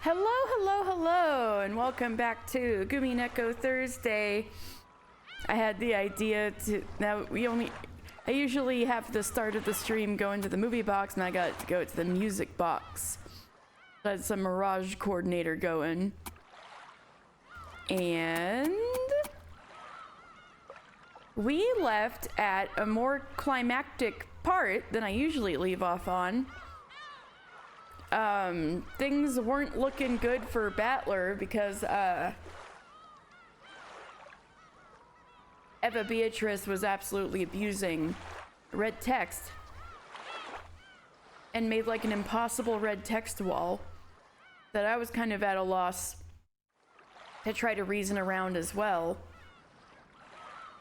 Hello, hello, hello, and welcome back to Umineko Thursday. I had the idea to, I usually have the start of the stream go into the movie box, and I got to go to the music box. That's some Mirage coordinator going. And we left at a more climactic part than I usually leave off on. Things weren't looking good for Battler because Eva Beatrice was absolutely abusing red text and made like an impossible red text wall that I was kind of at a loss to try to reason around as well.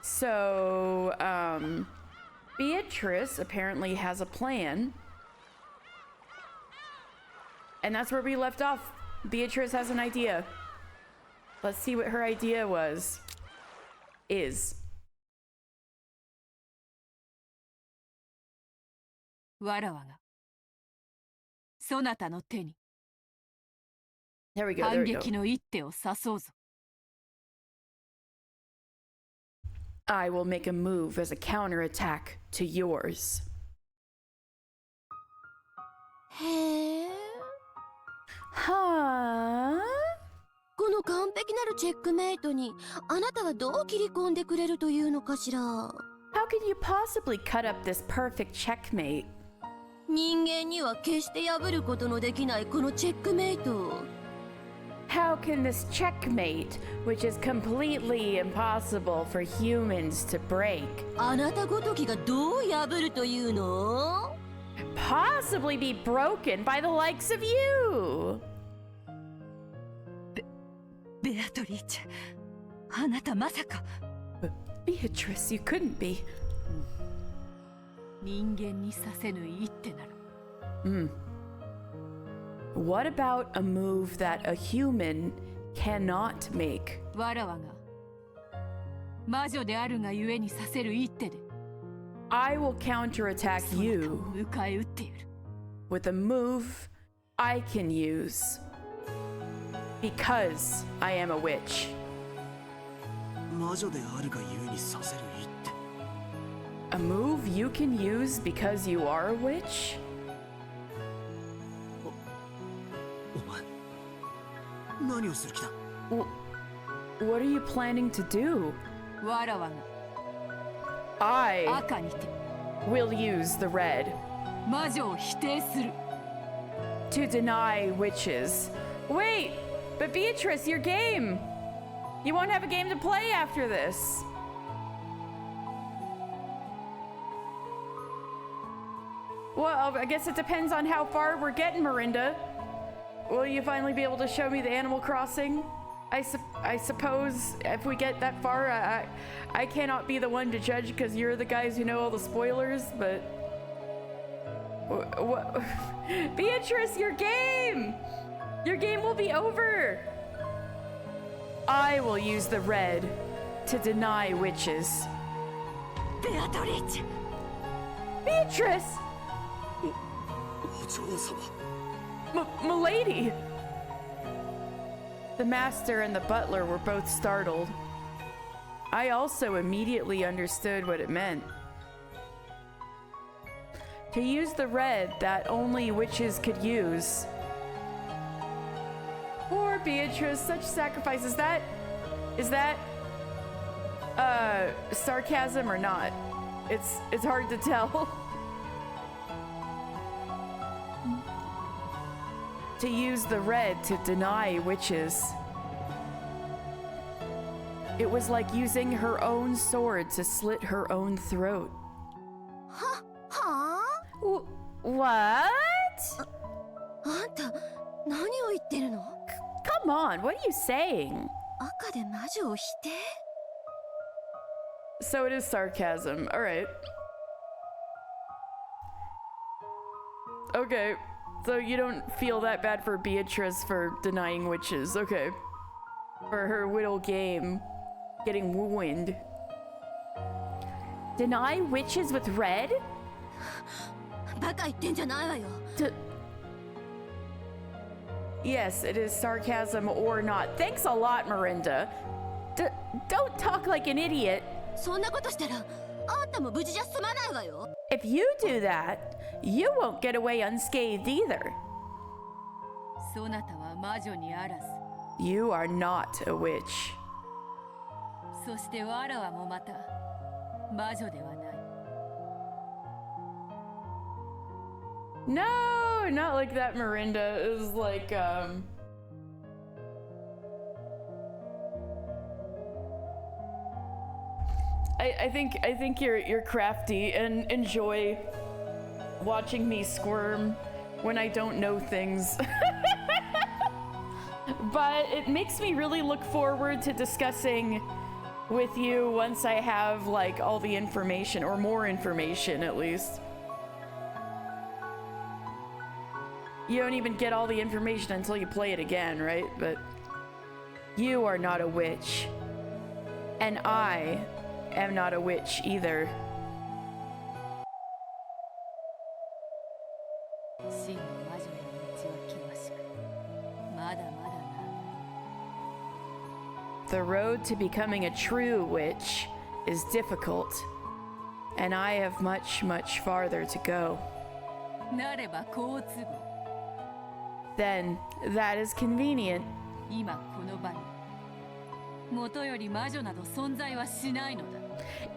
So Beatrice apparently has a plan. And that's where we left off. Beatrice has an idea. Let's see what her idea is. There we go, there we go. I will make a move as a counterattack to yours. Huh? この完璧なるチェックメイトにあなたはどう切り込んでくれるというのかしら How can you possibly cut up this perfect checkmate? 人間には決して破ることのできないこのチェックメイト How can this checkmate, which is completely impossible for humans to break, あなたごときがどう破るというの possibly be broken by the likes of you? Beatrice, あなたまさか Beatrice, you couldn't be. 人間にさせぬ一手なる What about a move that a human cannot make? わらわが魔女であるがゆえにさせる一手で I will counterattack you with a move I can use because I am a witch. A move you can use because you are a witch? What are you planning to do? I will use the red to deny witches. Wait, but Beatrice, your game! You won't have a game to play after this. Well, I guess it depends on how far we're getting, Miranda. Will you finally be able to show me the Animal Crossing? I suppose if we get that far, I cannot be the one to judge because you're the guys who know all the spoilers, but... What? Beatrice, your game! Your game will be over! I will use the red to deny witches. Beatrice! Beatrice! Milady! The master and the butler were both startled. I also immediately understood what it meant. To use the red that only witches could use. Poor Beatrice, such sacrifice. Is that sarcasm or not? It's hard to tell. To use the red to deny witches. It was like using her own sword to slit her own throat. Huh? What? あんた何を言ってるの Come on, what are you saying? 赤で魔女を否定 So it is sarcasm. Alright. Okay. So you don't feel that bad for Beatrice for denying witches. Okay. For her little game getting ruined. Deny witches with red? バカ言ってんじゃないわよ Yes, it is sarcasm or not. Thanks a lot, Miranda. Don't talk like an idiot. そんなことしたらあんたも無事じゃ済まないわよ。 If you do that, you won't get away unscathed either. そなたは魔女にあらず。 You are not a witch. そしてわらわもまた魔女ではない。 No, not like that, Miranda. It was like, I think you're crafty and enjoy watching me squirm when I don't know things. But it makes me really look forward to discussing with you once I have like all the information, or more information at least. You don't even get all the information until you play it again, right? But you are not a witch. And I am not a witch either. 真の魔女への道は険しく、まだまだな。 The road to becoming a true witch is difficult, and I have much, much farther to go. なれば好都合。 Then that is convenient. 今この場に元より魔女など存在はしないのだ。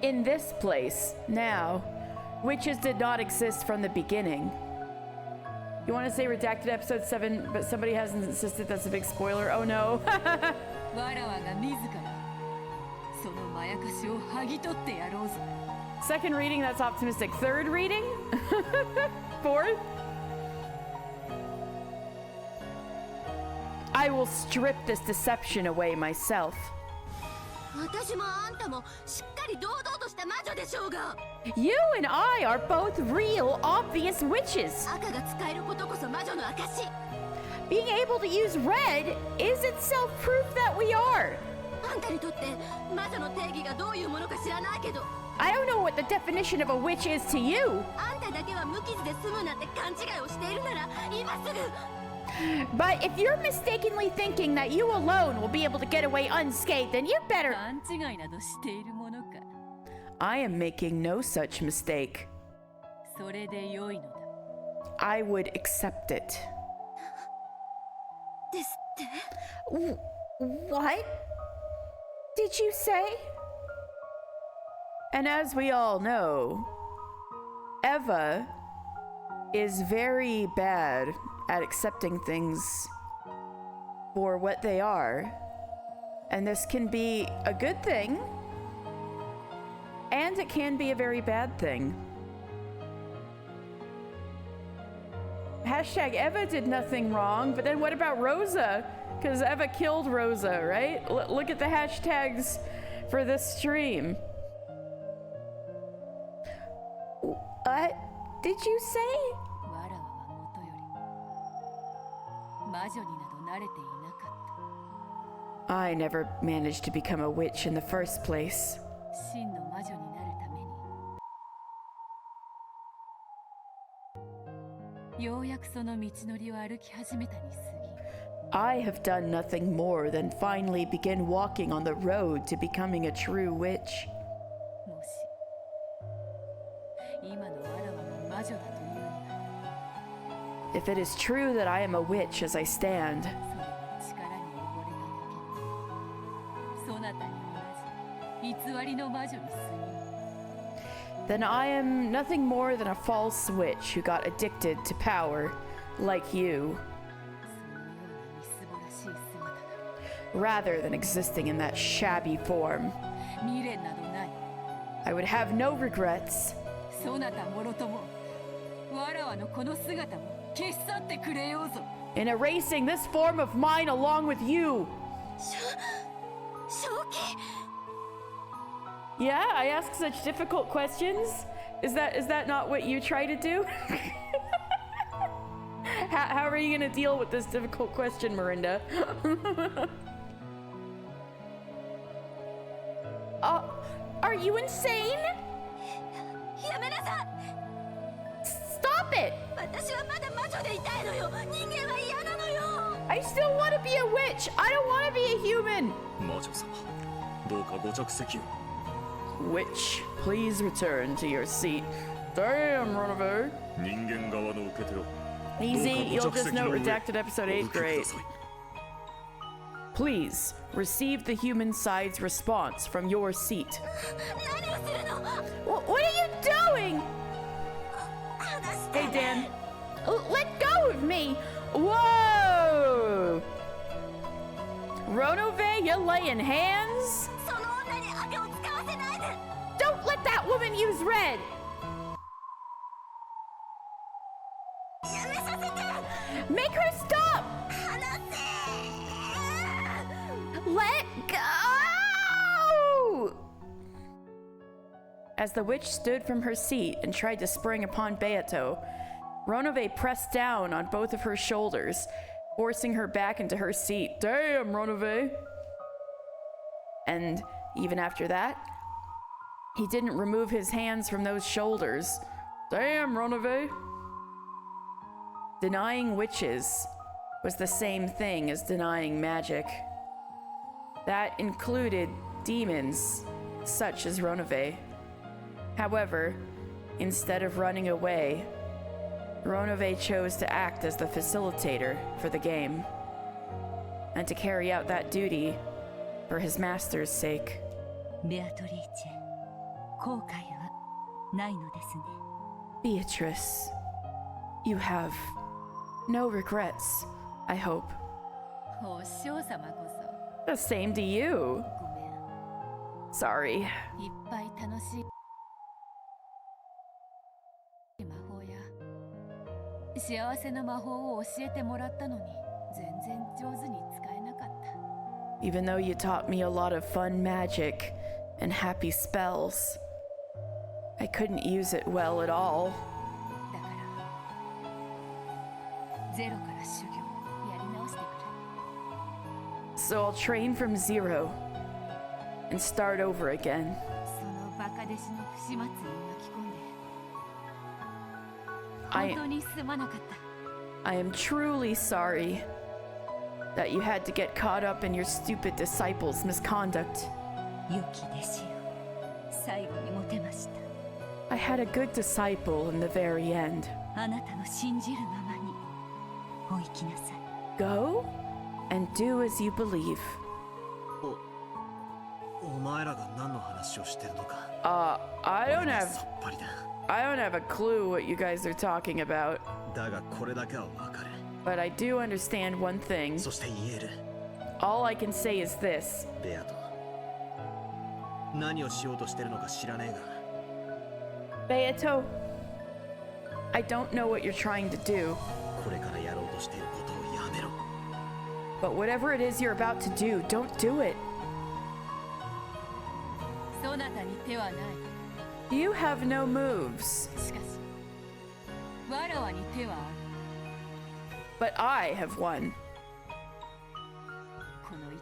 In this place, now, witches did not exist from the beginning. You want to say redacted episode 7, but somebody hasn't insisted that's a big spoiler. Oh no. わらわが自らそのまやかしを剥ぎ取ってやろうぞ。 Second reading, that's optimistic. Third reading? Fourth? I will strip this deception away myself. 私もあんたもしっかり堂々とした魔女でしょうが。 You and I are both real, obvious witches. 赤が使えることこそ魔女の証。 Being able to use red is itself proof that we are. あんたにとって魔女の定義がどういうものか知らないけど、 I don't know what the definition of a witch is to you, あんただけは無傷で済むなんて勘違いをしているなら今すぐ。 but if you're mistakenly thinking that you alone will be able to get away unscathed, then you better. 勘違いなどしているものか。 I am making no such mistake. それで良いのだ。 I would accept it. ですって。 What did you say? And as we all know, Eva is very bad at accepting things for what they are. And this can be a good thing, and it can be a very bad thing. Hashtag Eva did nothing wrong, but then what about Rosa? Because Eva killed Rosa, right? Look at the hashtags for this stream. What did you say? わらわはもとより魔女になど慣れていなかっ I never managed to become a witch in the first place. た。真の魔女になるためにようやくその道のりを歩き始めたに過ぎ。 I have done nothing more than finally begin walking on the road to becoming a true witch. もし今のわらわが魔女だというのなら、 If it is true that I am a witch as I stand, それは力に溺れただけ。そなたに同じ偽りの魔女に過ぎぬ。 then I am nothing more than a false witch who got addicted to power, like you, そのようなみすぼらしい姿なら rather than existing in that shabby form. 未練などない。 I would have no regrets. そなたもろともわらわのこの姿も消し去ってくれようぞ。 In erasing this form of mine along with you. 正気。 Yeah, I ask such difficult questions. Is that not what you try to do? How are you gonna deal with this difficult question, Miranda? Are you insane? やめなさい。 Stop it! 私はまだ魔女でいたいのよ。人間は嫌なのよ。I still want to be a witch. I don't want to be a human. 魔女様どうかご着席を Witch, please return to your seat. Damn, Runaway. 人間側の受け手を Easy, どう you'll かご着 just 席の note 上 redacted episode 8. お受けくだ Great. さい Please receive the human side's response from your seat. 何をするの？ What are you doing? 離して。 Hey, Dan. Let go of me. Whoa. Ronove, you're laying hands? その女に赤を使わせないで。 Don't let that woman use red. やめさせて。 Make her stop. 離せ。 Let go! As the witch stood from her seat and tried to spring upon Beato, Ronove pressed down on both of her shoulders, forcing her back into her seat. Damn, Ronove! And even after that, he didn't remove his hands from those shoulders. Damn, Ronove! Denying witches was the same thing as denying magic. That included demons, such as Ronove. However, instead of running away, Ronove chose to act as the facilitator for the game, and to carry out that duty for his master's sake. ベアトリーチェ後悔はないのですね Beatrice, you have no regrets, I hope. お師匠様こ The same to you. そごめん Sorry. いっぱい楽しい魔法や幸せな魔法を教えてもらったのに全然上手に使えなかった Even though you taught me a lot of fun magic and happy spells, I couldn't use it well at all. だからゼロから修行やり直してくれ So I'll train from zero and start over again. そのバカ弟子の不始末に巻き込んで I 本当にすまなかった am truly sorry that you had to get caught up in your stupid disciples' misconduct. 良き弟子よ最後にモテました I had a good disciple in the very end. あなたの信じるままにお行きなさい Go and do as you believe. お前らが何の話をしてるのか I don't 俺は have さっぱりだ I don't have a clue what you guys are talking about, だがこれだけはわかる but I do understand one thing. そして言える All I can say is this. ベアト何をしようとしてるのか知らねえが Beato, I don't know what you're trying to do, これからやろうとしていることをやめろ but whatever it is you're about to do, don't do it. そなたに手はない You have no moves, しかしわらわに手はある but I have one. この一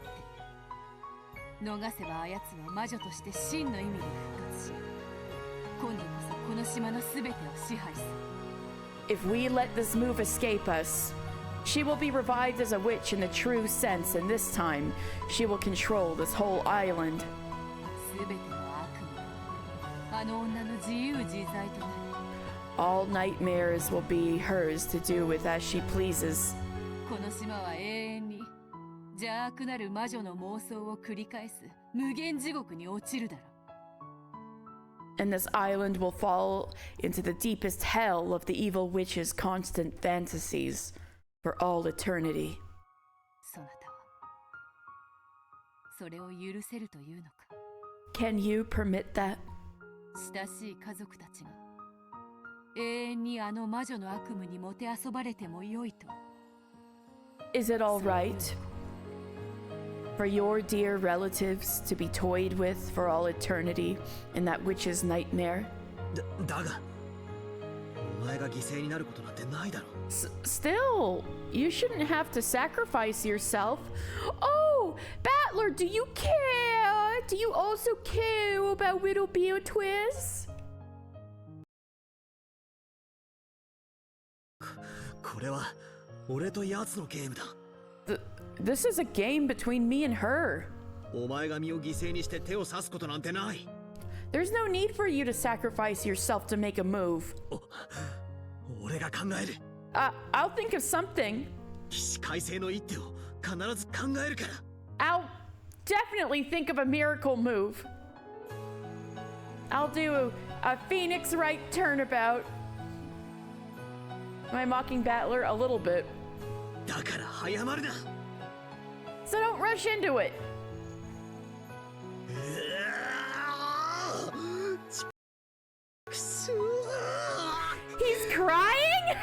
手逃せばあやつは魔女として真の意味で復活し今度こそこの島の全てを支配する If we let this move escape us, she will be revived as a witch in the true sense, and this time she will control this whole island. 全ての悪夢あの女の自由自在となる All nightmares will be hers to do with as she pleases. この島は永遠に邪悪なる魔女の妄想を繰り返す無限地獄に落ちるだろう And this island will fall into the deepest hell of the evil witch's constant fantasies for all eternity. そなたはそれを許せるというのか Can you permit that? 親しい家族たちが永遠にあの魔女の悪夢にもてあそばれてもよいと Is it all right for your dear relatives to be toyed with for all eternity in that witch's nightmare? だがお前が犠牲になることなんてないだろ Still, you shouldn't have to sacrifice yourself. Oh, Battler, do you care? Do you also care about Widow Beatrice? これは俺と奴のゲームだ This is a game between me and her. お前が身を犠牲にして手を刺すことなんてない。 There's no need for you to sacrifice yourself to make a move. 俺が考える。I'll think of something. 起死回生の一手を必ず考えるから。I'll definitely think of a miracle move. I'll do a Phoenix right turnabout. Am I mocking Battler? A little bit. だから早まるな。 So don't rush into it. He's crying?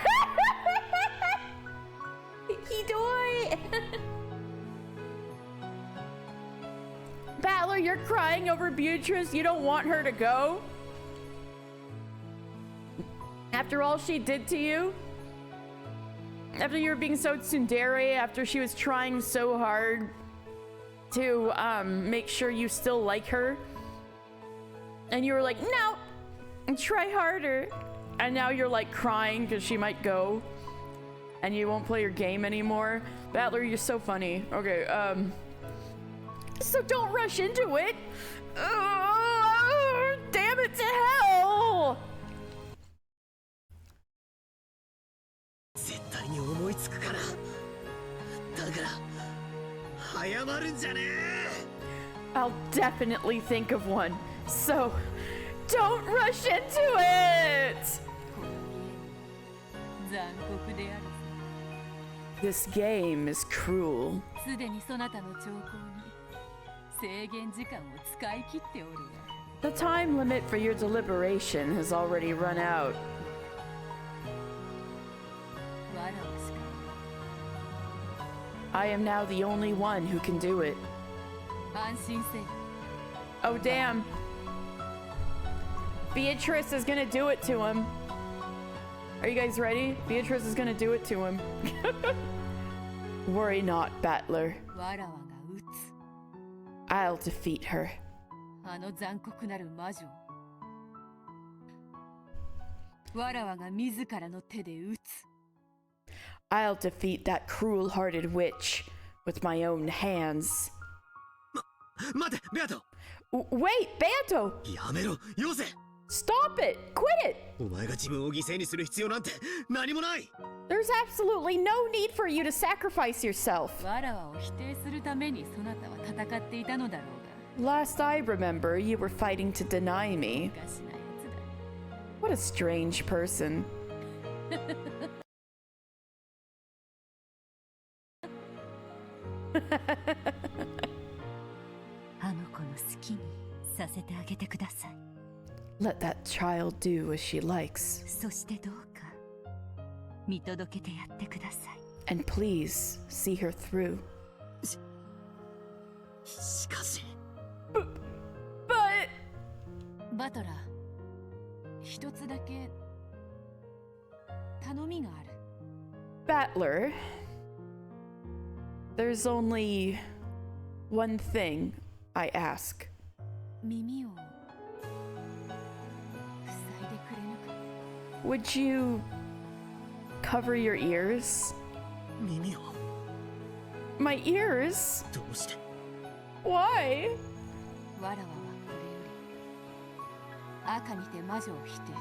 He died. Battler, you're crying over Beatrice. You don't want her to go? After all she did to you? After you were being so tsundere, after she was trying so hard to make sure you still like her, and you were like, no, try harder, and now you're like crying because she might go and you won't play your game anymore. Battler, you're so funny. Okay, so don't rush into it. Damn it to hell. 絶対に思いつくから。だから早まるんじゃねえ。 I'll definitely think of one. So don't rush into it. 残酷である。 This game is cruel. すでにそなたの兆候に制限時間を使い切っておるわ。 The time limit for your deliberation has already run out. わらわしか I am now the only one who can do it. 安心せよ。 Oh, damn. Beatrice is gonna do it to him. Are you guys ready? Beatrice is gonna do it to him. Worry not, Battler. わらわが撃つ。 I'll defeat her. あの残酷なる魔女を。わらわが自らの手で撃つ。 I'll defeat that cruel-hearted witch with my own hands. 待て、ベアト。 Wait, Banto! やめろ、よせ。 Stop it! Quit it! お前が自分を犠牲にする必要なんて何もない。 There's absolutely no need for you to sacrifice yourself. わらわを否定するためにそなたは戦っていたのだろうが。 Last I remember, you were fighting to deny me. おかしなやつだ。 What a strange person. あの子の好きにさせてあげてください。 Let that child do as she likes. そしてどうか見届けてやってください。 And please see her through. しかし。 But バトラー、一つだけ頼みがある。 Battler, there's only one thing I ask. 耳を塞いでくれぬか。 Would you cover your ears? 耳を。 My ears? どうして。 Why? わらわはこれより赤にて魔女を否定す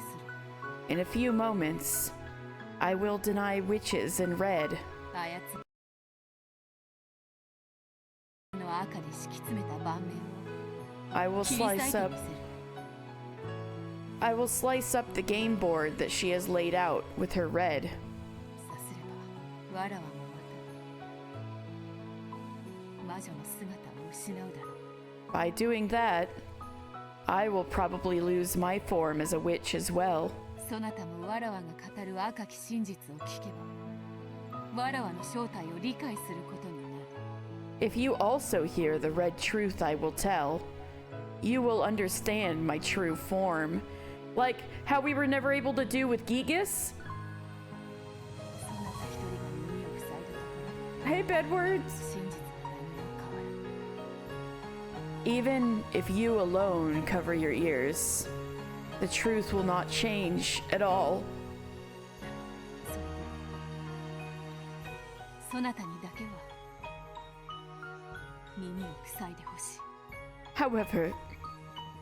る。 In a few moments, I will deny witches in red. 操りの赤で敷き詰めた盤面を I will 切り裂い slice て up みせる。 I will slice up the game board that she has laid out with her red. さすればわらわもまた魔女の姿を失うだろう。 By doing that, I will probably lose my form as a witch as well. そなたもわらわが語る赤き真実を聞けばわらわの正体を理解することになる。 If you also hear the red truth I will tell, you will understand my true form. Like how we were never able to do with Gigas? そなた一人が耳を塞いだところ Hey, Bedwards. 真実は何も変わらない。 Even if you alone cover your ears, the truth will not change at all. それでそなたにだけは耳を塞いでほしい。 However,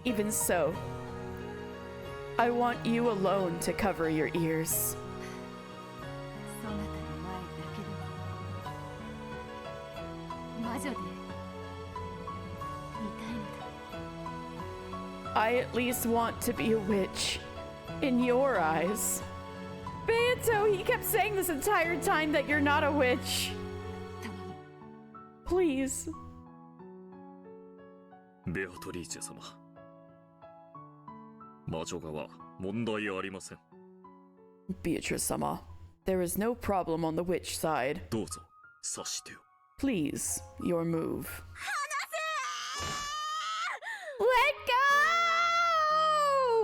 even so, I want you alone to cover your ears. そなたの前だけで魔女でいたいのだ。 I at least want to be a witch in your eyes. Beato, he kept saying this entire time that you're not a witch. 頼む。 Please. ベアトリーチェ様、魔女側問題ありません。 Beatrice-sama, there is no problem on the witch side. どうぞ察してよ。 Please, your move. 離 Let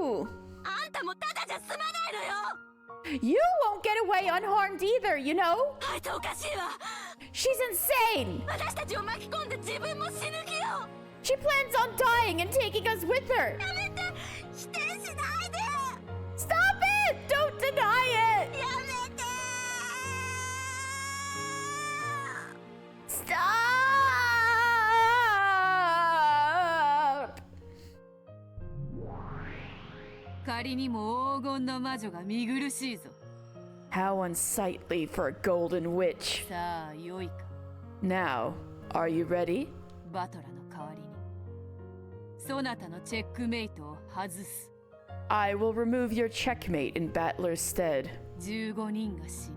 go! せあんたもただじゃ済まないのよ。 You won't get away unharmed either, you know? あいつおかしいわ。 She's insane! 私たちを巻き込んで自分も死ぬ気よ。 She plans on dying and taking us with her! やめて、否定しないで。 Stop it! Don't deny it! やめて。 Stop! 仮にも黄金の魔女が見苦しいぞ。 How unsightly for a golden witch. さあ良いか。 Now, are you ready? バトラの代わりにそなたのチェックメイトを外す。 I will remove your checkmate in Battler's stead. 15人が死に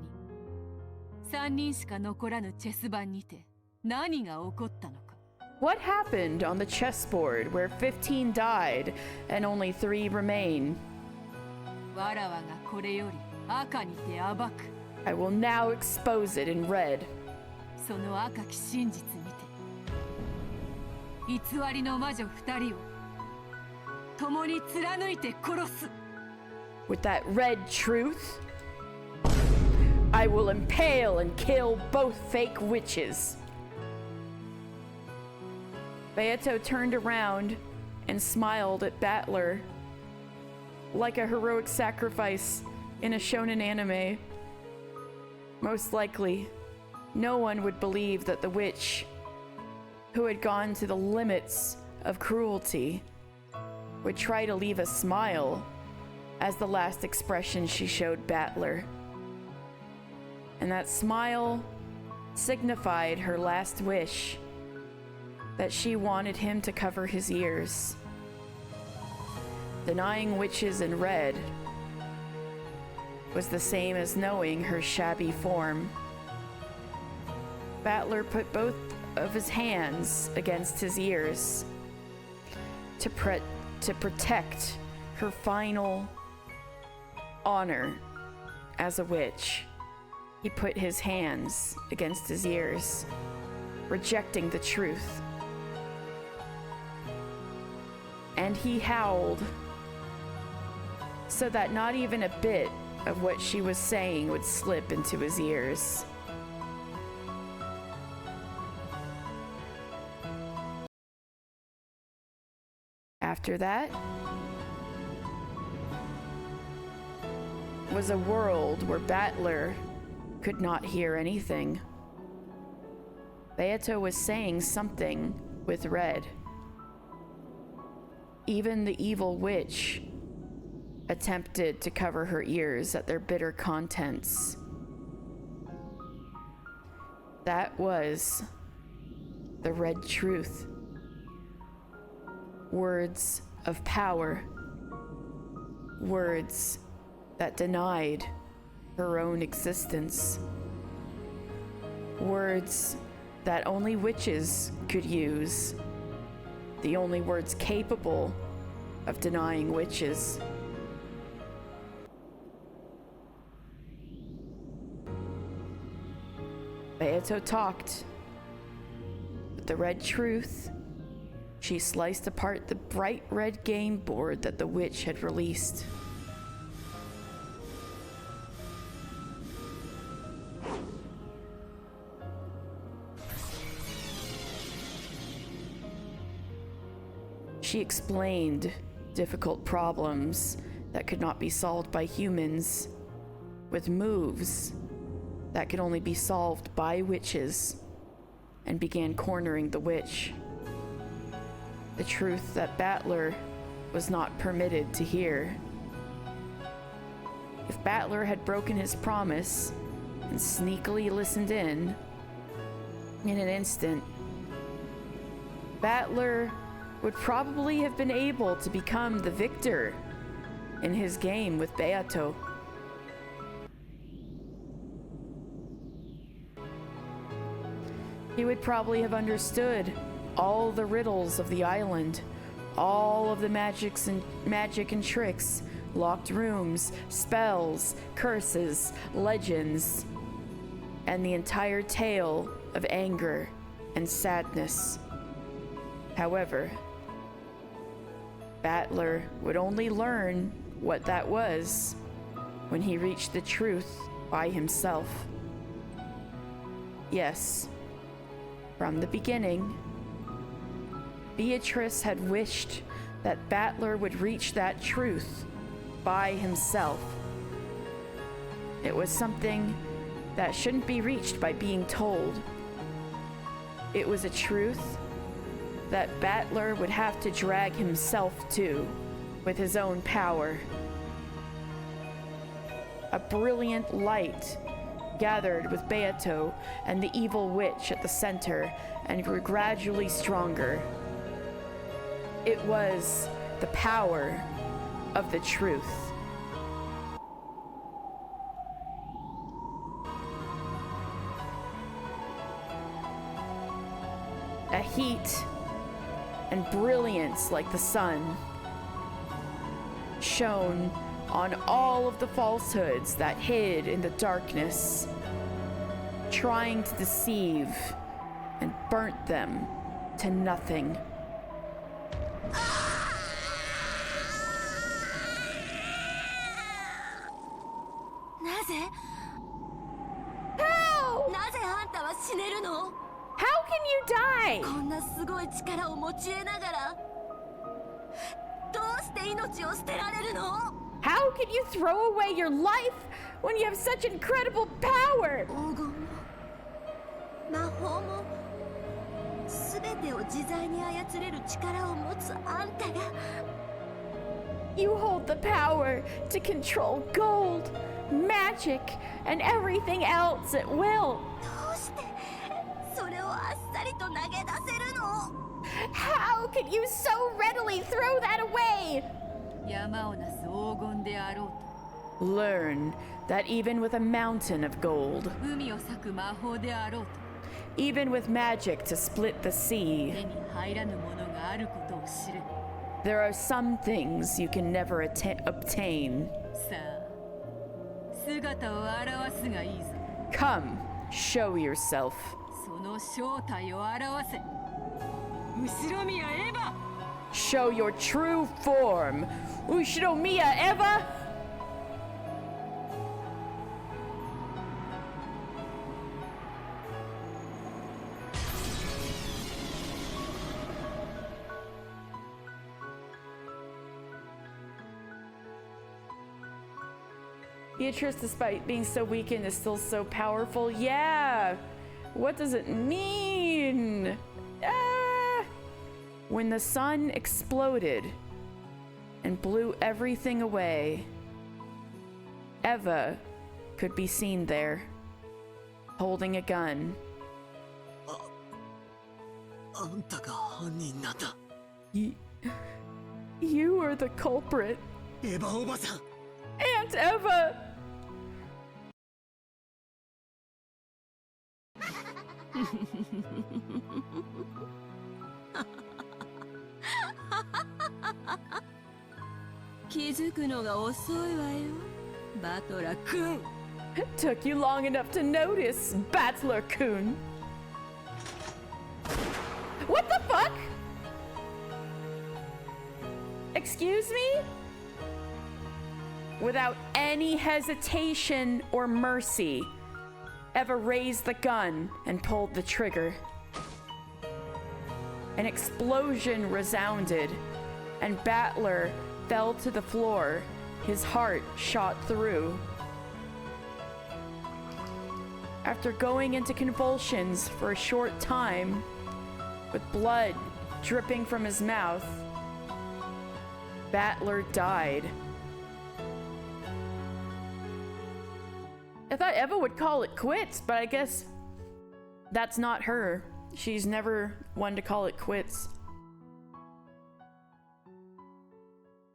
3人しか残らぬチェス盤にて何が起こったのか。 What happened on the chessboard where 15 died and only 3 remain? わらわがこれより赤にて暴く。 I will now expose it in red. その赤き真実にて偽りの魔女2人を共に貫いて殺す。 With that red truth, I will impale and kill both fake witches. Beato turned around and smiled at Battler like a heroic sacrifice in a shonen anime. Most likely, no one would believe that the witch, who had gone to the limits of cruelty, would try to leave a smile as the last expression she showed Battler. And that smile signified her last wish, that she wanted him to cover his ears. Denying witches in red was the same as knowing her shabby form. Battler put both of his hands against his ears to protect her final honor as a witch. He put his hands against his ears, rejecting the truth. And he howled so that not even a bit of what she was saying would slip into his ears. After that was a world where Battler could not hear anything. Beato was saying something with red. Even the evil witch attempted to cover her ears at their bitter contents. That was the red truth. Words of power. Words that denied her own existence. Words that only witches could use. The only words capable of denying witches. Beato talked. With the red truth, she sliced apart the bright red game board that the witch had released. She explained difficult problems that could not be solved by humans with moves that could only be solved by witches and began cornering the witch. The truth that Battler was not permitted to hear. If Battler had broken his promise and sneakily listened in an instant, Battler would probably have been able to become the victor in his game with Beato. He would probably have understood all the riddles of the island, all of the magic and tricks, locked rooms, spells, curses, legends, and the entire tale of anger and sadness. However, Battler would only learn what that was when he reached the truth by himself. Yes, from the beginning, Beatrice had wished that Battler would reach that truth by himself. It was something that shouldn't be reached by being told. It was a truth that Battler would have to drag himself to with his own power. A brilliant light gathered with Beato and the evil witch at the center and grew gradually stronger. It was the power of the truth. A heat and brilliance like the sun shone on all of the falsehoods that hid in the darkness, trying to deceive, and burnt them to nothing. How? なぜあんたは死ねるの？ How can you die? こんなすごい力を持ち得ながらどうして命を捨てられるの？ How can you throw away your life when you have such incredible power? 黄金も魔法も全てを自在に操れる力を持つあんたが You hold the power to control gold, magic, and everything else at will. どうしてそれをあっさりと投げ出せるの？ How can you so readily throw that away? 山をなす黄金であろう Learn that even with a mountain of gold, と海を裂く魔法であろう even with magic to split the と sea, 手に入らぬものがあることを知れ there are some things you can never obtain. さあ姿を現すがいいぞ Come, show yourself. その正体を表せ後ろ宮エヴァ Show your true form. Ushinomiya Eva? Beatrice, despite being so weakened, is still so powerful. Yeah! What does it mean? Ah! When the sun exploded and blew everything away, Eva could be seen there, holding a gun. あんたが犯人なんだ。 You are the culprit, エヴァおばさん。 Aunt Eva! 気づくのが遅いわよバトラ君 Took you long enough to notice, Battler-kun. What the fuck? Excuse me? Without any hesitation or mercy, Eva raised the gun and pulled the trigger. An explosion resounded, and Battler fell to the floor, his heart shot through. After going into convulsions for a short time, with blood dripping from his mouth, Battler died. I thought Eva would call it quits, but I guess that's not her. She's never one to call it quits.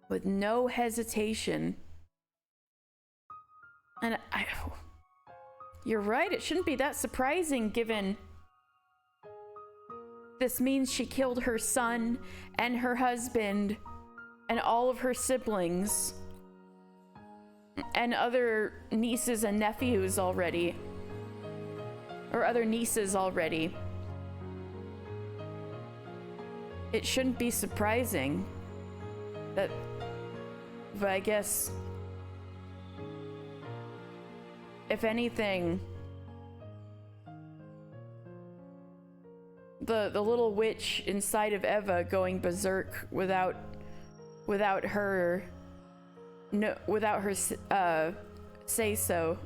With no hesitation. And you're right, it shouldn't be that surprising given this means she killed her son and her husband and all of her siblings and other nieces and nephews already. Or other nieces already. It shouldn't be surprising that, but I guess if anything, the little witch inside of Eva going berserk without her say so.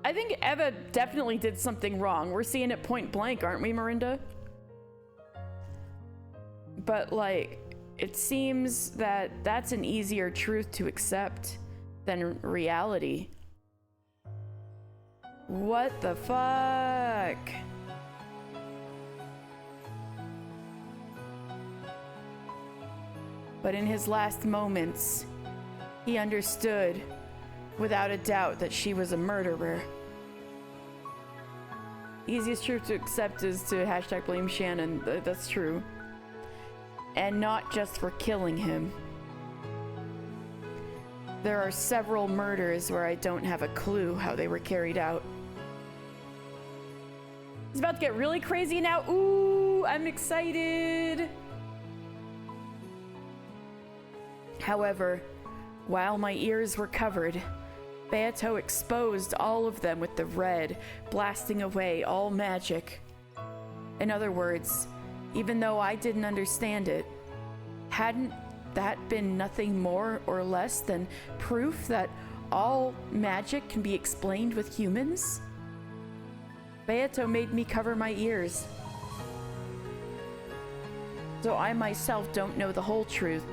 I think Eva definitely did something wrong. We're seeing it point blank, aren't we, Marinda? But like, it seems that that's an easier truth to accept than reality. What the fuck? But in his last moments, he understood without a doubt that she was a murderer. Easiest truth to accept is to hashtag blame Shannon. That's true. And not just for killing him. There are several murders where I don't have a clue how they were carried out. It's about to get really crazy now. Ooh, I'm excited. However, while my ears were covered, Beato exposed all of them with the red, blasting away all magic. In other words, even though I didn't understand it, hadn't that been nothing more or less than proof that all magic can be explained with humans? Beato made me cover my ears, so I myself don't know the whole truth.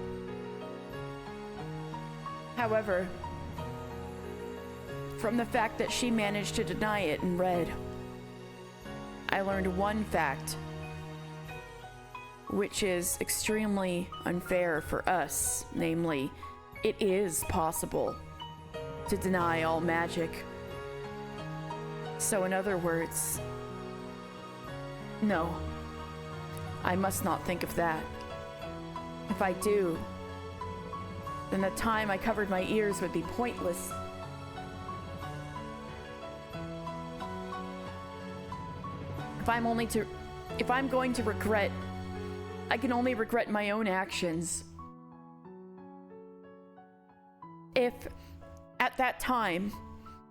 However, from the fact that she managed to deny it in red, I learned one fact, which is extremely unfair for us, namely, it is possible to deny all magic. So in other words, no, I must not think of that. If I do, then the time I covered my ears would be pointless. If I'm going to regret, I can only regret my own actions. If, at that time,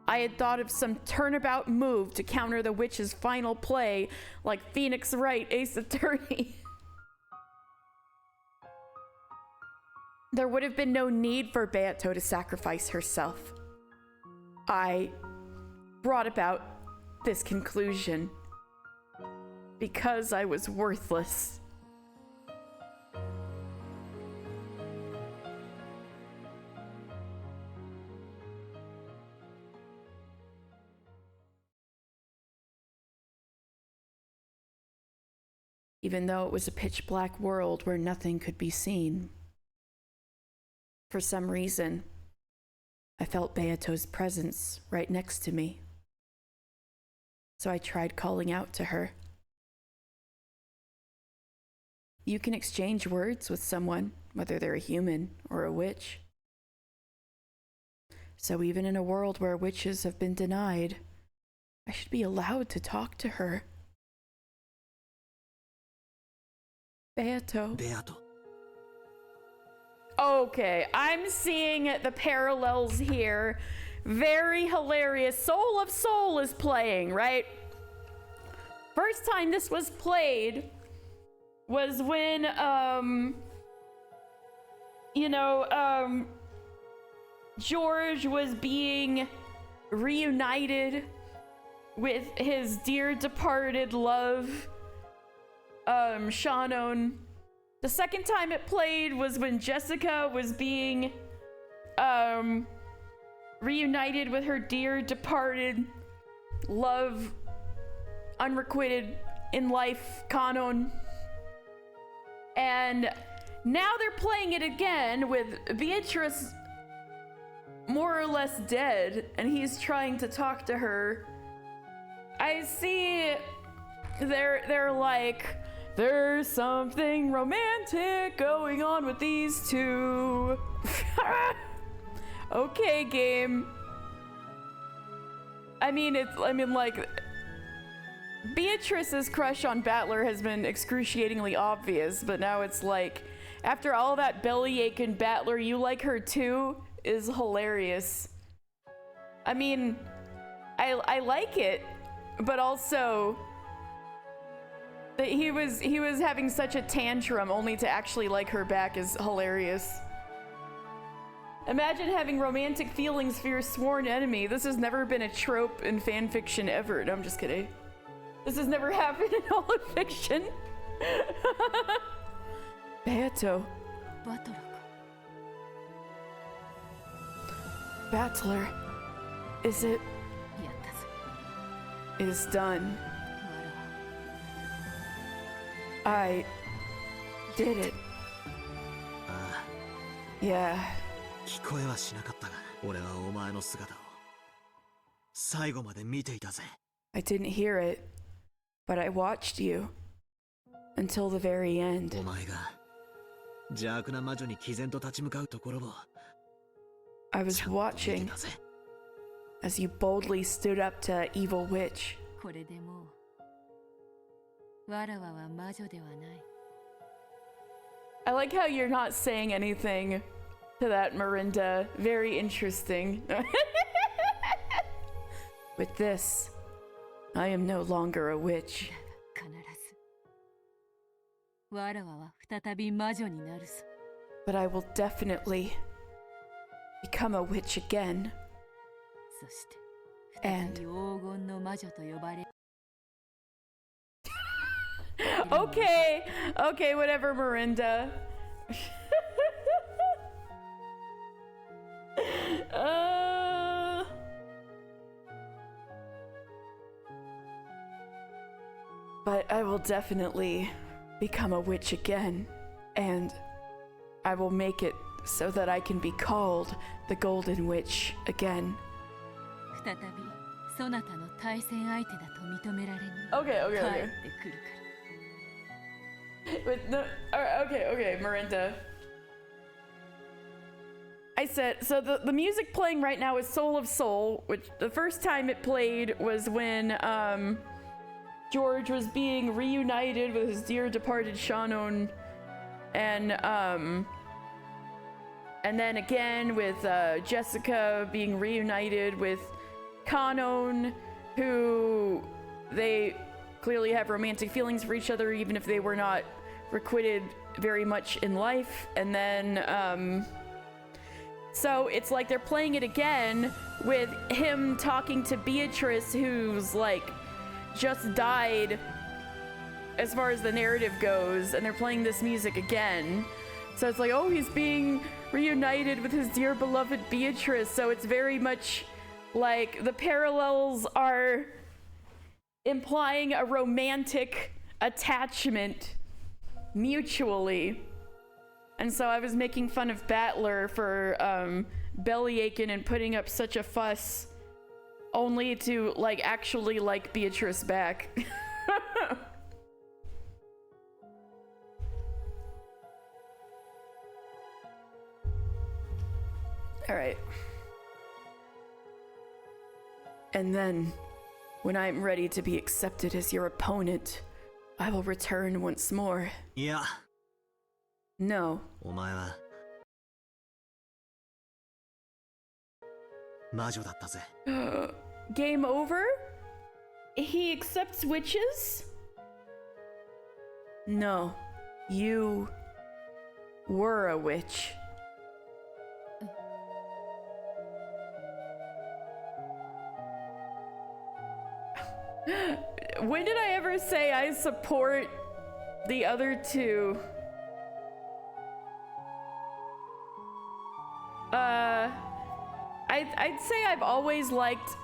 I had thought of some turnabout move to counter the witch's final play, like Phoenix Wright, Ace Attorney, there would have been no need for Beato to sacrifice herself. I brought about this conclusion because I was worthless. Even though it was a pitch black world where nothing could be seen. For some reason, I felt Beato's presence right next to me. So I tried calling out to her. You can exchange words with someone, whether they're a human or a witch. So even in a world where witches have been denied, I should be allowed to talk to her. Beato. Okay, I'm seeing the parallels here. Very hilarious. Soul of Soul is playing, right? First time this was played was when, George was being reunited with his dear departed love, Shannon. The second time it played was when Jessica was being reunited with her dear departed love, unrequited in life, Kanon. And now they're playing it again with Beatrice more or less dead, and he's trying to talk to her. I see they're like, there's something romantic going on with these two. Okay, game. I mean, like, Beatrice's crush on Battler has been excruciatingly obvious, but now it's like, after all that bellyache and Battler, you like her too, is hilarious. I mean, I like it, but also that he was having such a tantrum only to actually like her back is hilarious. Imagine having romantic feelings for your sworn enemy. This has never been a trope in fan fiction ever. No, I'm just kidding. This has never happened in all of fiction. Beato. Battler. Is it? It is done. I did it. Yeah. 聞こえはしなかったが、俺はお前の姿を最後まで見ていたぜ。I didn't hear it, but I watched you until the very end. お前が邪悪な魔女に毅然と立ち向かうところを I was watching as you boldly stood up to that evil witch. これでもうわらわは魔女ではない。 I like how you're not saying anything to that, Mirinda. Very interesting. With this, I am no longer a witch. 必ずわらわは再び魔女になるぞ。 But I will definitely become a witch again. そして再び黄金の魔女と呼ばれ。 Okay, okay, whatever, Mirinda. But I will definitely become a witch again, and I will make it so that I can be called the Golden Witch again. 再びそなたの対戦相手だと認められに Okay, okay, 帰って okay. くるから。 But no, okay, Mirinda. I said, so the music playing right now is Soul of Soul, which the first time it played was when George was being reunited with his dear departed Shannon, and then again with Jessica being reunited with Kanon, who they clearly have romantic feelings for each other, even if they were not requited very much in life. And then, so it's like they're playing it again with him talking to Beatrice, who's like just died as far as the narrative goes, and they're playing this music again. So it's like, oh, he's being reunited with his dear beloved Beatrice. So it's very much like the parallels are implying a romantic attachment mutually. And so I was making fun of Battler for bellyaching and putting up such a fuss only to like actually like Beatrice back. All right. And then, when I'm ready to be accepted as your opponent, I will return once more. いや、 No. お前は魔女だったぜ。 Game over? He accepts witches? No. You were a witch. When did I ever say I support the other two? I'd say I've always liked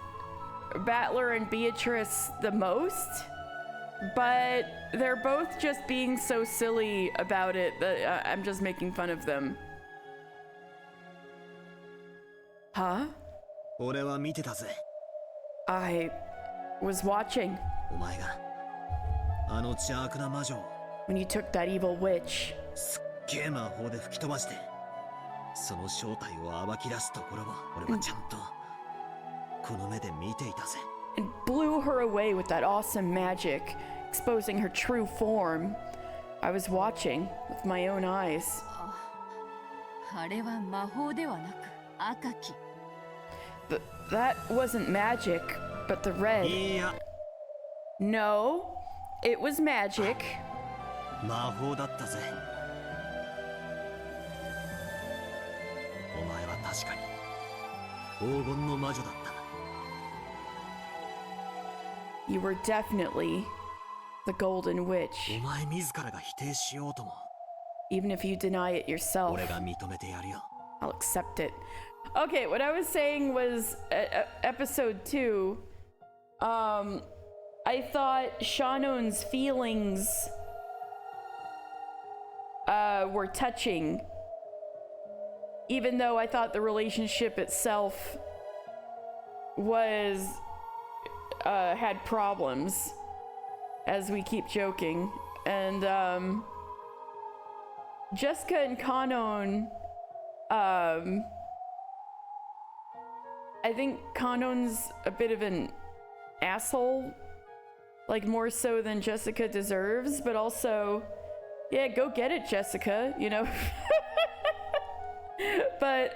Battler and Beatrice the most, but they're both just being so silly about it that I'm just making fun of them. Huh? 俺は見てたぜ。 I was watching お前があの邪悪な魔女を when you took that evil witch すっげえ魔法で吹き飛ばして、その正体を暴き出すところを俺はちゃんとこの目で見ていたぜ。 and blew her away with that awesome magic, exposing her true form. I was watching with my own eyes. あれは魔法ではなく赤き。 That wasn't magic, but the red. いや No, it was magic. 魔法だったぜ。お前は確かに黄金の魔女だった。 You were definitely the Golden Witch, お前自らが否定しようとも even if you deny it yourself. 俺が認めてやるよ。 I'll accept it. Okay, what I was saying was episode 2. I thought Shanon's feelings were touching, even though I thought the relationship itself was had problems, as we keep joking. And Jessica and Kanon, I think Kanon's a bit of an asshole, like more so than Jessica deserves, but also, yeah, go get it, Jessica, you know. But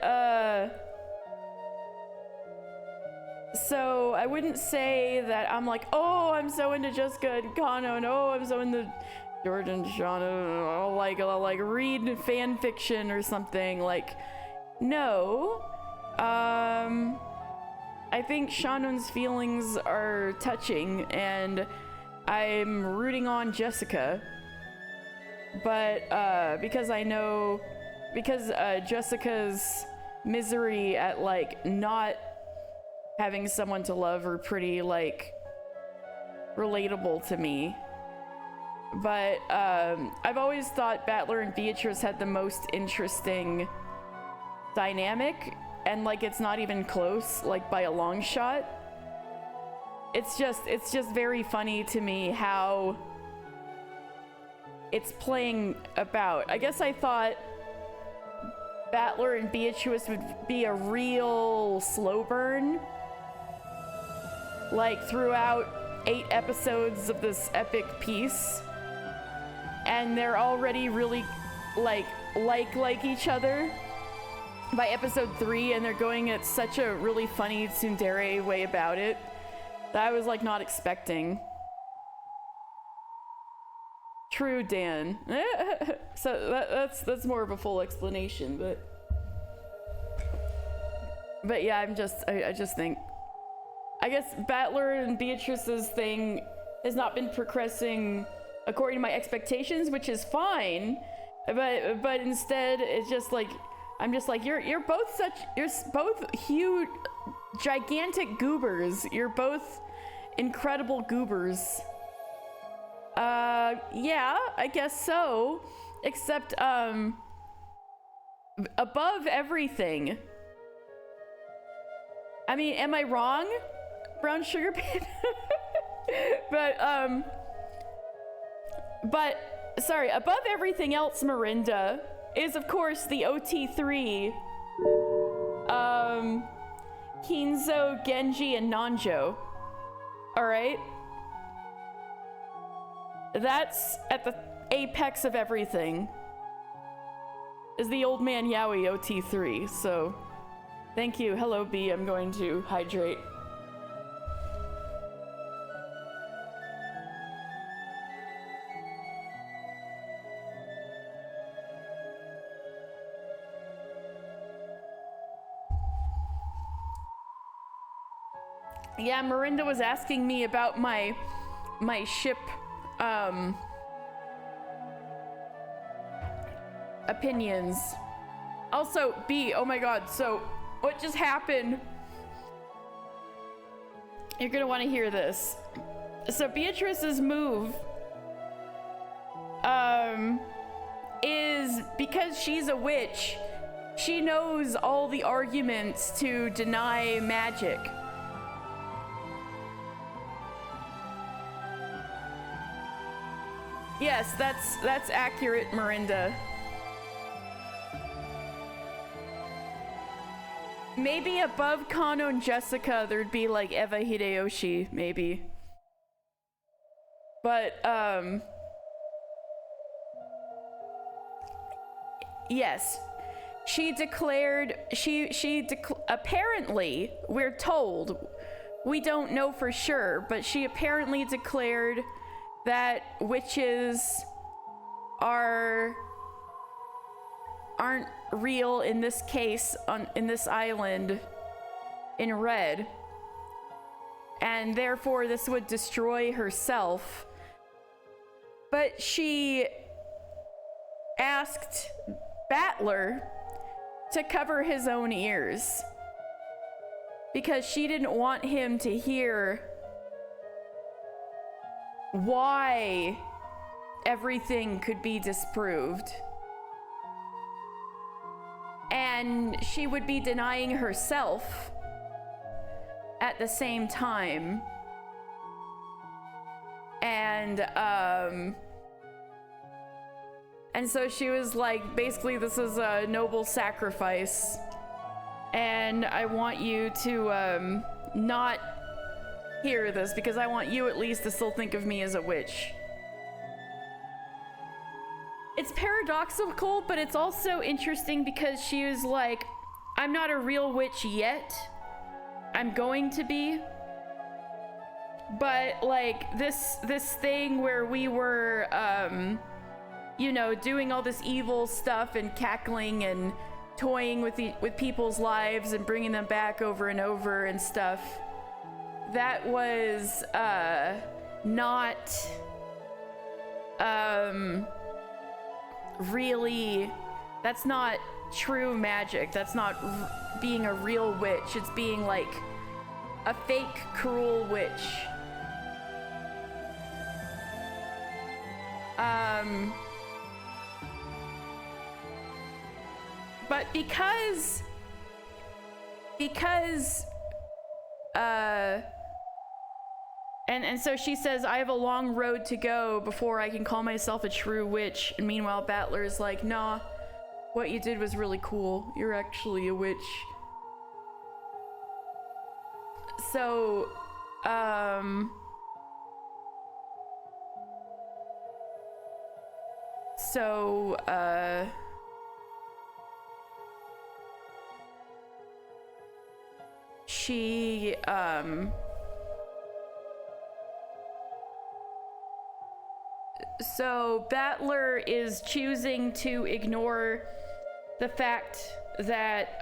so I wouldn't say that I'm like, oh, I'm so into Jessica and Kanon, oh, I'm so into George and Shauna, I'll like read fan fiction or something. Like, no. I think Shannon's feelings are touching, and I'm rooting on Jessica. But because Jessica's misery at like not having someone to love are pretty like relatable to me. But I've always thought Battler and Beatrice had the most interesting dynamic, and like it's not even close, like by a long shot. It's just very funny to me how it's playing about. I guess I thought Battler and Beatrice would be a real slow burn, like throughout 8 episodes of this epic piece, and they're already really like each other by episode 3, and they're going at such a really funny tsundere way about it that I was like not expecting. True, Dan. So that's more of a full explanation, but yeah, I just think, I guess Battler and Beatrice's thing has not been progressing according to my expectations, which is fine, but instead it's just like, I'm just like, you're both huge, gigantic goobers. You're both incredible goobers. Yeah, I guess so. Except, above everything. I mean, am I wrong, Brown Sugar Pit? But, sorry, above everything else, Mirinda, is of course the OT3, Kinzo, Genji, and Nanjo. Alright? That's at the apex of everything, is the old man Yaoi OT3, so thank you. Hello, B. I'm going to hydrate. Yeah, Miranda was asking me about my ship opinions. Also, B, oh my god, so what just happened? You're gonna want to hear this. So Beatrice's move is because she's a witch. She knows all the arguments to deny magic. Yes, that's accurate, Miranda. Maybe above Kano and Jessica, there'd be like Eva Hideyoshi, maybe. But, yes. She declared, apparently, we're told, we don't know for sure, but she apparently declared that witches aren't real in this case in this island in red, and therefore this would destroy herself. But she asked Battler to cover his own ears because she didn't want him to hear why everything could be disproved. And she would be denying herself at the same time. And so she was like, basically, this is a noble sacrifice. And I want you to not hear this, because I want you at least to still think of me as a witch. It's paradoxical, but it's also interesting because she was like, I'm not a real witch yet. I'm going to be. But like this thing where we were, you know, doing all this evil stuff and cackling and toying with people's lives and bringing them back over and over and stuff, that was not really, that's not true magic. That's not being a real witch. It's being like a fake cruel witch. But because and so she says, I have a long road to go before I can call myself a true witch. And meanwhile, Battler is like, nah, what you did was really cool. You're actually a witch. So, she, so Battler is choosing to ignore the fact that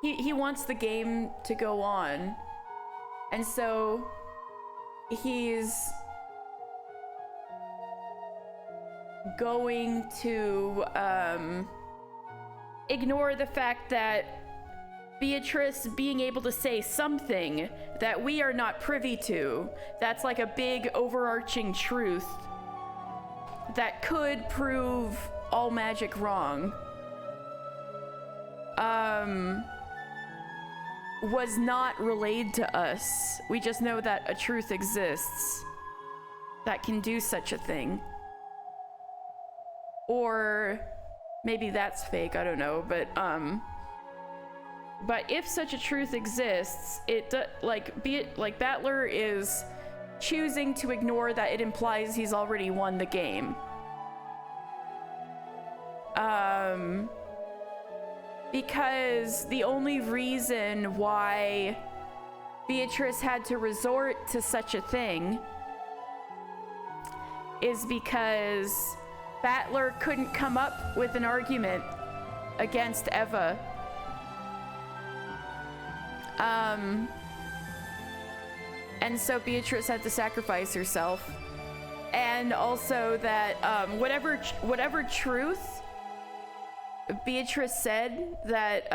he wants the game to go on, and so he's going to ignore the fact that Beatrice being able to say something that we are not privy to, that's like a big overarching truth that could prove all magic wrong, was not relayed to us. We just know that a truth exists that can do such a thing. Or maybe that's fake, I don't know, but if such a truth exists, Battler is choosing to ignore that it implies he's already won the game. Because the only reason why Beatrice had to resort to such a thing is because Battler couldn't come up with an argument against Eva. And so Beatrice had to sacrifice herself. And also that whatever truth Beatrice said that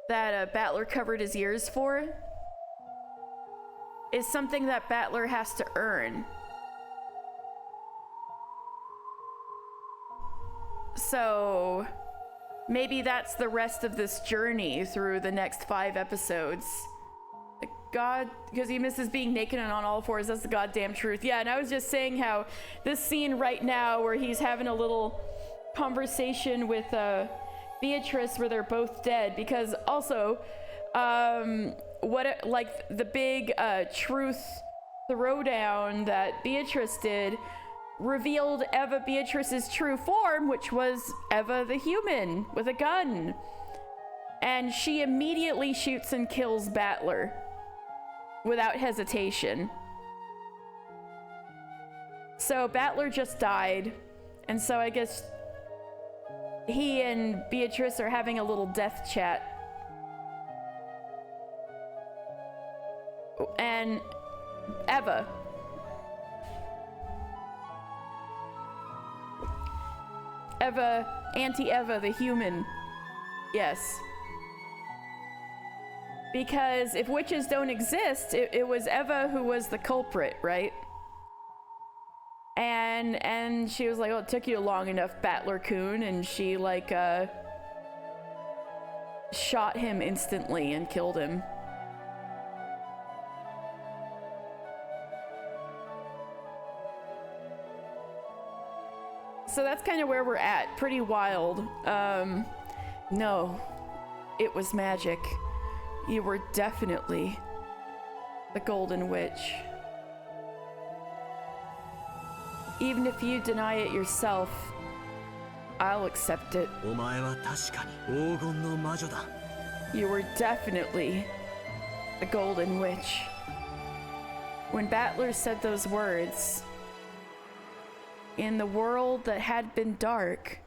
Battler covered his ears for is something that Battler has to earn. So maybe that's the rest of this journey through the next 5 episodes. God, because he misses being naked and on all fours, that's the goddamn truth. Yeah, and I was just saying how this scene right now where he's having a little conversation with Beatrice where they're both dead, because also like the big truth throwdown that Beatrice did revealed Eva Beatrice's true form, which was Eva the human with a gun, and she immediately shoots and kills Battler without hesitation. So Battler just died, and so I guess he and Beatrice are having a little death chat. And Eva, Auntie Eva the human, yes. Because if witches don't exist, it was Eva who was the culprit, right? And she was like, oh, it took you long enough, Battler-kun, and she like shot him instantly and killed him. So that's kind of where we're at. Pretty wild. No, it was magic. You were definitely the Golden Witch. Even if you deny it yourself, I'll accept it. お前は確かに黄金の魔女だ。 You were definitely the Golden Witch. When Battler said those words, in the world that had been dark,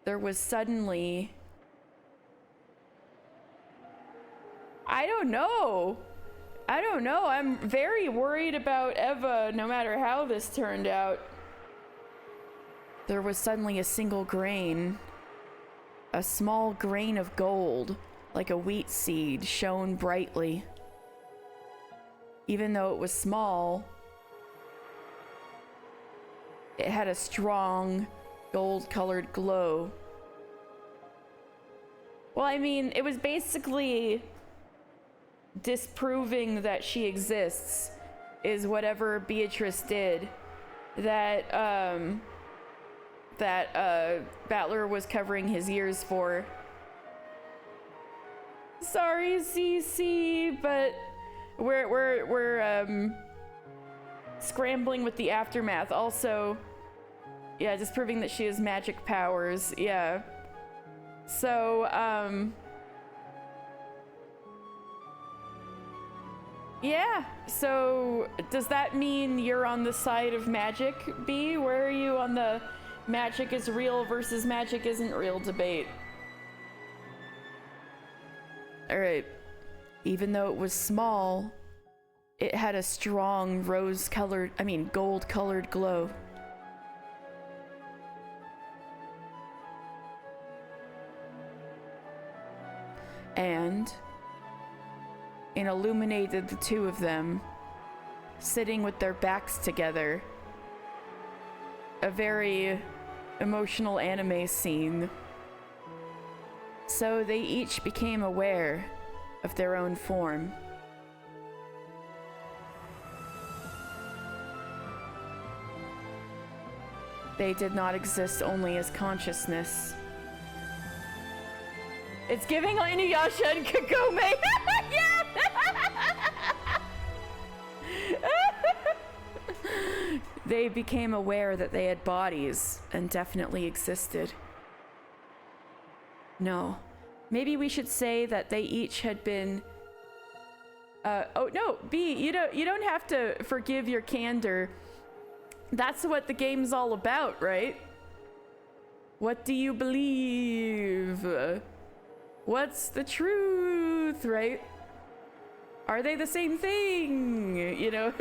there was suddenly... I don't know. I'm very worried about Eva, no matter how this turned out. There was suddenly a single grain. A small grain of gold, like a wheat seed, shone brightly. Even though it was small, it had a strong, gold-colored glow. Well, I mean, it was basically disproving that she exists, is whatever Beatrice did. That Battler was covering his ears for. Sorry, CC, but we're scrambling with the aftermath. Also, yeah, just proving that she has magic powers. Yeah. So, yeah. So, does that mean you're on the side of magic, B? Where are you on the magic is real versus magic isn't real debate? Alright. Even though it was small, it had a strong gold-colored glow. And it illuminated the two of them, sitting with their backs together. A very emotional anime scene. So they each became aware of their own form. They did not exist only as consciousness. It's giving Inuyasha and Kagome! Yeah! They became aware that they had bodies and definitely existed. No. Maybe we should say that they each had been... oh, no, B, you don't have to forgive your candor. That's what the game's all about, right? What do you believe? What's the truth, right? Are they the same thing? You know?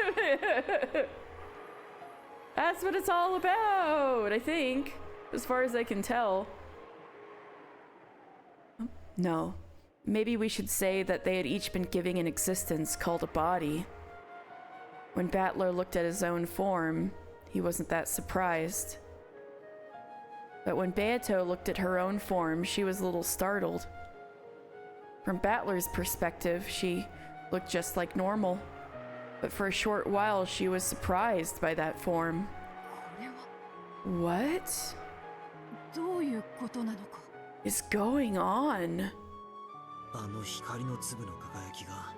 That's what it's all about, I think, as far as I can tell. No. Maybe we should say that they had each been given an existence called a body. When Battler looked at his own form, he wasn't that surprised. But when Beato looked at her own form, she was a little startled. From Battler's perspective, she looked just like normal. But for a short while, she was surprised by that form. What どういうことなのか。 is going on? あの光の粒の輝きが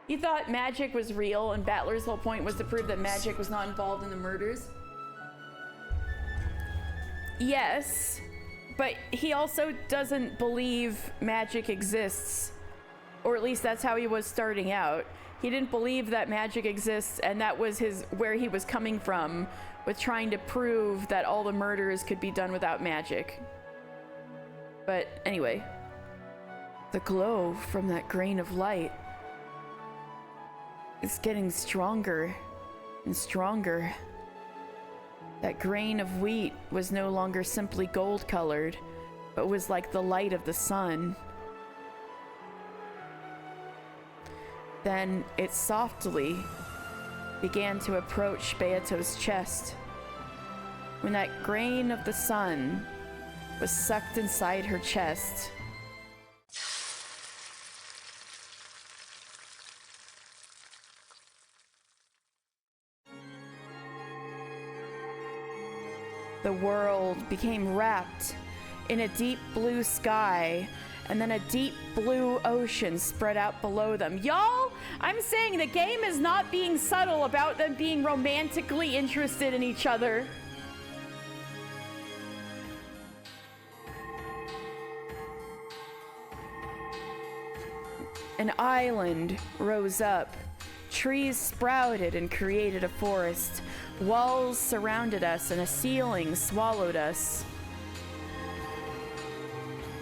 You thought magic was real, and Battler's whole point was to prove that magic was not involved in the murders? Yes, but he also doesn't believe magic exists. Or at least that's how he was starting out. He didn't believe that magic exists, and that was where he was coming from, with trying to prove that all the murders could be done without magic. But anyway, the glow from that grain of light is getting stronger and stronger. That grain of wheat was no longer simply gold colored, but was like the light of the sun. Then it softly began to approach Beato's chest. When that grain of the sun was sucked inside her chest, the world became wrapped in a deep blue sky, and then a deep blue ocean spread out below them. Y'all, I'm saying the game is not being subtle about them being romantically interested in each other. An island rose up. Trees sprouted and created a forest. Walls surrounded us, and a ceiling swallowed us.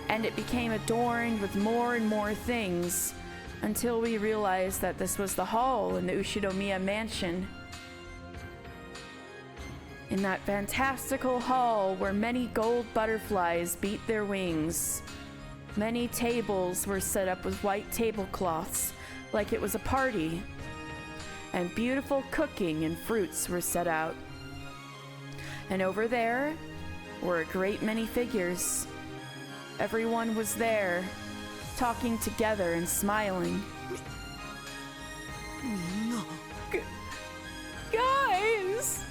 And it became adorned with more and more things, until we realized that this was the hall in the Ushinomiya mansion. In that fantastical hall where many gold butterflies beat their wings, many tables were set up with white tablecloths like it was a party, and beautiful cooking and fruits were set out. And over there were a great many figures. Everyone was there, talking together and smiling. みんな Guys!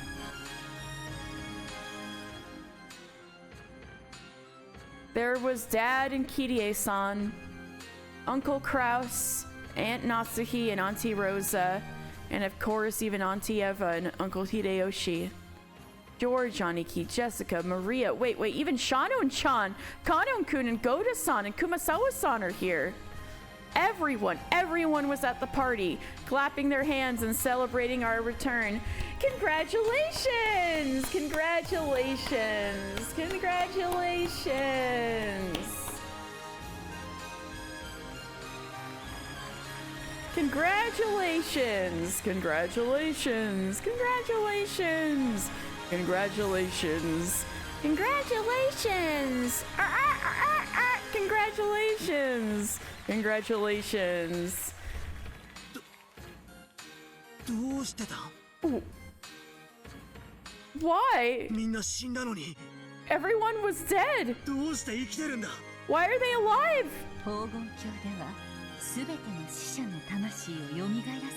There was Dad and Kirie-san, Uncle Kraus, Aunt Natsuhi and Auntie Rosa, and of course even Auntie Eva and Uncle Hideyoshi. George, Aniki, Jessica, Maria, wait, even Shannon-chan, Kanon-kun, and Goda-san and Kumasawa-san are here. Everyone was at the party, clapping their hands and celebrating our return. Congratulations! Congratulations! Congratulations! Congratulations! Congratulations! Congratulations! Congratulations! Congratulations! Congratulations! Congratulations! どうしてた Why? みんな死んだのに Everyone was dead! どうして生きてるんだ Why are they alive? 黄金鏡では全ての死者の魂を蘇ら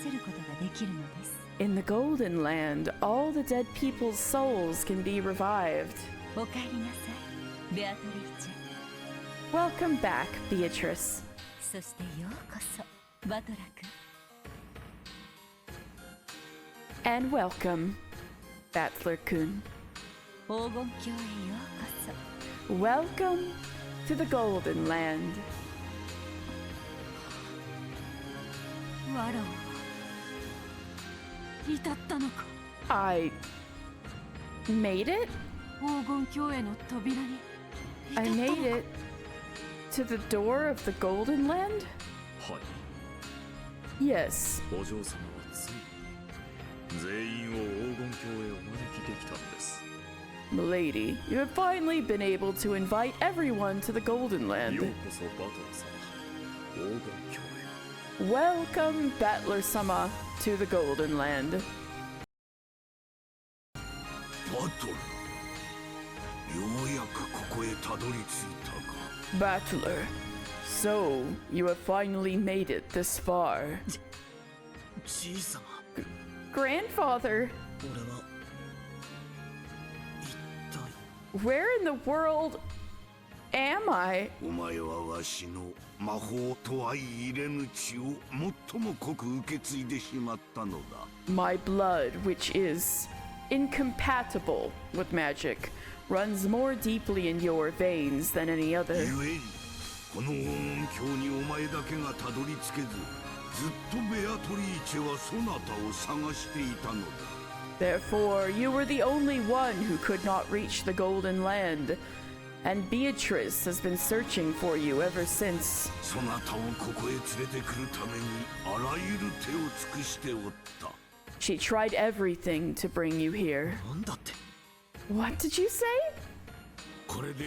せることができるのです。 In the Golden Land, all the dead people's souls can be revived. おかえりなさい、ベアトリーチェ。 Welcome back, Beatrice. そしてようこそ、バトラ君。 And welcome, Battler-kun. 黄金鏡へようこそ。 Welcome to the Golden Land. わらわは至ったのか。 I made it? 黄金鏡への扉に I made it to the door of the Golden Land? はい。 Yes. お嬢様はついに全員を黄金鏡へお招きできたのです。 Milady, you have finally been able to invite everyone to the Golden よ Land. うこそバトラ様、黄金鏡へ。 Welcome, Battler-sama, to the Golden Land. バトル。ようやくここへたどり着いたか。 Battler, so you have finally made it this far. じいさま、 Grandfather, 俺は一体。 where in the world am I? お前はわしの魔法と相入れぬ血を最も濃く受け継いでしまったのだ。 My blood, which is incompatible with magic, runs more deeply in your veins than any other. ゆえにこの黄金鏡にお前だけがたどり着けず、ずっとベアトリーチェはそなたを探していたのだ。 Therefore, you were the only one who could not reach the Golden Land, and Beatrice has been searching for you ever since. そなたをここへ連れてくるためにあらゆる手を尽くしておった。 She tried everything to bring you here. なんだって。 What did you say? これで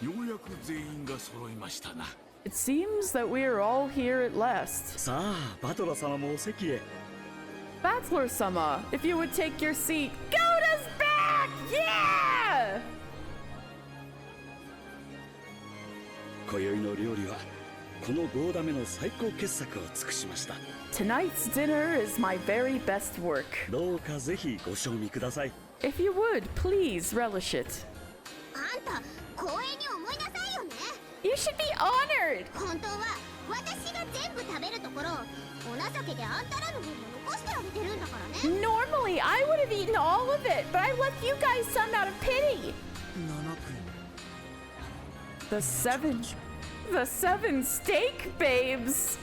ようやく全員が揃いましたな。 It seems that we are all here at last. さあ、バトラ様もお席へ。 Battler-sama, if you would take your seat. Goda's back! Yeah! 今宵の料理はこの5打目の最高傑作を尽くしました。 Tonight's dinner is my very best work. どうかぜひご賞味ください。 If you would, please relish it. あんた光栄に思いなさいよね。 You should be honored! 本当は私が全部食べるところお情けであんたらの分も残してあげてるんだからね。 Normally, I would have eaten all of it, but I left you guys some out of pity. The seven steak babes.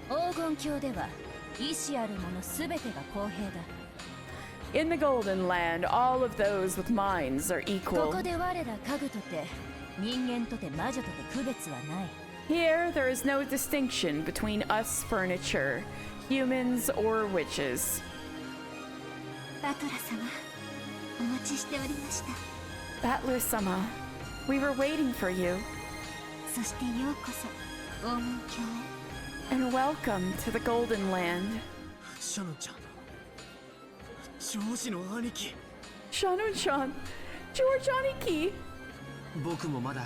黄金鏡では意志ある者すべてが公平だ。 In the Golden Land, all of those with minds are こ equal. こで我ら家具とて人間とて魔女とて区別はない。 Here, there is no distinction between us furniture, humans or witches. バトラ様お待ちしておりました。 Battler-sama, we were waiting for you. そしてようこそ黄金鏡へ。 And welcome to the Golden Land. シャノンちゃん、ジョージの兄貴。 Shanun-chan, George Aniki. 僕もまだ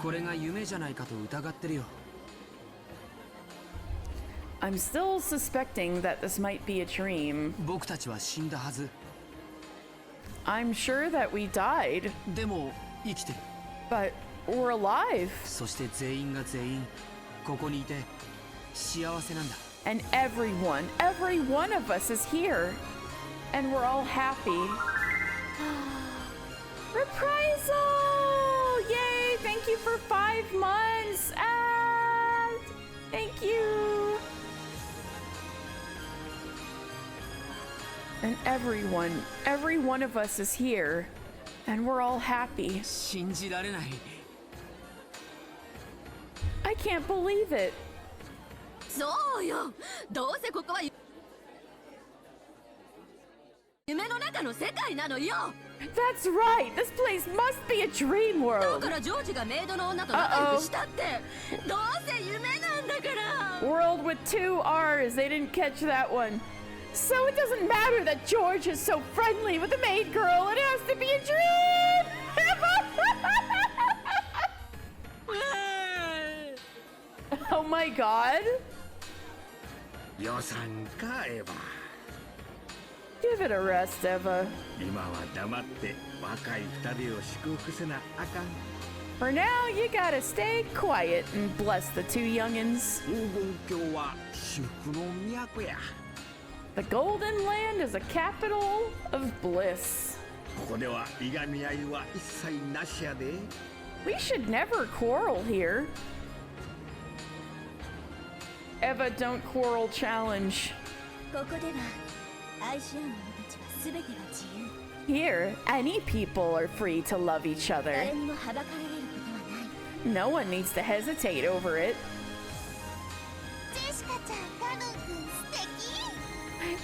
これが夢じゃないかと疑ってるよ。 I'm still suspecting that this might be a dream. 僕たちは死んだはず。 I'm sure that we died, でも生きてる。 but we're alive. そして全員が全員ここにいて幸せなんだ。 And every one of us is here. And we're all happy. Reprisal! Yay! Thank you for 5 months! Ah! Thank you! And every one of us is here. And we're all happy. 信じられない。 I can't believe it. そうよ。どうせここは夢の中の世界なのよ。 That's right! This place must be a dream だ world! からジョージがメイドの女と仲良くしたってどうせ夢なんだから。 World with 2 R's. They didn't catch that one. So it doesn't matter that George is so friendly with the maid girl. It has to be a dream! Oh my god. 予算かエヴァ。 Give it a rest, Eva. 今は黙って若い二人を祝福せなあかん。 For now, you gotta stay quiet and bless the 2 youngins. 黄金鏡は至福の都や。 The Golden Land is a capital of bliss. ここではいがみ合いは一切なしやで。 We should never quarrel here. Eva, don't quarrel challenge. ここでは愛し合う者たちは全てが自由。Here, any people are free to love each other. 誰にもはばかられることはない。 No one needs to hesitate over it. ジェシカちゃん、カノン君素敵。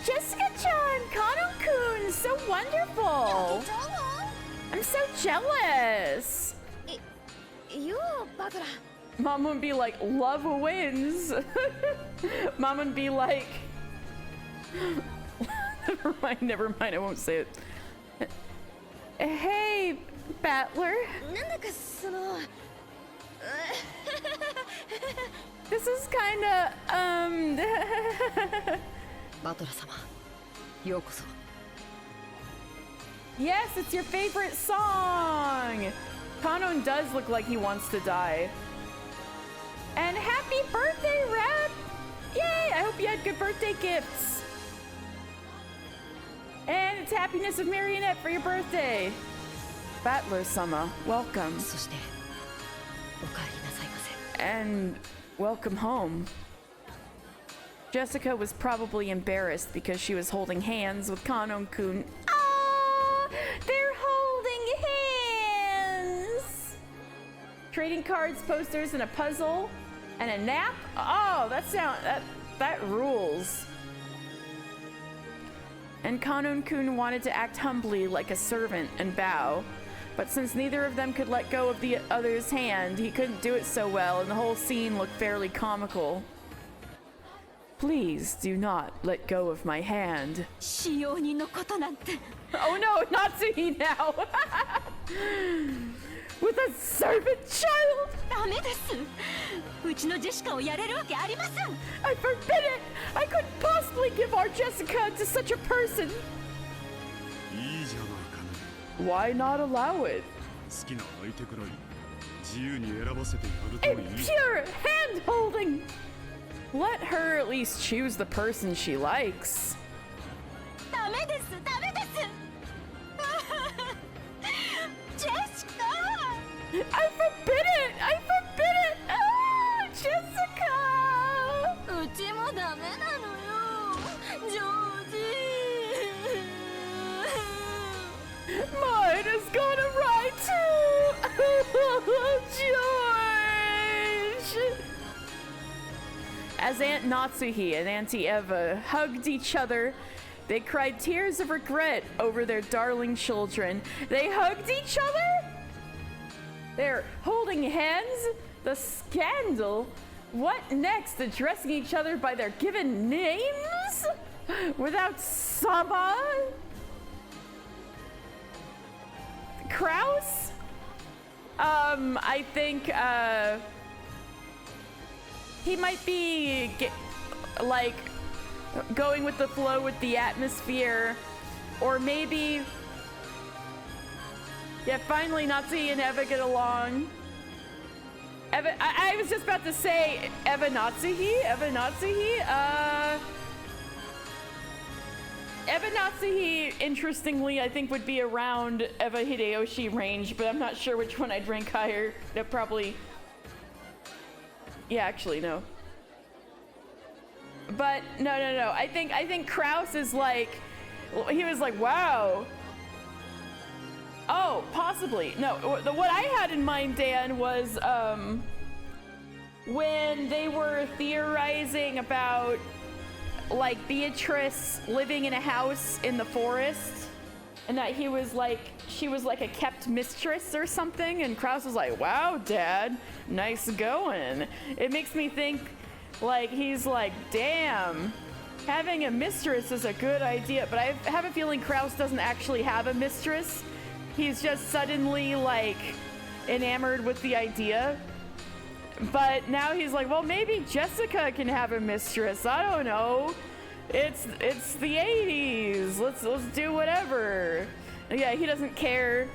Jessica-chan, Kano-kun, so wonderful. ちゃうわ。 I'm so jealous. よう、バトラー。 Mom would be like, love wins. Mom would be like, never mind, I won't say it. Hey, Battler. なんだかその。This is kinda, バトラ様、ようこそ。 Yes, it's your favorite song. Kanon does look like he wants to die. And happy birthday, Rap! Yay! I hope you had good birthday gifts. And it's happiness of Marionette for your birthday. Battler-sama, welcome. そして、お帰りなさいませ。 And welcome home. Jessica was probably embarrassed because she was holding hands with Kanon-kun. Ah! They're holding hands! Trading cards, posters, and a puzzle. And a nap? Oh, that rules. And Kanon-kun wanted to act humbly like a servant and bow. But since neither of them could let go of the other's hand, he couldn't do it so well, and the whole scene looked fairly comical. Please do not let go of my hand. 使用人のことなんて。 Oh no, Natsuhi now! With a servant child! ダメです。うちのジェシカをやれるわけありません。 I forbid it! I couldn't possibly give our Jessica to such a person! いいじゃないかね。 Why not allow it? 好きな相手くらい自由に選ばせてやるとい And い。 pure hand holding! Let her at least choose the person she likes. ダメです、ダメです。ジェシカ。 I forbid it! I forbid it! Ah, Jessica! うちもダメなのよ。ジョージ。 Mine is gonna ride too! George! As Aunt Natsuhi and Auntie Eva hugged each other, they cried tears of regret over their darling children. They hugged each other? They're holding hands? The scandal? What next? Addressing each other by their given names? Without Sama? Kraus? I think, he might be, like, going with the flow with the atmosphere, or maybe, yeah, finally Natsuhi and Eva get along. Eva, I was just about to say Eva Natsuhi, Eva Natsuhi, interestingly, I think would be around Eva Hideyoshi range, but I'm not sure which one I'd rank higher. That probably, yeah, actually, no. But no. I think Kraus is like, he was like, wow. Oh, possibly. No, what I had in mind, Dan, was when they were theorizing about like Beatrice living in a house in the forest, and that he was like, she was like a kept mistress or something, and Kraus was like, wow, Dad, nice going. It makes me think like he's like, damn, having a mistress is a good idea, but I have a feeling Kraus doesn't actually have a mistress. He's just suddenly like enamored with the idea. But now he's like, well, maybe Jessica can have a mistress. I don't know. It's the 80s. Let's do whatever. Yeah, he doesn't care.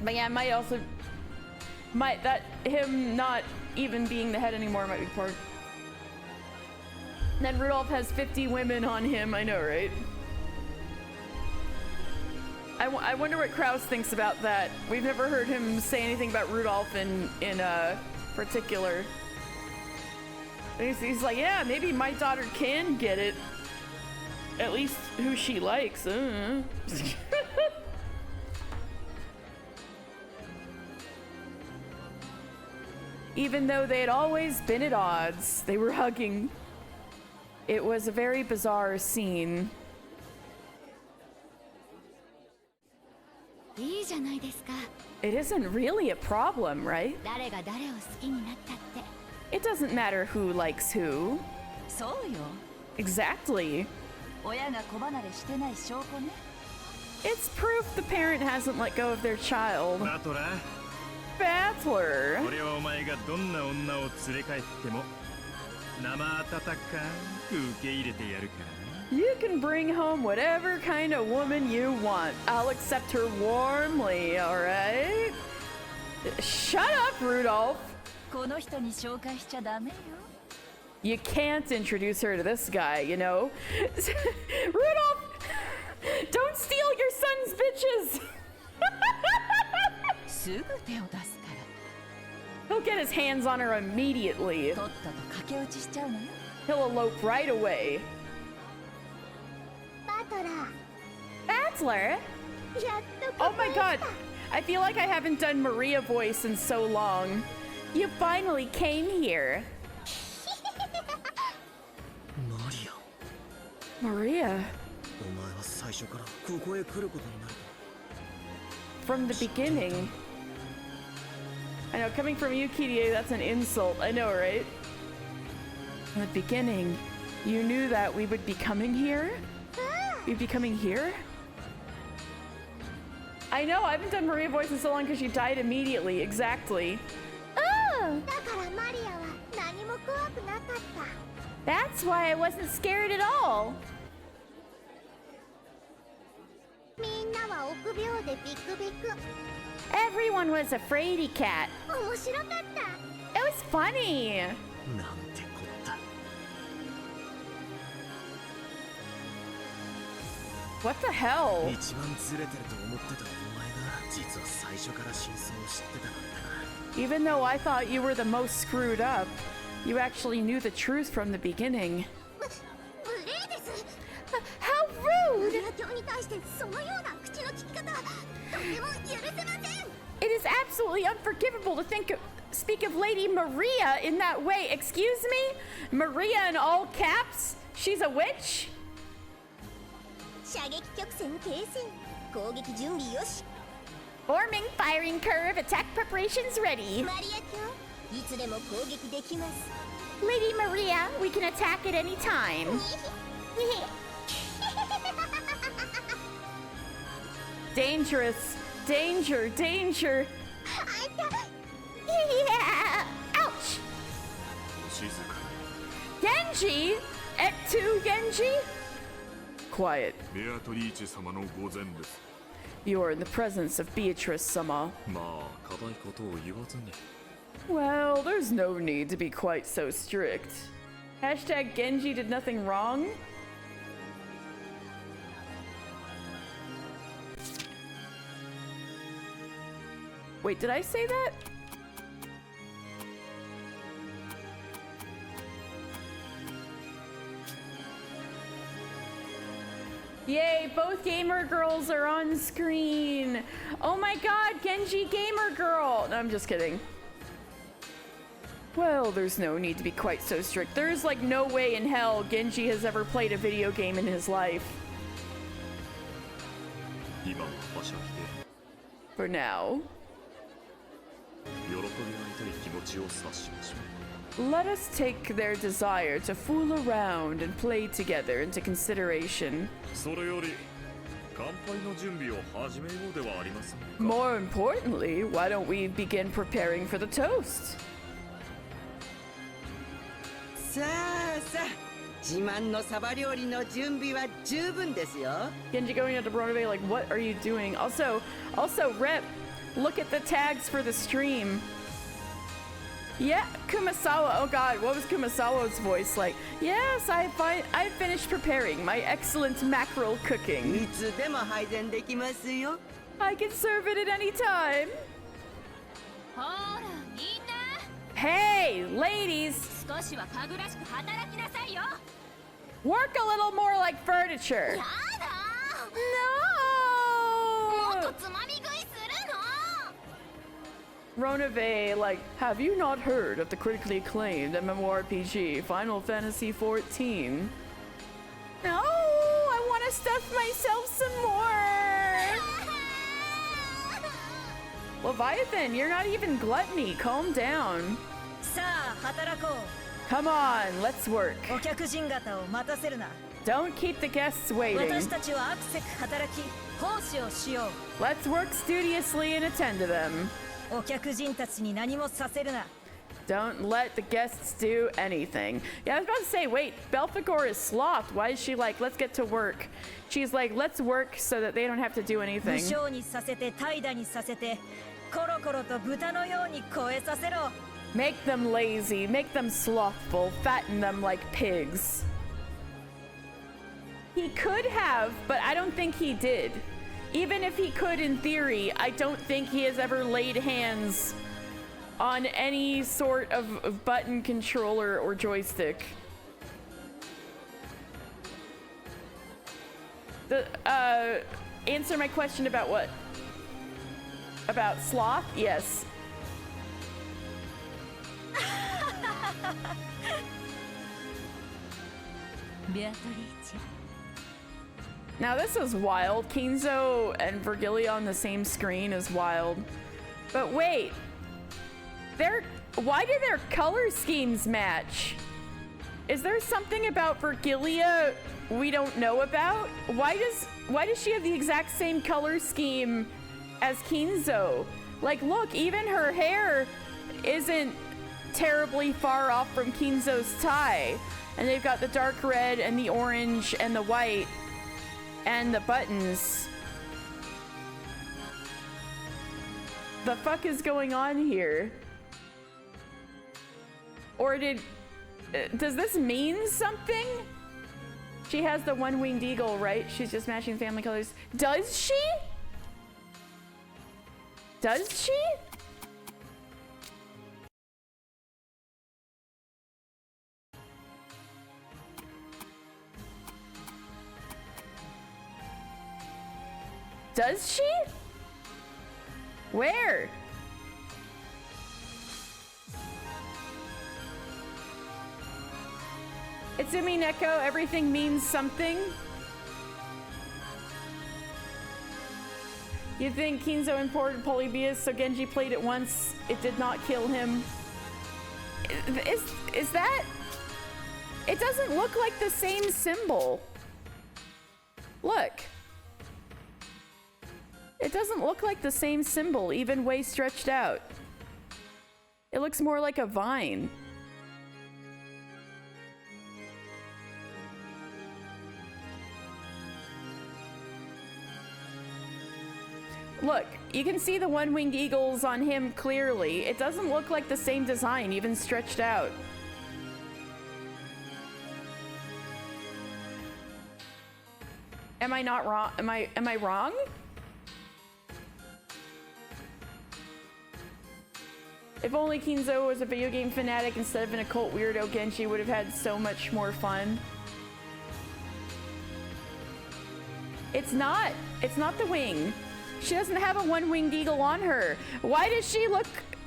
But yeah, him not even being the head anymore might be part. And then Rudolph has 50 women on him. I know, right? I wonder what Kraus thinks about that. We've never heard him say anything about Rudolph in particular. He's like, yeah, maybe my daughter can get it. At least who she likes. even though they had always been at odds. They were hugging. It was a very bizarre scene. いいじゃないですか。 It isn't really a problem, right? 誰が誰を好きになったって。 It doesn't matter who likes who. そうよ。 Exactly. 親が子離れしてない証拠ね。 It's proof the parent hasn't let go of their child. バトラー Battler. 俺はお前がどんな女を連れ帰っても生温かく受け入れてやるからな。 You can bring home whatever kind of woman you want. I'll accept her warmly, alright? Shut up, Rudolph. この人に紹介しちゃダメよ。 You can't introduce her to this guy, you know? Rudolph! Don't steal your son's bitches! すぐ手を出すか He'll get his hands on her immediately. ら。とっとと駆け落ちしちゃうのよ。 He'll elope right away. バトラー。 Battler? やっと Oh my god! I feel like I haven't done Maria voice in so long. You finally came here. マリア、 Maria, お前は最初からここへ来ることになる。 from the beginning. I know, coming from you, Kirie, that's an insult. I know, right? From the beginning, you knew that we would be coming here? We'd be coming here? I know, I haven't done Maria voice in so long because she died immediately. Exactly. Oh! だからマリアは何も怖くなかった。 That's why I wasn't scared at all. みんなは臆病でビクビク。 Everyone was a fraidy cat. 面白かった。 It was funny. なんてこった。 What the hell? 一番ずれてると思ってたお前が実は最初から真相を知ってたなんてな。 Even though I thought you were the most screwed up, you actually knew the truth from the beginning. 無礼です。 How マ rude! リア教に対してそのような口の利き方、とても許せません。 It is absolutely unforgivable to speak of Lady Maria in that way. Excuse me? Maria in all caps? She's a witch? 射撃曲線形成、攻撃準備よし。 Forming firing curve, attack preparations ready. マリア教、いつでも攻撃できます。 Lady Maria, we can attack at any time. Dangerous. Danger, danger. あんた、 Yeah! Ouch! 静か Genji? At 2 Genji? Quiet. ベアトリーチェ様の御前です。 You are in the presence of Beatrice-sama. まあ固いことを言わずに。 Well, there's no need to be quite so strict. Hashtag Genji did nothing wrong? Wait, did I say that? Yay, both gamer girls are on screen. Oh my god, Genji gamer girl. No, I'm just kidding. Well, there's no need to be quite so strict. There's like no way in hell Genji has ever played a video game in his life. 今は馬車来て For now. 喜び合いたい気持ちを察しましょう。 Let us take their desire to fool around and play together into consideration. それより乾杯の準備を始めようではありませんか。 More importantly, why don't we begin preparing for the toast? さあさあ、自慢のサバ料理の準備は十分ですよ。 Genji going out to Bronove, like, what are you doing? Also, Rep, look at the tags for the stream. Yeah, Kumasawa. Oh god, what was Kumasawa's voice like? Yes, I finished preparing my excellent mackerel cooking. いつでも配膳できますよ。 I can serve it at any time. ほらみんな、 Hey, ladies, 少しはかぐらしく働きなさいよ。 work a little more like furniture. やだ。 もっ No. とつまみ食いするの。Ronave, like, have you not heard of the critically acclaimed MMORPG Final Fantasy XIV? No, I want to stuff myself some more. Leviathan, you're not even gluttony. Calm down. Come on, let's work. Don't keep the guests waiting. Let's work studiously and attend to them. Don't let the guests do anything. Yeah, I was about to say, wait, Belphegor is sloth. Why is she like, let's get to work? She's like, let's work so that they don't have to do anything. Make them lazy, make them slothful, fatten them like pigs. He could have, but I don't think he did. Even if he could in theory, I don't think he has ever laid hands on any sort of button controller or joystick. Answer my question about what? About sloth? Yes. Now this is wild. Kinzo and Virgilia on the same screen is wild. But wait, why do their color schemes match? Is there something about Virgilia we don't know about? Why does she have the exact same color scheme as Kinzo? Like, look, even her hair isn't terribly far off from Kinzo's tie. And they've got the dark red and the orange and the white and the buttons. The fuck is going on here? Or does this mean something? She has the one-winged eagle, right? She's just matching family colors. Does she? Does she? Does she? Where? It's Umineko, everything means something. You think Kinzo imported Polybius so Genji played it once, it did not kill him? Is that? It doesn't look like the same symbol. Look. It doesn't look like the same symbol, even way stretched out. It looks more like a vine. Look, you can see the one-winged eagles on him clearly. It doesn't look like the same design, even stretched out. Am I not wrong? Am I wrong? If only Kinzo was a video game fanatic instead of an occult weirdo, Genji would have had so much more fun. It's not the wing. She doesn't have a one-winged eagle on her. Why does she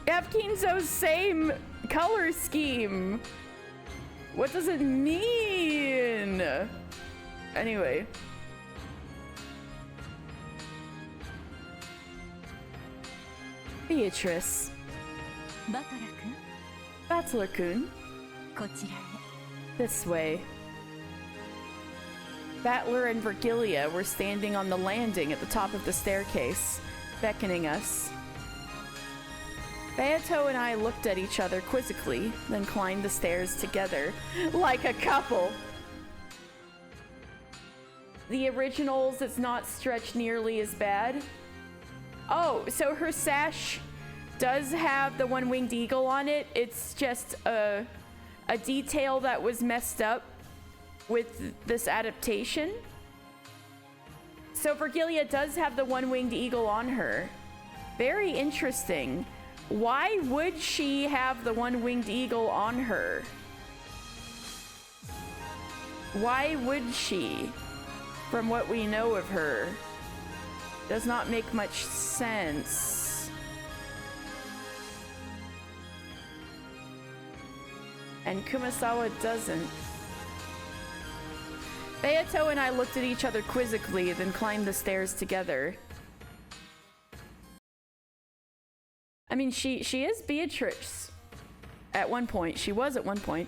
have Kinzo's same color scheme? What does it mean? Anyway. Beatrice. Battler-kun. This way. Battler and Virgilia were standing on the landing at the top of the staircase, beckoning us. Beato and I looked at each other quizzically, then climbed the stairs together, like a couple. The originals, it's not stretched nearly as bad. Oh, so her sash does have the one-winged eagle on it. It's just a detail that was messed up with this adaptation. So Virgilia does have the one-winged eagle on her. Very interesting. Why would she have the one-winged eagle on her? Why would she? From what we know of her, does not make much sense. and Kumasawa doesn't. Beato and I looked at each other quizzically, then climbed the stairs together. I mean, she is Beatrice at one point. She was at one point.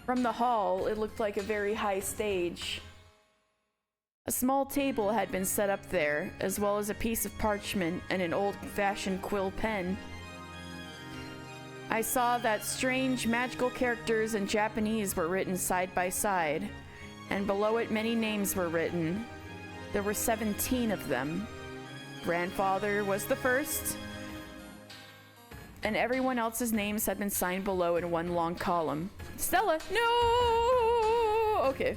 From the hall, it looked like a very high stage. A small table had been set up there, as well as a piece of parchment and an old-fashioned quill pen. I saw that strange magical characters in Japanese were written side by side, and below it many names were written. There were 17 of them. Grandfather was the first, and everyone else's names had been signed below in one long column. Stella, no! Okay.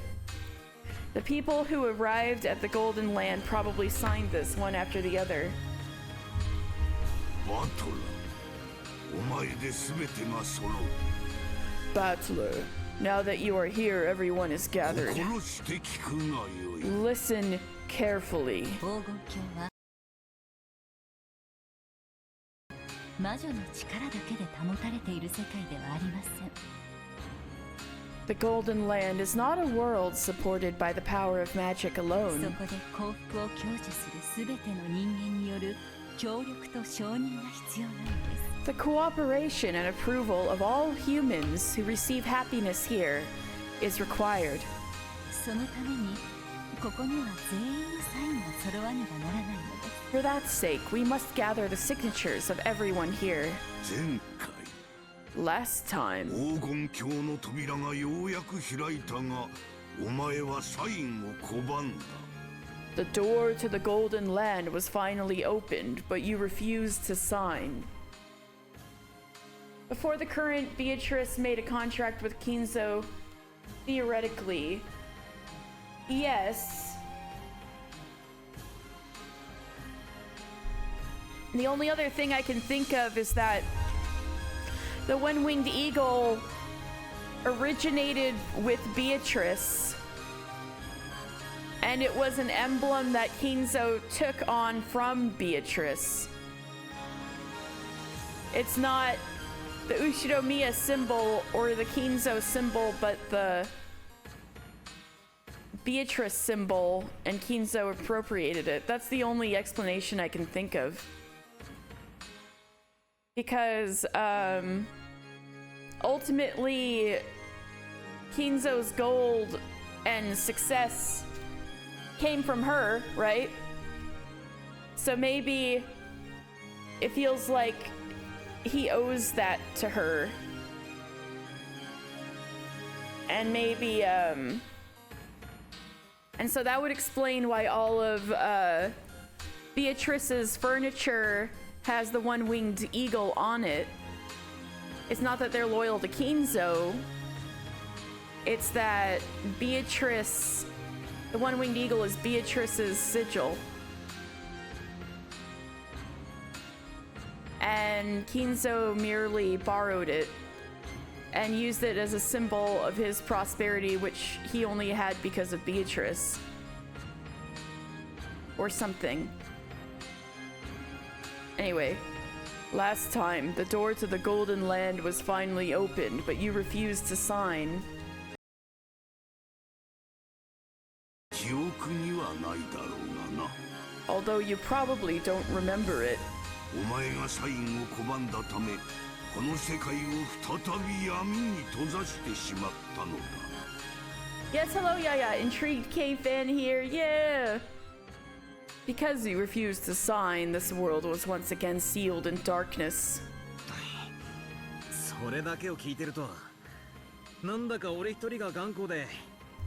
The people who arrived at the Golden Land probably signed this one after the other. Battler, now that you are here, everyone is gathered. Listen carefully. The Golden Land is not a world supported by the power of magic alone. The cooperation and approval of all humans who receive happiness here is required. For that sake, we must gather the signatures of everyone here. Last time, the door to the Golden Land was finally opened, but you refused to sign. Before the current, Beatrice made a contract with Kinzo. Theoretically, yes. The only other thing I can think of is that the one-winged eagle originated with Beatrice, and it was an emblem that Kinzo took on from Beatrice. It's not the Ushiromiya symbol or the Kinzo symbol, but the Beatrice symbol, and Kinzo appropriated it. That's the only explanation I can think of. Because, ultimately, Kinzo's gold and success came from her, right? So maybe it feels like he owes that to her. And maybe, and so that would explain why all of Beatrice's furniture has the one-winged eagle on it. It's not that they're loyal to Kinzo. It's that Beatrice, the one-winged eagle is Beatrice's sigil. And Kinzo merely borrowed it and used it as a symbol of his prosperity, which he only had because of Beatrice. Or something. Anyway, last time, the door to the Golden Land was finally opened, but you refused to sign. Although you probably don't remember it. Yes, hello, Yaya. Intrigued K-fan here, yeah! Because you refused to sign, this world was once again sealed in darkness.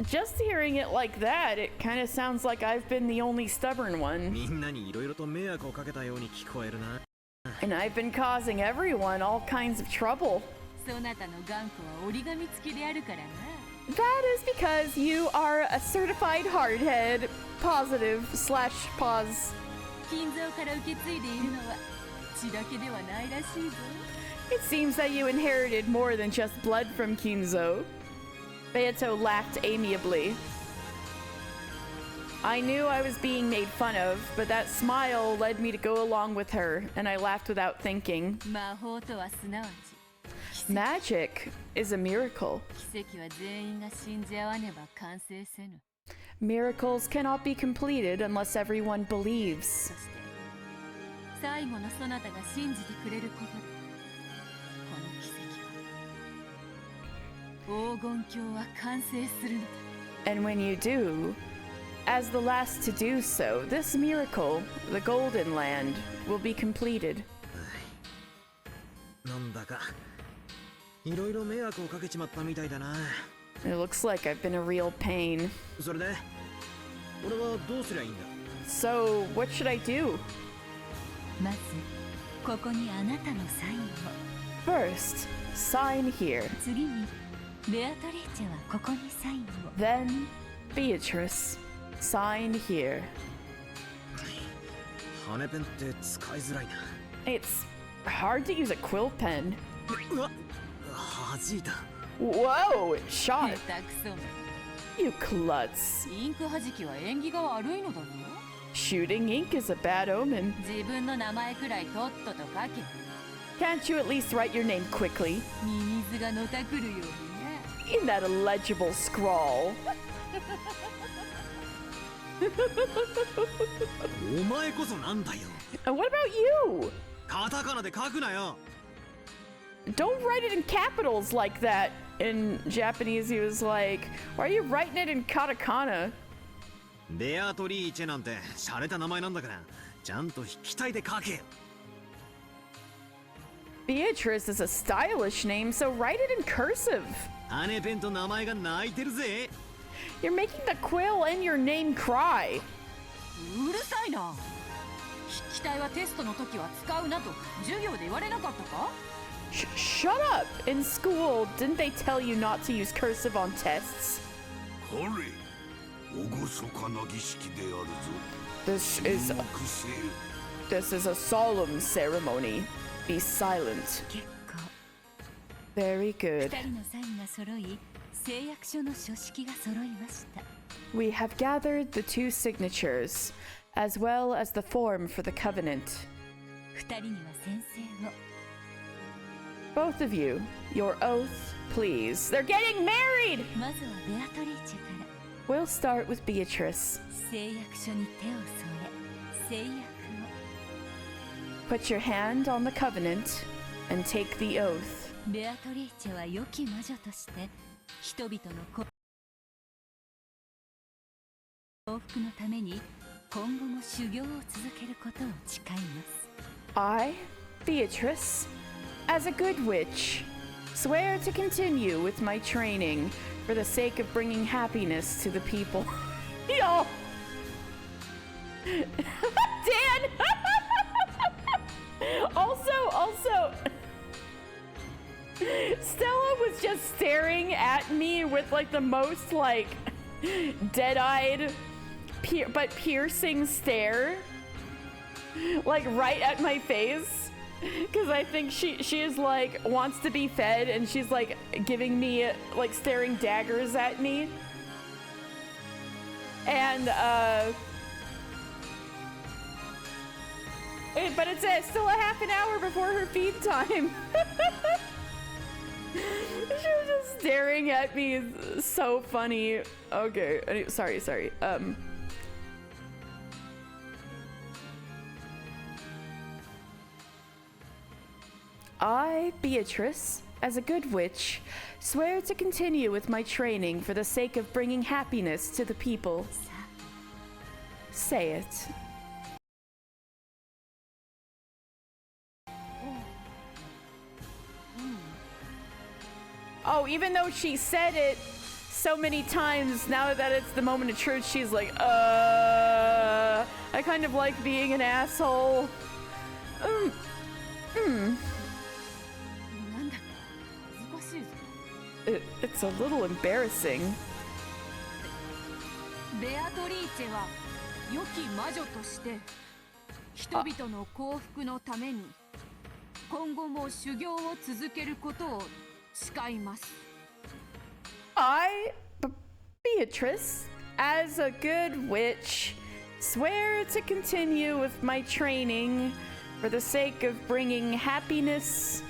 Just hearing it like that, it kind of sounds like I've been the only stubborn one. And I've been causing everyone all kinds of trouble. That is because you are a certified hardhead. Positive / pause. It seems that you inherited more than just blood from Kinzo. Beato laughed amiably. I knew I was being made fun of, but that smile led me to go along with her, and I laughed without thinking. Magic is a miracle. 奇跡は全員が信じ合わねば完成せぬ。 Miracles cannot be completed unless everyone believes. そして最後のそなたが信じてくれることでこの奇跡は黄金鏡は完成するのだ。 And when you do, as the last to do so, this miracle, the Golden Land, will be completed. なんだかいろいろ迷惑をかけちまったみたいだな。 It looks like I've been a real pain. それで俺はどうすりゃいいんだ。 So, what should I do? まずここにあなたのサインを。 First, sign here. 次にベアトリーチェはここにサインを。 Then, Beatrice, sign here. 羽ペンって使いづらいな。 It's hard to use a quill pen. うわ、弾いた。 Whoa, it shot. 下手くそめ。 You klutz. インク弾きは縁起が悪いのだぞ。 Shooting ink is a bad omen. 自分の名前くらいとっとと書け。 Can't you at least write your name quickly? ミミズがのたくるようにね。 In that illegible scrawl. お前こそなんだよ。 And what about you? カタカナで書くなよ。 Don't write it in capitals like that. In Japanese, he was like, why are you writing it in katakana? ベアトリーチェなんて洒落た名前なんだからちゃんと筆記体で書けよ。 Beatrice is a stylish name, so write it in cursive. 羽ペンと名前が泣いてるぜ。 You're making the quill and your name cry. うるさいな。筆記体はテストの時は使うなと授業で言われなかったか？ Shut up! In school, didn't they tell you not to use cursive on tests? これ厳かな儀式であるぞ。 This 沈 is 黙せよ。 this is a solemn ceremony. Be silent. 結構。 Very good. 二人のサインが揃い、誓約書の書式が揃いました。 We have gathered the two signatures, as well as the form for the covenant. 二人には宣誓を。 Both of you, your oath, please. They're getting married! まずはベアトリーチェから。 We'll start with Beatrice. 誓約書に手を添え、誓約を。 Put your hand on the covenant and take the oath. ベアトリーチェは良き魔女として人々の幸福のために今後も修行を続けることを誓います。 I, Beatrice, as a good witch, swear to continue with my training for the sake of bringing happiness to the people. Yo! Dan! Also, Stella was just staring at me with like the most like dead-eyed but piercing stare, like right at my face, because I think she is like wants to be fed and she's like giving me like staring daggers at me. And but it's still a half an hour before her feed time. She was just staring at me. It's so funny. Okay, sorry. I, Beatrice, as a good witch, swear to continue with my training for the sake of bringing happiness to the people. Say it. Oh, even though she said it so many times, now that it's the moment of truth, she's like, I kind of like being an asshole. It's a little embarrassing. ベアトリーチェは良き魔女として人々の幸福のために今後も修行を続けることを誓います。 I, Beatrice, as a good witch, swear to continue with my training for the sake of bringing happiness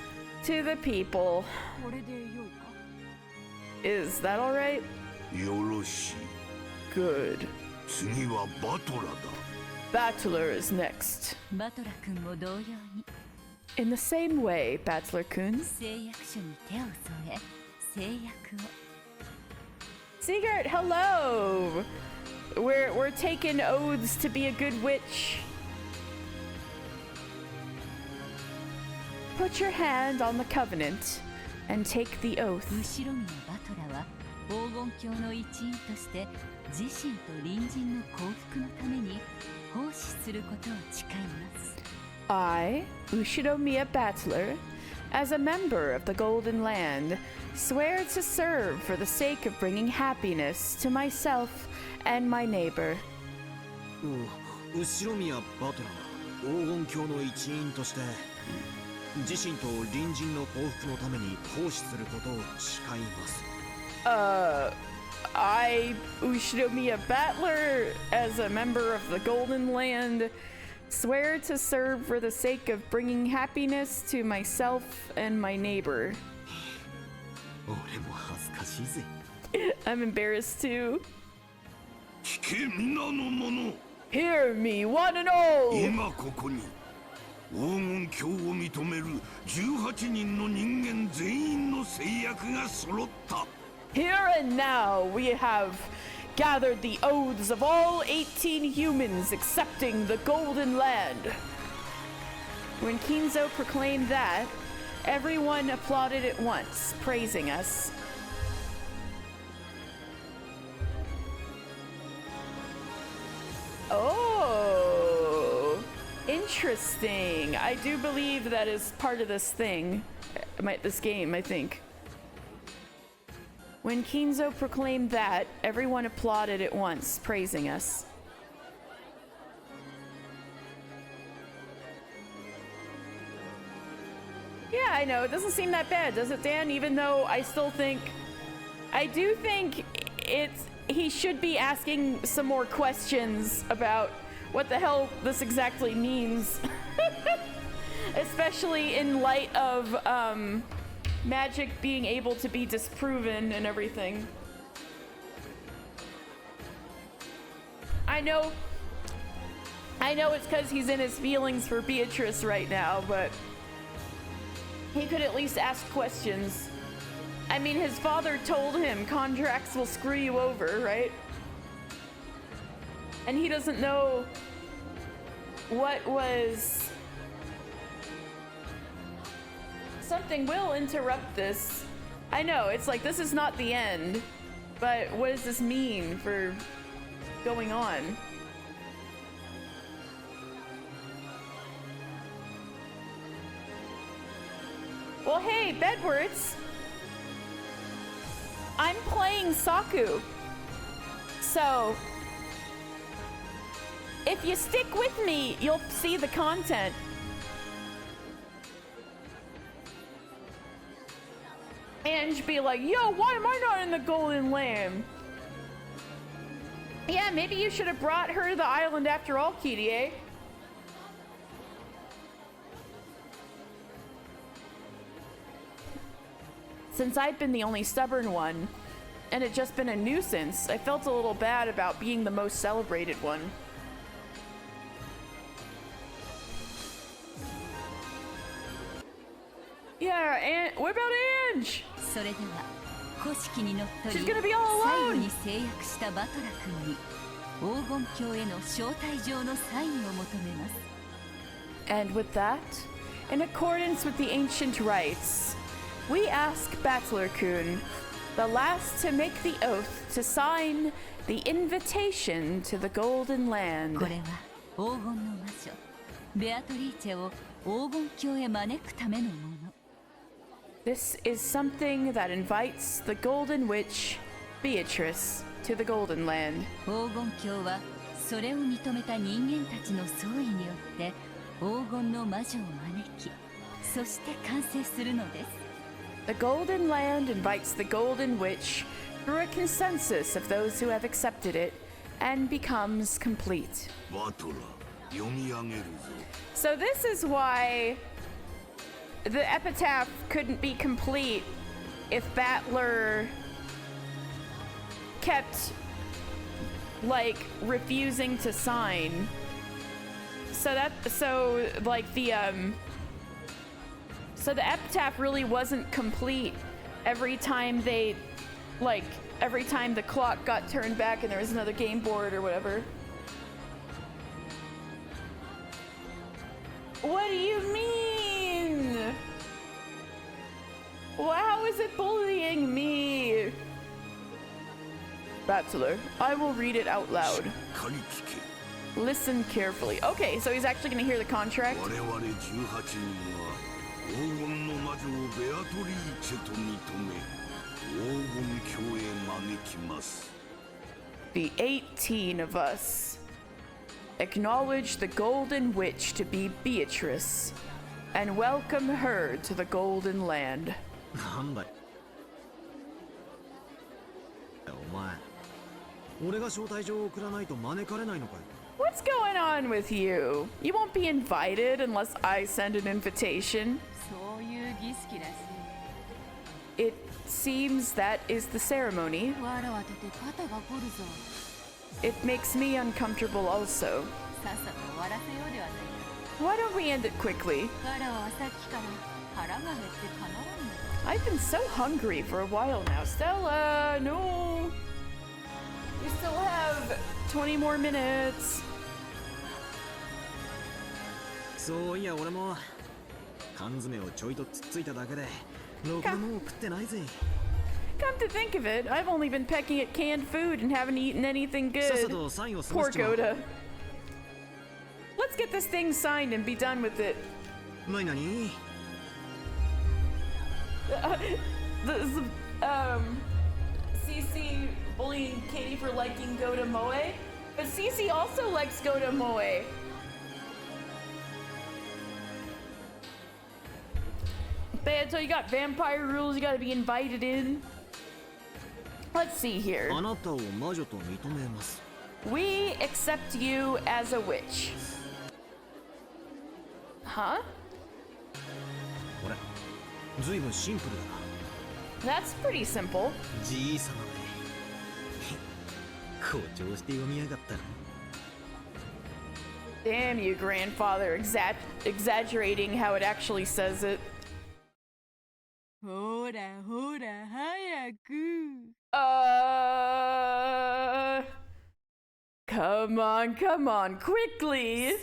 to the people. これでよいか？ Is that all right? よろしい。 Good. 次はバトラだ。 Battler is next. バトラ君も同様に In the same way, Battler-kun. 誓約書に手を添え誓約を Sigurd, hello! We're taking oaths to be a good witch. Put your hand on the covenant and take the oath. 後ろ宮バトラは黄金鏡の一員として自身と隣人の幸福のために奉仕することを誓います I, Ushinomiya Battler, as a member of the Golden Land, swear to serve for the sake of bringing happiness to myself and my neighbor. 後宮バトラは黄金鏡の一員として自身と隣人の幸福のために奉仕することを誓います。I, Ushinomiya Battler, as a member of the Golden Land, swear to serve for the sake of bringing happiness to myself and my neighbor. 俺も恥ずかしいぜ。I'm embarrassed too. 聞け皆の者。 Hear me, one and all! 今ここに黄金鏡を認める18人の人間全員の誓約が揃った。 Here and now, we have gathered the oaths of all 18 humans accepting the Golden Land. When Kinzo proclaimed that, everyone applauded at once, praising us. Oh, interesting. I do believe that is part of this thing, this game, I think. When Kinzo proclaimed that, everyone applauded at once, praising us. Yeah, I know. It doesn't seem that bad, does it, Dan? Even though I do think he should be asking some more questions about what the hell this exactly means. Especially in light of, magic being able to be disproven and everything. I know it's because he's in his feelings for Beatrice right now, but he could at least ask questions. I mean, his father told him contracts will screw you over, right? And he doesn't know what was... Something will interrupt this. I know, it's like, this is not the end. But what does this mean for going on? Well, hey, Bedwards. I'm playing Saku. So, if you stick with me, you'll see the content. And be like, yo, why am I not in the Golden Land? Yeah, maybe you should have brought her to the island after all, Kirie. Since I've been the only stubborn one, and it just been a nuisance, I felt a little bad about being the most celebrated one. Yeah, and what about Ange? それでは古式にのっとり She's gonna be all 最後 alone. に誓約したバトラ君に黄金鏡への招待状のサインを求めます And with that, in accordance with the ancient rites, we ask Battler-kun, the last to make the oath, to sign the invitation to the Golden Land. これは黄金の魔女ベアトリーチェを黄金鏡へ招くためのもの This is something that invites the Golden Witch, Beatrice, to the Golden Land. 黄金鏡はそれを認めた人間たちの総意によって黄金の魔女を招きそして完成するのです The Golden Land invites the Golden Witch through a consensus of those who have accepted it and becomes complete. バトラ、読み上げるぞ。 So this is why the epitaph couldn't be complete if Battler kept, like, refusing to sign. So the epitaph really wasn't complete every time every time the clock got turned back and there was another game board or whatever. What do you mean? Well, how is it bullying me? Bachelor, I will read it out loud. Listen carefully. Okay, so he's actually gonna hear the contract. The 18 of us acknowledge the Golden Witch to be Beatrice and welcome her to the Golden Land. What's going on with you? You won't be invited unless I send an invitation. It seems that is the ceremony. It makes me uncomfortable also. Why don't we end it quickly? I've been so hungry for a while now. Stella, no! We still have 20 more minutes. Come to think of it, I've only been pecking at canned food and haven't eaten anything good. Poor Goda. Let's get this thing signed and be done with it. Cece bullying Katie for liking Goda Moe, but Cece also likes Goda Moe. So you got vampire rules, you gotta be invited in. Let's see here. We accept you as a witch. Huh? That's pretty simple. Damn you, grandfather, exaggerating how it actually says it. Come on, quickly.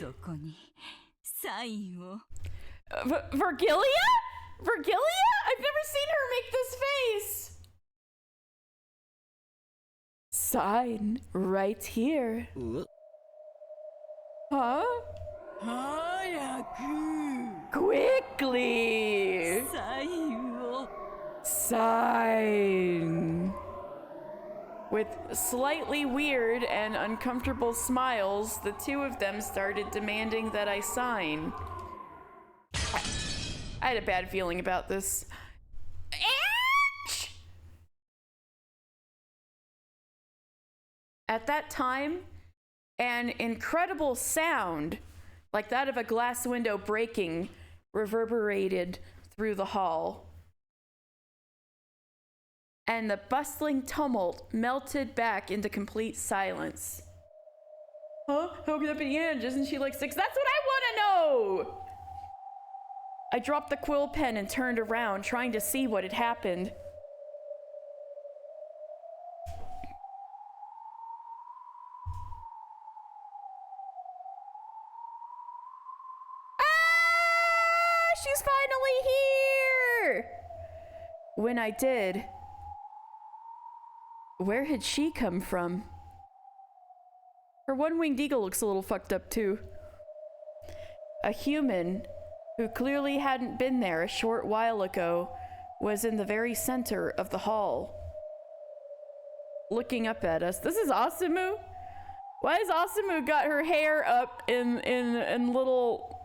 Virgilia? Virgilia? I've never seen her make this face. Sign right here. Huh? Quickly. Sign. With slightly weird and uncomfortable smiles, the two of them started demanding that I sign. I had a bad feeling about this. Ouch! At that time, an incredible sound, like that of a glass window breaking, reverberated through the hall. And the bustling tumult melted back into complete silence. Huh? How could that be Ange? Isn't she like 6? That's what I want to know! I dropped the quill pen and turned around, trying to see what had happened. Ah! She's finally here! When I did, where had she come from? Her one-winged eagle looks a little fucked up too. A human who clearly hadn't been there a short while ago was in the very center of the hall, looking up at us. This is Asumu? Why has Asumu got her hair up in little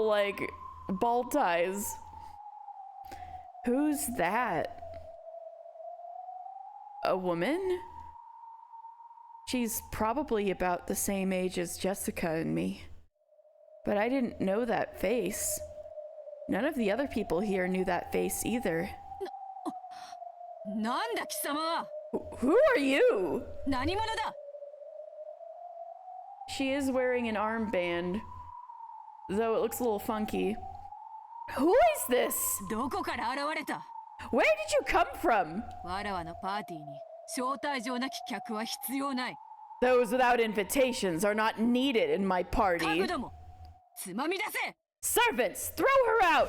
like ball ties? Who's that? A woman? She's probably about the same age as Jessica and me. But I didn't know that face. None of the other people here knew that face either. なんだ貴様は。 Who are you? 何者だ。 She is wearing an armband, though it looks a little funky. Who is this? どこから現れた。 Where did you come from? わらわのパーティーに招待状なき客は必要ない。 Those without invitations are not needed in my 家 party. 具ども、つまみ出せ。 Servants, throw her out!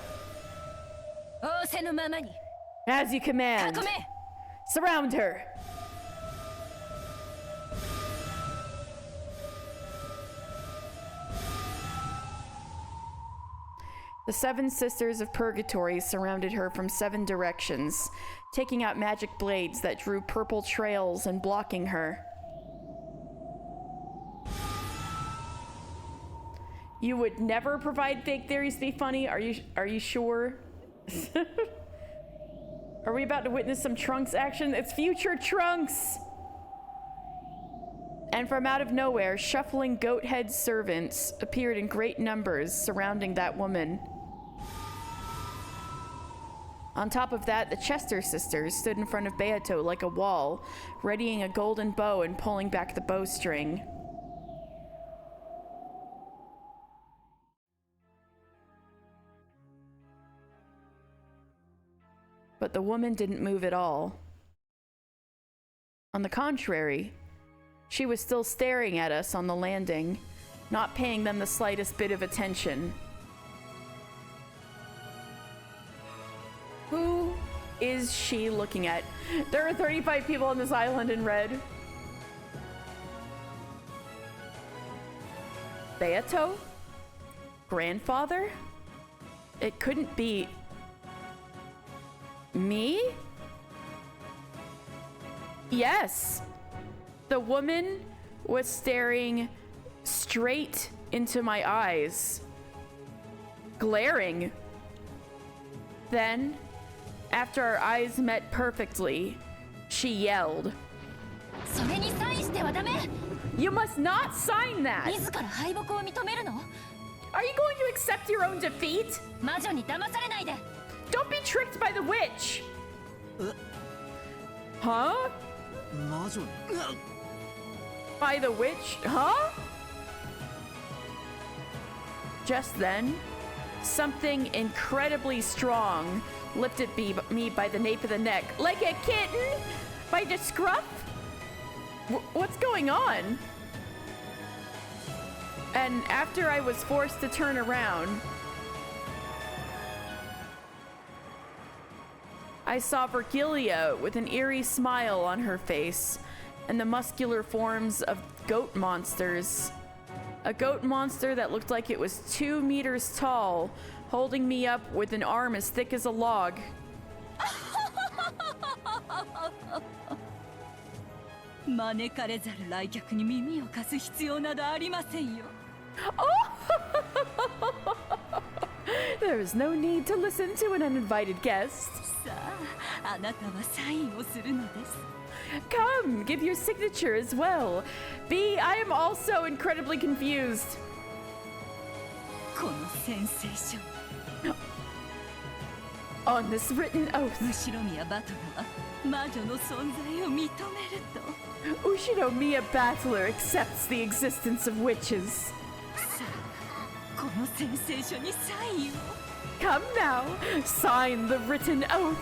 仰せのままに As you command. 囲め。 Surround her. The 7 sisters of Purgatory surrounded her from 7 directions, taking out magic blades that drew purple trails and blocking her. You would never provide fake theories to be funny? Are you sure? Are we about to witness some Trunks action? It's future Trunks! And from out of nowhere, shuffling goat-head servants appeared in great numbers surrounding that woman. On top of that, the Chester sisters stood in front of Beato like a wall, readying a golden bow and pulling back the bowstring. But the woman didn't move at all. On the contrary, she was still staring at us on the landing, not paying them the slightest bit of attention. Who is she looking at? There are 35 people on this island in red. Beato? Grandfather? It couldn't be... me? Yes. The woman was staring straight into my eyes, glaring. Then, after our eyes met perfectly, she yelled, それにサインしてはダメ。 You must not sign that! 自ら敗北を認めるの？ Are you going to accept your own defeat? 魔女に騙されないで。 Don't be tricked by the witch! Huh? 魔女 By the witch? Huh? Just then, something incredibly strong lifted me by the nape of the neck. Like a kitten? By the scruff? What's going on? And after I was forced to turn around, I saw Virgilia with an eerie smile on her face and the muscular forms of goat monsters. A goat monster that looked like it was 2 meters tall, holding me up with an arm as thick as a log. 招かれざる来客に耳を貸す必要などありませんよ。There is no need to listen to an uninvited guest. さあ、あなたはサインをするのです。 Come, give your signature as well. B, I am also incredibly confused. この宣誓書。 On this written oath, 後ろ宮バトラは魔女の存在を認めると。 Ushinomiya Battler accepts the existence of witches. さあ、この宣誓書にサインを。 Come now, sign the written oath.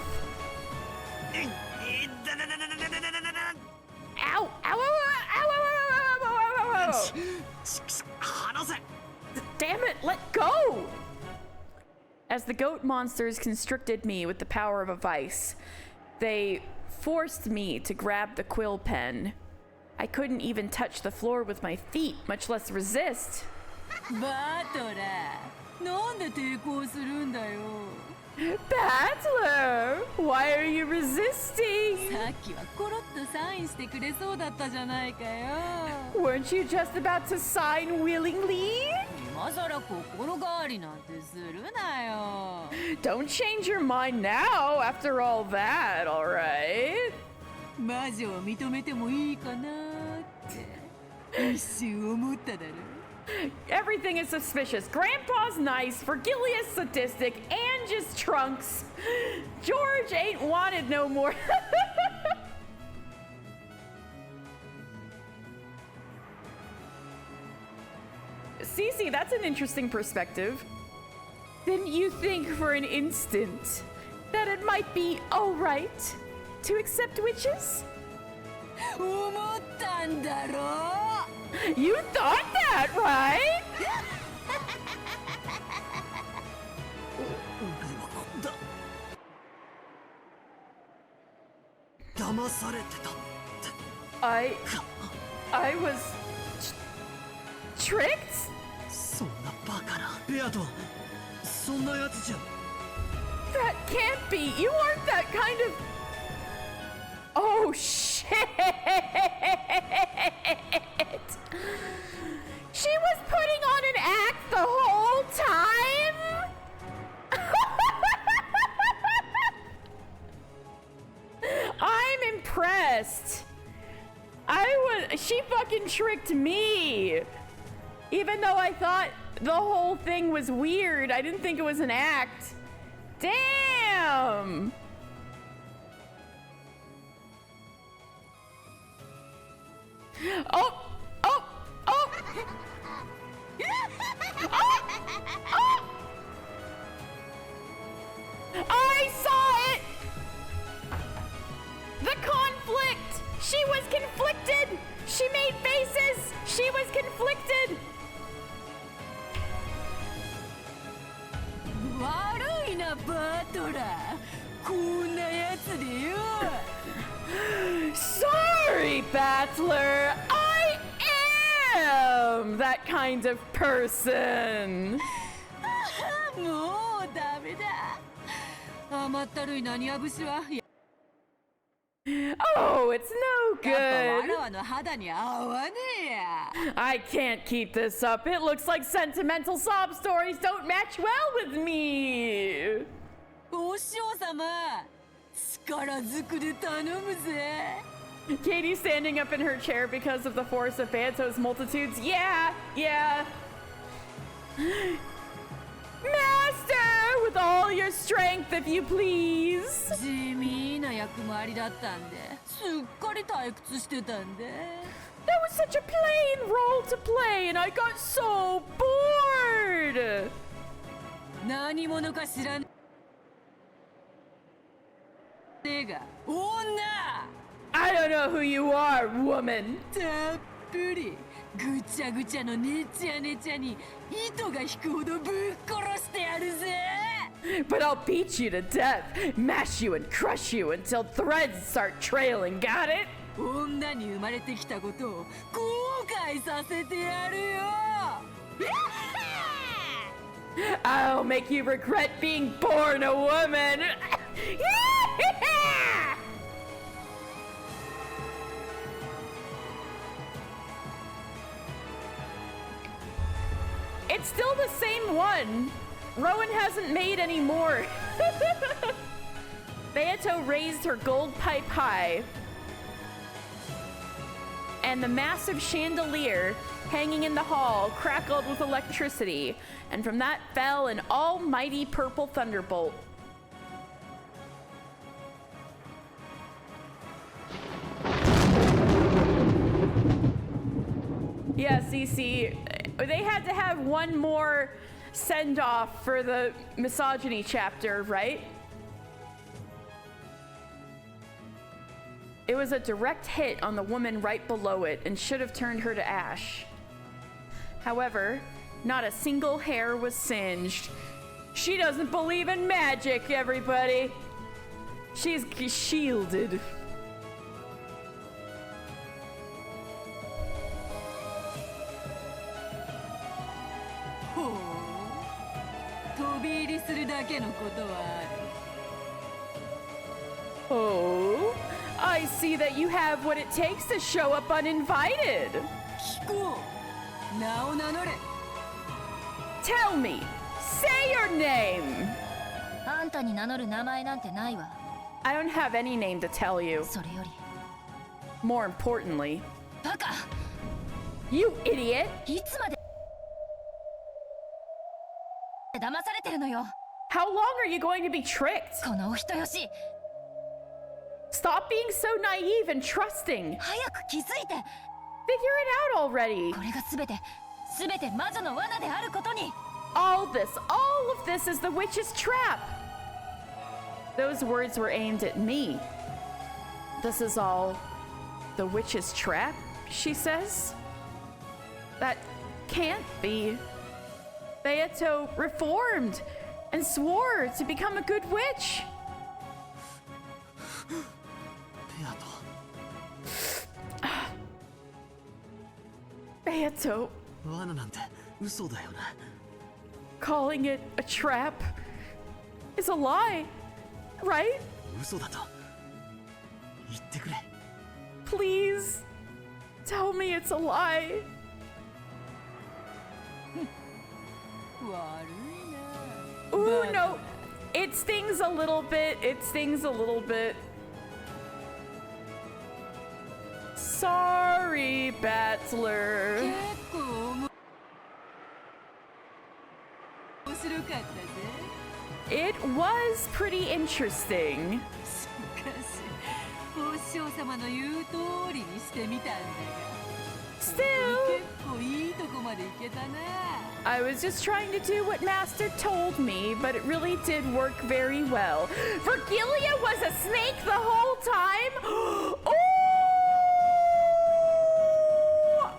Ow! Ow! Ow! Ow! Ow! Ow! Ow! Ow! Damn it! Let go! As the goat monsters constricted me with the power of a vice, they forced me to grab the quill pen. I couldn't even touch the floor with my feet, much less resist. バトラー、なんで抵抗するんだよ。 Battler! Why are you resisting? さっきはコロッとサインしてくれそうだったじゃないかよ。 Weren't you just about to sign willingly? 今さら心変わりなんてするなよ。 Don't change your mind now after all that, alright? 魔女を認めてもいいかなって一瞬思っただろ。Everything is suspicious. Grandpa's nice, Vergilia's sadistic, and just Trunks. George ain't wanted no more. Cece, that's an interesting perspective. Didn't you think for an instant that it might be alright to accept witches? You thought that, right? I was tricked? That can't be. You aren't that kind of. Oh shit! She was putting on an act the whole time? I'm impressed. She fucking tricked me. Even though I thought the whole thing was weird, I didn't think it was an act. Damn! Oh! Oh! Oh! Oh! I saw it! The conflict! She was conflicted! She made faces! She was conflicted! Sorry, Battler! I am that kind of person! Oh, it's no good. I can't keep this up. It looks like sentimental sob stories don't match well with me. Katie's standing up in her chair because of the force of Banto's multitudes. Yeah. Master, with all your strength, if you please. That was such a plain role to play, and I got so bored. I don't know who you are, woman. But I'll beat you to death, mash you and crush you until threads start trailing, got it? I'll make you regret being born a woman. It's still the same one. Rowan hasn't made any more. Beato raised her gold pipe high, and the massive chandelier hanging in the hall crackled with electricity, and from that fell an almighty purple thunderbolt. Yeah, Cece, they had to have one more send-off for the misogyny chapter, right? It was a direct hit on the woman right below it and should have turned her to ash. However, not a single hair was singed. She doesn't believe in magic, everybody. She's shielded. Oh, I see that you have what it takes to show up uninvited. Tell me, say your name. I don't have any name to tell you. More importantly, you idiot! るのよ。 How long are you going to be tricked? このお人よし、 Stop being so naive and trusting. 早く気づいて。 Figure it out already. これがすべて魔女の罠であることに。 All of this is the witch's trap. Those words were aimed at me. This is all the witch's trap, she says. That can't be. Beato reformed and swore to become a good witch. ベアト Beato, 罠なんて嘘だよな。 calling it a trap is a lie, right? 嘘だと言ってくれ。 Please tell me it's a lie. 悪いな。 Ooh, no. It stings a little bit. It stings a little bit. Sorry, Battler. 結構面白かったぜ。 It was pretty interesting. しかし、お師匠様の言う通りにしてみたんだが。 Still, 結構いいとこまで行けたな。 I was just trying to do what Master told me, but it really did work very well. Virgilia was a snake the whole time?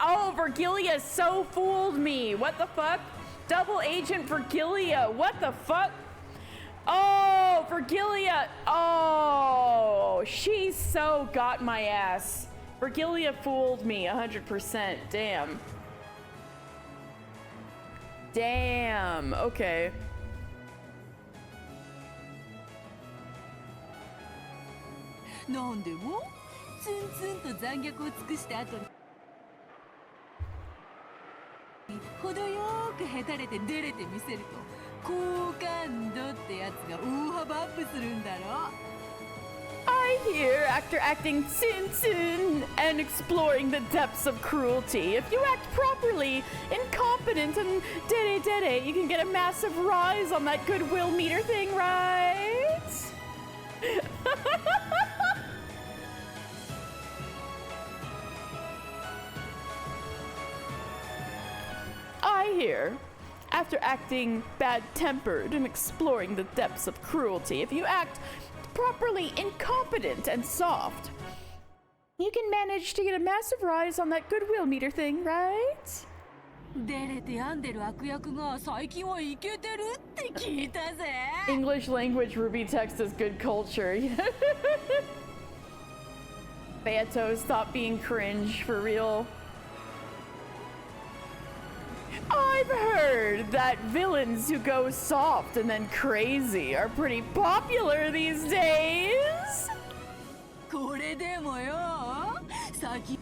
Oh, Virgilia so fooled me. What the fuck? Double Agent Virgilia. What the fuck? Oh, Virgilia. Oh, she so got my ass. Virgilia fooled me 100%. Damn. Damn. Okay. なんでもツンツンと残虐を尽くした後に程よくへたれて出れてみせると好感度ってやつが大幅アップするんだろ。 I hear after acting tsun tsun and exploring the depths of cruelty, if you act properly, incompetent and dere dere, you can get a massive rise on that goodwill meter thing, right? I hear, after acting bad-tempered and exploring the depths of cruelty, if you act properly incompetent and soft, you can manage to get a massive rise on that goodwill meter thing, right? 出れて病んでる悪役が最近はイケてるって聞いたぜ。 English language Ruby text is good culture. Beato, stop being cringe for real. I've heard that villains who go soft and then crazy are pretty popular these days. これでもよ、最近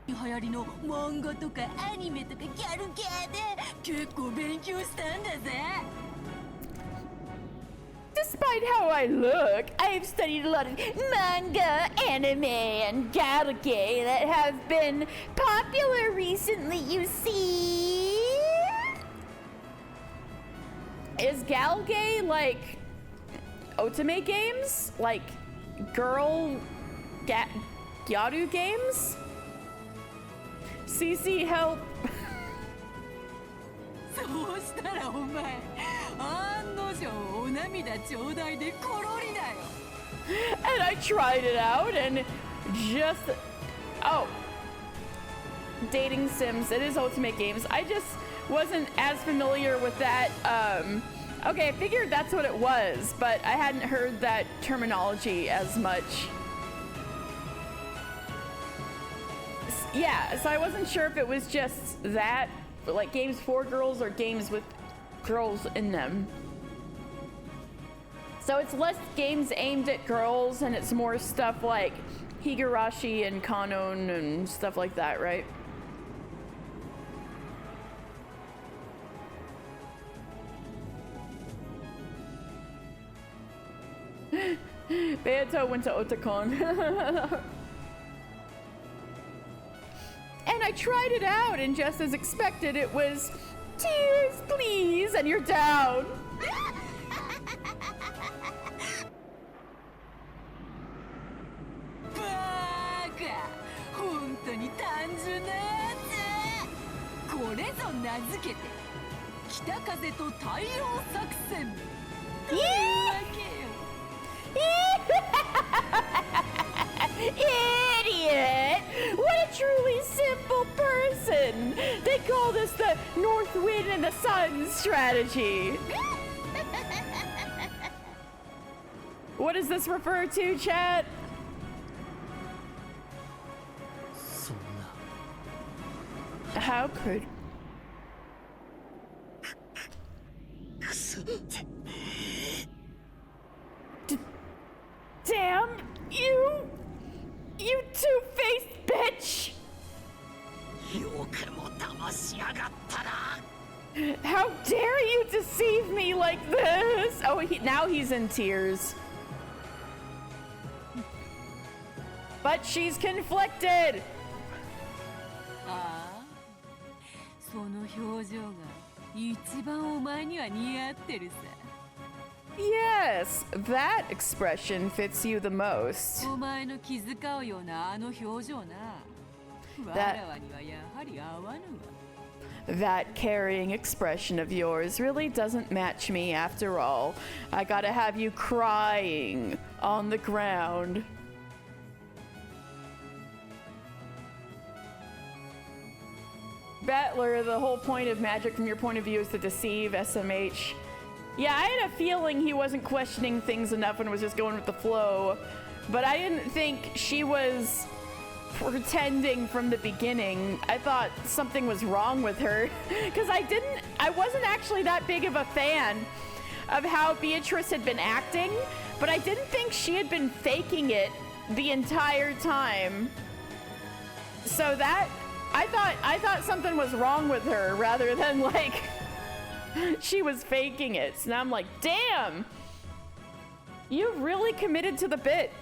流行りの漫画とかアニメとかギャル系で結構勉強したんだぜ。 Despite how I look, I've studied a lot of manga, anime, and galgame that have been popular recently, you see? Is galgame like otome games? Like girl gyaru games? CC, help. そうしたらお前案の定お涙ちょうだいでコロリだよ。 And I tried it out and just dating sims, it is ultimate games. I just wasn't as familiar with that. Okay, I figured that's what it was, but I hadn't heard that terminology as much. Yeah, so I wasn't sure if it was just that, like games for girls or games with girls in them. So it's less games aimed at girls and it's more stuff like Higurashi and Kanon and stuff like that, right? Beato went to Otakon. And I tried it out, and just as expected, it was tears, please, and you're down. Baga! 本当に単純なやつ。これぞ名付けて北風と太陽作戦。というわけよ。Idiot! What a truly simple person! They call this the North Wind and the Sun strategy. What does this refer to, chat? そんな How could... Damn you! You two-faced bitch! よくも騙しやがったな。 How dare you deceive me like this? Oh, now he's in tears. But she's conflicted. ああ、その表情が一番お前には似合ってるさ。Yes, that expression fits you the most. お前の気遣うようなあの表情な。わらわにはやはり合わぬわ。That carrying expression of yours really doesn't match me after all. I gotta have you crying on the ground. Battler, the whole point of magic from your point of view is to deceive SMH. Yeah, I had a feeling he wasn't questioning things enough and was just going with the flow. But I didn't think she was pretending from the beginning. I thought something was wrong with her. Because I wasn't actually that big of a fan of how Beatrice had been acting. But I didn't think she had been faking it the entire time. So that... I thought something was wrong with her rather than like she was faking it. So now I'm like, damn, you really committed to the bit.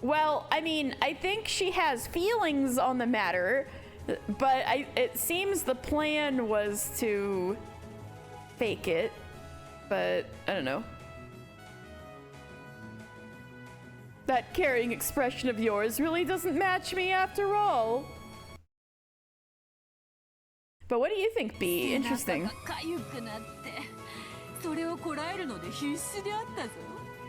Well, I mean, I think she has feelings on the matter, but it seems the plan was to fake it, but I don't know. That caring expression of yours really doesn't match me after all. But what do you think, B? Interesting.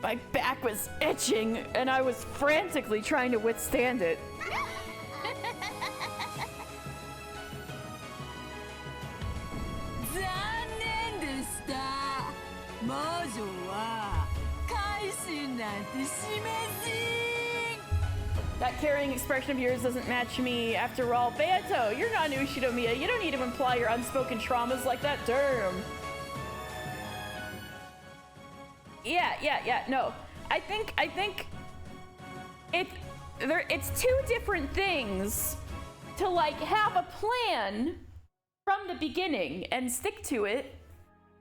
My back was itching, and I was frantically trying to withstand it. That caring expression of yours doesn't match me after all. Beato, you're not an Ushinomiya. You don't need to imply your unspoken traumas like that. Derm. Yeah, no. I think it's two different things to like have a plan from the beginning and stick to it,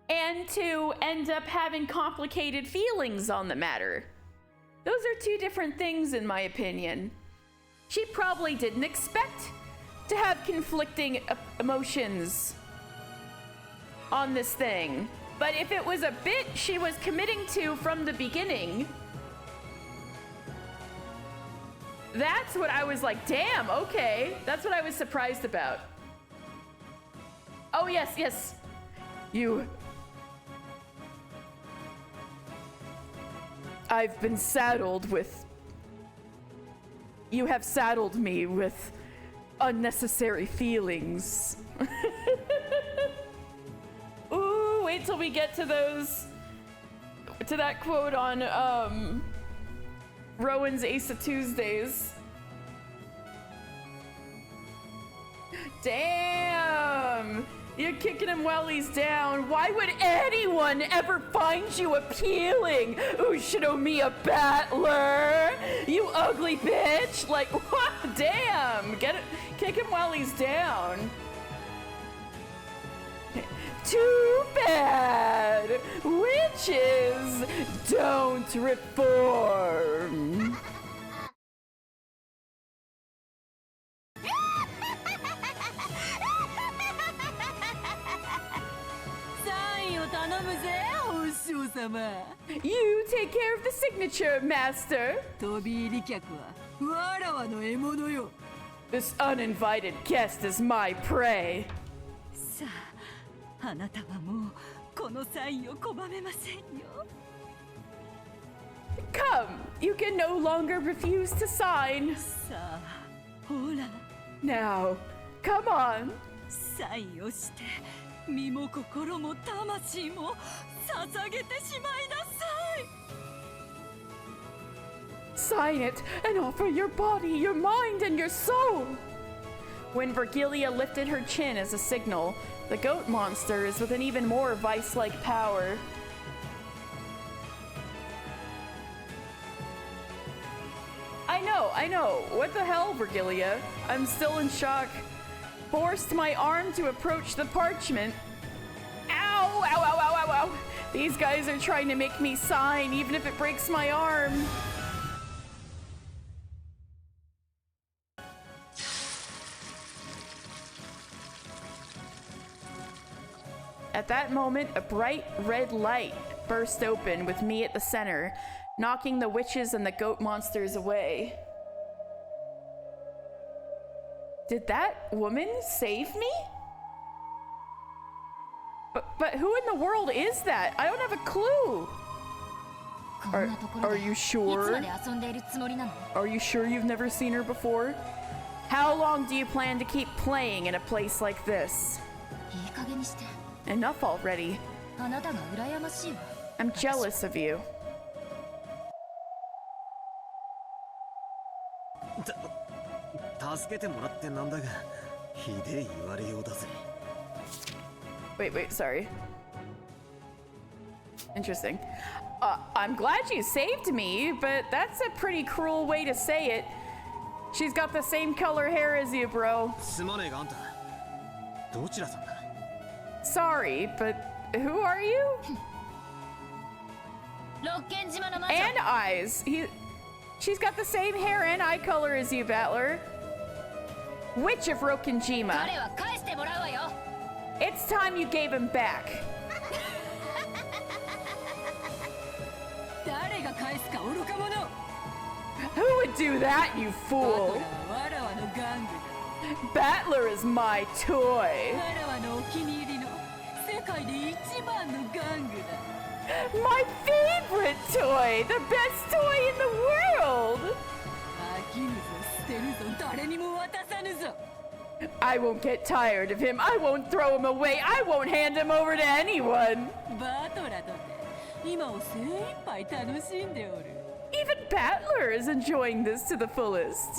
and to end up having complicated feelings on the matter. Those are two different things in my opinion. She probably didn't expect to have conflicting emotions on this thing. But if it was a bit she was committing to from the beginning, that's what I was like, damn, okay. That's what I was surprised about. Oh, yes. I've been saddled with... You have saddled me with unnecessary feelings. Ooh, wait till we get to those... To that quote on, Rowan's Ace of Tuesdays. Damn! You're kicking him while he's down. Why would anyone ever find you appealing? Ushinomiya Battler! You ugly bitch! Like, what? Damn! Get it? Kick him while he's down. Too bad! Witches don't reform. 頼むぜお師匠様。 You take care of the signature, master. 飛び入り客はわらわの獲物よ。 This uninvited guest is my prey. さあ、あなたはもうこのサインを拒めませんよ。 Come, you can no longer refuse to sign. さあ、ほら。 Now, come on. サインをして身も心も魂も捧げてしまいなさい。 Sign it and offer your body, your mind, and your soul. When Virgilia lifted her chin as a signal, the goat monster is with an even more vice-like power. I know. What the hell, Virgilia? I'm still in shock. Forced my arm to approach the parchment. Ow, ow, ow, ow, ow, ow. These guys are trying to make me sign, even if it breaks my arm. At that moment, a bright red light burst open with me at the center, knocking the witches and the goat monsters away. Did that woman save me? But who in the world is that? I don't have a clue. Are you sure? Are you sure you've never seen her before? How long do you plan to keep playing in a place like this? Enough already. I'm jealous of you. 助けてもらってなんだが、ひでえ言われようだぜ。 Wait, sorry. Interesting. I'm glad you saved me, but that's a pretty cruel way to say it. She's got the same color hair as you, bro. すまねえがあんた、どちらさんだ? Sorry, but who are you? And eyes. She's got the same hair and eye color as you, Battler. Witch of Rokenjima. It's time you gave him back. Who would do that, you fool? Battler is my toy. My favorite toy! The best toy in the world! I won't get tired of him. I won't throw him away. I won't hand him over to anyone. Even Battler is enjoying this to the fullest.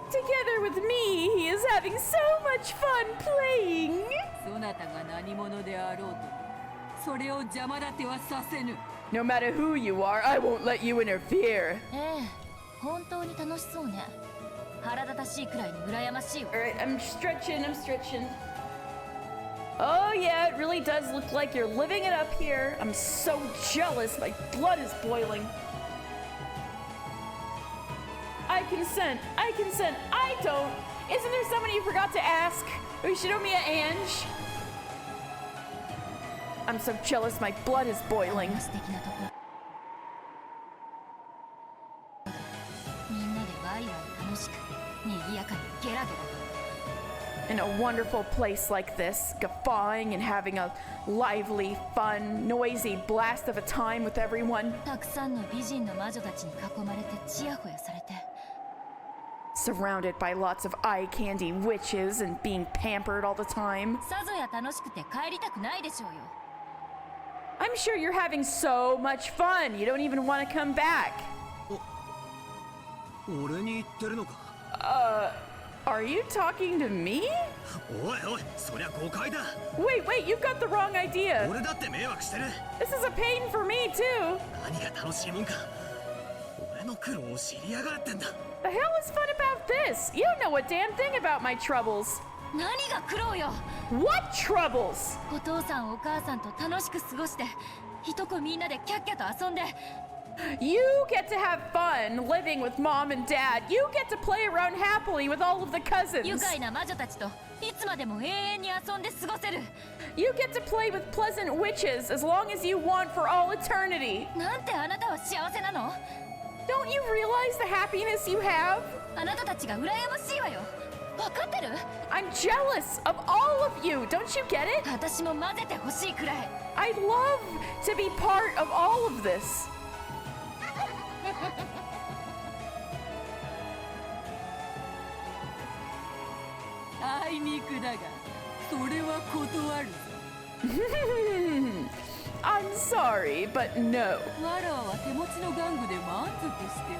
Together with me, he is having so much fun playing. No matter who you are, I won't let you interfere. Alright, I'm stretching. Oh yeah, it really does look like you're living it up here. I'm so jealous, my blood is boiling. I consent, I don't. Isn't there somebody you forgot to ask? Ushinomiya Ange? I'm so jealous, my blood is boiling. In a wonderful place like this, guffawing and having a lively, fun, noisy blast of a time with everyone. Surrounded by lots of eye candy witches and being pampered all the time. I'm sure you're having so much fun, you don't even want to come back. Are you talking to me? Wait, you've got the wrong idea. This is a pain for me too. The hell is fun about this? You don't know a damn thing about my troubles. What troubles? You get to have fun living with mom and dad. You get to play around happily with all of the cousins. 愉快な魔女たちといつまでも永遠に遊んで過ごせる。 You get to play with pleasant witches as long as you want for all eternity. なんてあなたは幸せなの？ Don't you realize the happiness you have? あなたたちが羨ましいわよ。わかってる？ I'm jealous of all of you. Don't you get it? 私も混ぜてほしいくらい。 I'd love to be part of all of this. あいにくだが、それは断る。I'm sorry, but no. わらわは手持ちの玩具で満足しておる。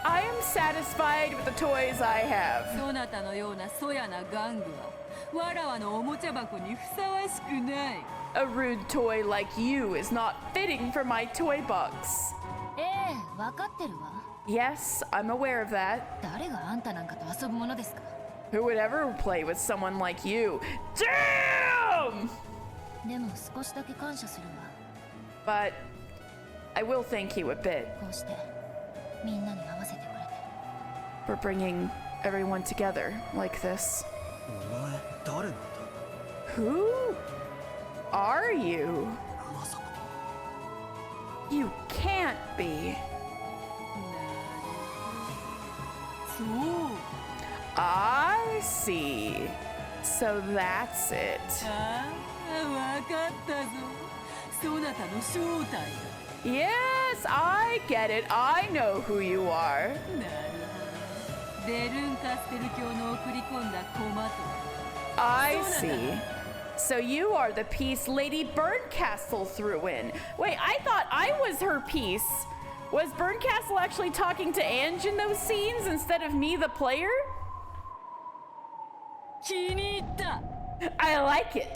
I am satisfied with the toys I have. そなたのようなそやな玩具はわらわのおもちゃ箱にふさわしくない。 A rude toy like you is not fitting for my toy box. ええ、わかってるわ。 Yes, I'm aware of that. 誰があんたなんかと遊ぶものですか？ Who would ever play with someone like you? Damn! でも少しだけ感謝するわ。 But I will thank you a bit こうしてみんなに合わせてくれて。 for bringing everyone together like this. お前誰なんだ？ Who are you? まさか You can't be. そう。 I see. So that's it. ああ、わかったぞ。そなたの正体だ。 Yes, I get it. I know who you are. なるほど。ベルンカステル教の送り込んだ駒と。 I see. So you are the piece Lady Burncastle threw in. Wait, I thought I was her piece. Was Burncastle actually talking to Ange in those scenes instead of me, the player? 気に入った。 I like it.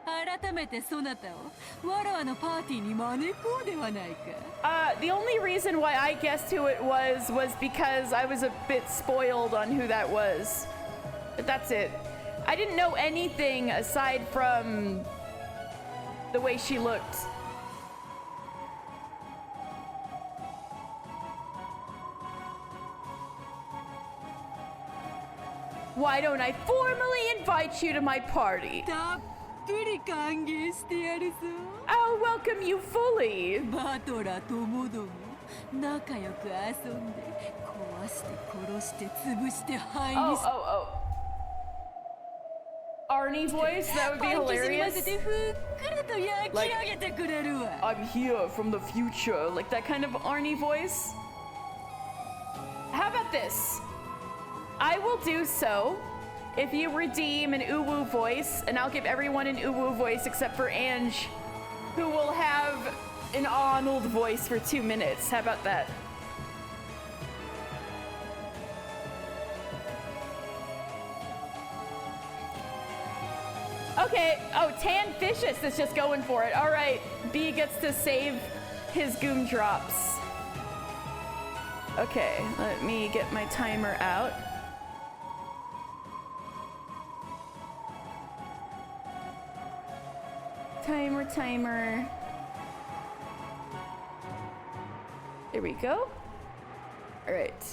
改めてそなたをわらわのパーティーに招こうではないか。 The only reason why I guessed who it was because I was a bit spoiled on who that was. But that's it. I didn't know anything aside from the way she looked. Why don't I formally invite you to my party? たっぷり歓迎してやるぞ。 I'll welcome you fully. バトラともども仲良く遊んで壊して殺して潰して灰にし Oh. Arnie voice? That would be パン生地に混 hilarious. ぜてふっくらと焼き上げてくれるわ。 I'm here from the future. Like that kind of Arnie voice. How about this? I will do so if you redeem an Uwu voice, and I'll give everyone an Uwu voice except for Ange, who will have an Arnold voice for 2 minutes. How about that? Okay. Oh, Tan Vicious is just going for it. All right. B gets to save his goom drops. Okay, let me get my timer out. Timer. There we go. All right.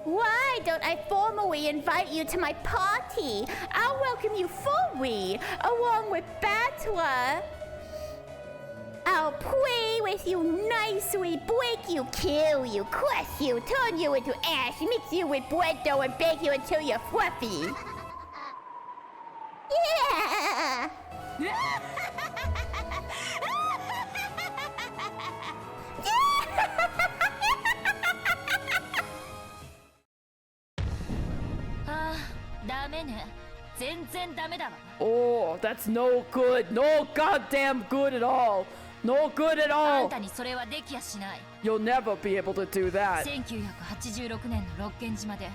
Why don't I formally invite you to my party? I'll welcome you fully, along with Battler. I'll play with you nicely, break you, kill you, crush you, turn you into ash, mix you with bread dough, and bake you until you're fluffy. Yeah! Oh, that's no good. No goddamn good at all. No good at あん all. たにそれはできやしない。 You'll never be able to do that. 1986年の六軒島で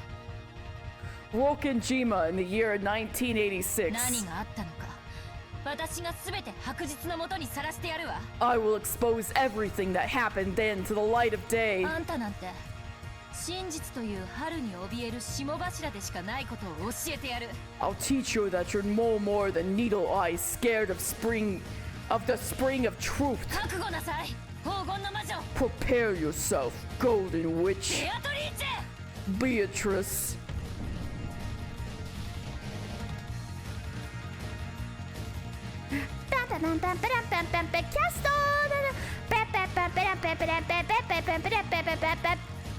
Rokenjima in the year 何 1986. があったのか、私が全て白日のもとにさらしてやるわ。 I will expose everything that happened then to the light of day. あんたなんて真実という春に怯える霜柱でしかないことを教えてやる。 I'll teach you that you're no more than needle eyes scared of the spring of truth. 覚悟なさい、黄金の魔女。 Prepare yourself, golden witch. ベアトリーチェ。 Beatrice.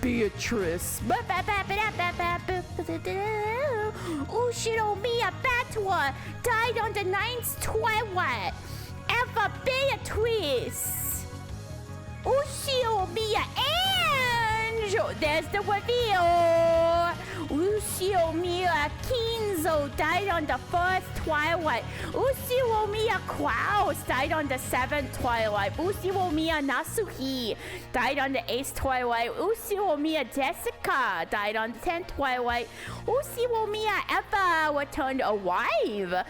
Beatrice. Ushiro Mia Batua died on the ninth twilight. Eva Beatrice. Ushiro Mia Angel. There's the reveal. Ushiro Mia Kinzo died on the first twilight. Ushiro Mia Kraus died on the seventh twilight. Ushiro Mia Nasuhi died on the eighth twilight. Ushiro Mia Jessica died on the 10th twilight. Ushiro Mia Eva returned alive.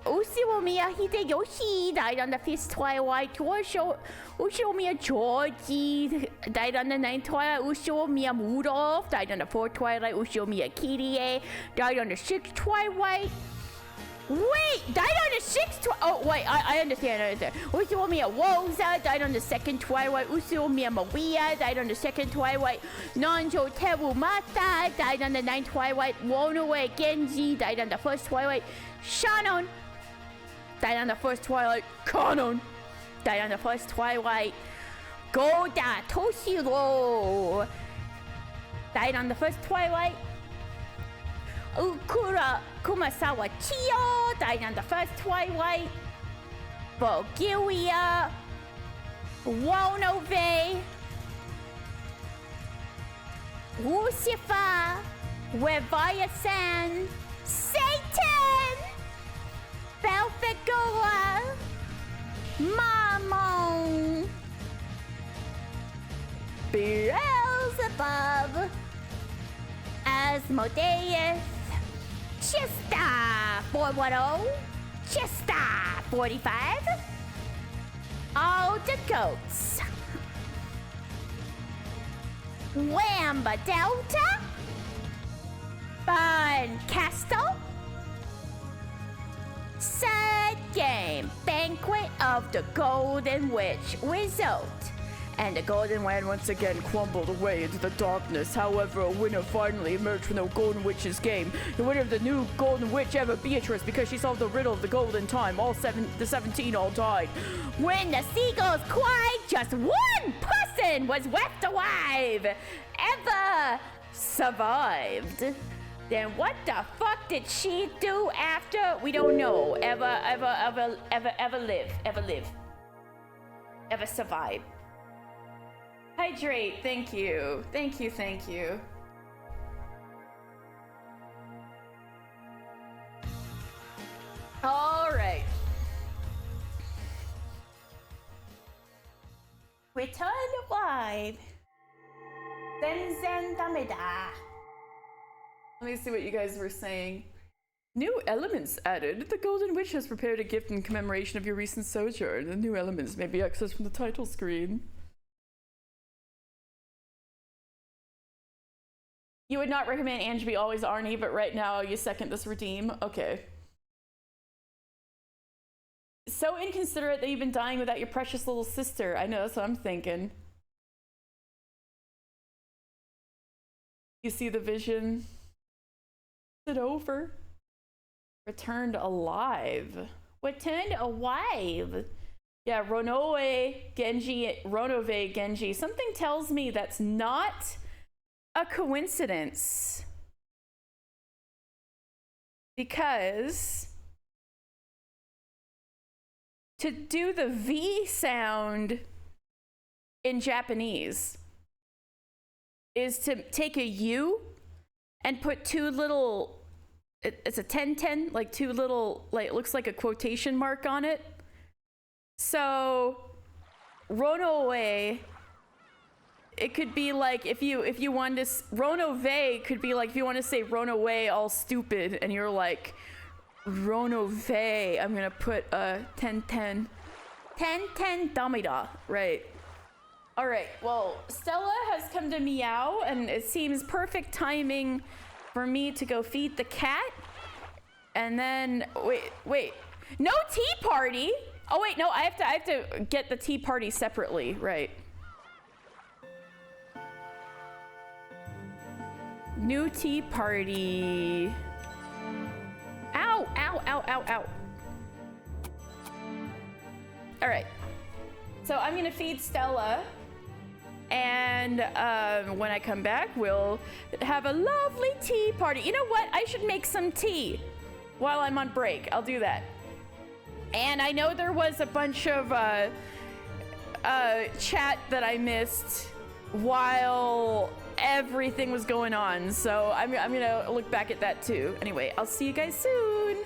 Ushiro Mia Hideyoshi died on the 5th twilight. Ushiro Mia Georgie died on the 9th twilight. Ushiro Mia Rudolph died on the 4th twilight. Ushiro Mia Kirie died on the 6th twilight. Wait, died on the 6th twilight. Oh, wait, I understand. Ushiro Mia Rosa died on the 2nd twilight. Ushiro Mia Maria died on the 2nd twilight. Nanjo Terumata died on the 9th twilight. Ronoe Genji died on the 1st twilight. Shannon died on the 1st twilight. Kanon died on the 1st twilight. Goda Toshiro died on the 1st twilight. Ukura Kumasawa Chiyo died on the 1st twilight. Bulgaria, Wonove, Lucifer, Leviathan, Satan, Belphegor, Mammon, Beelzebub, Asmodeus, Chista 410, Chista 45, all the goats, Lamba Delta, Bun Castle, Sad Game, Banquet of the Golden Witch result. And the Golden Land once again crumbled away into the darkness. However, a winner finally emerged from the Golden Witch's game. The winner of the new Golden Witch ever, Beatrice, because she solved the riddle of the Golden Time. The 17 all died. When the seagulls cried, just one person was left alive. Eva survived. Then what the fuck did she do after? We don't know. Ever live. Ever survive. Hydrate, thank you. Thank you. All right. Return alive. Zen Dameda. Let me see what you guys were saying. New elements added. The Golden Witch has prepared a gift in commemoration of your recent sojourn. The new elements may be accessed from the title screen. You would not recommend Ange be always Arnie, but right now you second this redeem? Okay. So inconsiderate that you've been dying without your precious little sister. I know, that's what I'm thinking. You see the vision? Is it over? Returned alive. Returned alive. Yeah, Ronove Genji. Something tells me that's not a coincidence, because to do the V sound in Japanese is to take a U and put two little, it's a 10-10, like two little, like it looks like a quotation mark on it. So Ronove, it could be like if you wanted to, Ronove could be like if you want to say Ronaway all stupid and you're like Ronove, I'm gonna put a 10-10 damida, right? All right, well, Stella has come to meow, and it seems perfect timing for me to go feed the cat. And then, wait, no tea party? Oh wait, no, I have to get the tea party separately, right? New tea party. Ow, ow, ow, ow, ow. All right, so I'm gonna feed Stella. And when I come back, we'll have a lovely tea party. You know what? I should make some tea while I'm on break. I'll do that. And I know there was a bunch of chat that I missed while everything was going on. So I'm gonna look back at that too. Anyway, I'll see you guys soon.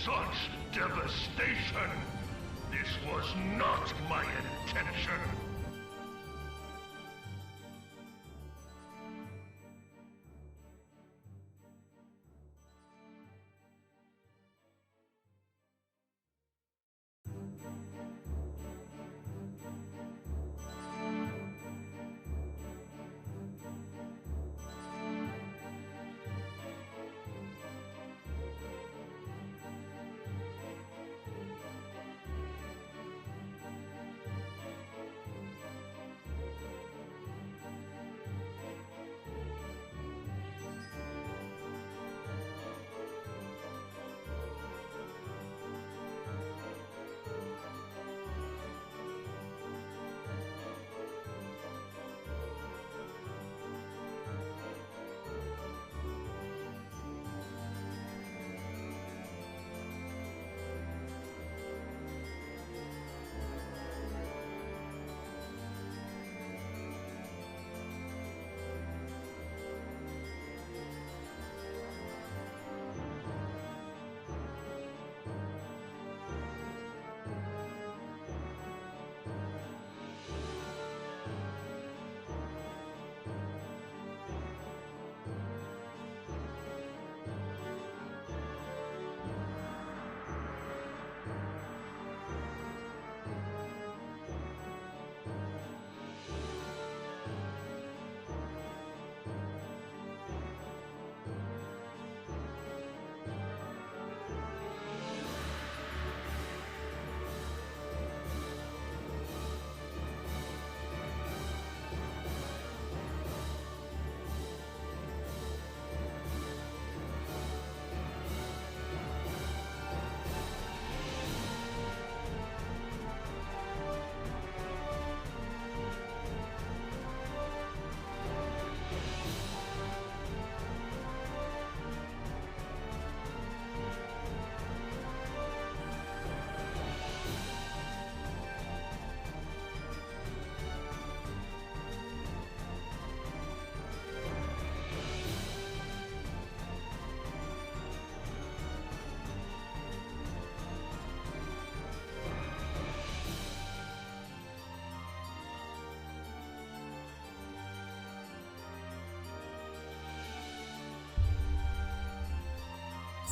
such devastation. This was not my intention.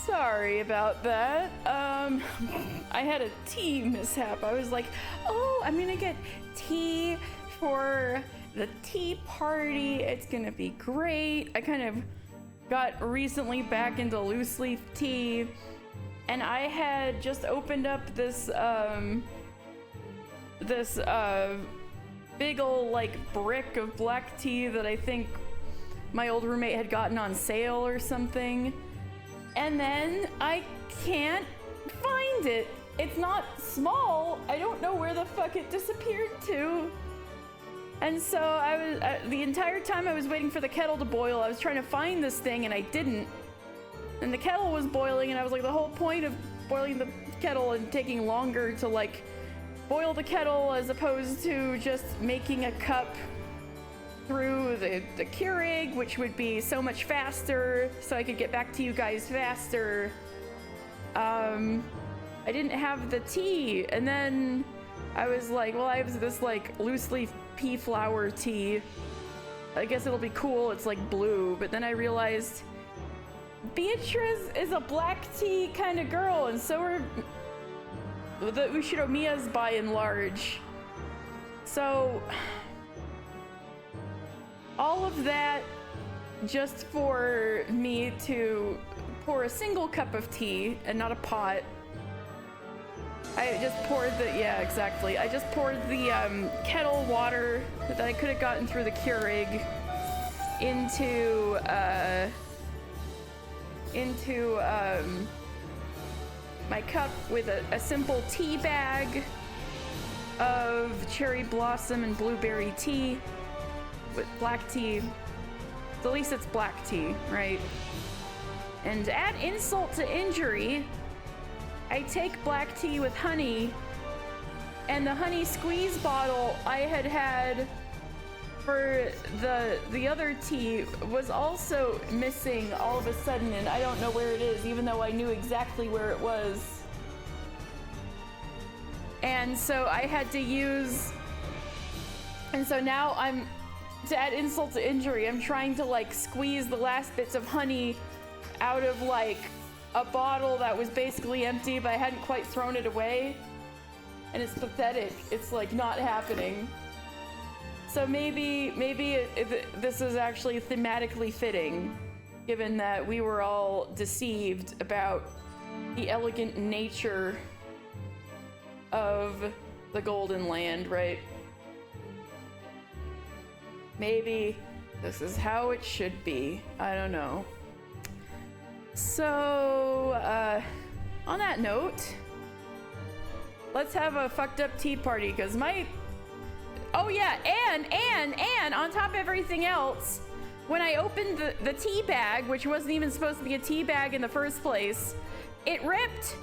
Sorry about that. I had a tea mishap. I was like, oh, I'm gonna get tea for the tea party. It's gonna be great. I kind of got recently back into loose leaf tea, and I had just opened up this big ol' like brick of black tea that I think my old roommate had gotten on sale or something. And then I can't find it. It's not small. I don't know where the fuck it disappeared to. And so I was the entire time I was waiting for the kettle to boil, I was trying to find this thing and I didn't. And the kettle was boiling and I was like, the whole point of boiling the kettle and taking longer to like boil the kettle as opposed to just making a cup through the Keurig, which would be so much faster, so I could get back to you guys faster. I didn't have the tea, and then I was like, well, I have this like loose leaf pea flower tea. I guess it'll be cool, it's like blue, but then I realized Beatrice is a black tea kind of girl, and so are the Ushinomiyas by and large. So all of that just for me to pour a single cup of tea and not a pot. I just poured yeah, exactly. I just poured the kettle water that I could have gotten through the Keurig into my cup with a simple tea bag of cherry blossom and blueberry tea with black tea. At least it's black tea, right? And to add insult to injury, I take black tea with honey, and the honey squeeze bottle I had for the other T was also missing all of a sudden, and I don't know where it is, even though I knew exactly where it was. And so I had to use, and so now I'm, to add insult to injury, I'm trying to like squeeze the last bits of honey out of like a bottle that was basically empty, but I hadn't quite thrown it away. And it's pathetic. It's like not happening. So maybe this is actually thematically fitting, given that we were all deceived about the elegant nature of the Golden Land, right? Maybe this is how it should be. I don't know. So, on that note, let's have a fucked up tea party, because my... Oh yeah, and on top of everything else, when I opened the tea bag, which wasn't even supposed to be a tea bag in the first place, it ripped.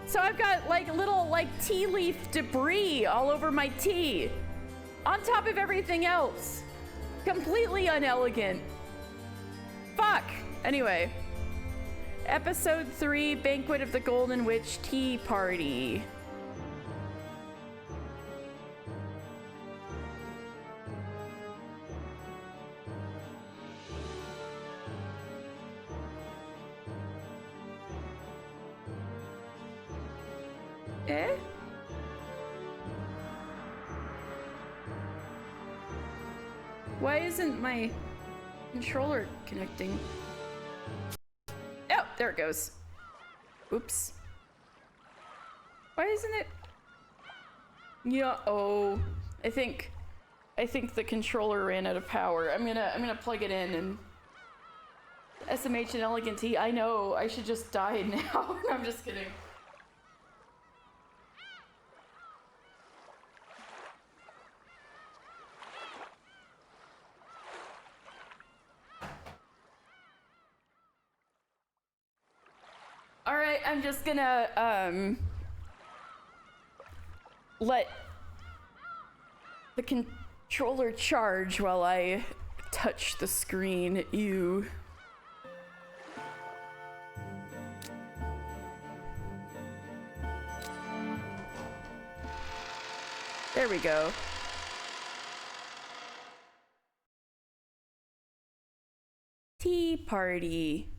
So I've got like little like tea leaf debris all over my tea. On top of everything else. Completely unelegant. Fuck. Anyway. Episode 3, Banquet of the Golden Witch Tea Party. Eh? Why isn't my controller connecting? Oh, there it goes. Oops. Why isn't it? Yeah, oh. I think the controller ran out of power. I'm gonna plug it in and SMH and Elegant Tea. I know, I should just die now. I'm just kidding. Alright, I'm just gonna, let the controller charge while I touch the screen. Ew. There we go. Tea party.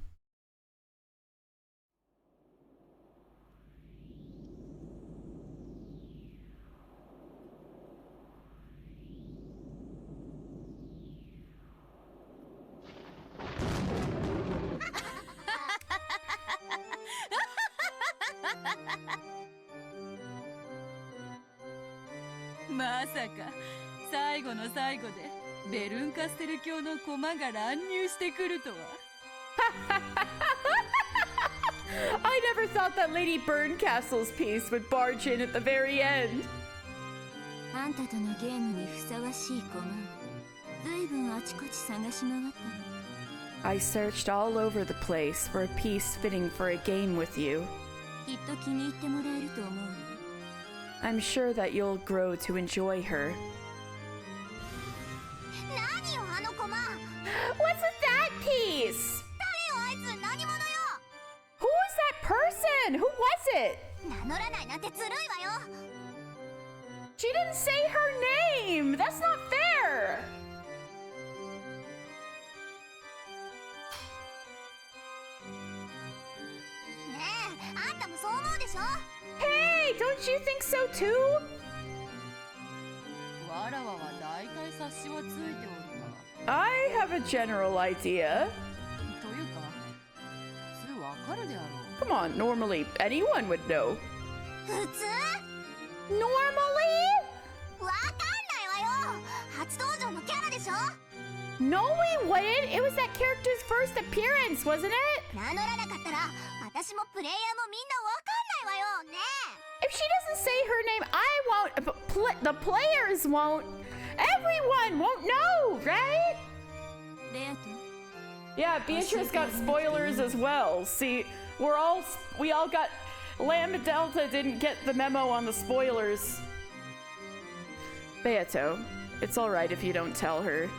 まさか最後の最後でベルンカステル教の駒が乱入してくるとは。I never thought that Lady Burncastle's piece would barge in at the very end. あんたとのゲームにふさわしい駒、ずいぶんあちこち探し回ったの。I searched all over the place for a piece fitting for a game with you. きっと気に入ってもらえると思うよ。I'm sure that you'll grow to enjoy her. What's with that piece? Who is that person? Who was it? She didn't say her name. That's not fair. Hey, don't you think so too? I have a general idea. Come on, normally anyone would know. Normally? No, we wouldn't. It was that character's first appearance, wasn't it? If she doesn't say her name, I won't. But the players won't. Everyone won't know, right? Yeah, Beatrice got spoilers as well. See, we all got. Lambda Delta didn't get the memo on the spoilers. Beato. It's alright if you don't tell her.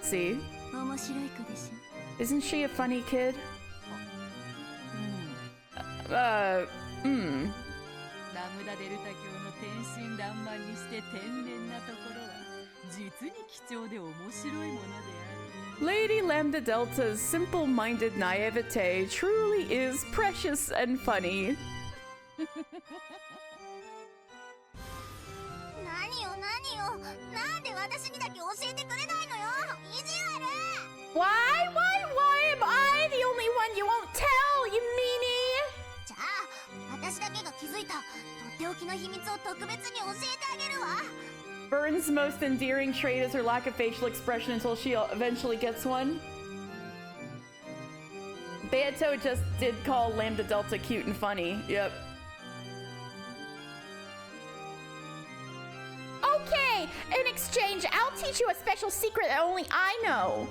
See? Isn't she a funny kid? ラムダデルタ教の天真爛漫にして天然なところは実に貴重で面白いものである。 Lady Lambda Delta's simple-minded naivete truly is precious and funny. 何よなんで私にだけ教えてくれないのよ。意地悪。 Why am I the only one you won't tell, you meanie? じゃあ私だけが気づいたとっておきの秘密を特別に教えてあげるわ。 Burns' most endearing trait is her lack of facial expression until she eventually gets one. Beato just did call Lambda Delta cute and funny. Yep. Okay, in exchange, I'll teach you a special secret that only I know.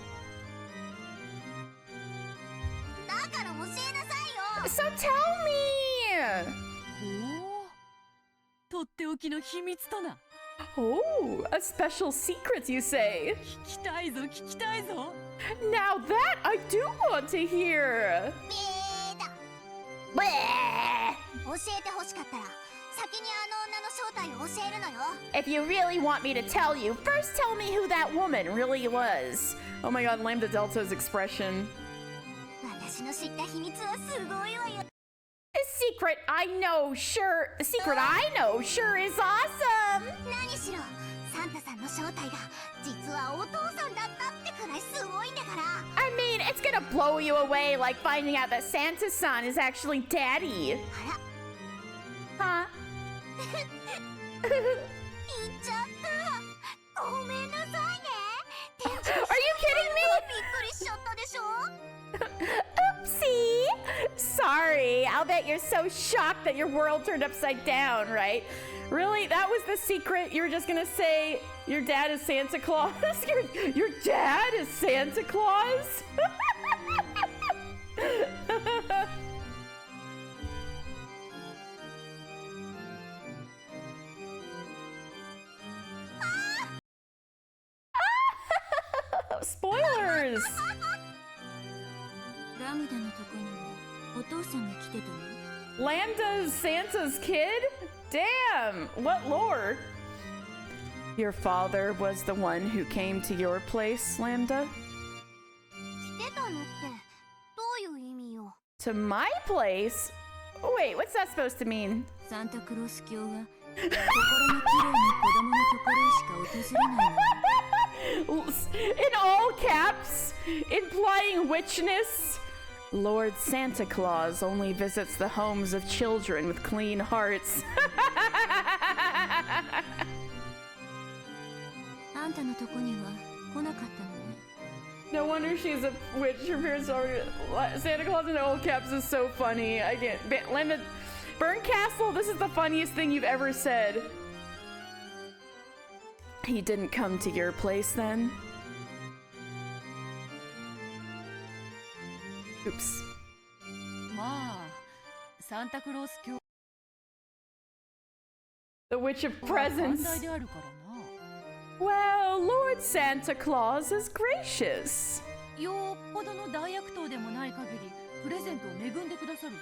So tell me! とっておきの秘密とな。 Oh, a special secret, you say? 聞きたいぞ。 Now that I do want to hear! 教えてほしかったら先にあの女の正体を教えるのよ。 If you really want me to tell you, first tell me who that woman really was. Oh my god, Lambda Delta's expression. 私の知った秘密はすごいわよ。 The secret I know sure is awesome! 何しろサンタさんの正体が実はお父さんだったってくらいすごいんだから。 I mean, it's gonna blow you away like finding out that Santa-san is actually daddy. あら。 言っちゃった。ごめんなさいね。 Are you kidding me? びっくりしちゃったでしょ。 Oopsie! Sorry, I'll bet you're so shocked that your world turned upside down, right? Really? That was the secret? You were just gonna say your dad is Santa Claus? Your dad is Santa Claus? Spoilers! Lambda's Santa's kid? Damn! What lore? Your father was the one who came to your place, Lambda? To my place? Wait, what's that supposed to mean? Santa Claus 教は心の綺麗な子供のところへしか訪れないの。 In all caps, implying witchness. Lord Santa Claus only visits the homes of children with clean hearts. No wonder she's a witch. Her parents are Santa Claus in all caps is so funny. I can't. Lemon, Burncastle, this is the funniest thing you've ever said. He didn't come to your place then? Oops. まあ、サンタクロース教 The Witch of Presents. 寛大であるからな。 Well, Lord Santa Claus is gracious. よっぽどの大悪党でもない限り、プレゼントを恵んでくださるぞ。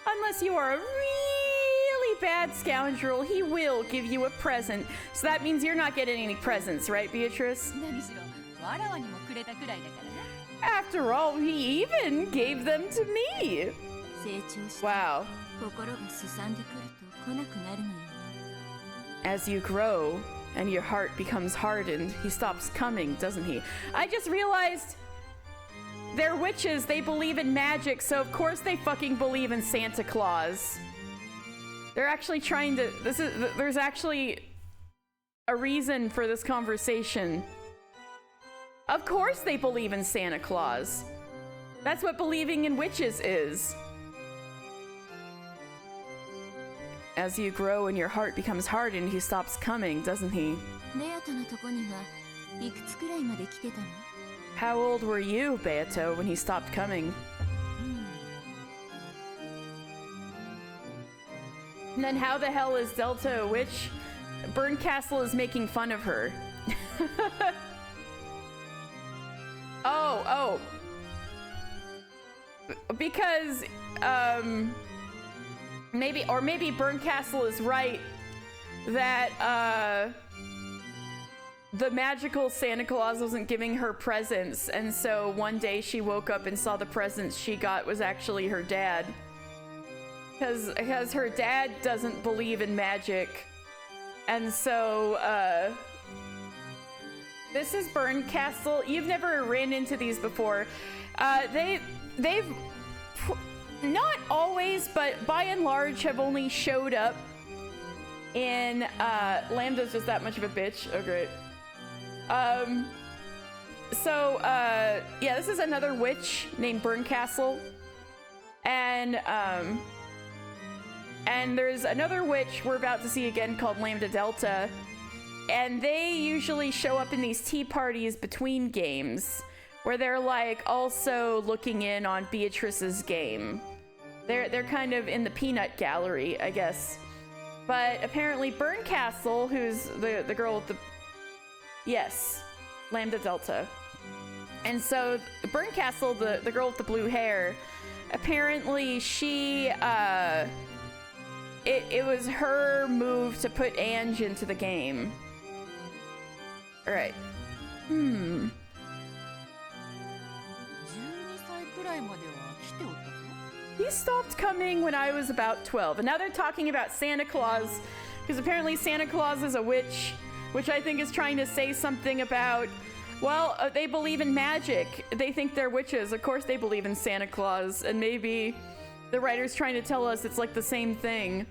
Unless you are a really bad scoundrel, he will give you a present. So that means you're not getting any presents, right, Beatrice? 何しろ、わらわにもくれたくらいだからな。 After all, he even gave them to me. Wow. As you grow and your heart becomes hardened, he stops coming, doesn't he? I just realized they're witches. They believe in magic, so of course they fucking believe in Santa Claus. They're actually trying to... There's actually a reason for this conversation. Of course they believe in Santa Claus. That's what believing in witches is. As you grow and your heart becomes hardened, he stops coming, doesn't he? How old were you, Beato, when he stopped coming? And then how the hell is Delta a witch? Castle is making fun of her. Oh. Because, maybe Burn Castle is right that, the magical Santa Claus wasn't giving her presents, and so one day she woke up and saw the presents she got was actually her dad. Because her dad doesn't believe in magic. And so, this is Burn Castle. You've never ran into these before. They've not always, but by and large have only showed up in, Lambda's just that much of a bitch. Oh, great. Yeah, this is another witch named Burn Castle. And there's another witch we're about to see again called Lambda Delta. And they usually show up in these tea parties between games where they're like also looking in on Beatrice's game. They're kind of in the peanut gallery, I guess. But apparently Burn Castle, who's the girl with the... Yes, Lambda Delta. And so Burn Castle, the girl with the blue hair, apparently she, it was her move to put Ange into the game. All right. He stopped coming when I was about 12. And now they're talking about Santa Claus, because apparently Santa Claus is a witch, which I think is trying to say something about, well, they believe in magic. They think they're witches. Of course they believe in Santa Claus. And maybe the writer's trying to tell us it's like the same thing.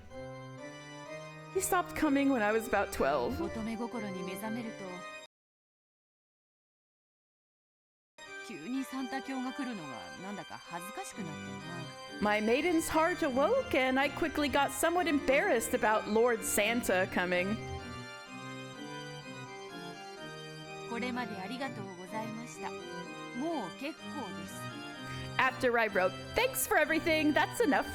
He stopped coming when I was about 12. My maiden's heart awoke, and I quickly got somewhat embarrassed about Lord Santa coming. After I wrote, "Thanks for everything, that's enough."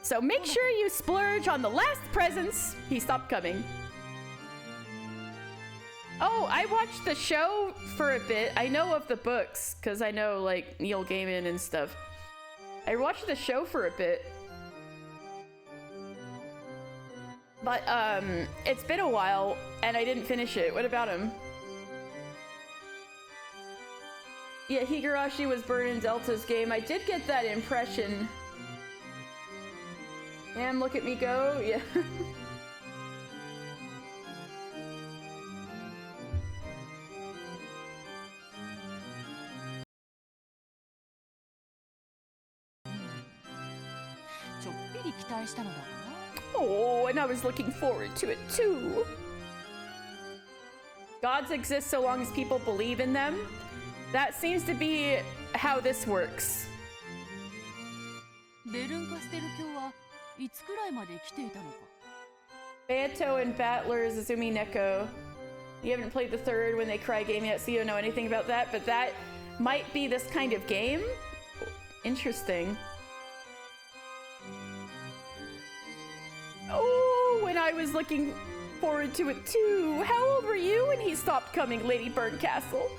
So make sure you splurge on the last presents. He stopped coming. Oh, I watched the show for a bit. I know of the books, because I know, like, Neil Gaiman and stuff. I watched the show for a bit. But, it's been a while, and I didn't finish it. What about him? Yeah, Higurashi was Burn in Delta's game. I did get that impression. Damn, look at me go. Yeah. Oh, and I was looking forward to it too. Gods exist so long as people believe in them. That seems to be how this works. Beato and Battler's Umineko. You haven't played the third When They Cry game yet, so you don't know anything about that, but that might be this kind of game. Interesting. Oh, and I was looking forward to it too. How old were you when he stopped coming, Lady Burn Castle?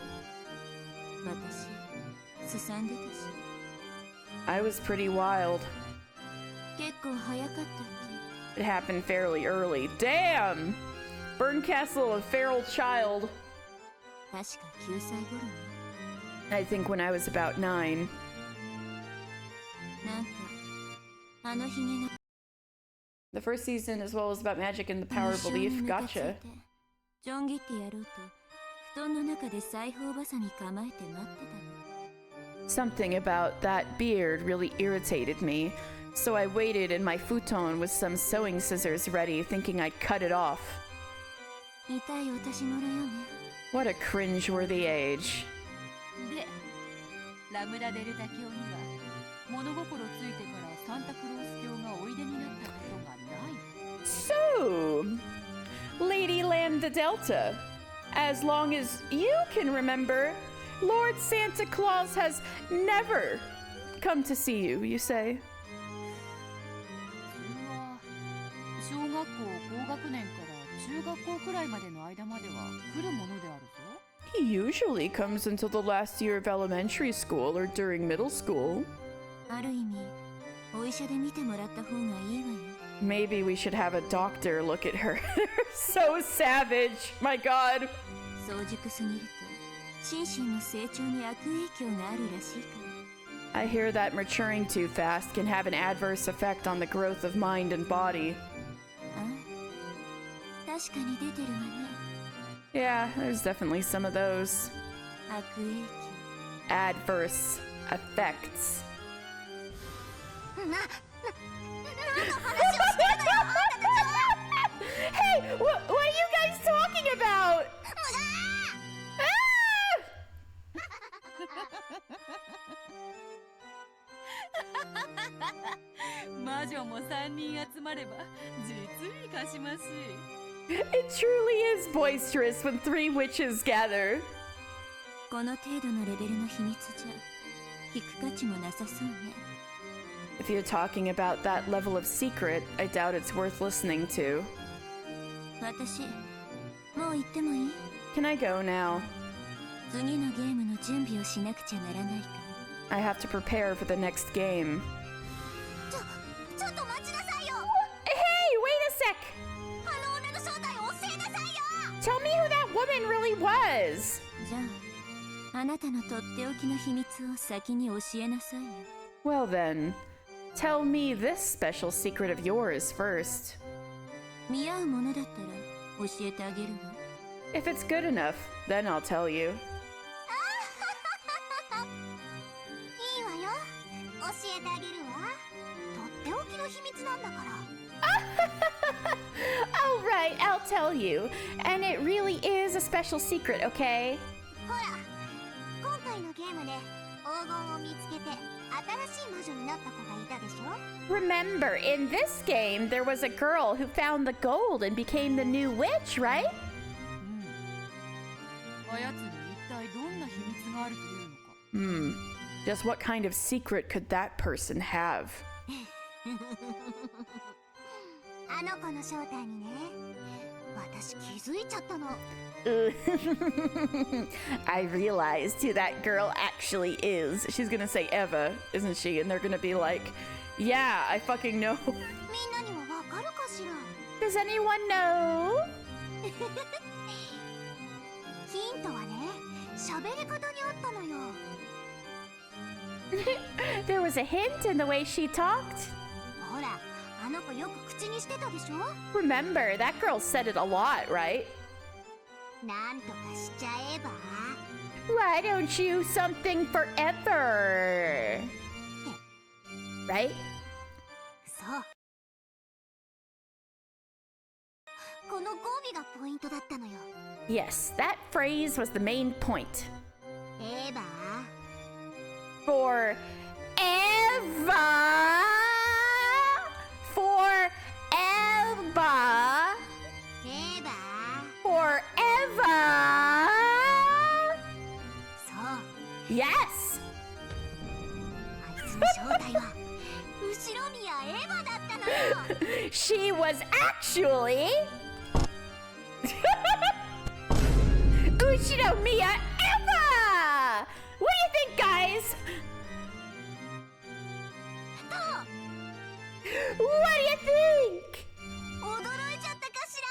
I was pretty wild. It happened fairly early. Damn! Burn Castle, a feral child. I think when I was about 9. The first season as well was about magic and the power of belief. Gotcha. Something about that beard really irritated me, so I waited in my futon with some sewing scissors ready, thinking I'd cut it off. What a cringe-worthy age. So, Lady Lambda Delta, as long as you can remember, Lord Santa Claus has never come to see you, you say? 小学校高学年から中学校くらいまでの間までは来るものであるぞ。 He usually comes until the last year of elementary school or during middle school. ある意味お医者で見てもらった方がいいわよ。 Maybe we should have a doctor look at her. So savage. My god. 早熟すぎると心身の成長に悪影響があるらしいから。 I hear that maturing too fast can have an adverse effect on the growth of mind and body. 確かに出てるわね。 Yeah, there's definitely some of those. 悪影響。 Adverse effects. Hey, what are you guys talking about? Ah! 魔女も3人集まれば実にかしましい。 It truly is boisterous when 3 witches gather. この程度のレベルの秘密じゃ聞く価値もなさそうね。 If you're talking about that level of secret, I doubt it's worth listening to. 私もう行ってもいい？ Can I go now? 次のゲームの準備をしなくちゃならないから。 I have to prepare for the next game. ちょっと待ちなさいよ。 Hey, wait a sec! あの女の正体を教えなさいよ。 Tell me who that woman really was! じゃああなたのとっておきの秘密を先に教えなさいよ。 Well then, tell me this special secret of yours first. 見合うものだったら教えてあげるわ。 If it's good enough, then I'll tell you. いいわよ。教えてあげるわ。とっておきの秘密なんだから。All right, I'll tell you. And it really is a special secret, okay? ほら、今回のゲームで黄金を見つけて新しい魔女になった子がいたでしょ。 Remember, in this game, there was a girl who found the gold and became the new witch, right? あやつに一体どんな秘密があるというのか。Just what kind of secret could that person have? あの子の正体にね、私気づいちゃったの。I realized who that girl actually is. She's gonna say Eva, isn't she? And they're gonna be like, yeah, I fucking know. みんなにはわかるかしら。 Does anyone know? ヒントはね、喋り方にあったのよ。There was a hint in the way she talked. ほら、あの子よく口にしてたでしょ。 Remember, that girl said it a lot, right? なんとかしちゃえば。 Why don't you something forever? Right? そう。この語尾がポイントだったのよ。 Yes, that phrase was the main point. エヴァ。 Forever. Forever. エヴァ。 Forever. そう。 Yes. あいつの正体は後ろ宮エヴァだったのよ。She was actually Uchinomiya Eva! What do you think, guys? What do you think? 驚いちゃったかしら。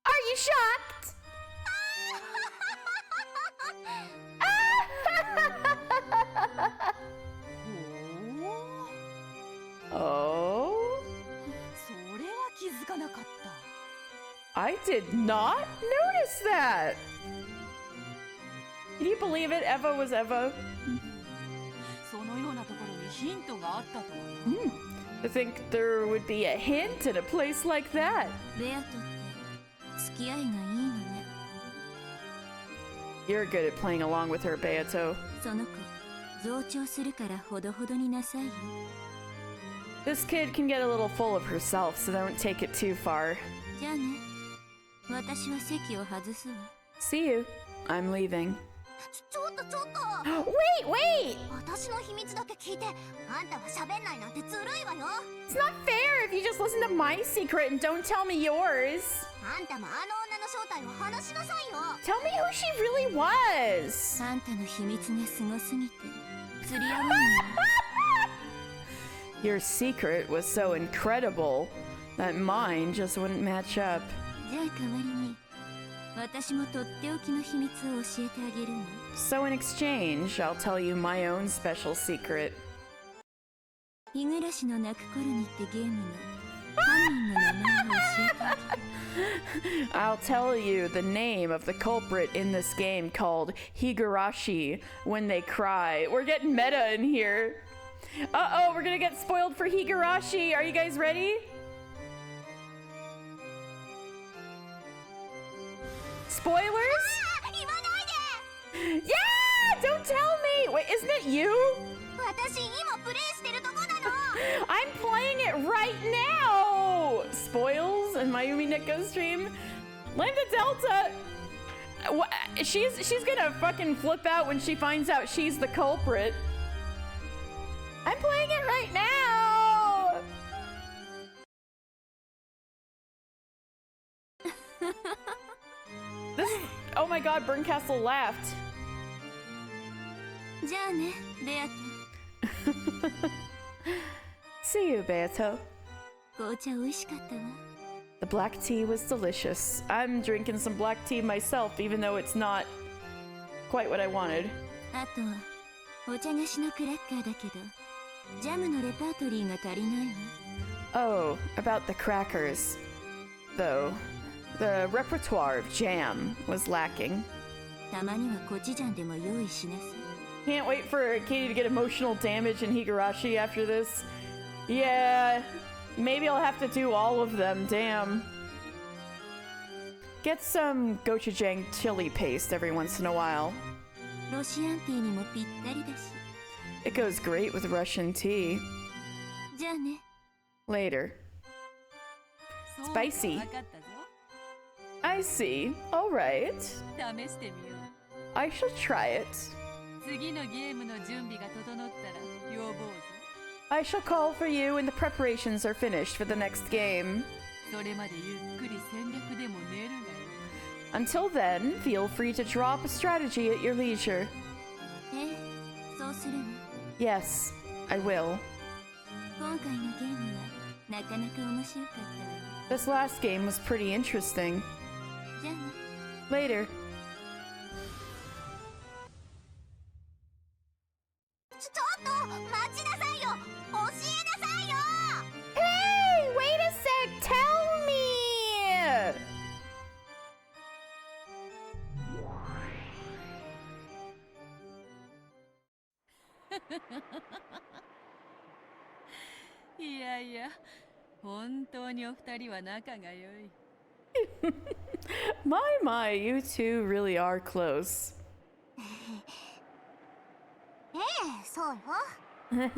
Are you shocked? Oh? それは気づかなかった。 I did not notice that. Can you believe it? Eva was Eva. そのようなところにヒントがあったとはな。I think there would be a hint in a place like that. ベアトって付き合いがいいのね。 You're good at playing along with her, Beato. その子増長するからほどほどになさいよ。 This kid can get a little full of herself, so don't take it too far. じゃあね。私は席を外すわ。 See you. I'm leaving. ちょっとちょっと Wait! 私の秘密だけ聞いてあんたは喋んないなんてずるいわよ It's not fair if you just listen to my secret and don't tell me yours. あんたもあの女の正体を話しなさいよ Tell me who she really was. あんたの秘密がすごすぎて釣り合わない Your secret was so incredible that mine just wouldn't match up. じゃあ代わりに私もとっておきの秘密を教えてあげるの So in exchange, I'll tell you my own special secret. 日暮らしの泣く頃にってゲームの犯人の名前を教えてあげる I'll tell you the name of the culprit in this game called Higurashi when they cry. We're getting meta in here. Uh-oh, we're gonna get spoiled for Higurashi. Are you guys ready? Spoilers? Yeah! Don't tell me! Wait, isn't it you? 私今プレイしてるとこなの I'm playing it right now! Spoils in my Umineko stream? Lambda Delta! She's gonna fucking flip out when she finds out she's the culprit. I'm playing it right now! This is... Oh my god, Burncastle laughed. じゃあねベアト See you, Beato. 紅茶美味しかったわ The black tea was delicious. I'm drinking some black tea myself, even though it's not quite what I wanted. あとお茶菓子のクラッカーだけどジャムのレパートリーが足りないわ Oh, about the crackers. Though, the repertoire of jam was lacking. たまにはコチュジャンでも用意しなさい Can't wait for Katie to get emotional damage in Higurashi after this. Yeah, maybe I'll have to do all of them, damn. Get some gochujang chili paste every once in a while. ロシアンティーにもぴったりだし It goes great with Russian tea. じゃあね Later. そう Spicy. わかったぞ I see. Alright. 試してみよう I shall try it. 次のゲームの準備が整ったら要望ぞ I shall call for you when the preparations are finished for the next game. それまでゆっくり戦略でも練るがよ Until then, feel free to draw up a strategy at your leisure. ええそうするわ Yes, I will. 今回のゲームはなかなか面白かったわ This last game was pretty interesting. じゃあね Later. ちょっと待ちなさいよ教えなさいよ Hey, wait a sec. Tell me. いやいや本当にお二人は仲が良い My, you two really are close. ええそうよ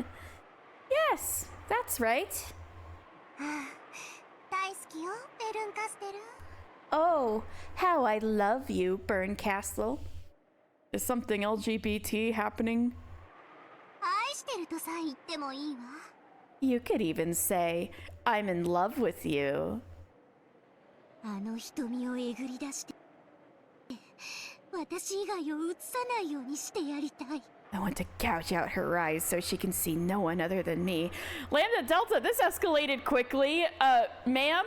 Yes, that's right. 大好きよベルンカステル Oh, how I love you, Burncastle. Is something LGBT happening? 愛してるとさえ言ってもいいわ You could even say, I'm in love with you. あの瞳をえぐり出して私以外を映さないようにしてやりたい I want to gouge out her eyes so she can see no one other than me. Lambda Delta, this escalated quickly. Ma'am?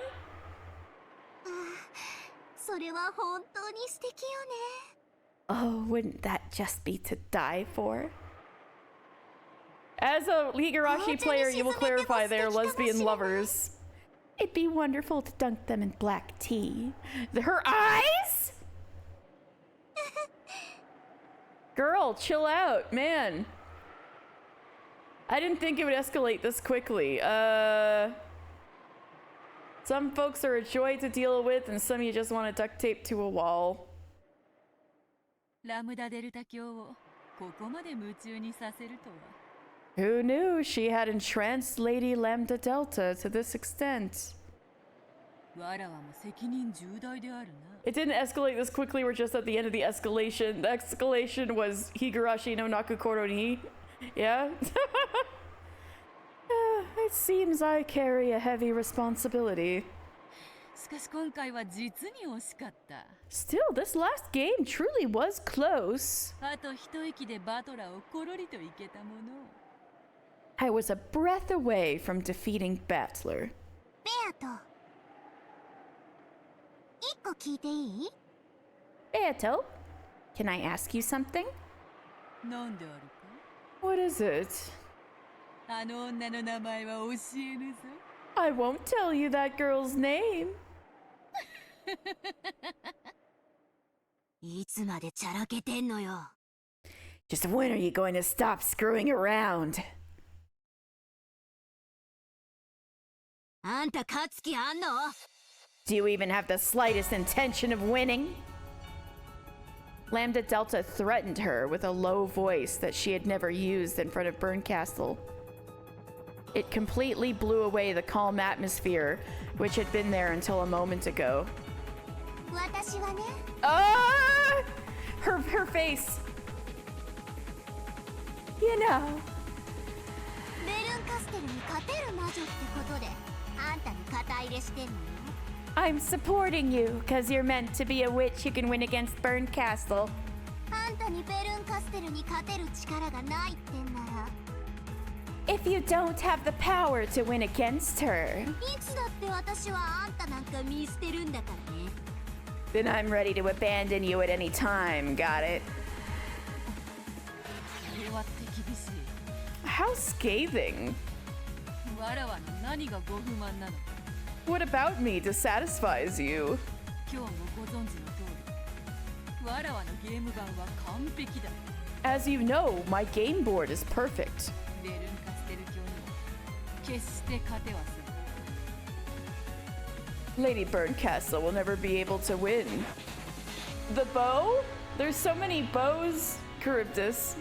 それは本当に素敵よね Oh, wouldn't that just be to die for? As a Higurashi player, you will clarify they are lesbian lovers. It'd be wonderful to dunk them in black tea. Her eyes? Girl, chill out, man. I didn't think it would escalate this quickly. Some folks are a joy to deal with, and some you just want to duct tape to a wall. ラムダデルタ教をここまで夢中にさせるとは Who knew she had entranced Lady Lambda Delta to this extent? It didn't escalate this quickly. We're just at the end of the escalation. The escalation was Higurashi no Nakukoro ni. Yeah? It seems I carry a heavy responsibility. Still, this last game truly was close. I was a breath away from defeating Battler. Beato, can I ask you something? What is it? I won't tell you that girl's name. Just when are you going to stop screwing around? Do you even have the slightest intention of winning? Lambda Delta threatened her with a low voice that she had never used in front of Burncastle. It completely blew away the calm atmosphere which had been there until a moment ago. Ah! Her face. You know. I'm supporting you because you're meant to be a witch who can win against Burncastle. If you don't have the power to win against her, then I'm ready to abandon you at any time, got it? How scathing. What about me dissatisfies you? As you know, my game board is perfect. Lady Burncastle will never be able to win. The bow? There's so many bows, Charybdis.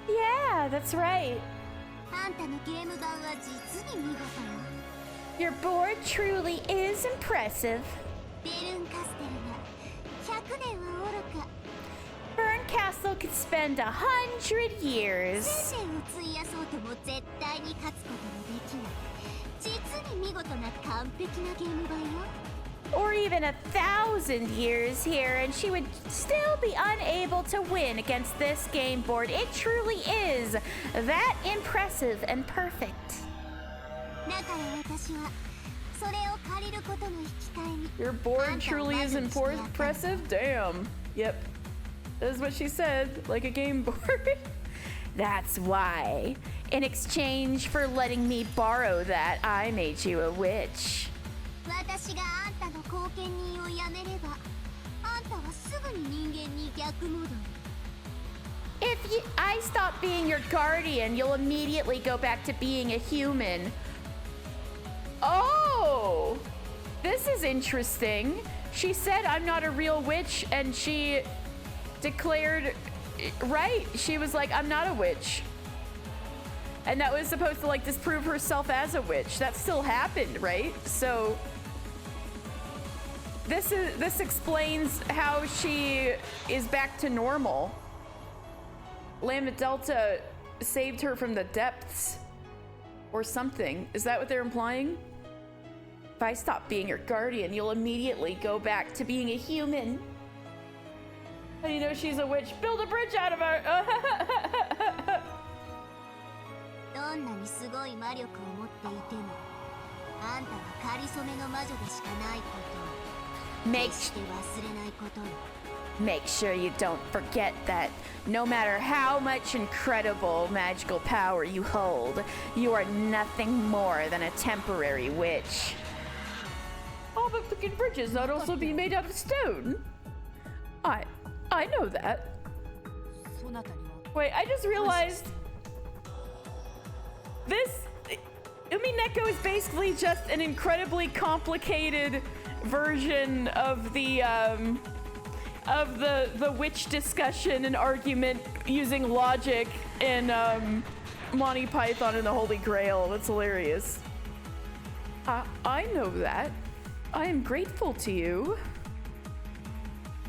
Yeah, that's right. Your board truly is impressive. Burncastle could spend 100 years. Or even 1,000 years here, and she would still be unable to win against this game board. It truly is that impressive and perfect. Your board truly is impressive? Damn. Yep. That is what she said, like a game board. That's why, in exchange for letting me borrow that, I made you a witch. If I stop being your guardian, you'll immediately go back to being a human. Oh! This is interesting. She said I'm not a real witch, and she declared, right, she was like, I'm not a witch. And that was supposed to like disprove herself as a witch. That still happened, right? So this explains how she is back to normal. Lambda Delta saved her from the depths or something. Is that what they're implying? If I stop being your guardian, you'll immediately go back to being a human. How do you know she's a witch? Build a bridge out of her. Make sure you don't forget that no matter how much incredible magical power you hold, you are nothing more than a temporary witch. Oh, but freaking bridges not also be made out of stone. I know that. Wait, I just realized this Umineko is basically just an incredibly complicated version of the witch discussion and argument using logic in Monty Python and the Holy Grail. That's hilarious. I know that. I am grateful to you.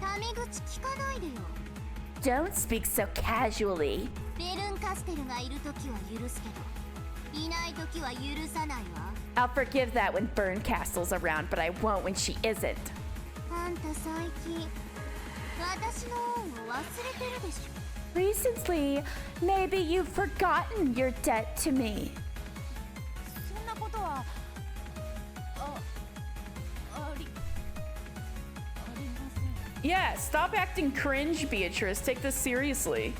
タメ口聞かないでよ。Don't speak so casually. ベルンカステルがいるときは許すけど、いないときは許さないわ。I'll forgive that when Berncastle's around, but I won't when she isn't. あんた最近、私の恩を忘れてるでしょ。Recently, maybe you've forgotten your debt to me. そんなことは、Yeah, stop acting cringe, Beatrice. Take this seriously.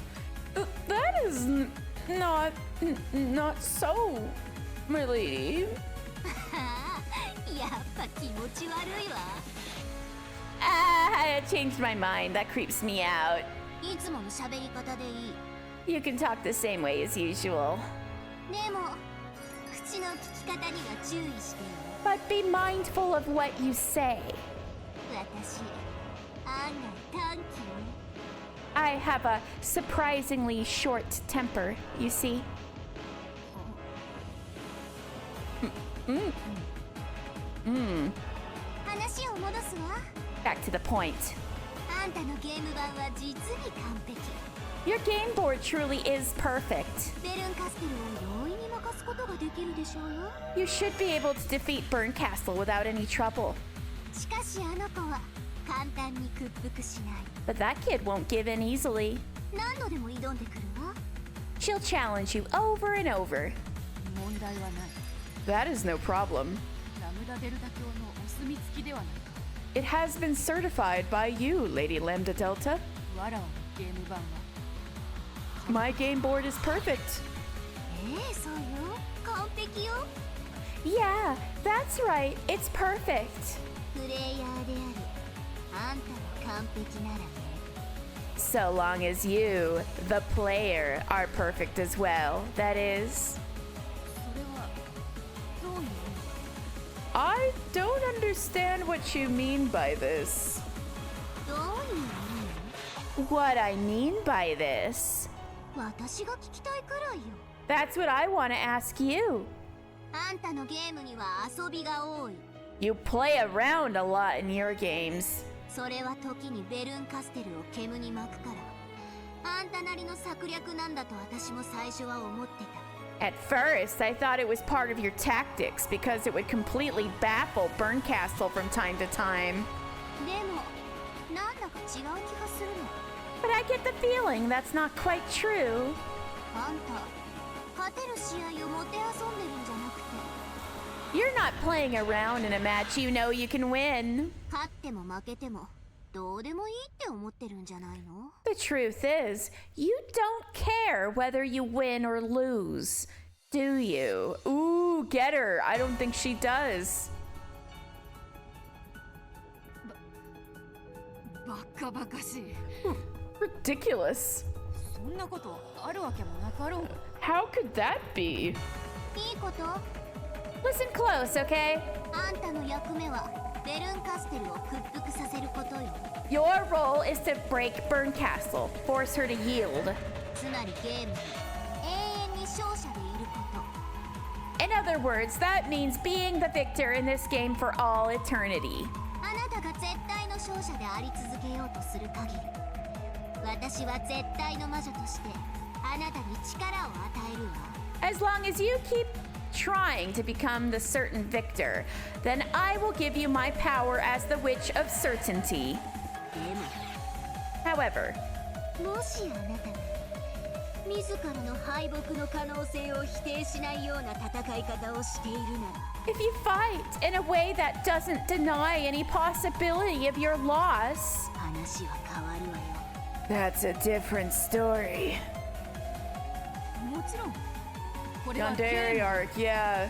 That is not so, my lady. やっぱ気持ち悪いわ。I changed my mind. That creeps me out. いつもの喋り方でいい。You can talk the same way as usual. でも、口の聞き方には注意してよ。But be mindful of what you say. 私、案外短気よ。I have a surprisingly short temper, you see. 話を戻すわ。Back to the point. あんたのゲーム版は実に完璧。Your game board truly is perfect. ベルンカステルを容易に任すことができるでしょうよ。You should be able to defeat Berncastle without any trouble. しかしあの子は簡単に屈服しない。But that kid won't give in easily. 何度でも挑んでくるわ。She'll challenge you over and over. 問題はない。That is no problem. ラムダデルタ教のお墨付きではないか。It has been certified by you, Lady Lambda Delta. わらわのゲーム版は My game board is perfect. そうよ。完璧よ。Yeah, that's right. It's perfect. プレイヤーであるあんたの完璧ならね。So long as you, the player, are perfect as well, that is. それはどういう意味？ I don't understand what you mean by this. どういう意味？ What I mean by this? 私が聞きたいくらいよ。That's what I want to ask you. あんたのゲームには遊びが多い。You play around a lot in your games. それは時にベルンカステルを煙に巻くから。あんたなりの策略なんだと私も最初は思ってた。At first, I thought it was part of your tactics because it would completely baffle Berncastle from time to time. でも、なんだか違う気がするの。But I get the feeling that's not quite true. あんた、勝てる試合をもてあそんでるんじゃなくて。You're not playing around in a match you know you can win. 勝っても負けても、どうでもいいって思ってるんじゃないの？ The truth is, you don't care whether you win or lose, do you? Ooh, get her. I don't think she does. バカバカしい。Ridiculous. そんなことあるわけもなかろう。How could that be? いいこと？ Listen close, okay? あんたの役目はベルンカステルを屈服させることよ。Your role is to break Berncastle, force her to yield. つまりゲームに永遠に勝者でいること。In other words, that means being the victor in this game for all eternity. あなたが絶対の勝者であり続けようとする限り、私は絶対の魔女としてあなたに力を与えるわ。As long as you keep trying to become the certain victor, then I will give you my power as the Witch of Certainty. However, もしあなたが自らの敗北の可能性を否定しないような戦い方をしているなら、 if you fight in a way that doesn't deny any possibility of your loss, 話は変わるわよ。 that's a different story. もちろん。これはゲー Yandere ム。 arc, yeah.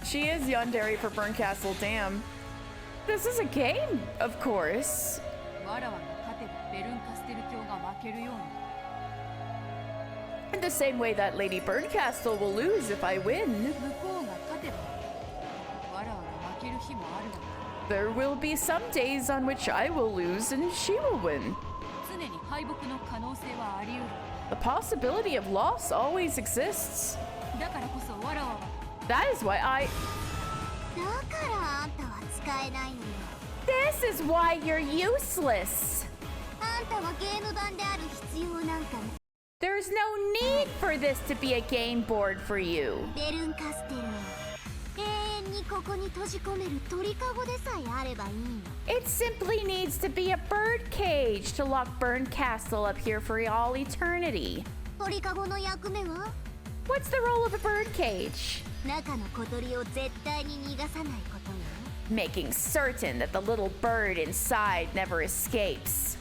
She is Yandere for Berncastle, damn. This is a game, of course. わらわが勝てばベルンカステル教が負けるように。 In the same way that Lady Berncastle will lose if I win. 向こうが勝てばわらわが負ける日もあるわ。 There will be some days on which I will lose and she will win. 常に敗北の可能性はあり得る。 The possibility of loss always exists. だからこそわらわは That is why I... This is why you're useless. There's no need for this to be a game board for you. It simply needs to be a bird cage to lock Burn Castle up here for all eternity. What's the role of a bird cage? Making certain that the little bird inside never escapes.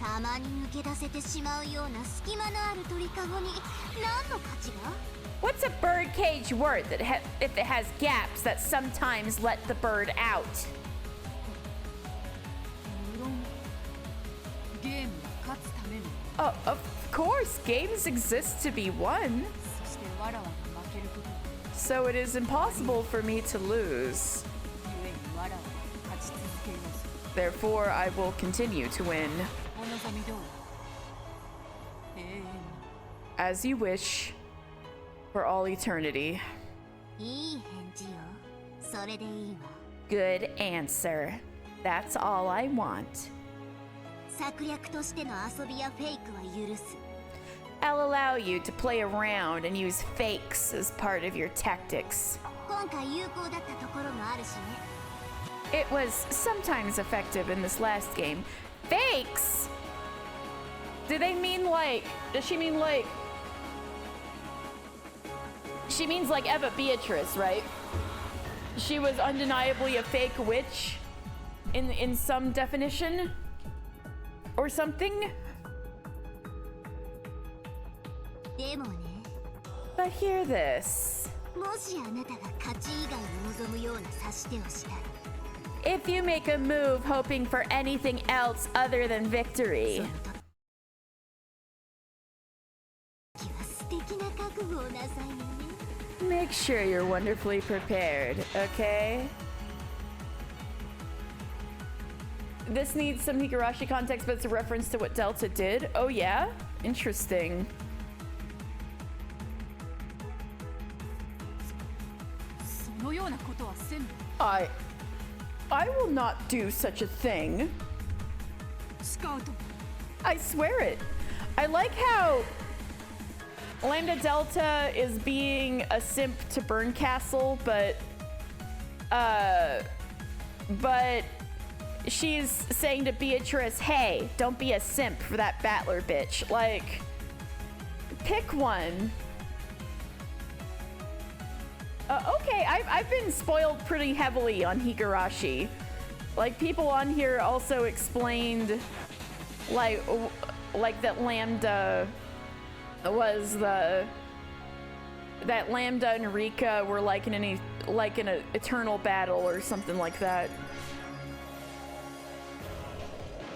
What's a bird cage worth if it has gaps that sometimes let the bird out? Oh, of course, games exist to be won. So it is impossible for me to lose. Therefore, I will continue to win. As you wish, for all eternity. Good answer. That's all I want. I'll allow you to play around and use fakes as part of your tactics. It was sometimes effective in this last game. Fakes? Do they mean like... Does she mean like... She means like Eva Beatrice, right? She was undeniably a fake witch in some definition? Or something? But hear this. If you make a move hoping for anything else other than victory, make sure you're wonderfully prepared, okay? This needs some Higurashi context, but it's a reference to what Delta did. Oh yeah? Interesting. I will not do such a thing. I swear it. I like how Lambda Delta is being a simp to Burn Castle, but she's saying to Beatrice, hey, don't be a simp for that battler bitch. Like, pick one. Okay, I've been spoiled pretty heavily on Higurashi. Like, people on here also explained, like that Lambda was that Lambda and Rika were like in an eternal battle or something like that.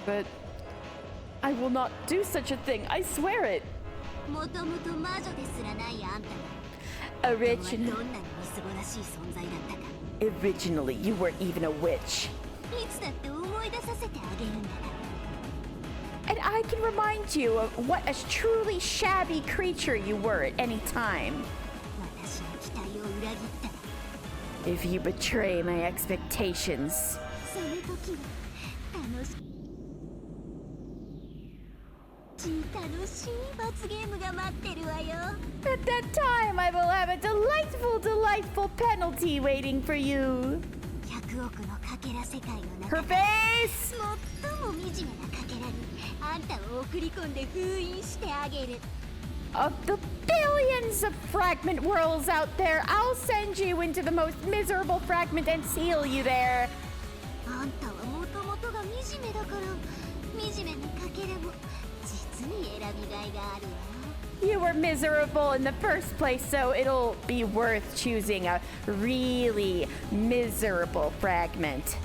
But I will not do such a thing. I swear it. Originally, you weren't even a witch. And I can remind you of what a truly shabby creature you were at any time. If you betray my expectations, at that time, I will have a delightful penalty waiting for you. Her face! Of the billions of fragment worlds out there, I'll send you into the most miserable fragment and seal you there. You were miserable in the first place, so it'll be worth choosing a really miserable fragment.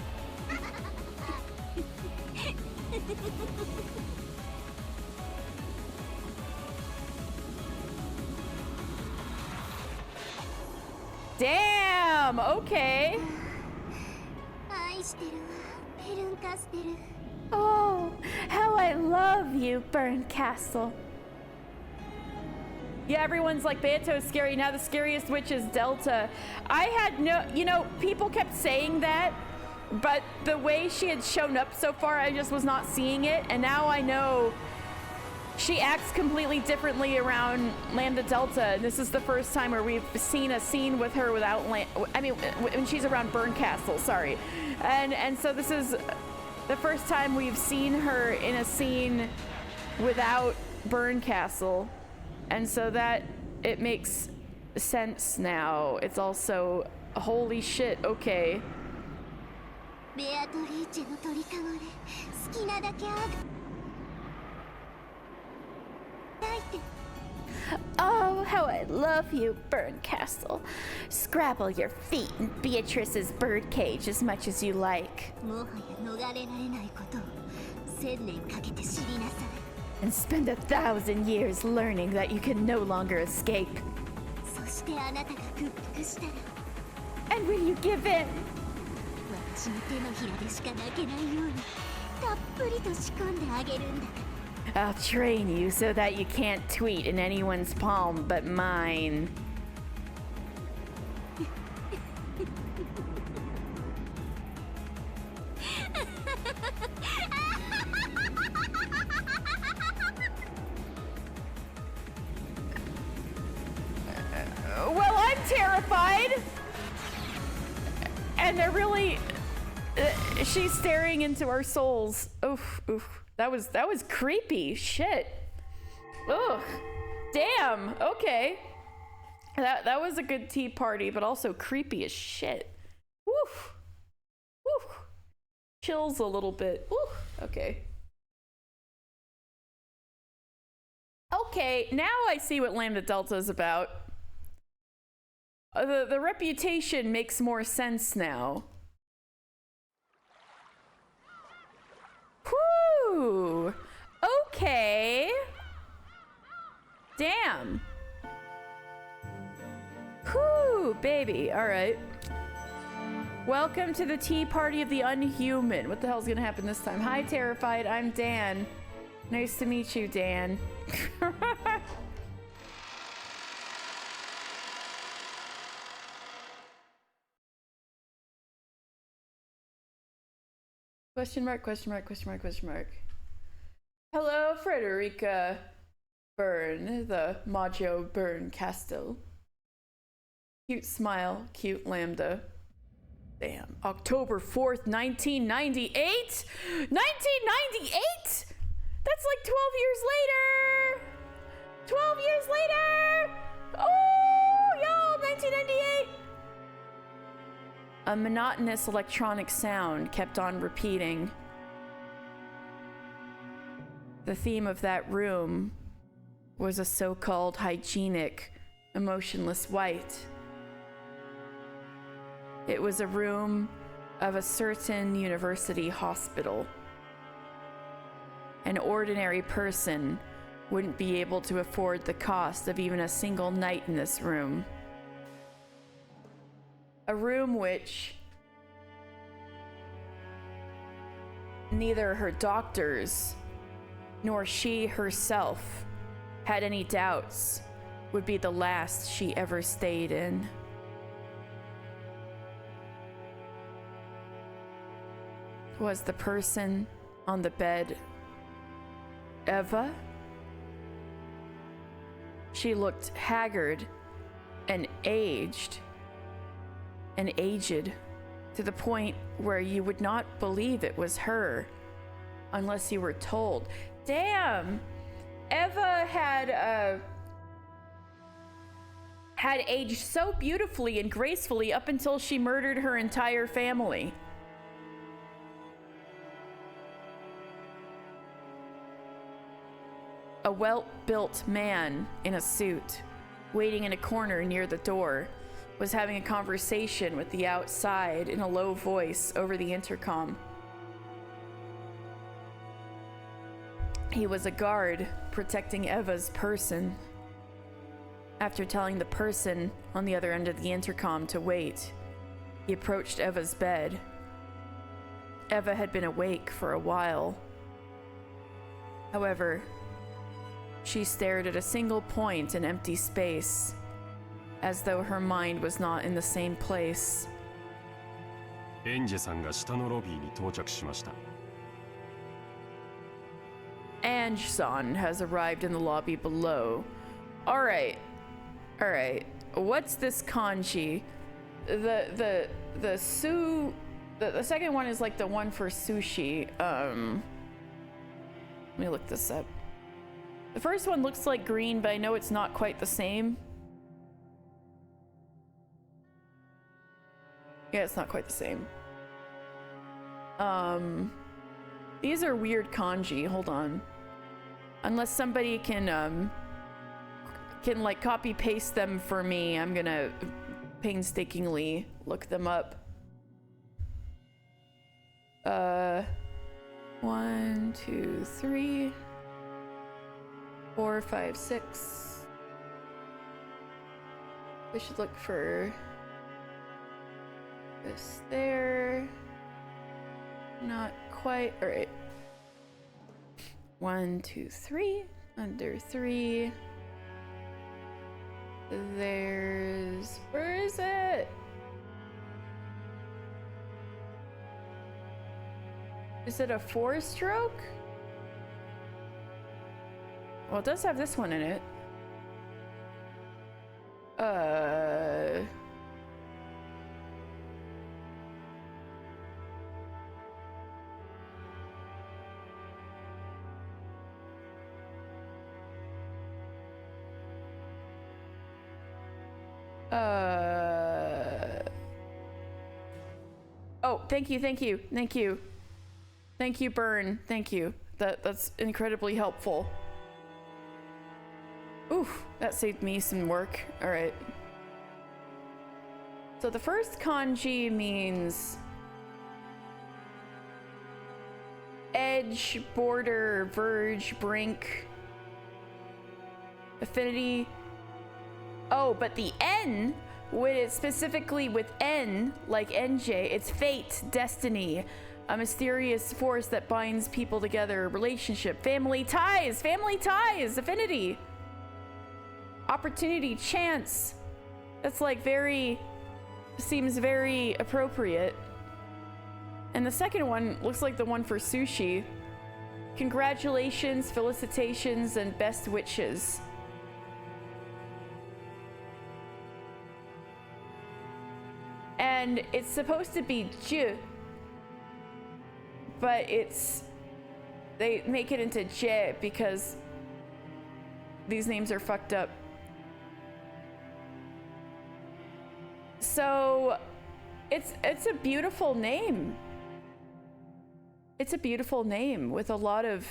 Damn, okay. Oh, how I love you, Burn Castle. Yeah, everyone's like, Beato is scary. Now the scariest witch is Delta. I had no, you know, people kept saying that, but the way she had shown up so far, I just was not seeing it. And now I know she acts completely differently around Lambda Delta. And this is the first time where we've seen a scene with her without, when she's around Burn Castle, sorry. And so this is the first time we've seen her in a scene without Burn Castle. And so that, it makes sense now. It's also, holy shit, okay. Oh, how I love you, Burn Castle. Scrabble your feet in Beatrice's birdcage as much as you like. And spend 1,000 years learning that you can no longer escape. And when you give in, I'll train you so that you can't tweet in anyone's palm but mine. Well, I'm terrified. And they're really... she's staring into our souls. Oof, oof. That was creepy. Shit. Ugh. Damn. Okay. That was a good tea party, but also creepy as shit. Woof. Woof. Chills a little bit. Woof. Okay. Okay, now I see what Lambda Delta is about. The reputation makes more sense now. Whew. Okay. Damn. Whew, baby. All right. Welcome to the tea party of the unhuman. What the hell's gonna happen this time? Hi, Terrified. I'm Dan. Nice to meet you, Dan. Question mark, question mark, question mark, question mark. Hello, Frederica Byrne, the Maggio Byrne Castle. Cute smile, cute Lambda. Damn. October 4th, 1998? 1998? That's like 12 years later! 12 years later! Oh, yo, 1998! A monotonous electronic sound kept on repeating. The theme of that room was a so-called hygienic, emotionless white. It was a room of a certain university hospital. An ordinary person wouldn't be able to afford the cost of even a single night in this room. A room which neither her doctors nor she herself had any doubts would be the last she ever stayed in. Was the person on the bed Eva? She looked haggard and aged to the point where you would not believe it was her unless you were told. Damn! Eva had aged so beautifully and gracefully up until she murdered her entire family. A well-built man in a suit, waiting in a corner near the door, was having a conversation with the outside in a low voice over the intercom. He was a guard protecting Eva's person. After telling the person on the other end of the intercom to wait, he approached Eva's bed. Eva had been awake for a while. However, She stared at a single point in empty space, as though her mind was not in the same place. エンジェさんが下のロビーに到着しました。Ange-san has arrived in the lobby below. Alright. What's this kanji? The second one is like the one for sushi. Let me look this up. The first one looks like green, but I know it's not quite the same. Yeah, it's not quite the same. These are weird kanji. Hold on. Unless somebody can like copy paste them for me, I'm gonna painstakingly look them up. 1, 2, 3, 4, 5, 6. We should look for this there. Not quite. All right. 1, 2, 3. Under 3. There's... Where is it? Is it a 4-stroke? Well, it does have this one in it. Oh, thank you. Thank you, Burn. Thank you. That's incredibly helpful. Oof, that saved me some work. All right. So the first kanji means edge, border, verge, brink, affinity. Oh, but the N, when it's specifically with N, like NJ, it's fate, destiny, a mysterious force that binds people together, relationship, family ties, affinity, opportunity, chance. That's like seems very appropriate. And the second one looks like the one for sushi. Congratulations, felicitations, and best wishes. And it's supposed to be J, but they make it into J because these names are fucked up. So it's a beautiful name. It's a beautiful name with a lot of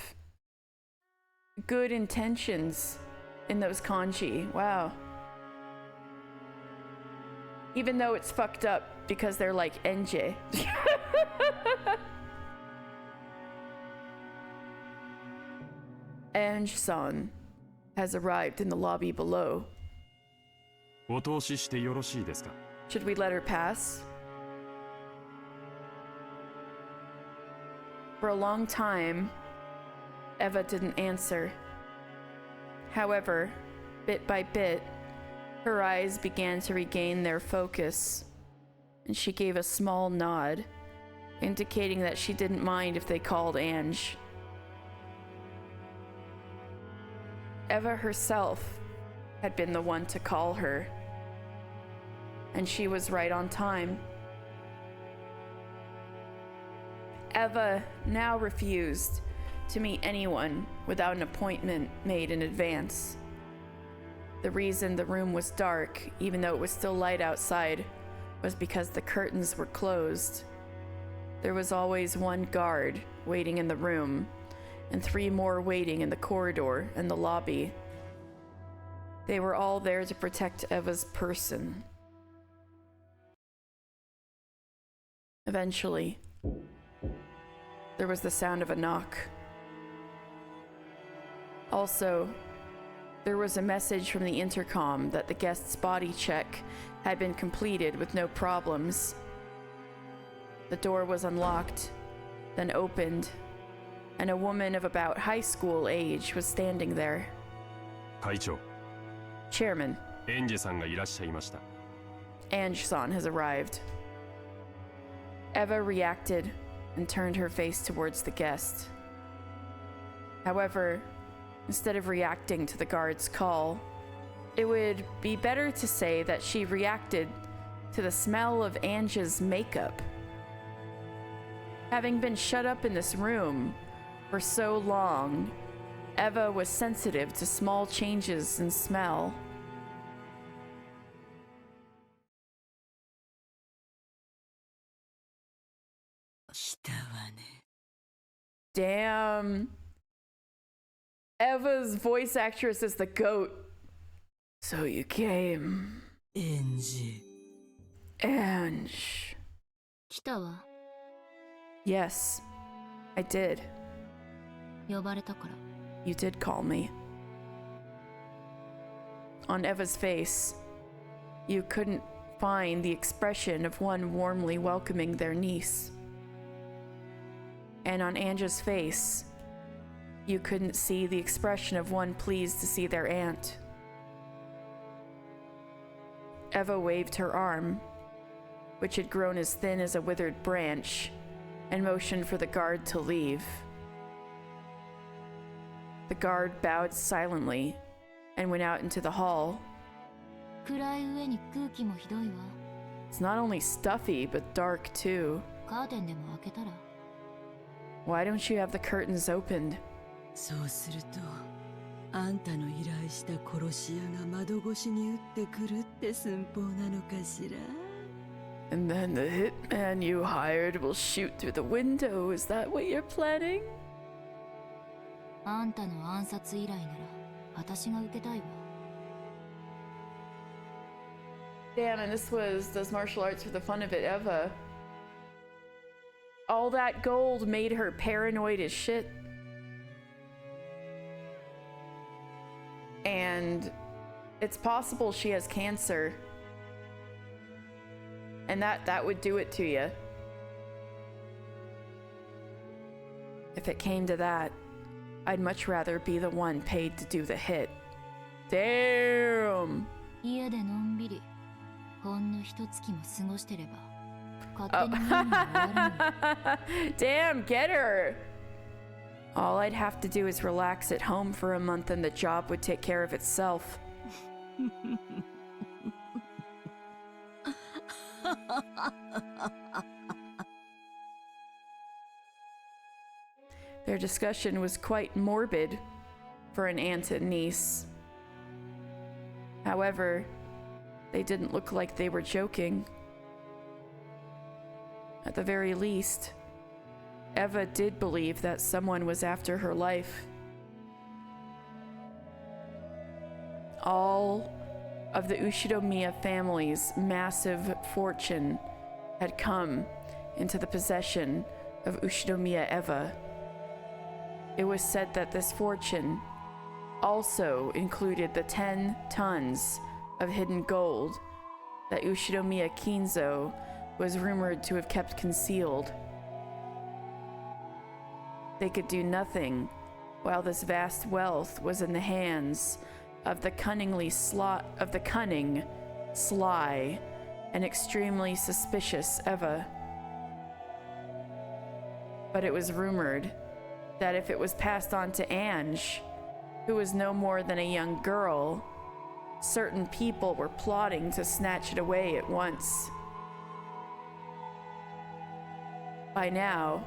good intentions in those kanji. Wow. Even though it's fucked up because they're like NJ. Ange-san has arrived in the lobby below. お通ししてよろしいですか? Should we let her pass? For a long time, Eva didn't answer. However, bit by bit, her eyes began to regain their focus, and she gave a small nod, indicating that she didn't mind if they called Ange. Eva herself had been the one to call her, and she was right on time. Eva now refused to meet anyone without an appointment made in advance. The reason the room was dark, even though it was still light outside, was because the curtains were closed. There was always one guard waiting in the room, and 3 more waiting in the corridor and the lobby. They were all there to protect Eva's person. Eventually, there was the sound of a knock. Also, there was a message from the intercom that the guest's body check had been completed with no problems. The door was unlocked, then opened, and a woman of about high school age was standing there. 会長 Chairman, エンジェさんがいらっしゃいました Ange-san has arrived. Eva reacted and turned her face towards the guest. However, instead of reacting to the guard's call, it would be better to say that she reacted to the smell of Ange's makeup. Having been shut up in this room for so long, Eva was sensitive to small changes in smell. Damn. Eva's voice actress is the goat. So you came. Ange. 来たわ。 Yes, I did. 呼ばれたから。 You did call me. On Eva's face, you couldn't find the expression of one warmly welcoming their niece. And on Ange's face, you couldn't see the expression of one pleased to see their aunt. Eva waved her arm, which had grown as thin as a withered branch, and motioned for the guard to leave. The guard bowed silently and went out into the hall. 暗い上に空気もひどいわ。 It's not only stuffy, but dark too. カーテンでも開けたら。 Why don't you have the curtains opened? そうすると、あんたの依頼した殺し屋が窓越しに撃ってくるって寸法なのかしら。 And then the hitman you hired will shoot through the window. Is that what you're planning? あんたの暗殺依頼なら私が受けたいわ。 Damn, and this was those martial arts for the fun of it, Eva. All that gold made her paranoid as shit. And it's possible she has cancer. And that would do it to you. If it came to that, I'd much rather be the one paid to do the hit. Damn! 家でのんびりほんの一月も過ごしてれば勝手に任務が終わるの。 Damn, get her! All I'd have to do is relax at home for a month and the job would take care of itself. Their discussion was quite morbid for an aunt and niece. However, they didn't look like they were joking. At the very least, Eva did believe that someone was after her life. All of the Ushidomiya family's massive fortune had come into the possession of Ushidomiya Eva. It was said that this fortune also included the 10 tons of hidden gold that Ushidomiya Kinzo was rumored to have kept concealed. They could do nothing while this vast wealth was in the hands of the cunning, sly, and extremely suspicious Eva. But it was rumored that if it was passed on to Ange, who was no more than a young girl, certain people were plotting to snatch it away at once. By now,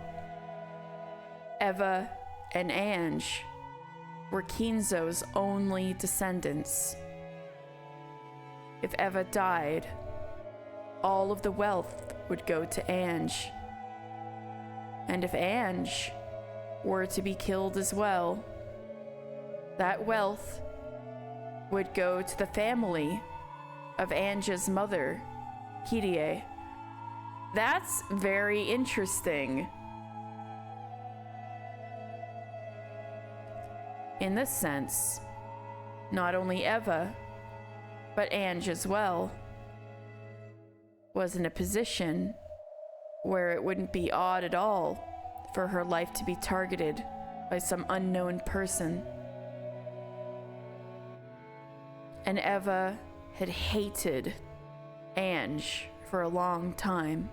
Eva and Ange were Kinzo's only descendants. If Eva died, all of the wealth would go to Ange. And if Ange were to be killed as well, that wealth would go to the family of Ange's mother, Kirie. That's very interesting. In this sense, not only Eva, but Ange as well, was in a position where it wouldn't be odd at all for her life to be targeted by some unknown person. And Eva had hated Ange for a long time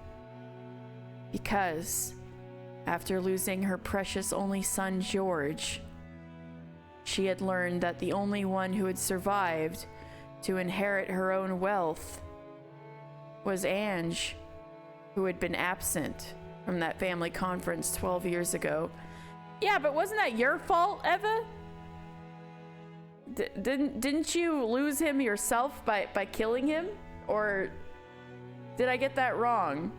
because after losing her precious only son George, she had learned that the only one who had survived to inherit her own wealth was Ange, who had been absent from that family conference 12 years ago. Yeah, but wasn't that your fault, Eva? Didn't you lose him yourself by killing him? Or did I get that wrong?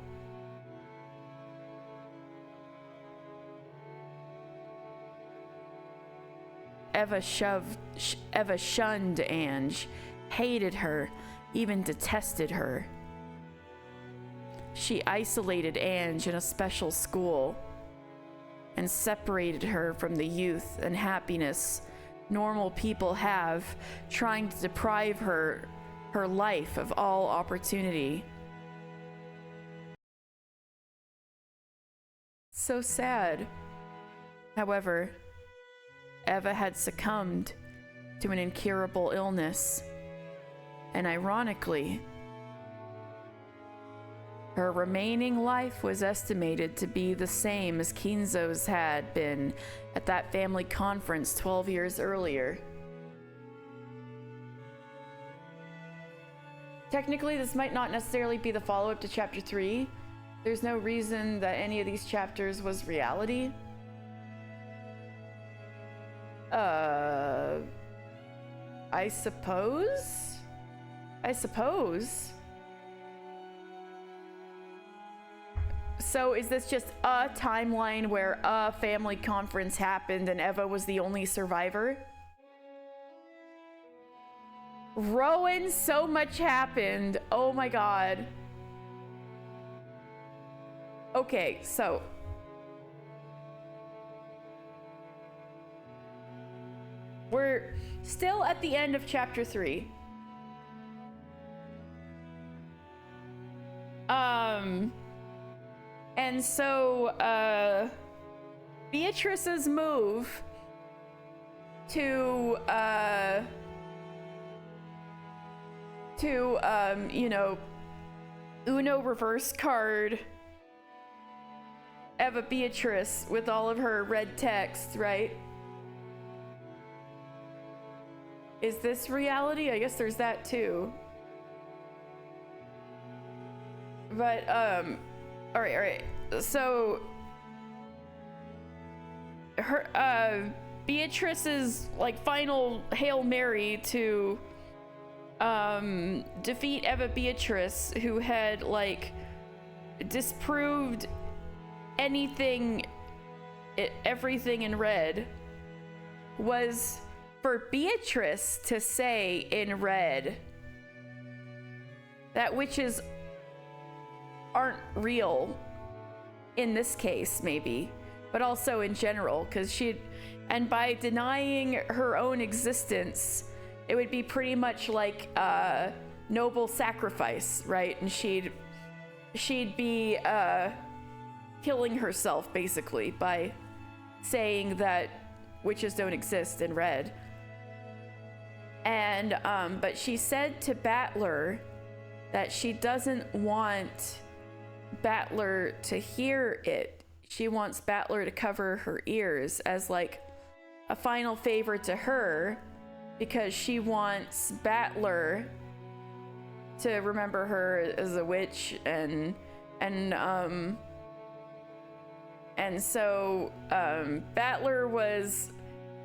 Eva shunned Ange, hated her, even detested her. She isolated Ange in a special school and separated her from the youth and happiness normal people have, trying to deprive her life of all opportunity. So sad. However, Eva had succumbed to an incurable illness, and ironically, her remaining life was estimated to be the same as Kinzo's had been at that family conference 12 years earlier. Technically, this might not necessarily be the follow-up to Chapter 3. There's no reason that any of these chapters was reality. I suppose? So is this just a timeline where a family conference happened and Eva was the only survivor? Rowan, so much happened. Oh my god. Okay, so we're still at the end of Chapter 3. And so, Beatrice's move to, you know, Uno reverse card Eva Beatrice with all of her red text, right? Is this reality? I guess there's that too. But, all right. So, her, Beatrice's, like, final Hail Mary to, defeat Eva Beatrice, who had, like, disproved everything in red, was for Beatrice to say in red that witches aren't real in this case, maybe, but also in general, because and by denying her own existence, it would be pretty much like a noble sacrifice, right? And she'd be killing herself basically by saying that witches don't exist in red. And but she said to Battler that she doesn't want Battler to hear it. She wants Battler to cover her ears as like a final favor to her, because she wants Battler to remember her as a witch, and so Battler was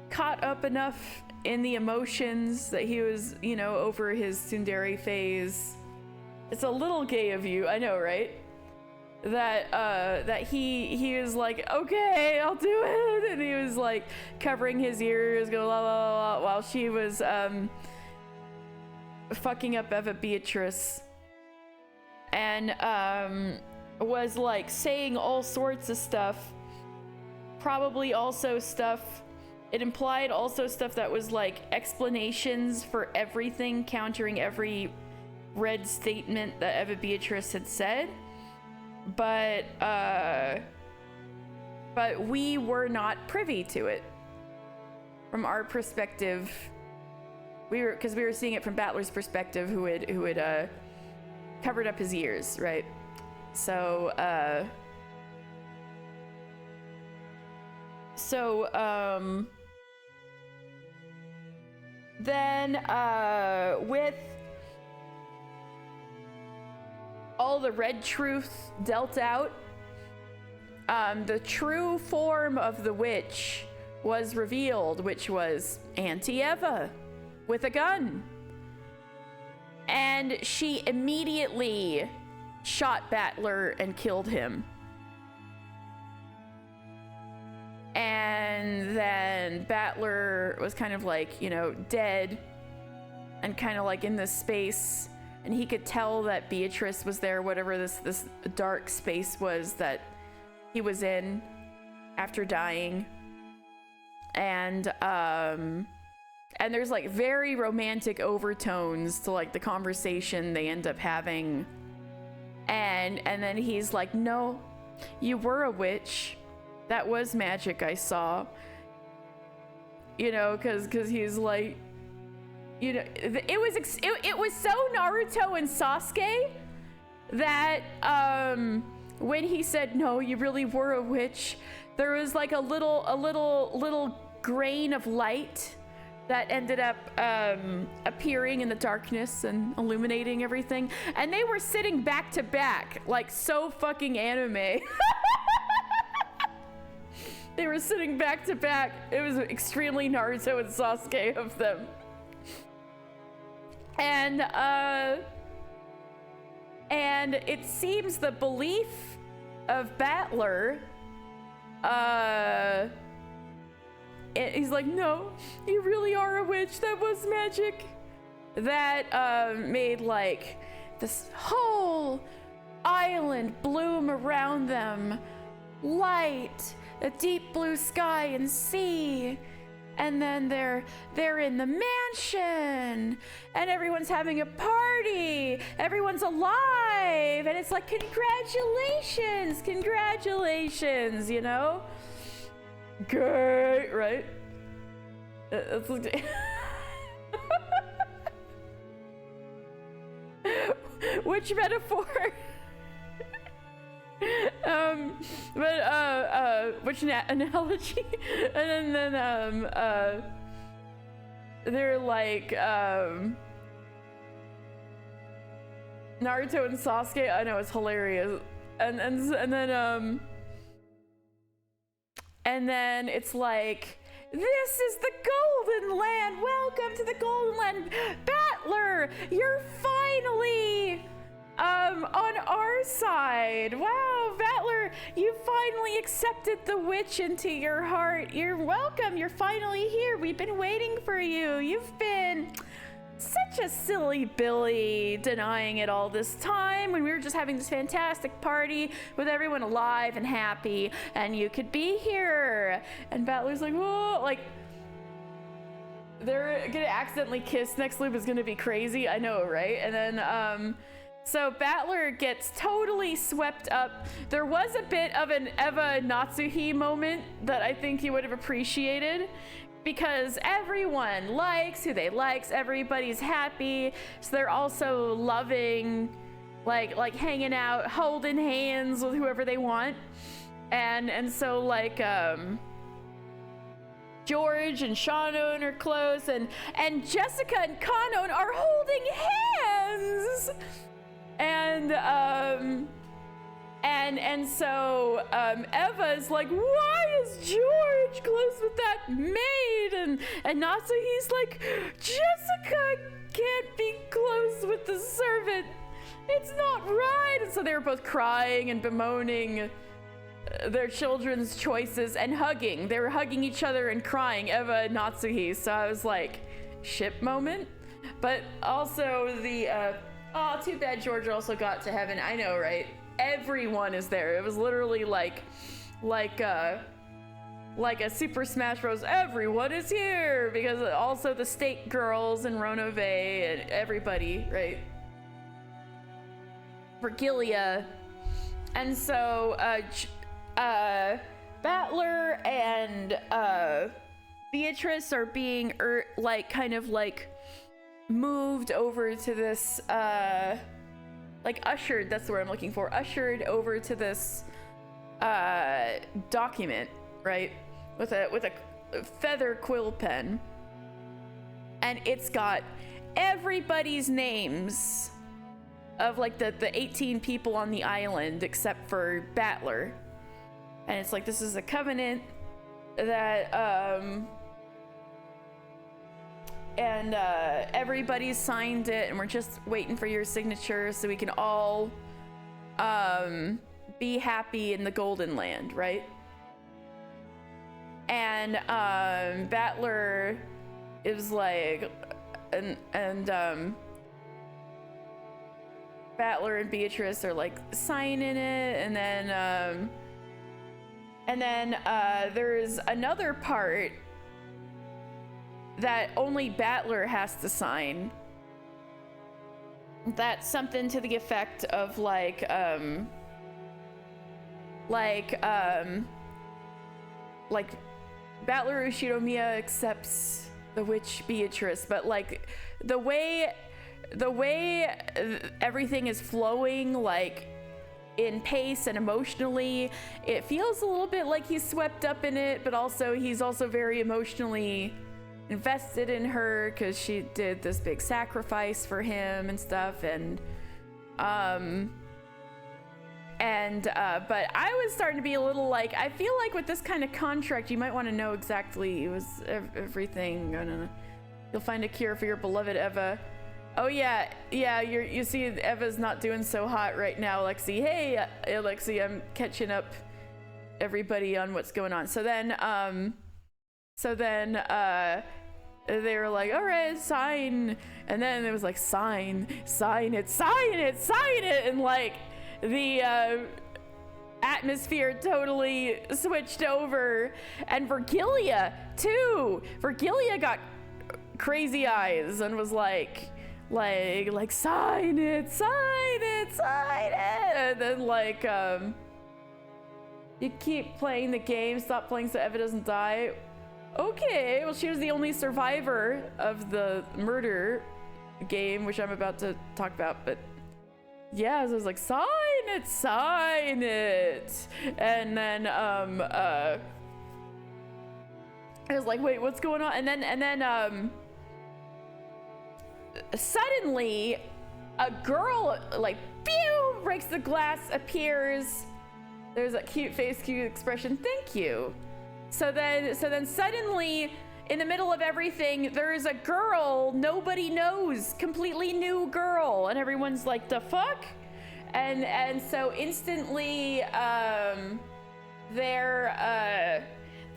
caught up enough in the emotions that he was, you know, over his tsundere phase. It's a little gay of you, I know, right? That he was like, okay, I'll do it, and he was like covering his ears, going la la la, while she was fucking up Eva Beatrice, and was like saying all sorts of stuff, probably also stuff, it implied also stuff that was like explanations for everything, countering every red statement that Eva Beatrice had said. But we were not privy to it. From our perspective, we were seeing it from Battler's perspective, who had covered up his ears, right? So then with all the red truth dealt out, the true form of the witch was revealed, which was Auntie Eva with a gun. And she immediately shot Battler and killed him. And then Battler was kind of like, you know, dead and kind of like in this space. And he could tell that Beatrice was there, whatever this dark space was that he was in after dying. And there's like very romantic overtones to like the conversation they end up having. And then he's like, no, you were a witch. That was magic I saw. You know, cause he's like, you know, it was so Naruto and Sasuke that when he said, no, you really were a witch, there was like a little grain of light that ended up appearing in the darkness and illuminating everything. And they were sitting back to back, like so fucking anime. They were sitting back to back. It was extremely Naruto and Sasuke of them. And it seems the belief of Battler, he's like, no, you really are a witch. That was magic. That made like this whole island bloom around them. Light, a deep blue sky and sea. And then they're in the mansion and everyone's having a party. Everyone's alive. And it's like, congratulations, you know? Great, right? Which metaphor? Which analogy? And then they're like Naruto and Sasuke. I know, it's hilarious. And then it's like, this is the Golden Land. Welcome to the Golden Land. Battler, you're finally on our side. Wow, Battler, you finally accepted the witch into your heart. You're welcome. You're finally here. We've been waiting for you. You've been such a silly Billy denying it all this time when we were just having this fantastic party with everyone alive and happy, and you could be here. And Battler's like, whoa, like they're gonna accidentally kiss. Next loop is gonna be crazy. I know, right? And then so Battler gets totally swept up. There was a bit of an Eva Natsuhi moment that I think he would have appreciated, because everyone likes who they likes, everybody's happy, so they're also loving, like hanging out, holding hands with whoever they want. And so like George and Shannon are close, and Jessica and Kanon are holding hands. And so Eva's like, why is George close with that maid? And Natsuhi's like, Jessica can't be close with the servant. It's not right. And so they were both crying and bemoaning their children's choices and hugging. They were hugging each other and crying, Eva and Natsuhi. So I was like, ship moment. But also the oh, too bad George also got to heaven. I know, right? Everyone is there. It was literally like a Super Smash Bros. Everyone is here, because also the State Girls and Ronove and everybody, right? Vergilia. And so Battler and Beatrice are being kind of like moved over to this, like ushered, that's the word I'm looking for, ushered over to this document, right? With a feather quill pen. And it's got everybody's names of like the 18 people on the island except for Battler. And it's like, this is a covenant that everybody's signed it, and we're just waiting for your signature so we can all be happy in the Golden Land, right? And Battler is like, and Battler and Beatrice are like signing it, and then there's another part that only Battler has to sign. That's something to the effect of like Battler Ushiromiya accepts the witch Beatrice, but like the way everything is flowing, like in pace and emotionally, it feels a little bit like he's swept up in it, but also he's also very emotionally invested in her because she did this big sacrifice for him and stuff. And but I was starting to be a little like, I feel like with this kind of contract, you might want to know exactly it was everything. You'll find a cure for your beloved Eva. Oh yeah, you see Eva's not doing so hot right now, Lexi. Hey, Lexi, I'm catching up everybody on what's going on. So then they were like, all right, sign. And then it was like, sign it. And like the atmosphere totally switched over. And Virgilia too. Virgilia got crazy eyes and was like sign it. And then like, you keep playing the game, stop playing so Eva doesn't die. Okay, well, she was the only survivor of the murder game, which I'm about to talk about, but yeah, so I was like, sign it. And then I was like, wait, what's going on? And then suddenly a girl like pew breaks the glass, appears. There's a cute face, cute expression, thank you. So then suddenly in the middle of everything, there's a girl nobody knows, completely new girl, and everyone's like, the fuck? And so instantly they're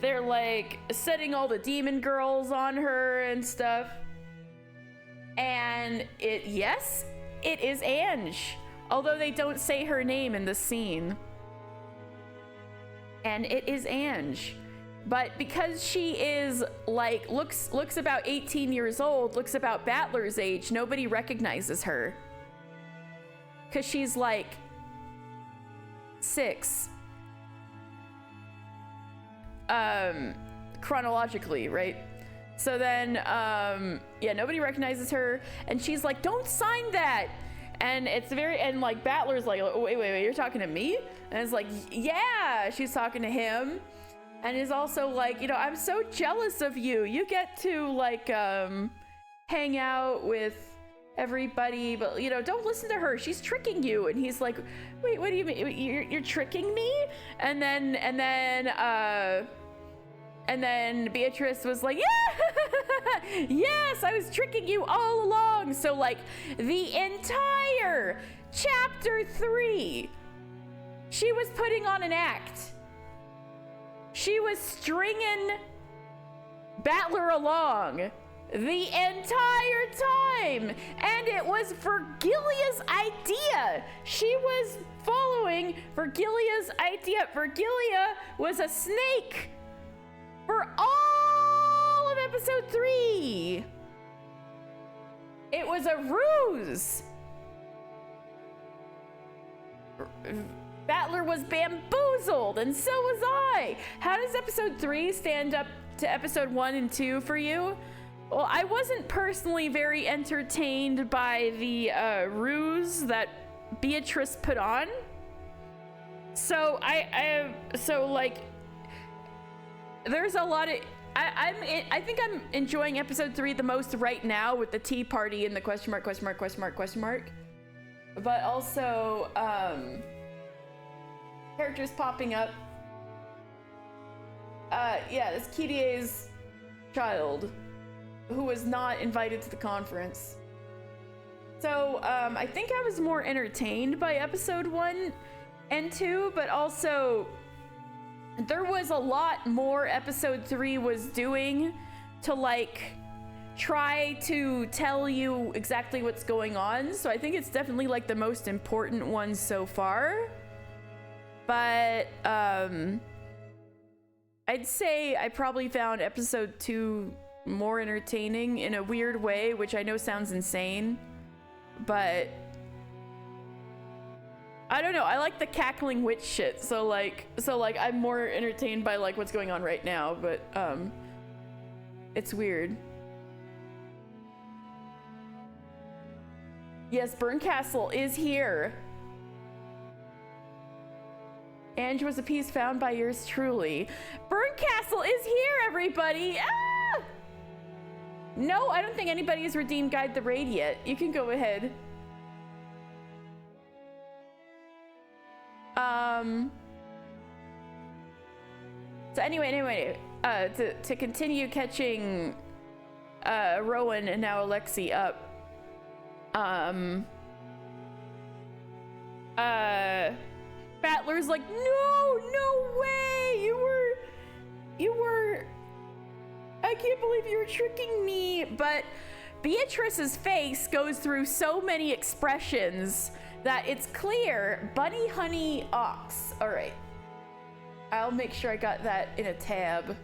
like setting all the demon girls on her and stuff. And it is Ange, although they don't say her name in the scene. And it is Ange. But because she is like looks about 18 years old, looks about Battler's age, nobody recognizes her. Cause she's like 6. Chronologically, right? So then nobody recognizes her, and she's like, don't sign that. And it's and like Battler's like, oh, wait, you're talking to me? And it's like, yeah, she's talking to him. And is also like, I'm so jealous of you. You get to like hang out with everybody, but don't listen to her. She's tricking you. And he's like, wait, what do you mean? You're tricking me? And then Beatrice was like, yeah, yes, I was tricking you all along. So like the entire chapter 3, she was putting on an act. She was stringing Battler along the entire time, and it was Virgilia's idea. She was following Virgilia's idea. Virgilia was a snake for all of episode 3. It was a ruse. Battler was bamboozled, and so was I. How does episode 3 stand up to episode 1 and 2 for you? Well, I wasn't personally very entertained by the ruse that Beatrice put on. So there's a lot of I think I'm enjoying episode 3 the most right now with the tea party and the question mark. But also characters popping up. Yeah, this Kirie's child who was not invited to the conference. So I think I was more entertained by episode 1 and 2, but also there was a lot more episode 3 was doing to like try to tell you exactly what's going on. So I think it's definitely like the most important one so far. But I'd say I probably found episode 2 more entertaining in a weird way, which I know sounds insane, but I don't know. I like the cackling witch shit. So like I'm more entertained by like what's going on right now, but it's weird. Yes, Burncastle is here. Ange was a piece found by yours truly. Burncastle is here, everybody! Ah! No, I don't think anybody has redeemed Guide the Raid yet. You can go ahead. So anyway, to continue catching Rowan and now Alexi up. Battler's like, no way! You were I can't believe you were tricking me. But Beatrice's face goes through so many expressions that it's clear. Bunny, honey, ox. All right. I'll make sure I got that in a tab.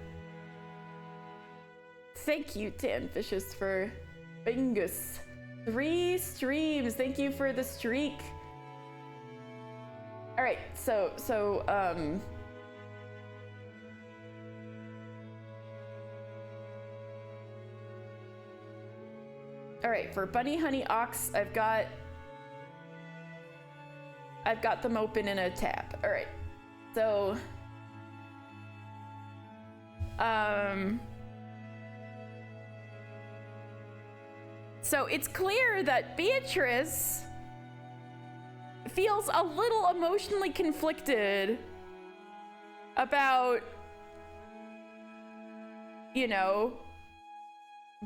Thank you, Tanfishes, for Bingus. 3 streams. Thank you for the streak. All right, so all right, for Bunny, Honey, Ox, I've got them open in a tab. All right, so so it's clear that Beatrice feels a little emotionally conflicted about, you know,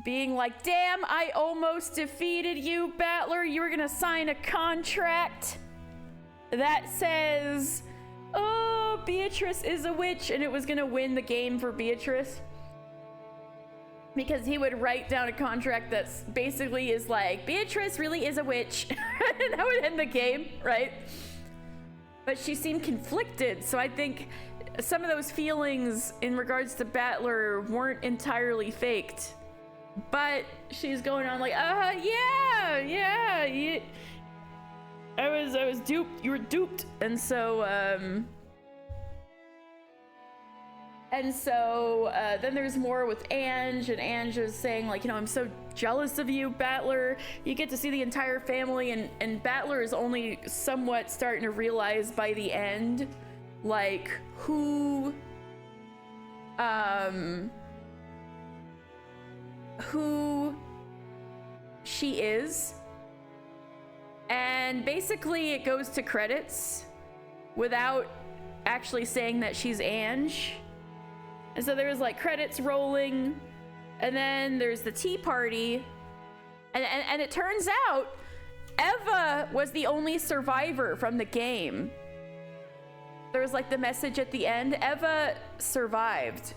being like, damn, I almost defeated you, Battler. You were gonna sign a contract that says, oh, Beatrice is a witch, and it was gonna win the game for Beatrice. Because he would write down a contract that basically is like, Beatrice really is a witch. And that would end the game, right? But she seemed conflicted, so I think some of those feelings in regards to Battler weren't entirely faked. But she's going on like, yeah, I was duped. You were duped. And so then there's more with Ange, and Ange is saying like, you know, I'm so jealous of you, Battler. You get to see the entire family, and Battler is only somewhat starting to realize by the end, like, who she is. And basically it goes to credits without actually saying that she's Ange. And so there's like credits rolling, and then there's the tea party, and it turns out Eva was the only survivor from the game. There was like the message at the end, Eva survived,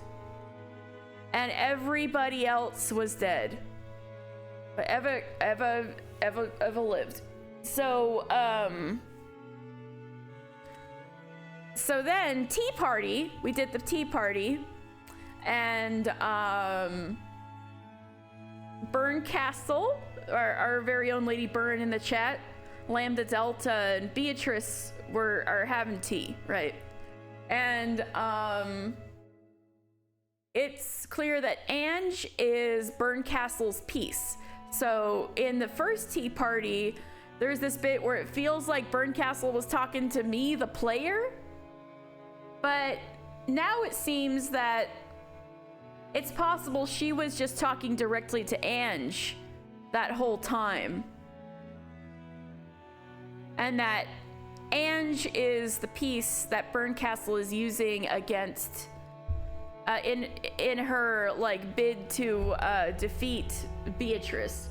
and everybody else was dead, but Eva lived. So so then tea party, we did the tea party. And Burn Castle, our very own Lady Burn in the chat, Lambda Delta, and Beatrice are having tea, right? And it's clear that Ange is Berncastle's piece. So in the first tea party, there's this bit where it feels like Berncastle was talking to me, the player. But now it seems that it's possible she was just talking directly to Ange that whole time. And that Ange is the piece that Berncastle is using against in her like bid to defeat Beatrice,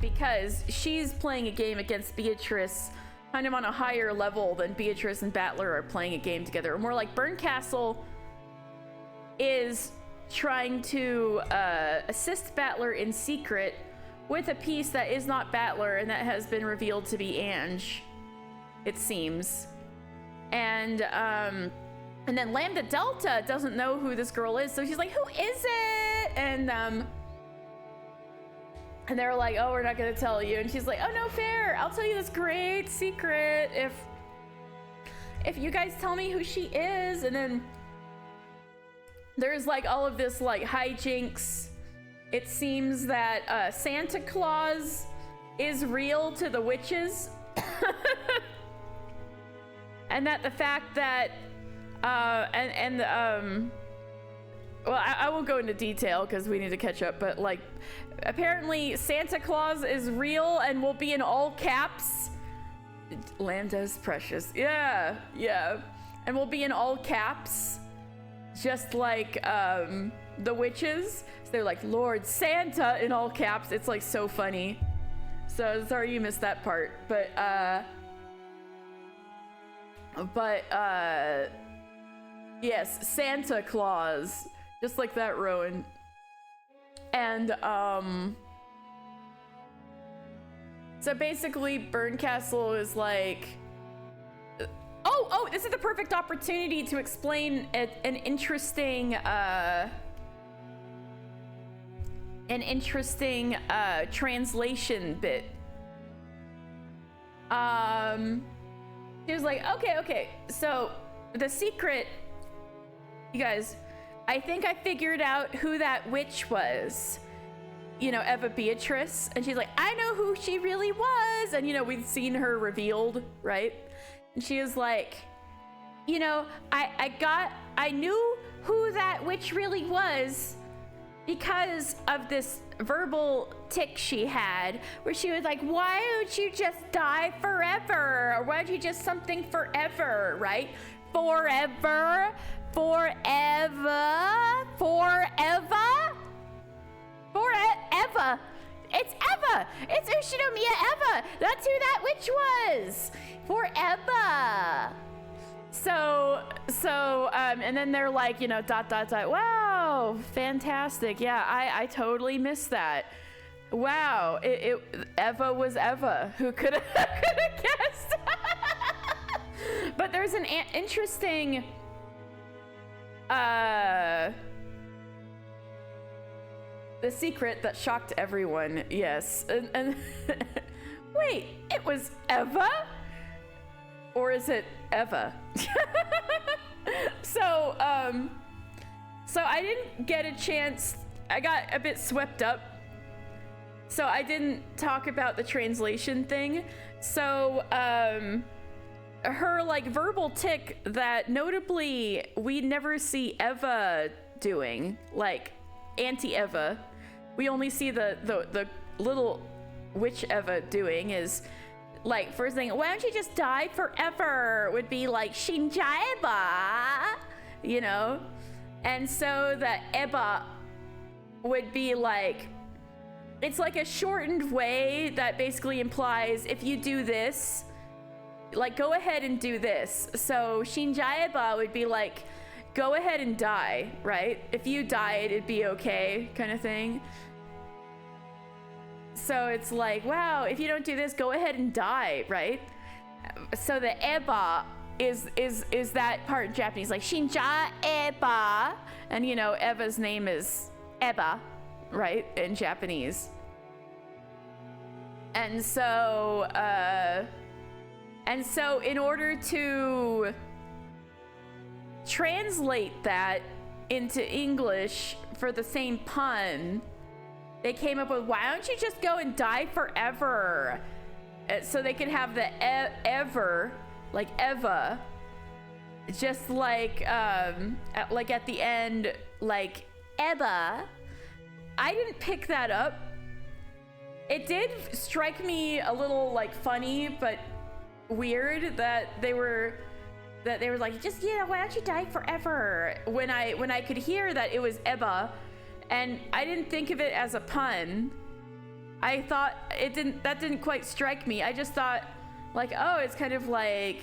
because she's playing a game against Beatrice kind of on a higher level than Beatrice and Battler are playing a game together. Or more like Berncastle is trying to assist Battler in secret with a piece that is not Battler and that has been revealed to be Ange, it seems. And then Lambda Delta doesn't know who this girl is, so she's like, who is it? And they're like, oh, we're not gonna tell you. And she's like, oh, no fair, I'll tell you this great secret if you guys tell me who she is. And then there's like all of this like hijinks. It seems that Santa Claus is real to the witches. And that the fact that, well, I won't go into detail because we need to catch up, but like, apparently Santa Claus is real and will be in all caps. Lambda's precious. Yeah. And will be in all caps, just like the witches. So they're like, Lord Santa in all caps. It's like so funny. So sorry you missed that part, but yes, Santa Claus, just like that, Rowan. And so basically Berncastle is like, oh, this is the perfect opportunity to explain an interesting translation bit. He was like, okay, so the secret, you guys, I think I figured out who that witch was. You know, Eva Beatrice. And she's like, I know who she really was. And, you know, we'd seen her revealed, right? And she was like, you know, I knew who that witch really was because of this verbal tick she had, where she was like, why don't you just die forever? Or why don't you just something forever, right? Forever. It's Eva. It's Ushinomiya Eva. That's who that witch was. Forever. So, and then they're like, you know, ... Wow, fantastic. Yeah, I totally missed that. Wow, Eva was Eva. Who could have guessed? But there's an interesting, the secret that shocked everyone. Yes, and wait, it was Eva? Or is it Eva? So I didn't get a chance. I got a bit swept up. So I didn't talk about the translation thing. So, her like verbal tick that notably we never see Eva doing, like anti-Eva. We only see the little witch Eva doing is like, first thing, why don't you just die forever, would be like Shinjaiba, you know? And so the Eba would be like, it's like a shortened way that basically implies if you do this, like go ahead and do this. So Shinjaiba would be like, go ahead and die, right? If you died, it'd be okay, kind of thing. So it's like, wow, if you don't do this, go ahead and die, right? So the Eba is that part in Japanese, like Shinjaiba, and you know, Eva's name is Eba, right, in Japanese. And so in order to translate that into English for the same pun, they came up with, why don't you just go and die forever? So they could have the ever, like Eva, just like at the end, like Eva. I didn't pick that up. It did strike me a little like funny, but weird that they were like, just, you know, why don't you die forever? When I could hear that it was Eva, and I didn't think of it as a pun. I thought that didn't quite strike me. I just thought like, oh, it's kind of like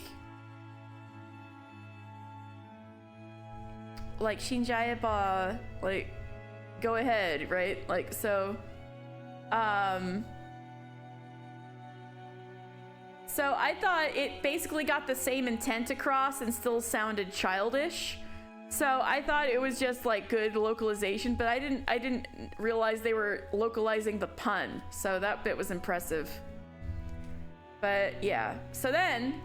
Shinjaiba, like, go ahead, right? Like, so so I thought it basically got the same intent across and still sounded childish. So I thought it was just like good localization, but I didn't realize they were localizing the pun. So that bit was impressive. But yeah. So then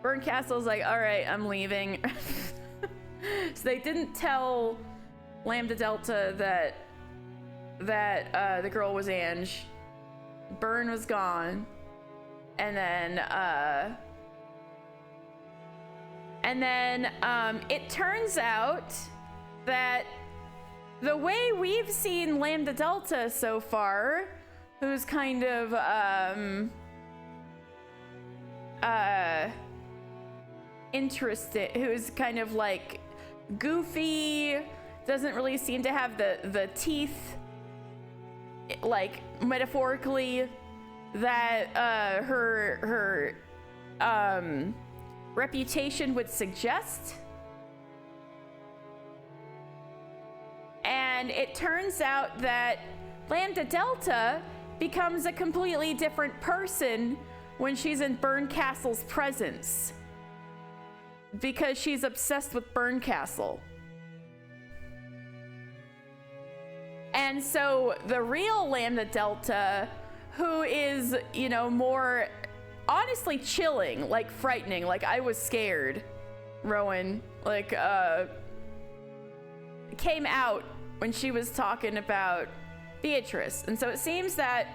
Burn Castle's like, all right, I'm leaving. So they didn't tell Lambda Delta that the girl was Ange. Burn was gone. And then it turns out that the way we've seen Lambda Delta so far, who's kind of interested, who's kind of like goofy, doesn't really seem to have the teeth, like metaphorically, that her reputation would suggest. And it turns out that Lambda Delta becomes a completely different person when she's in Burn Castle's presence, because she's obsessed with Burn Castle. And so the real Lambda Delta, who is, you know, more honestly chilling, like frightening, like I was scared, Rowan, like came out when she was talking about Beatrice. And so it seems that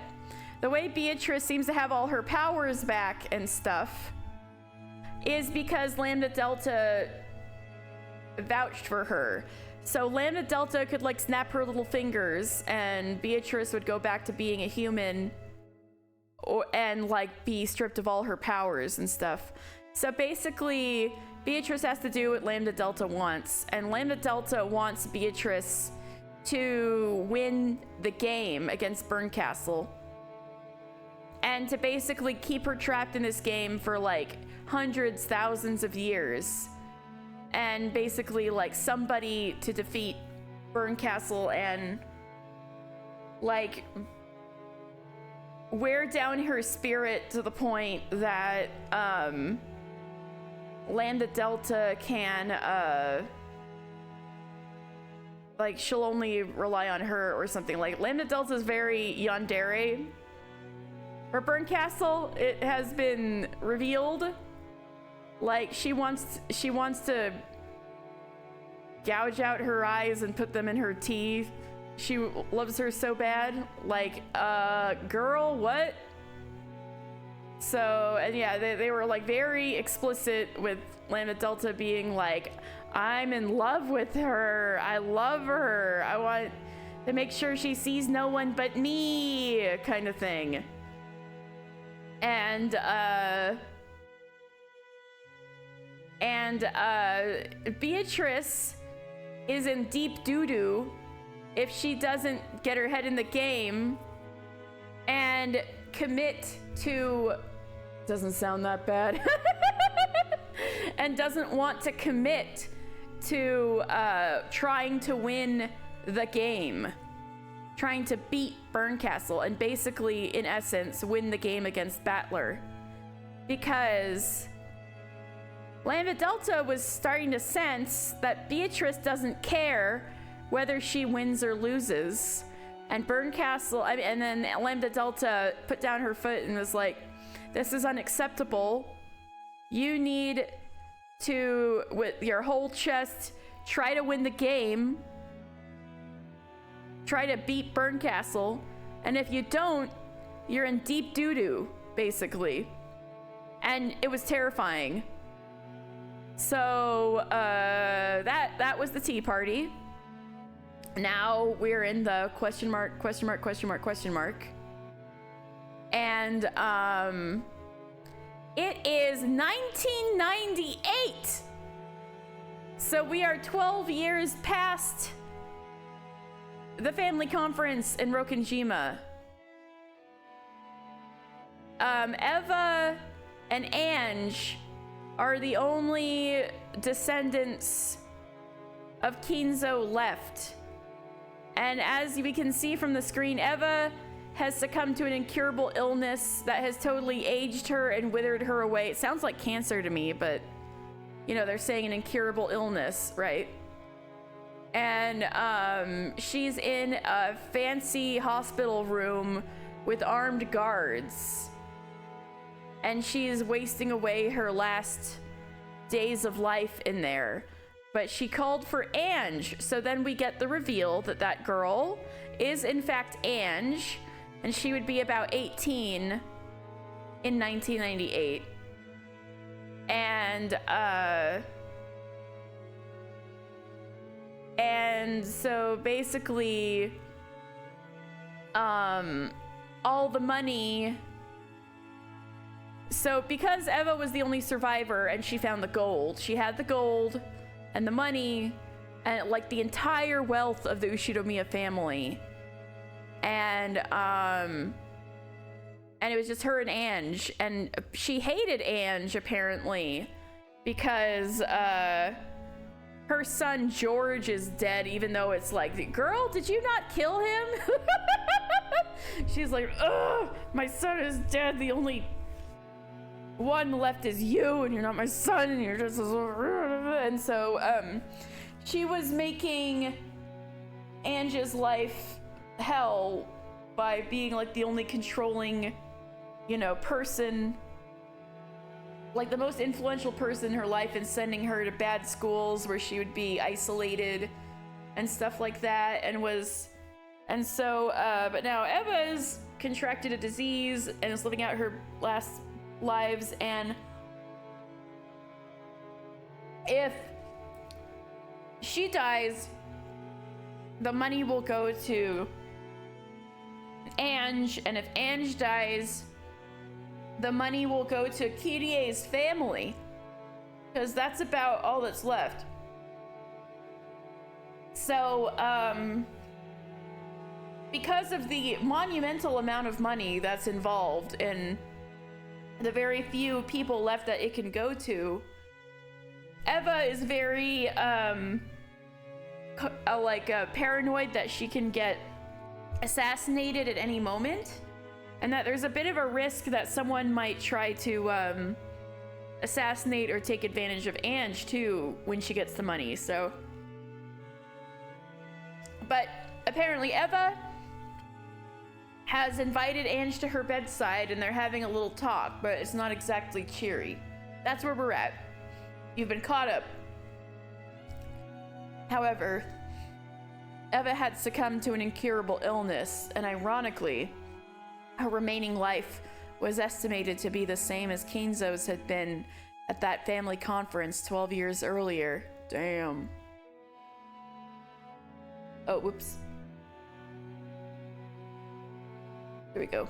the way Beatrice seems to have all her powers back and stuff is because Lambda Delta vouched for her. So Lambda Delta could like snap her little fingers and Beatrice would go back to being a human, and like be stripped of all her powers and stuff. So basically Beatrice has to do what Lambda Delta wants, and Lambda Delta wants Beatrice to win the game against Burn Castle and to basically keep her trapped in this game for like hundreds, thousands of years, and basically like somebody to defeat Burn Castle and like wear down her spirit to the point that Lambda Delta can like she'll only rely on her or something. Like Lambda Delta is very yandere. For Burn Castle, it has been revealed, like she wants to gouge out her eyes and put them in her teeth. She loves her so bad. Like, girl, what? So, and yeah, they were like very explicit with Lambda Delta being like, I'm in love with her. I love her. I want to make sure she sees no one but me, kind of thing. And Beatrice is in deep doo-doo if she doesn't get her head in the game and commit to, doesn't sound that bad, and doesn't want to commit to trying to win the game, trying to beat Burn Castle, and basically, in essence, win the game against Battler. Because Lambda Delta was starting to sense that Beatrice doesn't care whether she wins or loses, And Burncastle, and then Lambda Delta put down her foot and was like, this is unacceptable. You need to, with your whole chest, try to win the game. Try to beat Burncastle. And if you don't, you're in deep doo-doo, basically. And it was terrifying. So, that was the tea party. Now we're in the question mark. And, it is 1998. So we are 12 years past the family conference in Rokkenjima. Eva and Ange are the only descendants of Kinzo left. And as we can see from the screen, Eva has succumbed to an incurable illness that has totally aged her and withered her away. It sounds like cancer to me, but you know, they're saying an incurable illness, right? And she's in a fancy hospital room with armed guards. And she's wasting away her last days of life in there. But she called for Ange, so then we get the reveal that that girl is in fact Ange, and she would be about 18 in 1998. And so basically, all the money. So because Eva was the only survivor and she found the gold, she had the gold and the money and like the entire wealth of the Ushinomiya family. And it was just her and Ange, and she hated Ange apparently because her son George is dead, even though it's like, girl, did you not kill him? She's like, ugh, my son is dead. The only one left is you, and you're not my son, and you're just, and so she was making Ange's life hell by being like the only controlling, you know, person, like the most influential person in her life, and sending her to bad schools where she would be isolated and stuff like that. But now Eva's contracted a disease and is living out her last lives, and if she dies, the money will go to Ange, and if Ange dies, the money will go to Kirie's family, because that's about all that's left. So, because of the monumental amount of money that's involved and the very few people left that it can go to, Eva is very paranoid that she can get assassinated at any moment, and that there's a bit of a risk that someone might try to assassinate or take advantage of Ange too when she gets the money. So, but apparently Eva has invited Ange to her bedside, and they're having a little talk, but it's not exactly cheery. That's where we're at. You've been caught up. However, Eva had succumbed to an incurable illness, and ironically, her remaining life was estimated to be the same as Kinzo's had been at that family conference 12 years earlier. Damn. Oh, whoops. Here we go.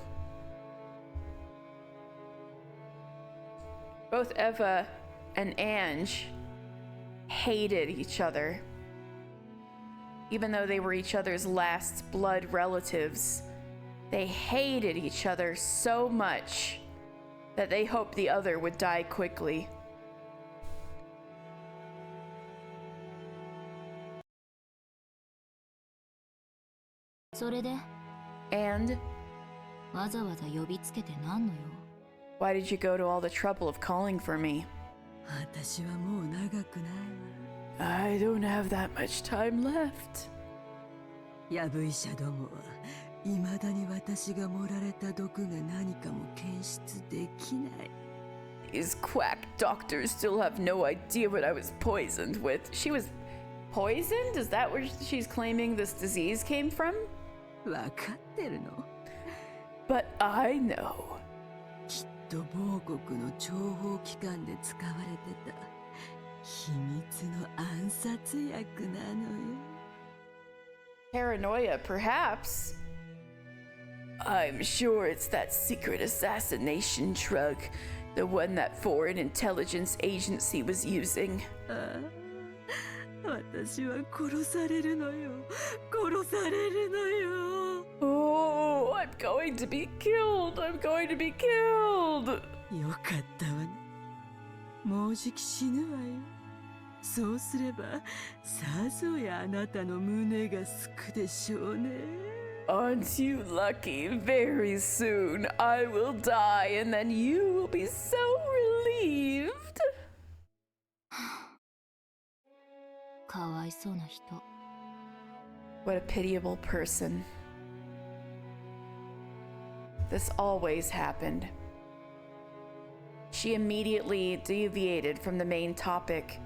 Both Eva and Ange hated each other. Even though they were each other's last blood relatives, they hated each other so much that they hoped the other would die quickly. And why did you go to all the trouble of calling for me? I don't have that much time left. ヤブ医者どもは未だに私が盛られた毒が何かも検出できない。 These quack doctors still have no idea what I was poisoned with. She was poisoned? Is that where she's claiming this disease came from? わかってるの？ But I know. きっと某国の諜報機関で使われてた秘密の暗殺薬なのよ。 Paranoia, perhaps. I'm sure it's that secret assassination drug, the one that foreign intelligence agency was using. 私は殺されるのよ。殺されるのよ。 Oh, I'm going to be killed. I'm going to be killed. よかったわね。もうじき死ぬわよ。そうすれば、さぞやあなたの胸がすくでしょうね。 Aren't you lucky? Very soon I will die, and then you will be so relieved. かわいそうな人。 What a pitiable person. This always happened. She immediately deviated from the main topic,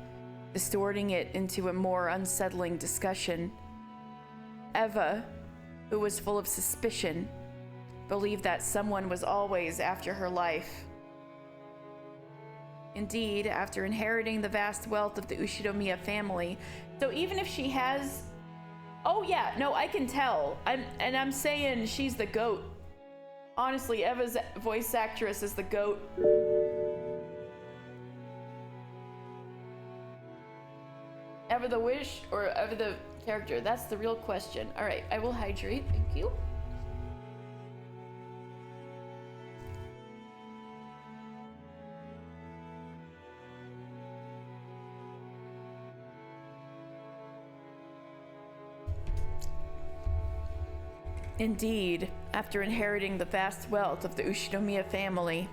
distorting it into a more unsettling discussion. Eva, who was full of suspicion, believed that someone was always after her life. Indeed, after inheriting the vast wealth of the Ushinomiya family, so even if she has... Oh yeah, no, I can tell. I'm saying she's the GOAT. Honestly, Eva's voice actress is the GOAT. Eva the Wish or Eva the character? That's the real question. All right, I will hydrate. Thank you. Indeed, after inheriting the vast wealth of the Ushinomiya family,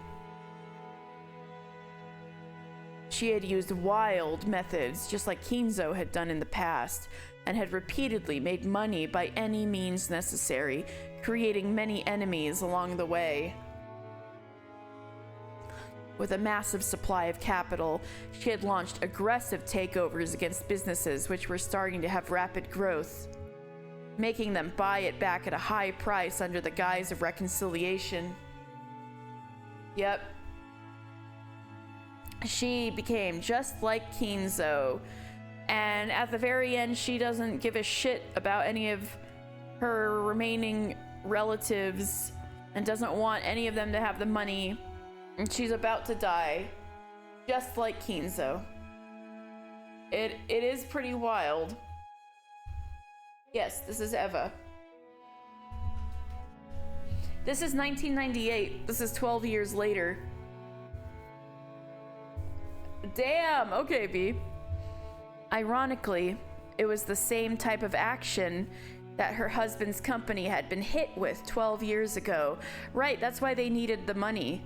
she had used wild methods, just like Kinzo had done in the past, and had repeatedly made money by any means necessary, creating many enemies along the way. With a massive supply of capital, she had launched aggressive takeovers against businesses which were starting to have rapid growth, making them buy it back at a high price under the guise of reconciliation. Yep. She became just like Kinzo, and at the very end, she doesn't give a shit about any of her remaining relatives and doesn't want any of them to have the money, and she's about to die, just like Kinzo. It is pretty wild. Yes, this is Eva. This is 1998. This is 12 years later. Damn, okay, B. Ironically, it was the same type of action that her husband's company had been hit with 12 years ago. Right, that's why they needed the money.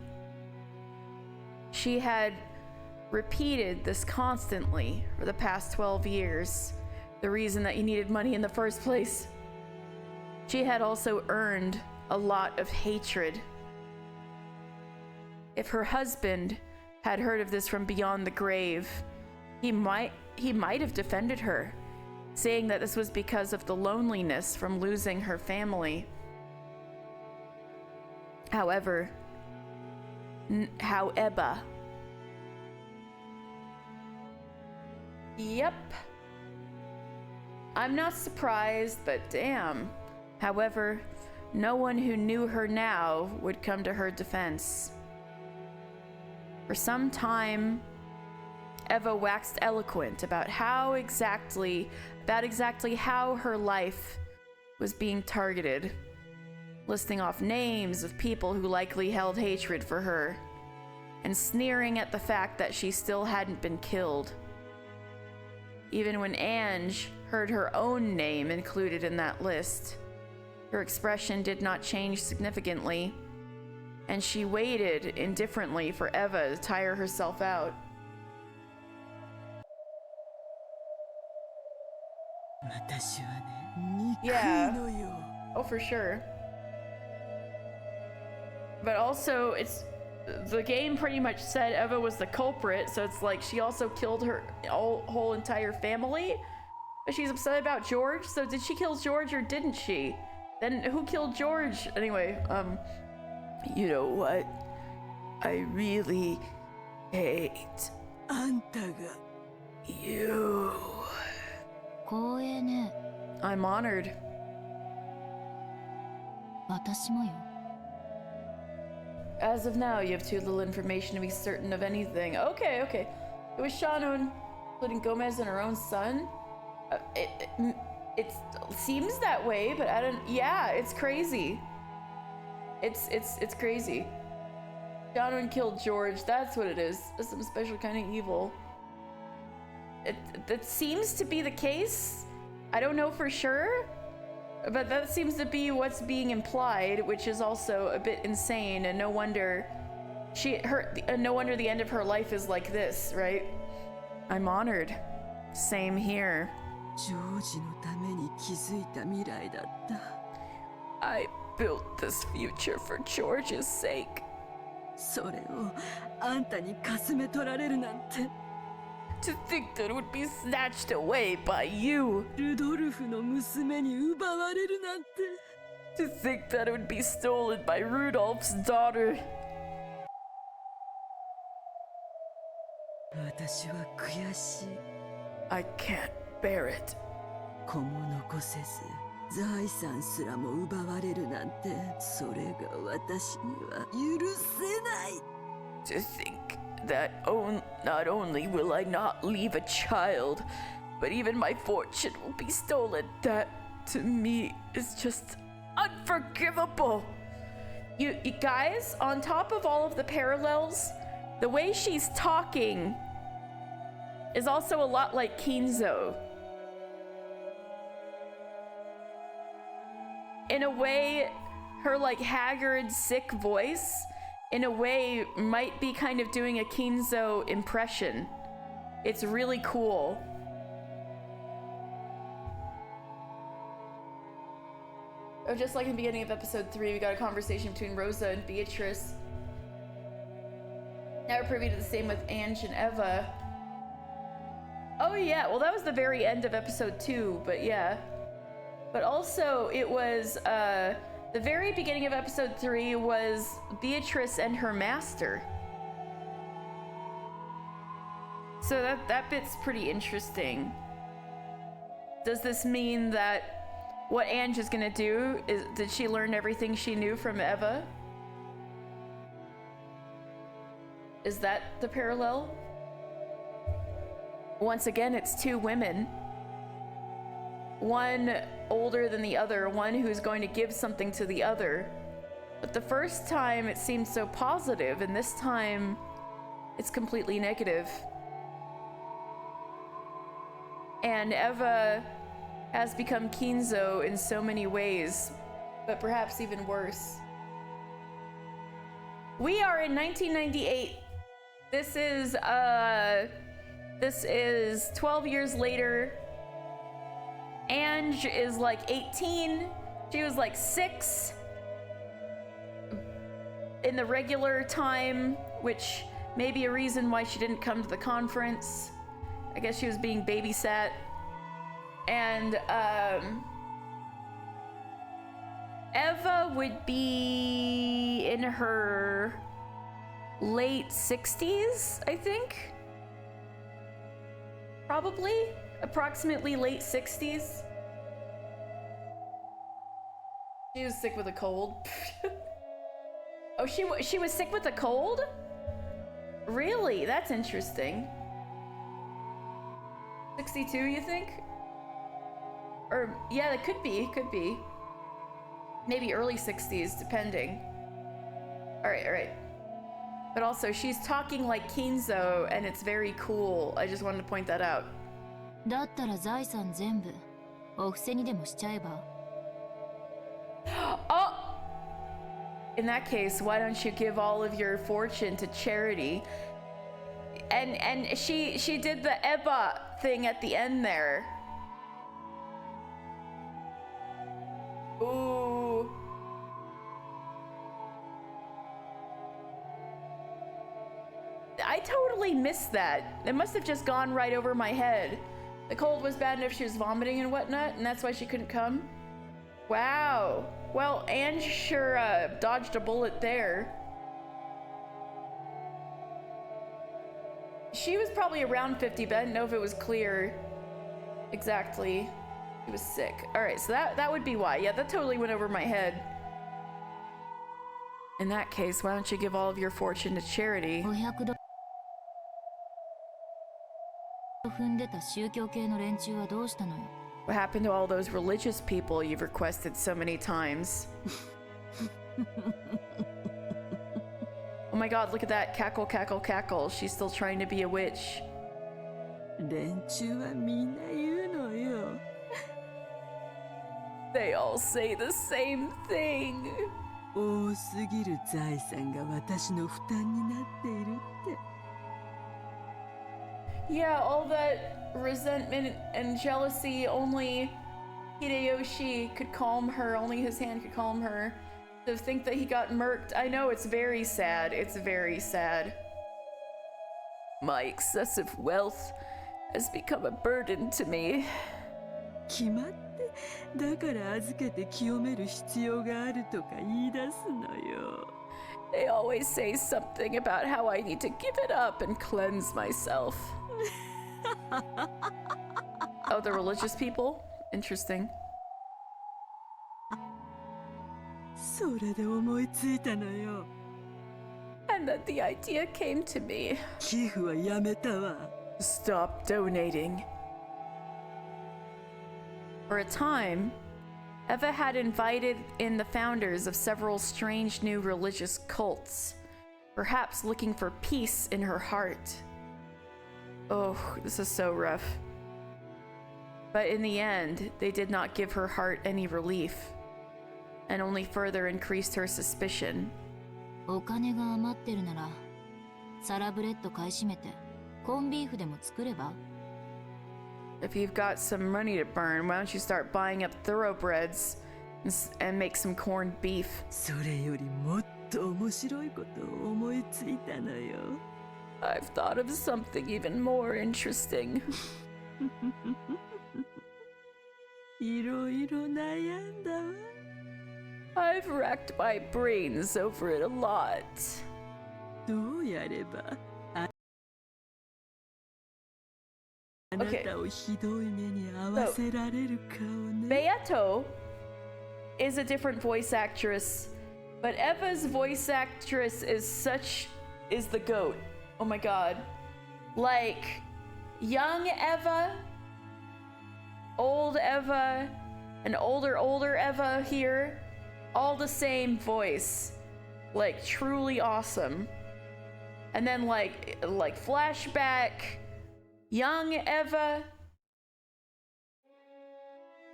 She had repeated this constantly for the past 12 years. The reason that you needed money in the first place. She had also earned a lot of hatred. If her husband had heard of this from beyond the grave, he might have defended her, saying that this was because of the loneliness from losing her family. However, Yep. I'm not surprised, but damn. However, no one who knew her now would come to her defense. For some time, Eva waxed eloquent about exactly how her life was being targeted, listing off names of people who likely held hatred for her, and sneering at the fact that she still hadn't been killed. Even when Ange heard her own name included in that list, her expression did not change significantly, and she waited indifferently for Eva to tire herself out. 私はね、憎い Yeah. のよ。 Oh, for sure. But also, it's the game pretty much said Eva was the culprit, so it's like she also killed her whole entire family. But she's upset about George, so did she kill George or didn't she? Then who killed George? Anyway, you know what? I really hate あんたが you. 光栄ね。 I'm honored. 私もよ。 As of now, you have too little information to be certain of anything. Okay, okay. It was Shannon, including Gomez and her own son. It seems that way, but I don't. Yeah, it's crazy. It's crazy. Shannon killed George. That's what it is. It's some special kind of evil. That seems to be the case. I don't know for sure, but that seems to be what's being implied, which is also a bit insane. And no wonder no wonder the end of her life is like this, right? I'm honored. Same here. ジョージのために築いた未来だった。 I built this future for George's sake. それをあんたにかすめ取られるなんて。 To think that it would be snatched away by you. ルドルフの娘に奪われるなんて。 To think that it would be stolen by Rudolph's daughter. 私は悔しい。 I can't bear it. 子も残せず財産すらも奪われるなんて、それが私には許せない。 To think that not only will I not leave a child, but even my fortune will be stolen. That, to me, is just unforgivable. You guys, on top of all of the parallels, the way she's talking is also a lot like Kinzo. In a way, her like haggard, sick voice, in a way, might be kind of doing a Kinzo impression. It's really cool. Oh, just like in the beginning of episode 3, we got a conversation between Rosa and Beatrice. Now we're privy to the same with Ange and Eva. Oh yeah, well that was the very end of episode 2, but yeah. But also, it was, the very beginning of episode 3 was Beatrice and her master. So that bit's pretty interesting. Does this mean that what Ange is gonna do is, did she learn everything she knew from Eva? Is that the parallel? Once again, it's two women. One older than the other, one who's going to give something to the other. But the first time it seemed so positive, and this time it's completely negative. And Eva has become Kinzo in so many ways, but perhaps even worse. We are in 1998. This is 12 years later. Ange is like 18. She was like 6 in the regular time, which may be a reason why she didn't come to the conference. I guess she was being babysat. And Eva would be in her late 60s, I think. Probably. Approximately late 60s. She was sick with a cold. Oh, she was sick with a cold? Really? That's interesting. 62, you think? Or, yeah, it could be. Maybe early 60s, depending. Alright. But also, she's talking like Kinzo, and it's very cool. I just wanted to point that out. だったら財産全部お布施にでもしちゃえば。Oh! In that case, why don't you give all of your fortune to charity? And she did the Eva thing at the end there. I totally missed that. It must have just gone right over my head. The cold was bad enough she was vomiting and whatnot, and that's why she couldn't come? Wow. Well, Ange sure dodged a bullet there. She was probably around 50, but I didn't know if it was clear exactly. She was sick. Alright, so that would be why. Yeah, that totally went over my head. In that case, why don't you give all of your fortune to charity? $500踏んでた宗教系の連中はどうしたのよ。 What happened to all those religious people you've requested so many times? Oh my god, look at that. Cackle, cackle, cackle. She's still trying to be a witch. 連中はみんな言うのよ。 They all say the same thing. 多すぎる財産が私の負担になっているって。 Yeah, all that resentment and jealousy, only Hideyoshi could calm her, only his hand could calm her. To think that he got murked, I know, it's very sad, it's very sad. My excessive wealth has become a burden to me. 決まってだから預けて清める必要があるとか言い出すのよ。 They always say something about how I need to give it up and cleanse myself. Oh, the religious people? Interesting. それで思いついたのよ。 And then the idea came to me. 寄付はやめたわ。 Stop donating. For a time, Eva had invited in the founders of several strange new religious cults, perhaps looking for peace in her heart. Oh, this is so rough. But in the end, they did not give her heart any relief, and only further increased her suspicion. お金が余ってるなら、サラブレッド買い占めて、コンビーフでも作れば？ If you've got some money to burn, why don't you start buying up thoroughbreds and make some corned beef? それよりもっと面白いことを思いついたのよ。 I've thought of something even more interesting. いろいろ悩んだわ。 I've racked my brains over it a lot. どうやればあなたをひどい目に遭わせられるかをね。 Beato is a different voice actress, but Eva's voice actress is the GOAT. Oh my god. Like, young Eva, old Eva, and older Eva here, all the same voice. Like, truly awesome. And then like flashback, young Eva,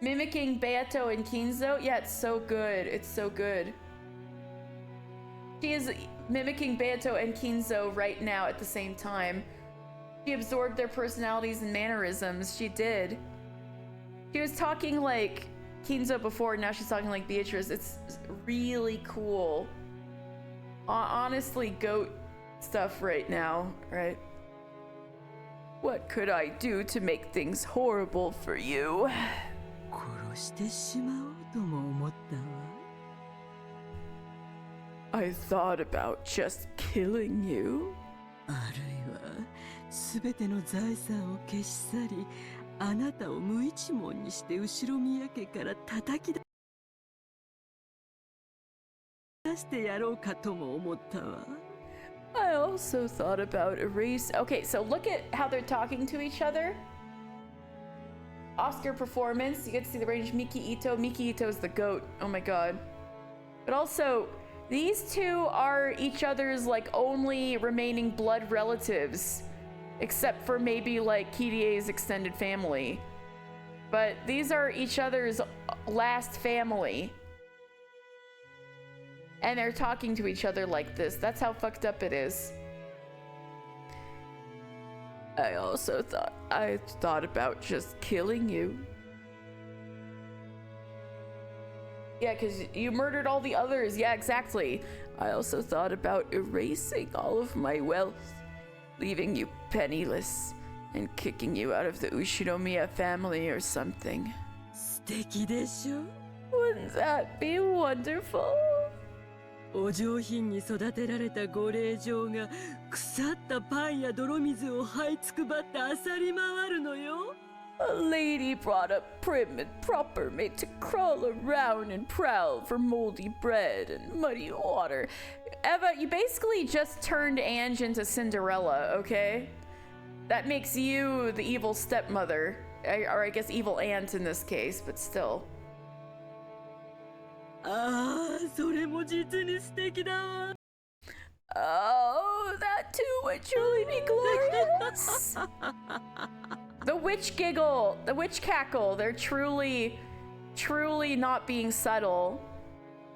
mimicking Beato and Kinzo. Yeah, it's so good. It's so good. She is mimicking Beato and Kinzo right now at the same time. She absorbed their personalities and mannerisms. She did. She was talking like Kinzo before, now she's talking like Beatrice. It's really cool. Honestly, GOAT stuff right now, right? What could I do to make things horrible for you? 殺してしまおうとも思ったわ。 I thought about just killing you. あるいはすべての財産を消し去り、あなたを無一文にして後ろ宮家から叩き出してやろうかとも思ったわ。 I also thought about erase. Okay, so look at how they're talking to each other. Oscar performance. You get to see the range. Miki Ito. Miki Ito is the GOAT. Oh my god. But also, these two are each other's like only remaining blood relatives, except for maybe like Kirie's extended family. But these are each other's last family. And they're talking to each other like this. That's how fucked up it is. I thought about just killing you. Yeah, because you murdered all the others. Yeah, exactly. I also thought about erasing all of my wealth leaving you penniless and kicking you out of the Ushinomiya family or something. 素敵でしょ? Wouldn't that be wonderful? お上品に育てられたご令嬢が腐ったパンや泥水を這いつくばって漁り回るのよ。A lady brought up prim and proper, made to crawl around and prowl for moldy bread and muddy water. Eva, you basically just turned Ange into Cinderella, okay? That makes you the evil stepmother, or I guess evil aunt in this case, but still. ああ、それも実に素敵だわ。Oh, that too would truly be glorious. The witch giggle, the witch cackle, they're truly not being subtle.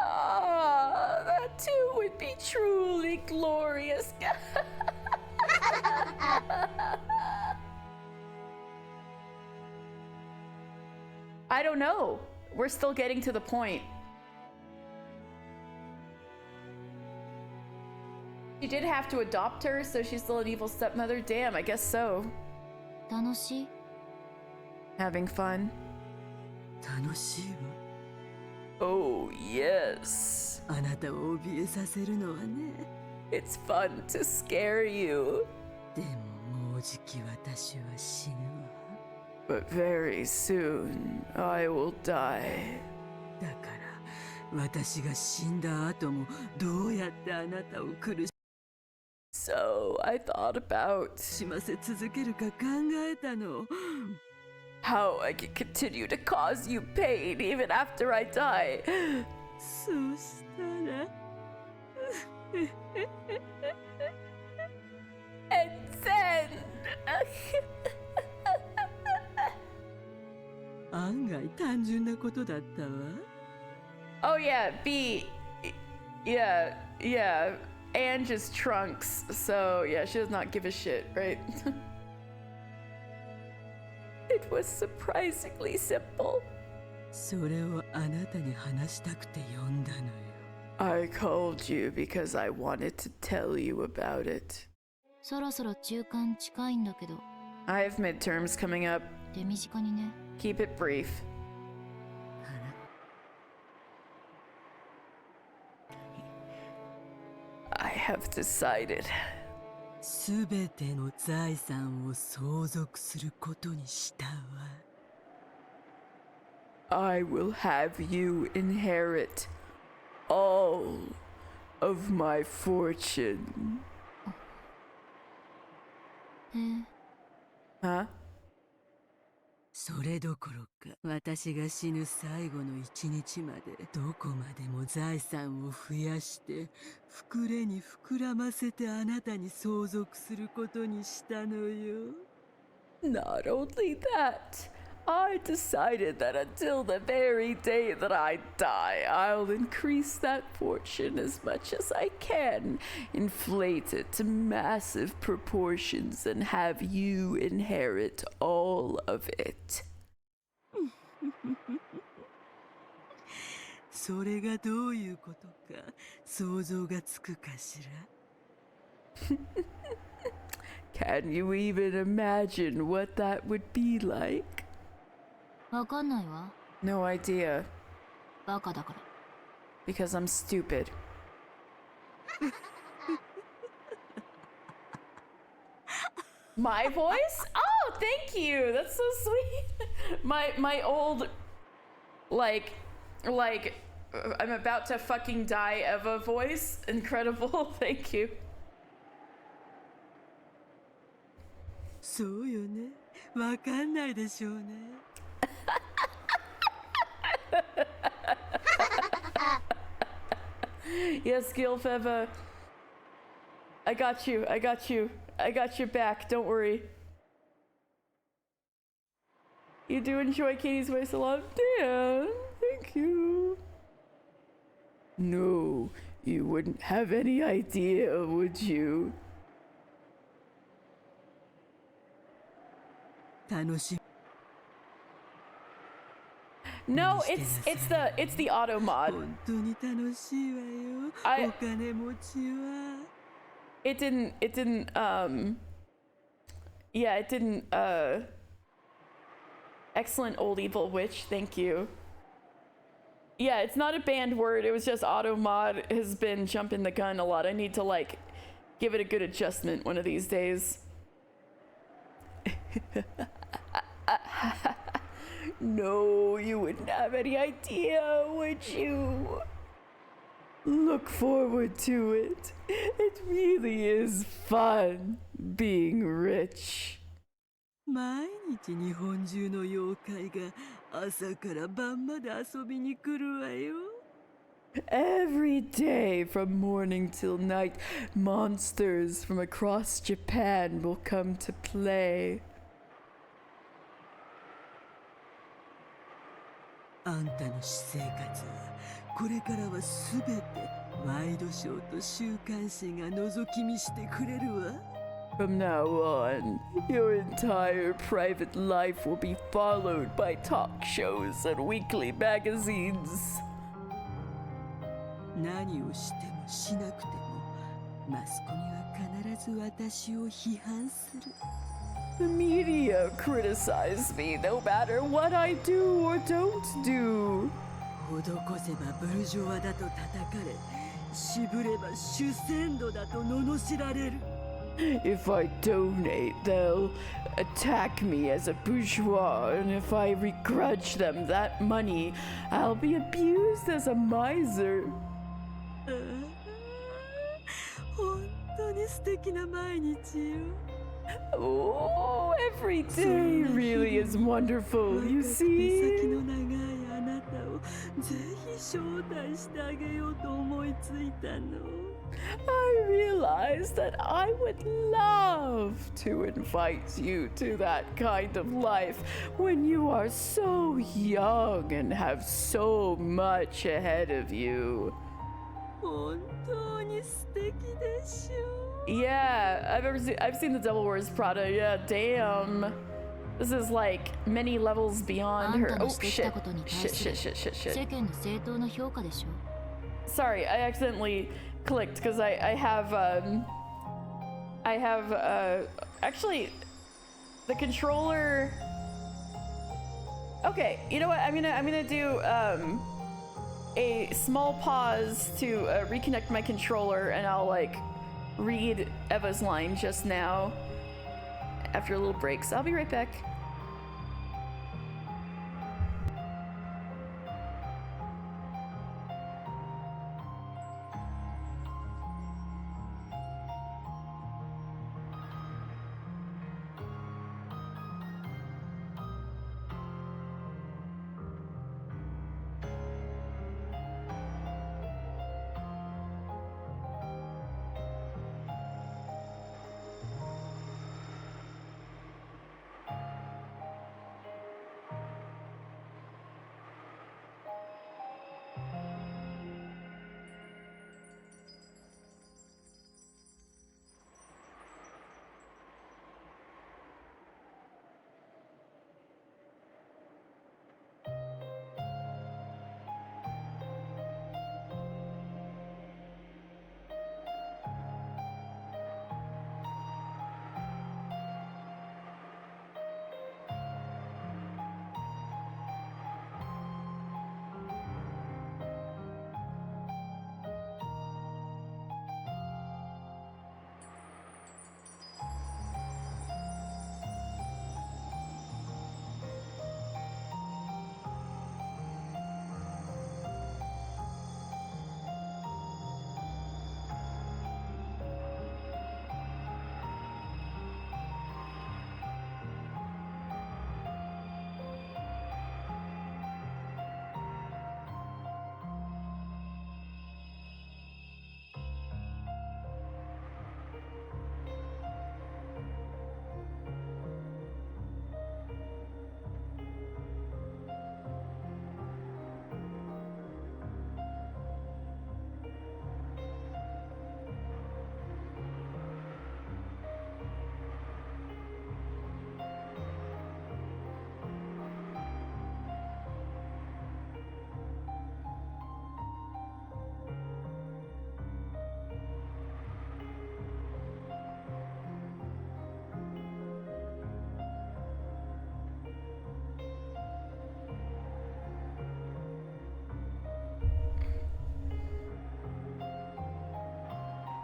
Ah, that too would be truly glorious. I don't know. We're still getting to the point. She did have to adopt her, so she's still an evil stepmother? Damn, I guess so. 楽しい? Having fun? 楽しいわ。Oh, yes. あなたを怯えさせるのはね。It's fun to scare you. でももうじき私は死ぬわ。But very soon, I will die. だから私が死んだ後もどうやってあなたを苦し So I thought about しませ続けるか考えたの。how I could continue to cause you pain even after I die. そうしたら And then 案外単純なことだったわ。Oh yeah, yeah. Ange is Trunks, so yeah, she does not give a shit, right? It was surprisingly simple. それをあなたに話したくて呼んだのよ。I called you because I wanted to tell you about it. そろそろ中間近いんだけど。I have midterms coming up. 手短にね。Keep it brief. I have decided. すべての財産を相続することにしたわ。I will have you inherit all of my fortune. Huh? それどころか私が死ぬ最後の一日までどこまでも財産を増やして膨れに膨らませてあなたに相続することにしたのよ。 Not only that, I decided that until the very day that I die, I'll increase that fortune as much as I can, inflate it to massive proportions, and have you inherit all of it. それがどういうことか想像がつくかしら Can you even imagine what that would be like? わかんないわ。 No idea. バカだから。 Because I'm stupid. My voice? Oh, thank you. That's so sweet. My old, like I'm about to fucking die Eva voice. Incredible. Thank you. そうよね。わかんないでしょうね。Yes, Gilf Eva. I got you. I got your back. Don't worry. You do enjoy Katie's voice a lot. Damn. Thank you. No, you wouldn't have any idea, would you? 楽し No, it's the auto mod. 本当に楽しいわよ。お金持ちは。It didn't Yeah, it didn't, excellent old evil witch, thank you. Yeah, it's not a banned word, it was just Automod has been jumping the gun a lot. I need to, like, give it a good adjustment one of these days. No, you wouldn't have any idea, would you? Look forward to it. It really is fun being rich. 毎日日本中の妖怪が朝から晩まで遊びに来るわよ。Every day from morning till night, monsters from across Japan will come to play. あんたの私生活はこれからはすべてワイドショーと週刊誌が覗き見してくれるわ。From now on, your entire private life will be followed by talk shows and weekly magazines. 何をしてもしなくてもマスコミは必ず私を批判する。The media criticize me no matter what I do or don't do. 施せばブルジョワだと叩かれ、渋れば主戦度だと罵られる。If I donate, they'll attack me as a bourgeois, and if I begrudge them that money, I'll be abused as a miser. 本当に素敵な毎日よ。Oh, every day really is wonderful, you see? 先の長いあなたをぜひ招待してあげようと思いついたの。I realized that I would love to invite you to that kind of life when you are so young and have so much ahead of you. 本当に素敵でしょ。Yeah, I've seen the Devil Wears Prada. Yeah, damn. This is like many levels beyond her. Oh shit. Shit. 世間の正当な評価でしょ。 Sorry, I accidentally clicked because I have actually the controller. Okay, you know what? I'm gonna do a small pause to reconnect my controller, and I'll like read Eva's line just now after a little break. So I'll be right back.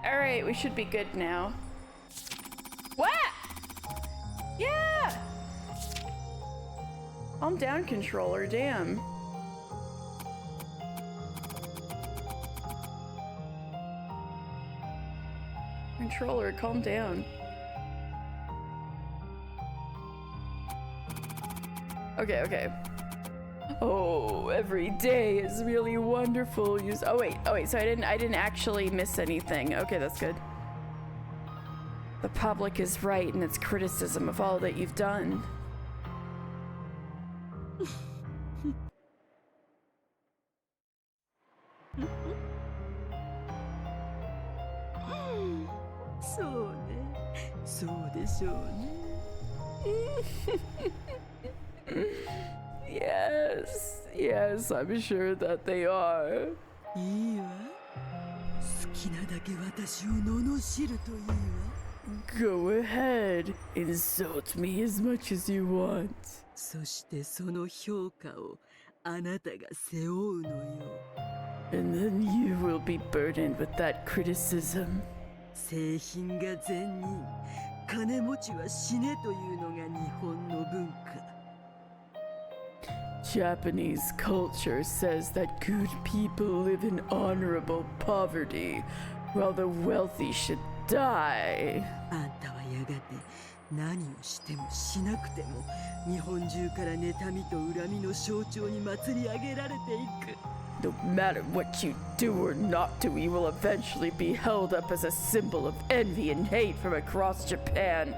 Alright, we should be good now. What? Yeah! Calm down, controller, damn. Controller, calm down. Okay, okay. Oh, every day is really wonderful. Oh wait, so I didn't actually miss anything. Okay, that's good. The public is right in its criticism of all that you've done. Yes, I'm sure that they are. Go ahead, insult me as much as you want. And then you will be burdened with that criticism. Japanese culture says that good people live in honorable poverty, while the wealthy should die. No matter what you do or not do, you will eventually be held up as a symbol of envy and hate from across Japan.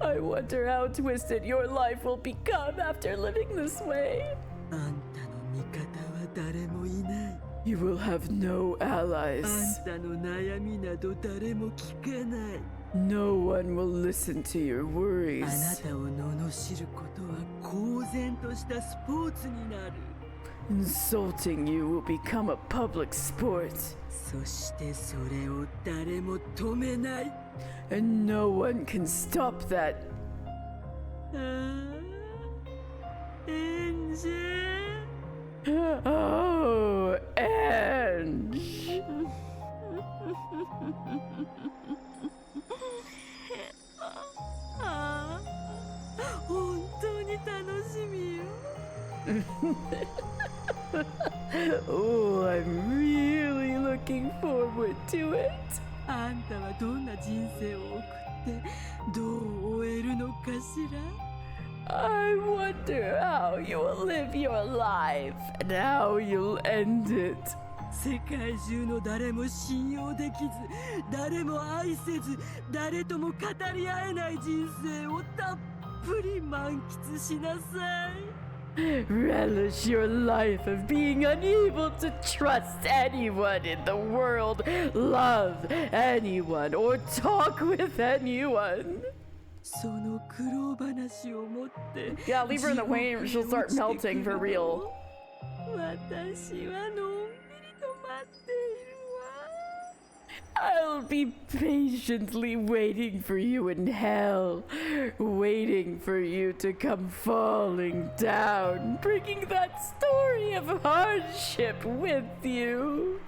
I wonder how twisted your life will become after living this way. You will have no allies. No one will listen to your worries. Insulting you will become a public sport. And no one can stop that. Oh, Ange. Oh, I'm really looking forward to it. I wonder how you will live your life and how you'll end it. Relish your life of being unable to trust anyone in the world, love anyone, or talk with anyone. Yeah, leave her in the way, she'll start melting for real. I'll be patiently waiting for you in hell, waiting for you to come falling down, bringing that story of hardship with you.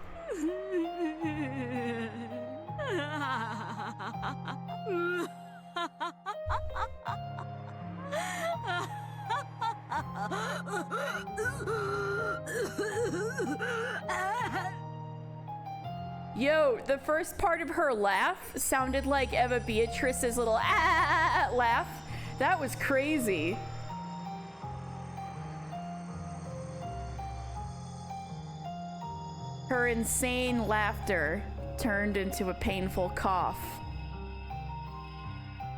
Yo, the first part of her laugh sounded like Eva Beatrice's little laugh. That was crazy. Her insane laughter turned into a painful cough.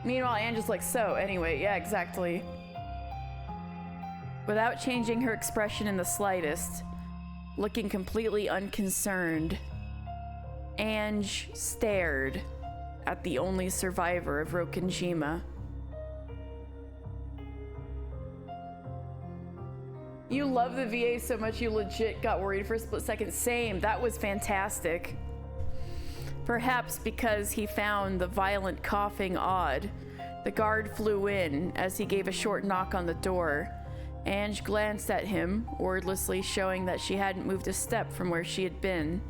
Meanwhile, Angela's like, so, anyway, yeah, exactly. Without changing her expression in the slightest, looking completely unconcerned, Ange stared at the only survivor of Rokkenjima. You love the VA so much you legit got worried for a split second. Same. That was fantastic. Perhaps because he found the violent coughing odd. The guard flew in as he gave a short knock on the door. Ange glanced at him, wordlessly showing that she hadn't moved a step from where she had been.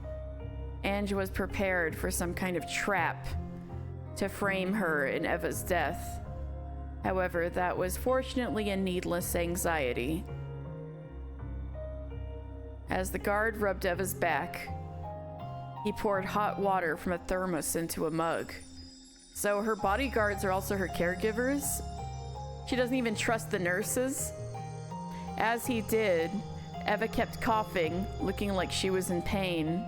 Ange was prepared for some kind of trap to frame her in Eva's death. However, that was fortunately a needless anxiety. As the guard rubbed Eva's back, he poured hot water from a thermos into a mug. So her bodyguards are also her caregivers? She doesn't even trust the nurses? As he did, Eva kept coughing, looking like she was in pain.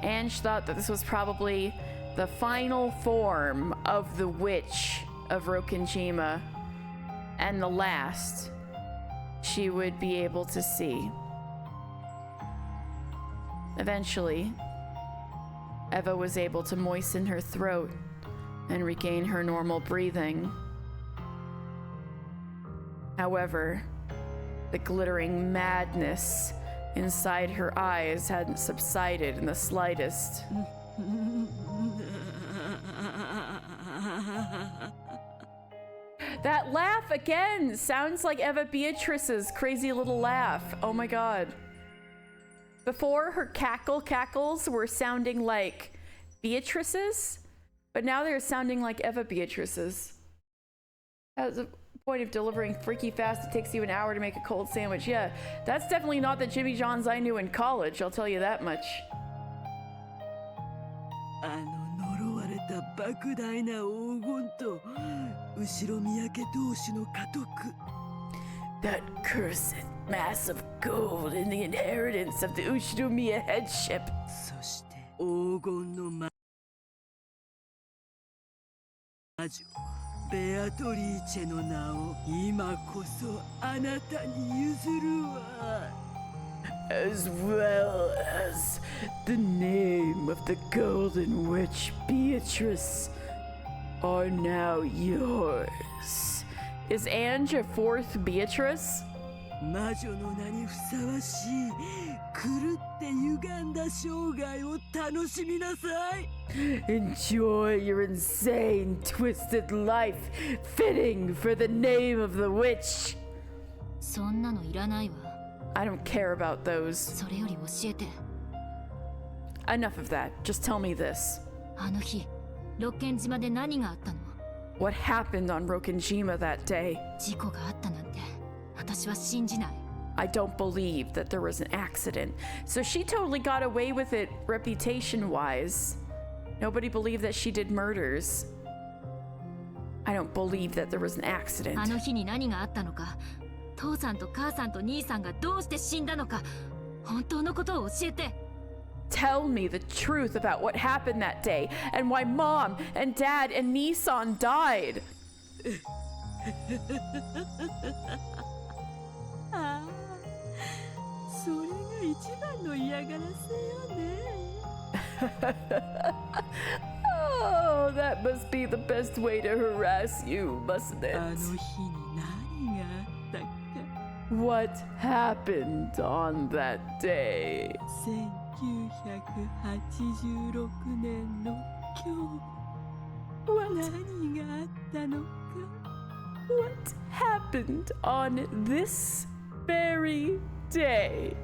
Ange thought that this was probably the final form of the witch of Rokkenjima, and the last she would be able to see. Eventually, Eva was able to moisten her throat and regain her normal breathing. However, the glittering madness inside her eyes hadn't subsided in the slightest. That laugh again sounds like Eva Beatrice's crazy little laugh. Oh my god. Before, her cackles were sounding like Beatrice's, but now they're sounding like Eva Beatrice's. As a point of delivering freaky fast, it takes you an hour to make a cold sandwich. Yeah, that's definitely not the Jimmy John's I knew in college, I'll tell you that much. That cursed mass of gold in the inheritance of the Ushinomiya headship. As well as the name of the Golden Witch Beatrice are now yours. Is Ange a fourth Beatrice? Enjoy your insane, twisted life, fitting for the name of the witch. I don't care about those. Enough of that. Just tell me this. What happened on Rokkenjima that day? I don't believe that there was an accident. So she totally got away with it reputation-wise. Nobody believed that she did murders. I don't believe that there was an accident. Tell me the truth about what happened that day and why Mom and Dad and Nissan died. Oh, that must be the best way to harass you, mustn't it? What happened on that day? What happened on this very day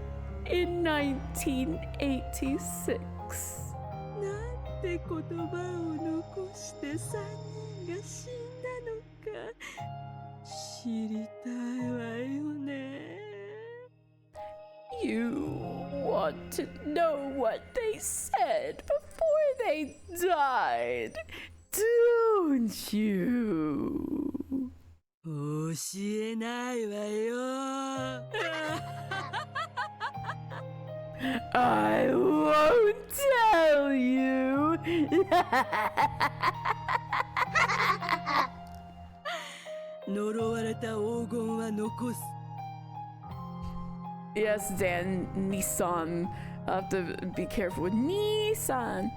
in 1986? You want to know what they said before they died, don't you? I won't tell you. Yes, Dan, Nissan. I'll have to be careful with Nissan.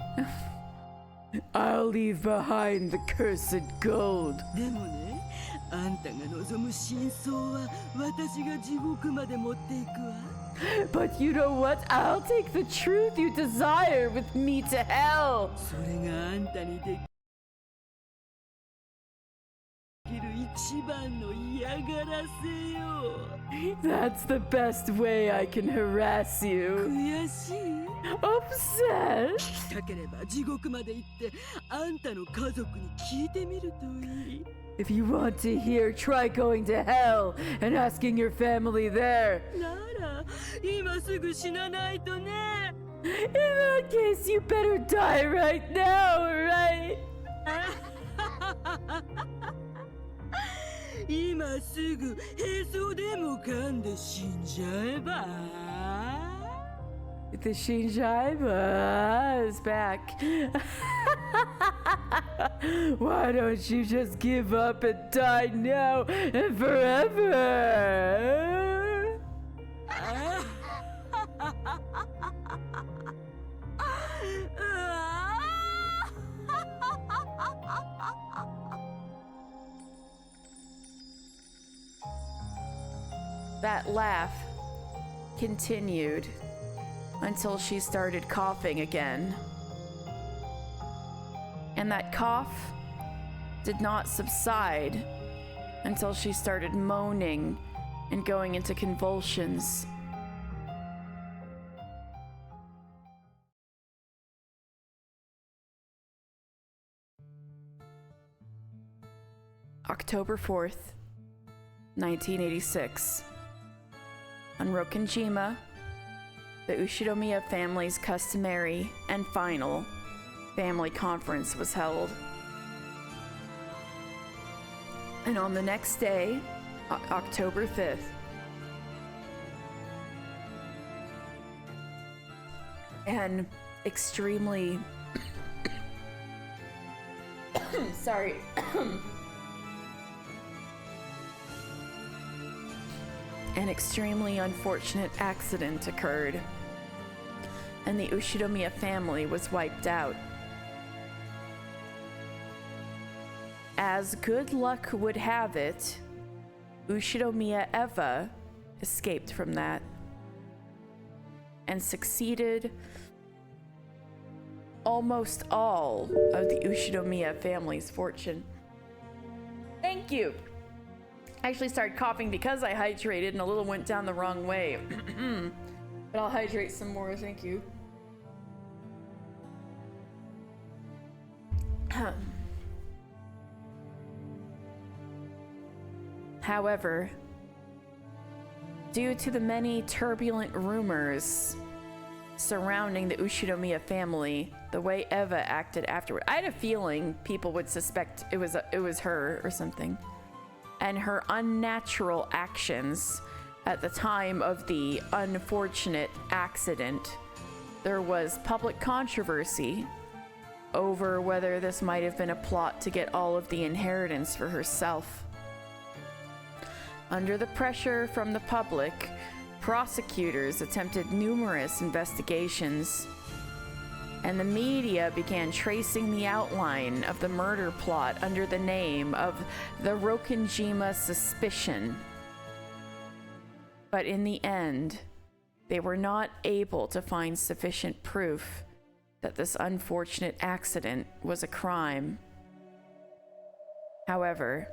I'll leave behind the cursed gold. あんたが望む真相は私が地獄まで持っていくわ。 But you know what? I'll take the truth you desire with me to hell. それがあんたにできる一番の嫌がらせよ。 That's the best way I can harass you. 悔しい？ Upset? 聞きたければ地獄まで行ってあんたの家族に聞いてみるといい。 If you want to hear, try going to hell and asking your family there. なら今すぐ死なないとね。 In that case, you better die right now, right? 今すぐへそでも噛んで死んじゃえば。 The Shinjaiba is back. Why don't you just give up and die now and forever? That laugh continued until she started coughing again. And that cough did not subside until she started moaning and going into convulsions. October 4th, 1986. On Rokkenjima, the Ushinomiya family's customary and final family conference was held. And on the next day, October 5th, an extremely sorry an extremely unfortunate accident occurred, and the Ushinomiya family was wiped out. As good luck would have it, Ushinomiya Eva escaped from that and succeeded almost all of the Ushinomiya family's fortune. Thank you. I actually started coughing because I hydrated and a little went down the wrong way. But I'll hydrate some more, thank you. However, due to the many turbulent rumors surrounding the Ushinomiya family, the way Eva acted afterward, I had a feeling people would suspect it was her or something. And her unnatural actions at the time of the unfortunate accident, there was public controversy over whether this might have been a plot to get all of the inheritance for herself. Under the pressure from the public, prosecutors attempted numerous investigations, and the media began tracing the outline of the murder plot under the name of the Rokkenjima suspicion. But in the end, they were not able to find sufficient proof that this unfortunate accident was a crime. However,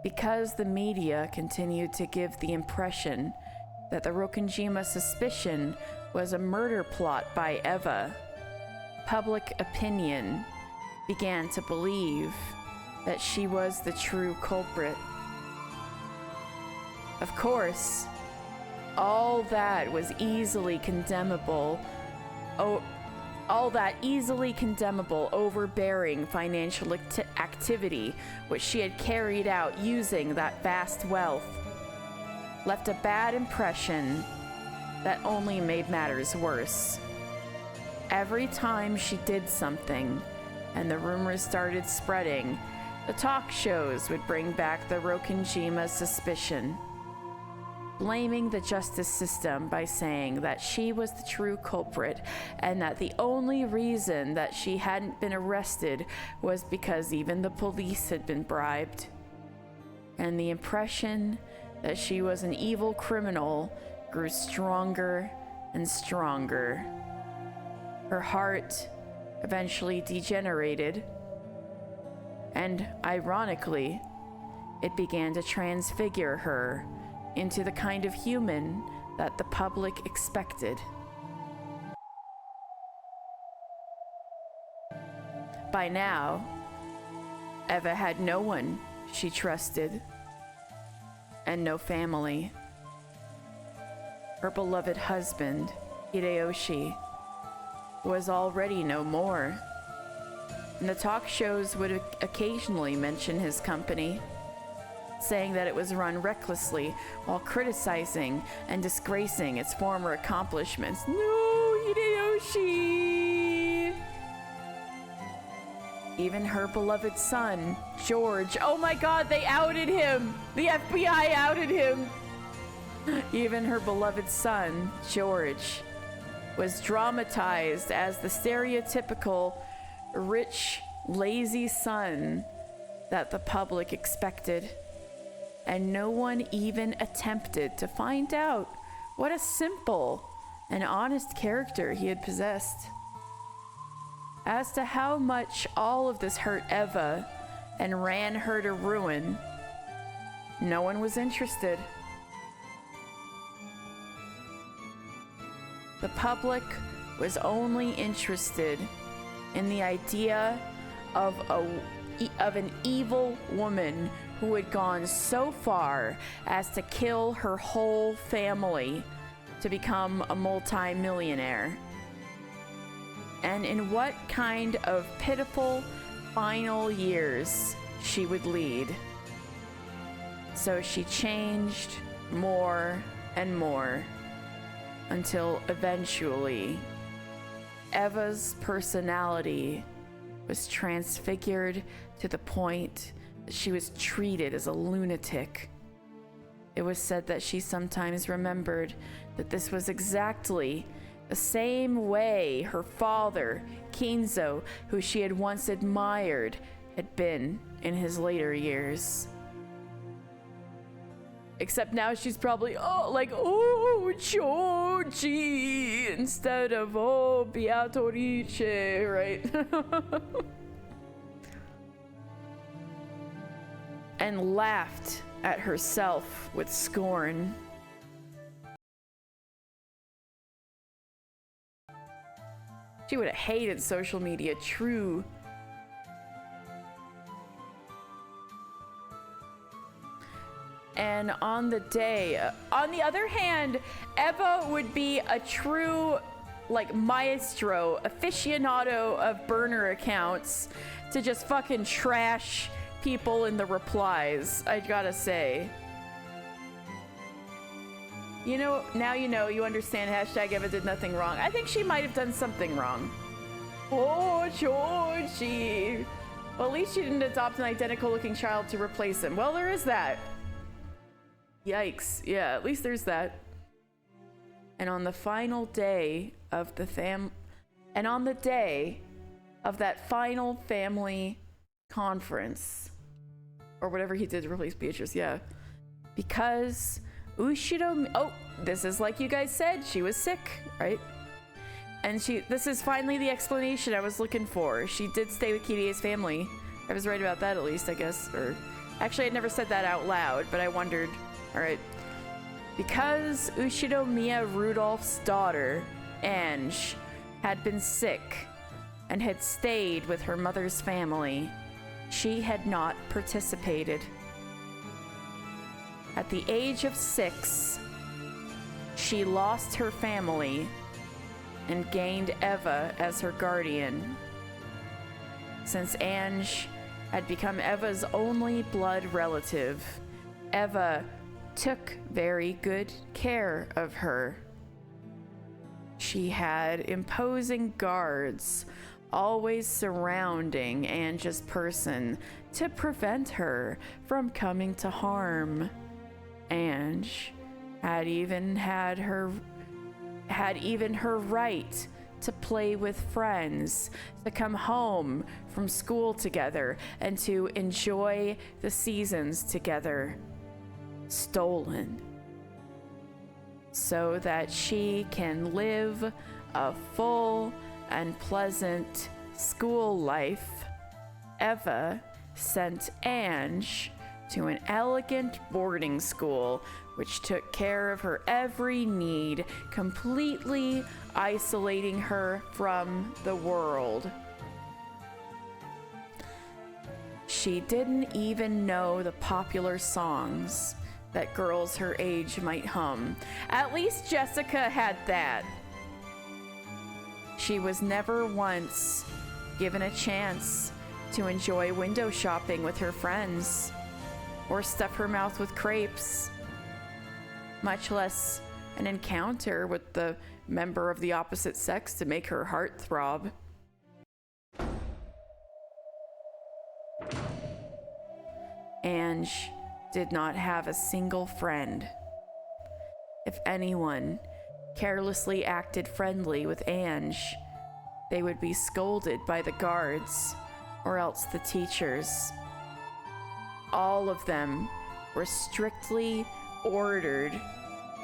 because the media continued to give the impression that the Rokkenjima suspicion was a murder plot by Eva, public opinion began to believe that she was the true culprit. Of course, all that was easily condemnable, overbearing financial activity which she had carried out using that vast wealth left a bad impression that only made matters worse. Every time she did something and the rumors started spreading, the talk shows would bring back the Rokkenjima suspicion, blaming the justice system by saying that she was the true culprit and that the only reason that she hadn't been arrested was because even the police had been bribed. and the impression that she was an evil criminal grew stronger and stronger. Her heart eventually degenerated, and ironically, it began to transfigure her into the kind of human that the public expected. By now, Eva had no one she trusted and no family. Her beloved husband, Hideyoshi, was already no more, and the talk shows would occasionally mention his company, saying that it was run recklessly while criticizing and disgracing its former accomplishments. No, Hideyoshi! Even her beloved son, George, oh my god, they outed him! The FBI outed him! Even her beloved son, George, was dramatized as the stereotypical rich, lazy son that the public expected. And no one even attempted to find out what a simple and honest character he had possessed. As to how much all of this hurt Eva and ran her to ruin, no one was interested. The public was only interested in the idea of an evil woman who had gone so far as to kill her whole family to become a multi-millionaire. And in what kind of pitiful final years she would lead. So she changed more and more until eventually Eva's personality was transfigured to the point that she was treated as a lunatic. It was said that she sometimes remembered that this was exactly the same way her father, Kinzo, who she had once admired, had been in his later years. Except now she's probably, Georgie, instead of, Beatrice, right? And laughed at herself with scorn. She would have hated social media, true. And on the other hand, Eva would be a true, maestro, aficionado of burner accounts to just fucking trash people in the replies, I gotta say. You know, now you understand hashtag Eva did nothing wrong. I think she might have done something wrong. Oh, Georgie. Well, at least she didn't adopt an identical looking child to replace him. Well, there is that. Yikes. Yeah, at least there's that. And on the final day of that final family conference, or whatever he did to replace Beatrice, yeah. Because this is like you guys said, she was sick, right? And this is finally the explanation I was looking for. She did stay with Kirie's family. I was right about that, at least, I guess. Or actually, I never said that out loud, but I wondered. All right. Because Ushinomiya Rudolph's daughter, Ange, had been sick and had stayed with her mother's family, she had not participated. At the age of 6, she lost her family and gained Eva as her guardian. Since Ange had become Eva's only blood relative, Eva took very good care of her. She had imposing guards always surrounding Ange's person to prevent her from coming to harm. Ange had even her right to play with friends, to come home from school together, and to enjoy the seasons together. Stolen. So that she can live a full and pleasant school life, Eva sent Ange to an elegant boarding school which took care of her every need, completely isolating her from the world. She didn't even know the popular songs that girls her age might hum. At least Jessica had that. She was never once given a chance to enjoy window shopping with her friends or stuff her mouth with crepes, much less an encounter with the member of the opposite sex to make her heart throb. Ange did not have a single friend. If anyone carelessly acted friendly with Ange, they would be scolded by the guards or else the teachers. All of them were strictly ordered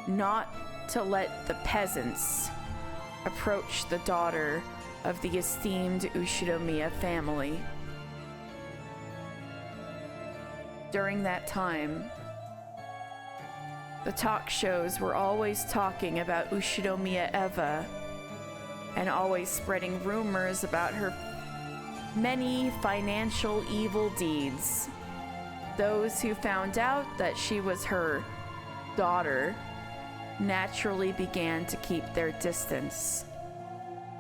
not to let the peasants approach the daughter of the esteemed Ushinomiya family. During that time, the talk shows were always talking about Ushinomiya Eva and always spreading rumors about her many financial evil deeds. Those who found out that she was her daughter naturally began to keep their distance.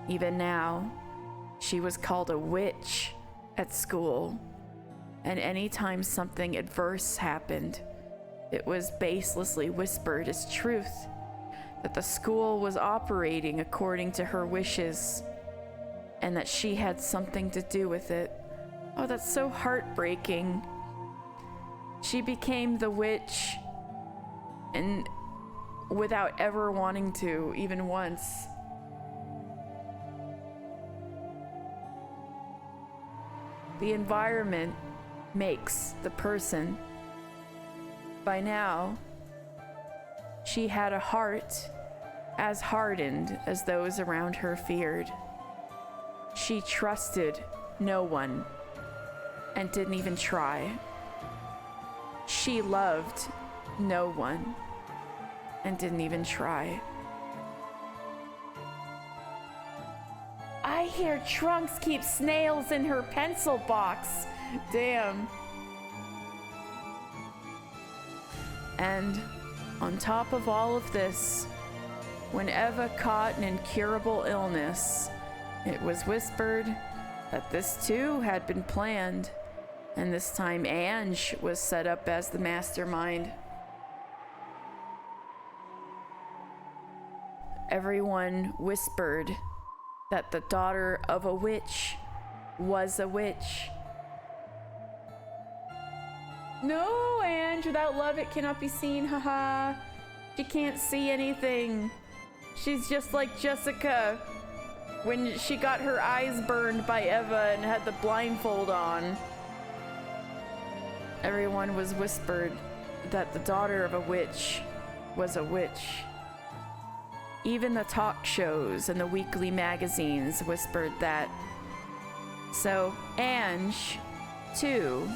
Even now, she was called a witch at school, and anytime something adverse happened, it was baselessly whispered as truth that the school was operating according to her wishes and that she had something to do with it. Oh, that's so heartbreaking. She became the witch, and without ever wanting to, even once. The environment makes the person. By now, she had a heart as hardened as those around her feared. She trusted no one and didn't even try. She loved no one and didn't even try. I hear Trunks keeps snails in her pencil box. Damn. And on top of all of this, when Eva caught an incurable illness, it was whispered that this too had been planned, and this time Ange was set up as the mastermind. Everyone whispered that the daughter of a witch was a witch. No, Ange, without love it cannot be seen, haha. She can't see anything. She's just like Jessica when she got her eyes burned by Eva and had the blindfold on. Everyone was whispered that the daughter of a witch was a witch. Even the talk shows and the weekly magazines whispered that. So Ange, too,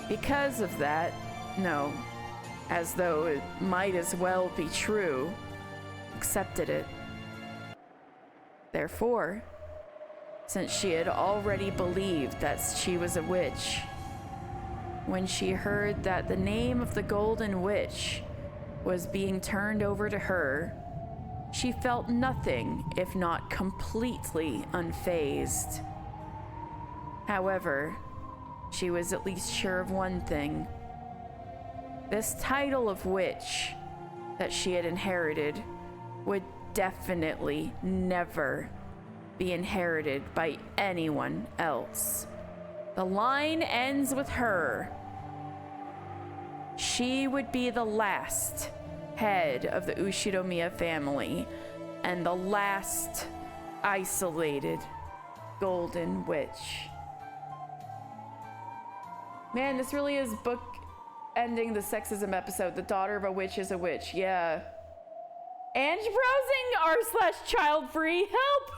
because of that, no, as though it might as well be true, accepted it. Therefore, since she had already believed that she was a witch, when she heard that the name of the Golden Witch was being turned over to her, she felt nothing if not completely unfazed. However, she was at least sure of one thing. This title of witch that she had inherited would definitely never be inherited by anyone else. The line ends with her. She would be the last head of the Ushinomiya family and the last isolated golden witch. Man, this really is book ending the sexism episode. The daughter of a witch is a witch. Yeah. Ange browsing r/child free. Help!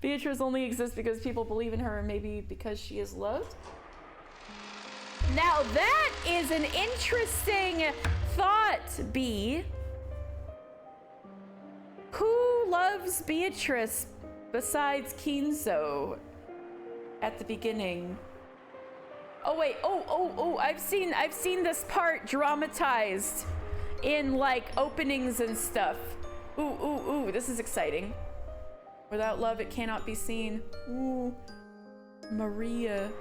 Beatrice only exists because people believe in her and maybe because she is loved. Now that is an interesting thought, B. Who loves Beatrice besides Kinzo at the beginning? Oh wait, oh, I've seen this part dramatized in like openings and stuff. Ooh, this is exciting. Without love, it cannot be seen. Ooh, Maria.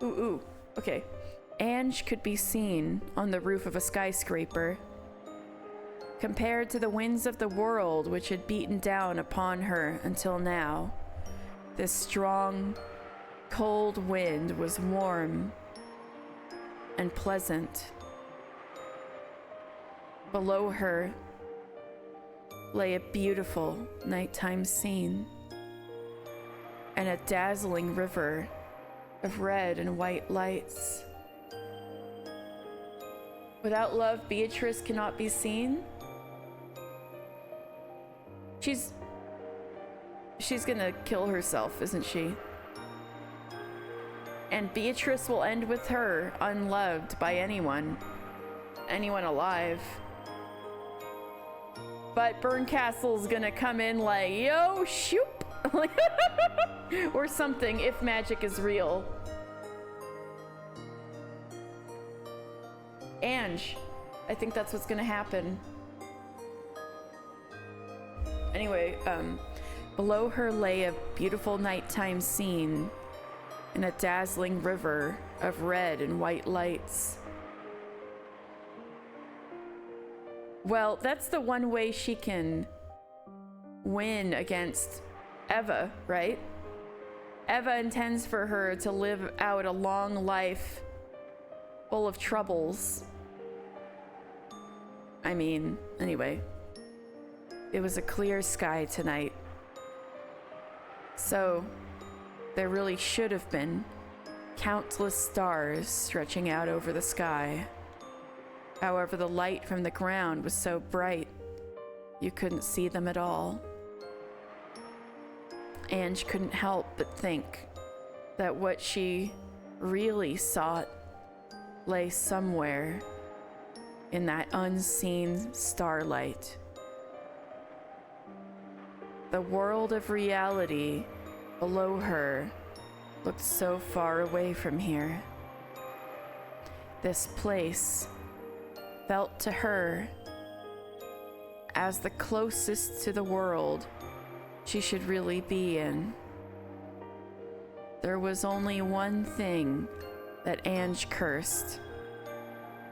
Ooh, okay. Ange could be seen on the roof of a skyscraper. Compared to the winds of the world which had beaten down upon her until now, this strong, cold wind was warm and pleasant. Below her lay a beautiful nighttime scene and a dazzling river of red and white lights. Without love, Beatrice cannot be seen. She's gonna kill herself, isn't she? And Beatrice will end with her, unloved by anyone alive. But Burncastle's gonna come in like, yo, shoop, or something, if magic is real. Ange, I think that's what's gonna happen. Anyway, below her lay a beautiful nighttime scene in a dazzling river of red and white lights. Well, that's the one way she can win against Eva, right? Eva intends for her to live out a long life full of troubles. I mean, anyway, it was a clear sky tonight. So, there really should have been countless stars stretching out over the sky. However, the light from the ground was so bright, you couldn't see them at all. Ange couldn't help but think that what she really sought lay somewhere in that unseen starlight. The world of reality below her looked so far away from here. This place felt to her as the closest to the world she should really be in. There was only one thing that Ange cursed.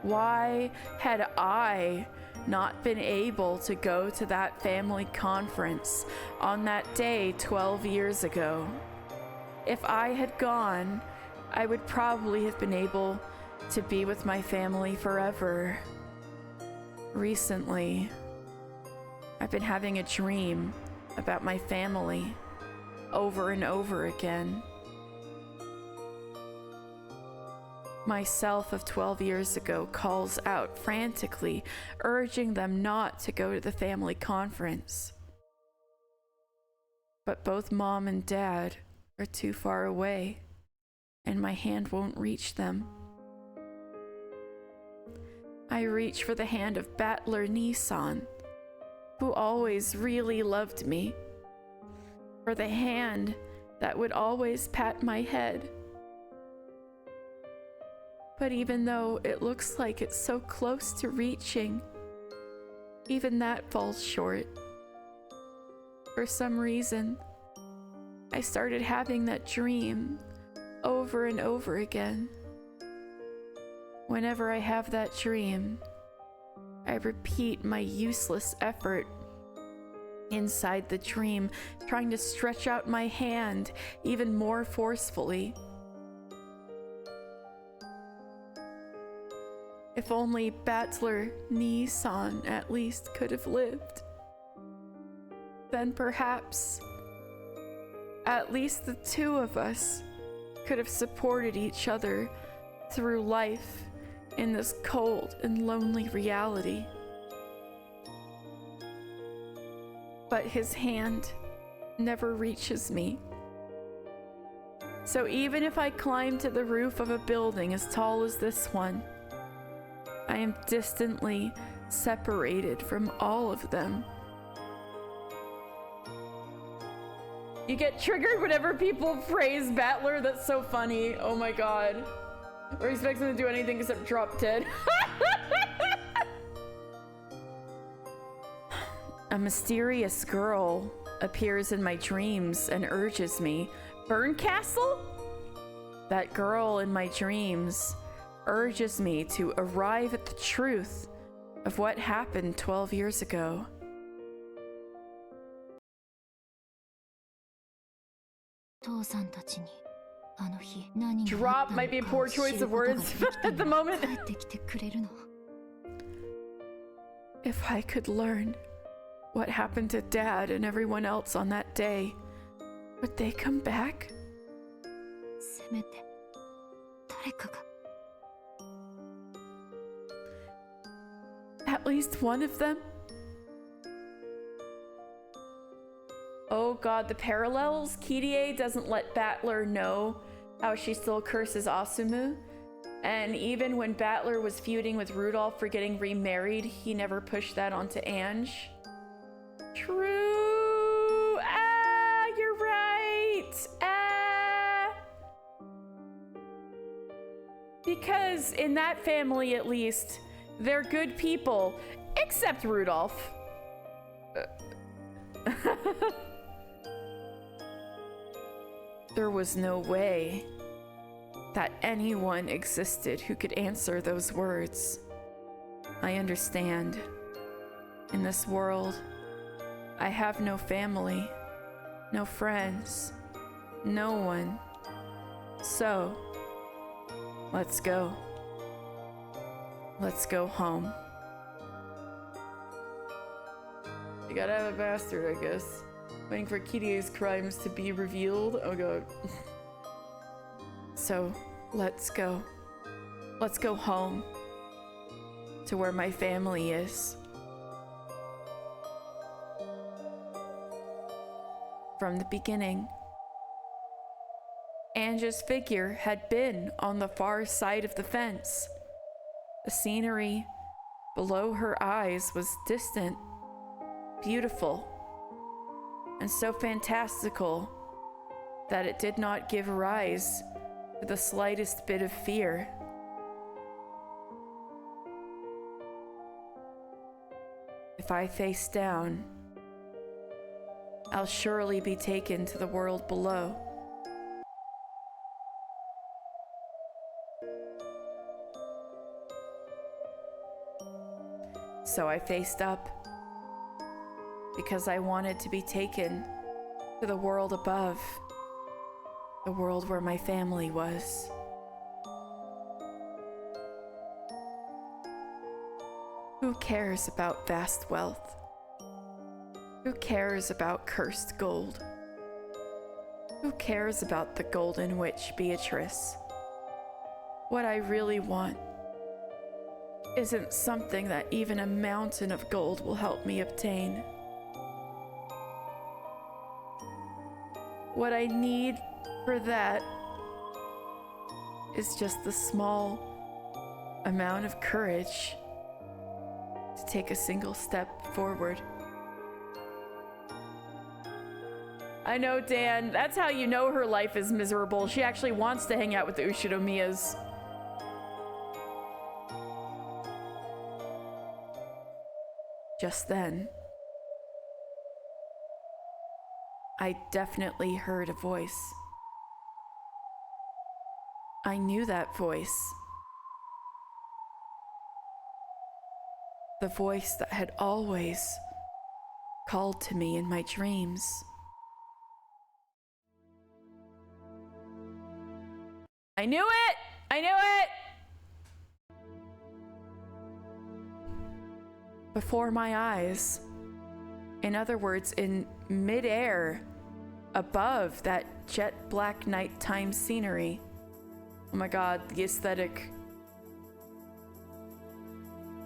Why had I not been able to go to that family conference on that day 12 years ago? If I had gone, I would probably have been able to be with my family forever. Recently, I've been having a dream about my family over and over again. Myself of 12 years ago calls out frantically, urging them not to go to the family conference. But both Mom and Dad are too far away, and my hand won't reach them. I reach for the hand of Battler Nissan, who always really loved me, for the hand that would always pat my head. But even though it looks like it's so close to reaching, even that falls short. For some reason, I started having that dream over and over again. Whenever I have that dream, I repeat my useless effort inside the dream, trying to stretch out my hand even more forcefully. If only Battler Nissan at least could have lived. then perhaps at least the two of us could have supported each other through life in this cold and lonely reality. But his hand never reaches me. So even if I climb to the roof of a building as tall as this one, I am distantly separated from all of them. You get triggered whenever people praise Battler. That's so funny. Oh my god. Or expect him to do anything except drop dead. A mysterious girl appears in my dreams and urges me. Burncastle? That girl in my dreams urges me to arrive at the truth of what happened 12 years ago. Drop might be a poor choice of words at the moment. If I could learn what happened to Dad and everyone else on that day, would they come back? At least one of them? Oh god, the parallels. Kirie doesn't let Battler know how she still curses Asumu. And even when Battler was feuding with Rudolph for getting remarried, he never pushed that onto Ange. True! Ah, you're right! Ah! Because in that family, at least, they're good people. Except Rudolph. There was no way that anyone existed who could answer those words. I understand. In this world, I have no family, no friends, no one. So, let's go. Let's go home. You gotta have a bastard, I guess. Waiting for Kirie's crimes to be revealed. Oh god. So, let's go. Let's go home. To where my family is. From the beginning, Ange's figure had been on the far side of the fence. The scenery below her eyes was distant, beautiful, and so fantastical that it did not give rise to the slightest bit of fear. If I face down, I'll surely be taken to the world below. So I faced up, because I wanted to be taken to the world above, the world where my family was. Who cares about vast wealth? Who cares about cursed gold? Who cares about the golden witch Beatrice? What I really want isn't something that even a mountain of gold will help me obtain. What I need for that is just the small amount of courage to take a single step forward. I know, Dan, that's how you know her life is miserable. She actually wants to hang out with the Ushidomiyas. Just then, I definitely heard a voice. I knew that voice. The voice that had always called to me in my dreams. I knew it! I knew it! Before my eyes, In other words, in midair, above that jet black nighttime scenery. Oh my god, the aesthetic.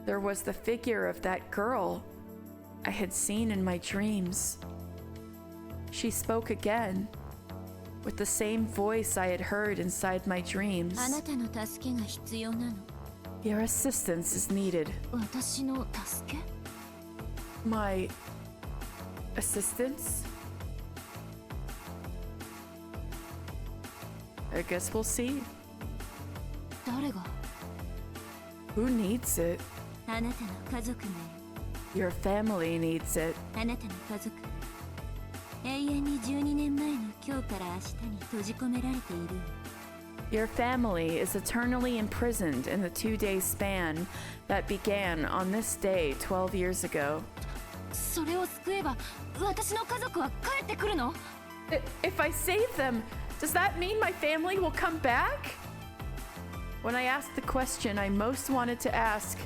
There was the figure of that girl I had seen in my dreams. She spoke again, with the same voice I had heard inside my dreams. あなたの助けが必要なの。 Your assistance is needed. 私の助け？ My assistance? I guess we'll see. 誰が？ Who needs it? あなたの家族がよ。 Your family needs it. あなたの家族。永遠に12年前の今日から明日に閉じ込められている。 Your family is eternally imprisoned in the 2-day span that began on this day 12 years ago. それを救えば私の家族は帰ってくるの？ If I save them, does that mean my family will come back? When I asked the question I most wanted to ask,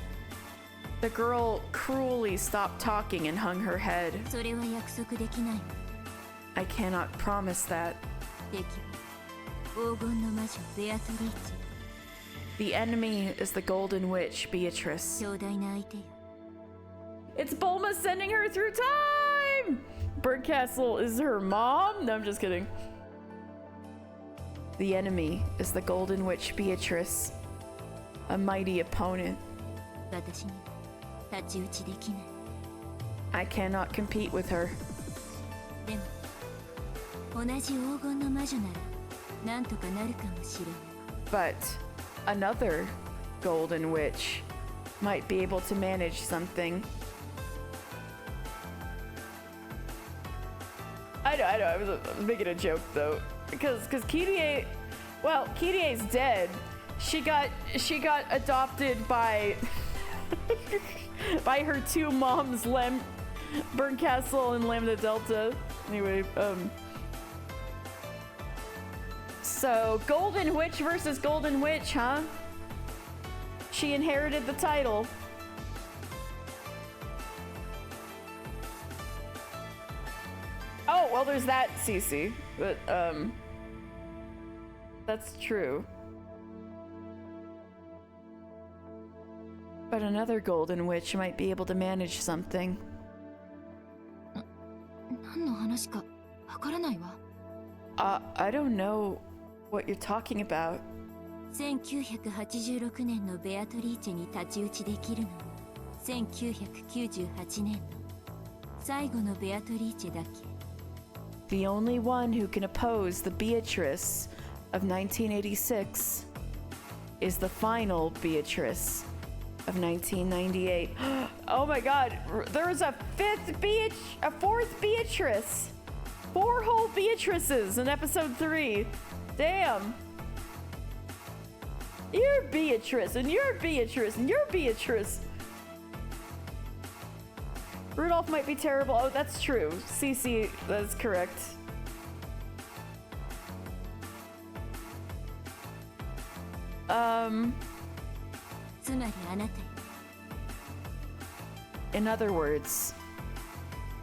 the girl cruelly stopped talking and hung her head. それは約束できない。 I cannot promise that. 敵は黄金の魔女ベアトリーチェ。 The enemy is the golden witch, Beatrice. 強大な相手よ。 It's Bulma sending her through time! Birdcastle is her mom? No, I'm just kidding. The enemy is the golden witch, Beatrice. A mighty opponent. 私に太刀打ちできない。 I cannot compete with her. でも同じ黄金の魔女ならなんとかなるかもしれない。 But another golden witch might be able to manage something. I know, I was making a joke though, because Kirie, well, Kirie's dead. She got adopted by by her two moms, Burncastle and Lambda Delta. Anyway, so Golden Witch versus Golden Witch, huh? She inherited the title. Oh, well, there's that, Cece. But, that's true. But another Golden Witch might be able to manage something. 何の話かわからないわ。I don't know what you're talking about. 1986年のベアトリーチェに太刀打ちできるのは1998年の最後のベアトリーチェだけ。 The only one who can oppose the Beatrice of 1986 is the final Beatrice of 1998. Oh my god, there's a fourth Beatrice! 4 whole Beatrices in episode 3. Damn. You're Beatrice, and you're Beatrice, and you're Beatrice. Rudolph might be terrible. Oh, that's true. Cece, that's correct. In other words,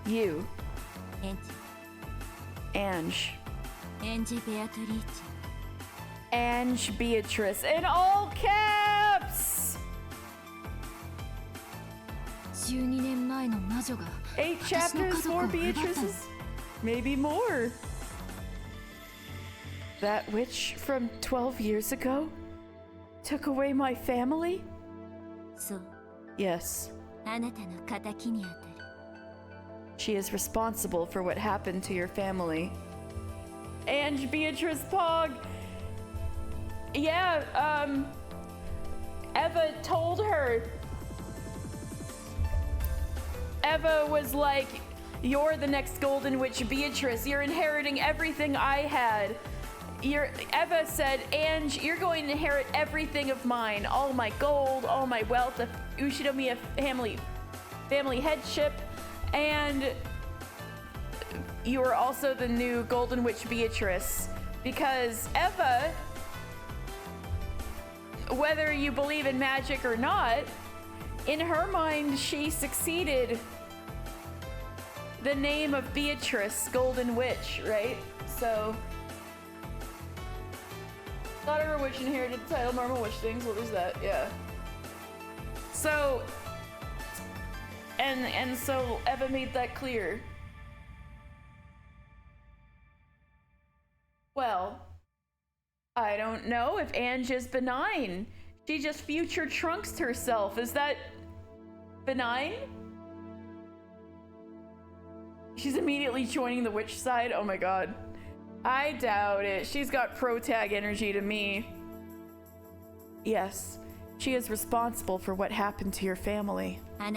you, Ange, Ange Beatrice, in all caps! 12年前の魔女が 8 chapters, 4 Beatrices? Maybe more. That witch from 12 years ago took away my family? そう。 Yes. あなたの仇に当たる。 She is responsible for what happened to your family. Ange Beatrice Pog. Yeah, Eva told her. Eva was like, you're the next Golden Witch Beatrice. You're inheriting everything I had. Eva said, Ange, you're going to inherit everything of mine. All my gold, all my wealth, the Ushinomiya family headship, and you are also the new Golden Witch Beatrice. Because Eva, whether you believe in magic or not, in her mind, she succeeded the name of Beatrice, Golden Witch, right? So, daughter of a witch inherited the title, normal witch things. Well, there's that, yeah. So, and so Eva made that clear. Well, I don't know if Ange is benign. She just future trunks herself. Is that benign? She's immediately joining the witch side. Oh my god. I doubt it. She's got pro-tag energy to me. Yes, she is responsible for what happened to your family. Oh,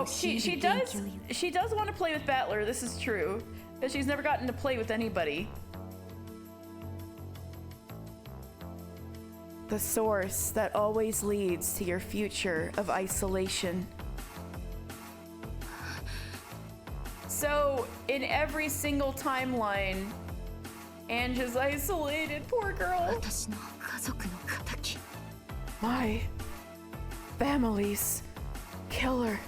she does want to play with Battler. This is true. But she's never gotten to play with anybody. The source that always leads to your future of isolation. So, in every single timeline, Ange is isolated. Poor girl. My family's killer.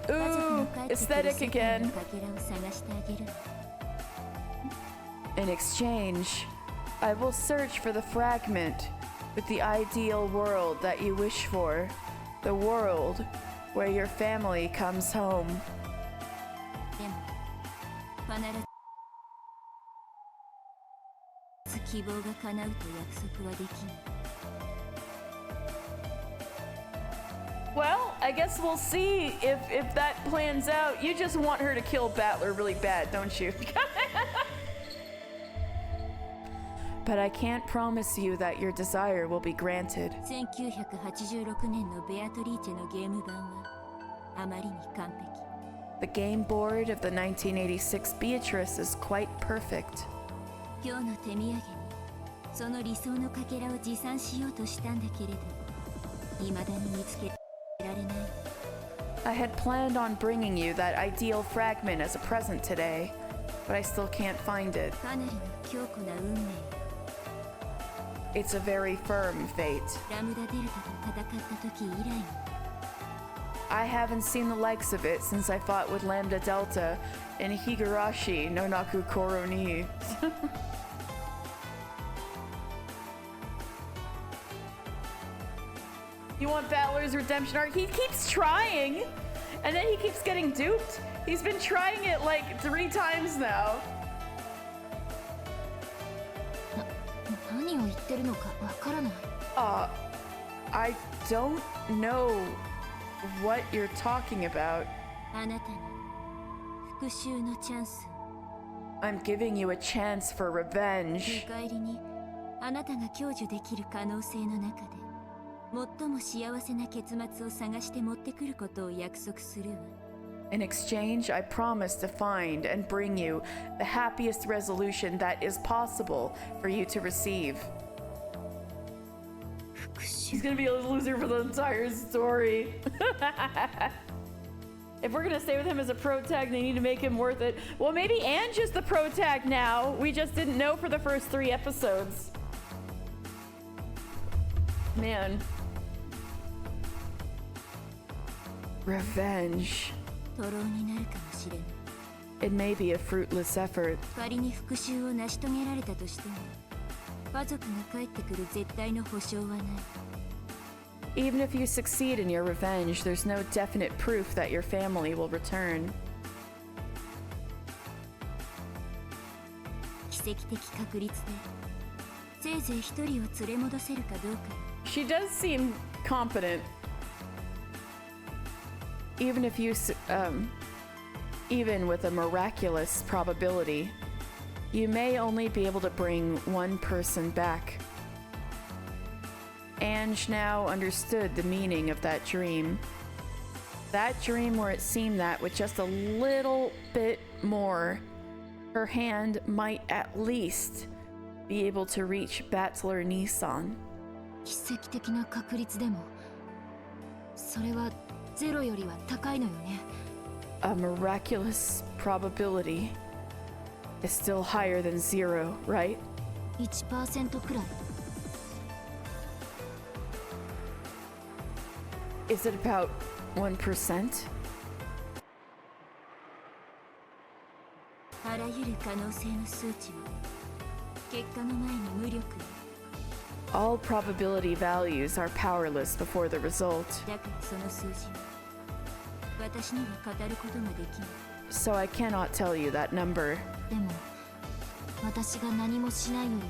Ooh, aesthetic again. In exchange, I will search for the fragment with the ideal world that you wish for. The world where your family comes home. Well, I guess we'll see if that plans out. You just want her to kill Battler really bad, don't you? But I can't promise you that your desire will be granted. The game board of the 1986 Beatrice is quite perfect. I had planned on bringing you that ideal fragment as a present today, but I still can't find it. It's a very firm fate. I haven't seen the likes of it since I fought with Lambda Delta in Higurashi no Naku Koro ni. You want Battler's redemption arc? He keeps trying, and then he keeps getting duped. He's been trying it like 3 times now. I don't know what you're talking about. I'm giving you a chance for revenge. In exchange, I promise to find and bring you the happiest resolution that is possible for you to receive. He's gonna be a loser for the entire story. If we're gonna stay with him as a pro tag, they need to make him worth it. Well, maybe Ange is the pro tag now. We just didn't know for the first 3 episodes. Man. Revenge. It may be a fruitless effort. Even if you succeed in your revenge, there's no definite proof that your family will return. She does seem competent. Even if you, even with a miraculous probability, you may only be able to bring one person back. Ange now understood the meaning of that dream. That dream where it seemed that with just a little bit more, her hand might at least be able to reach Battler Nissan. A miraculous probability is still higher than 0, right? 1% くらい。 Is it about 1%? あらゆる可能性の数値は結果の前に無力よ。 All probability values are powerless before the result. だからその数字は私には語ることができない。 So I cannot tell you that number. でも私が何もしないよりは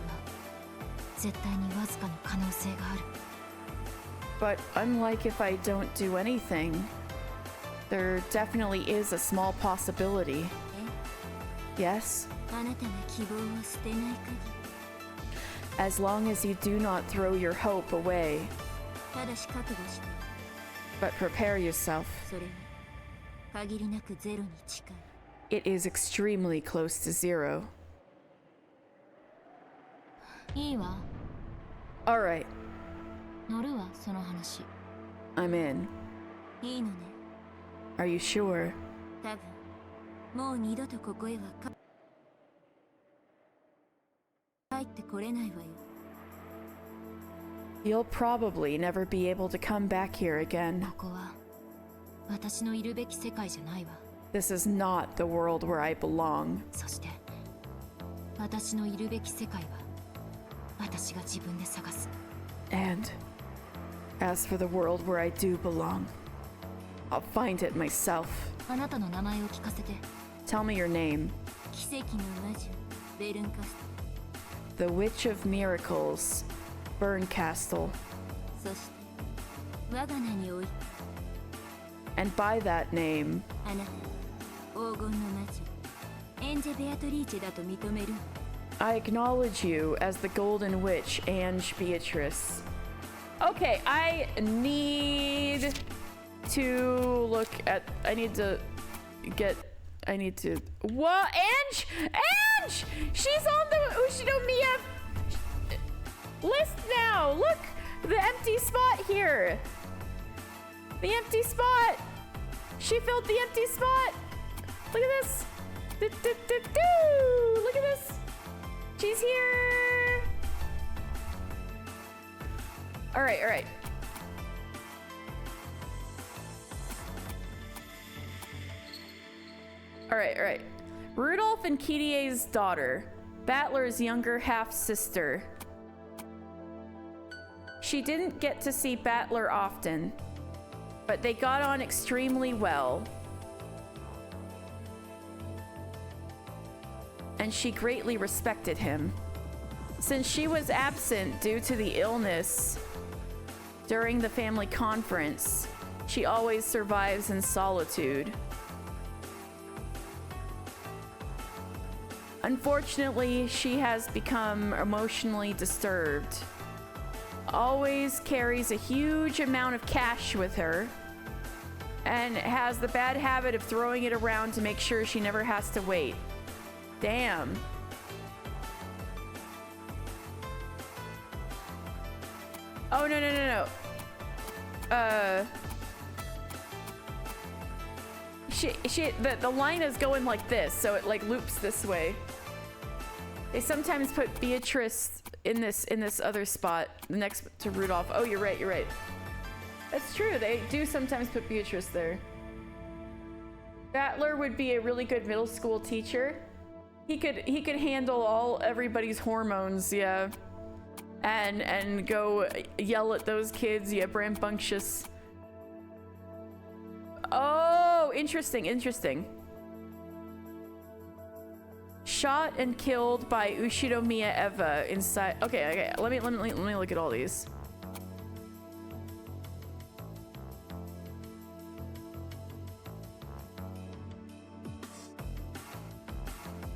絶対にわずかの可能性がある。 But unlike if I don't do anything, there definitely is a small possibility. Yes? あなたが希望を捨てない限り。 As long as you do not throw your hope away. ただし覚悟して。 But prepare yourself. それは限りなくゼロに近い。 It is extremely close to zero. いいわ。 Alright, 乗るわその話。 I'm in. いいのね。 Are you sure? 多分もう二度とここへは帰ってこれないわよ。 You'll probably never be able to come back here again. ここは私のいるべき世界じゃないわ。 This is not the world where I belong. そして私のいるべき世界は私が自分で探す。 And as for the world where I do belong, I'll find it myself. あなたの名前を聞かせて。 Tell me your name. 奇跡の魔女ベルンカス The Witch of Miracles, Burncastle. ト。そして我が名において And by that name, あなた黄金の魔女エンジェ・ベアトリーチェだと認める。 I acknowledge you as the Golden Witch, Ange Beatrice. Okay, I need to look at. Whoa, Ange! Ange! She's on the Ushinomiya list now! Look! The empty spot here! The empty spot! She filled the empty spot! Look at this! Look at this! She's here! Alright, alright. Alright, alright. Rudolph and Kitie's daughter. Battler's younger half-sister. She didn't get to see Battler often, but they got on extremely well. And she greatly respected him. Since she was absent due to the illness during the family conference, she always survives in solitude. Unfortunately, she has become emotionally disturbed. Always carries a huge amount of cash with her and has the bad habit of throwing it around to make sure she never has to wait. Damn. Oh, no. The line is going like this, so it like loops this way. They sometimes put Beatrice in this other spot next to Rudolph. Oh, you're right. That's true. They do sometimes put Beatrice there. Battler would be a really good middle school teacher. He could handle everybody's hormones, yeah. And go yell at those kids, yeah, rambunctious. Oh, interesting. Shot and killed by Ushinomiya Eva inside. Okay. Let me look at all these.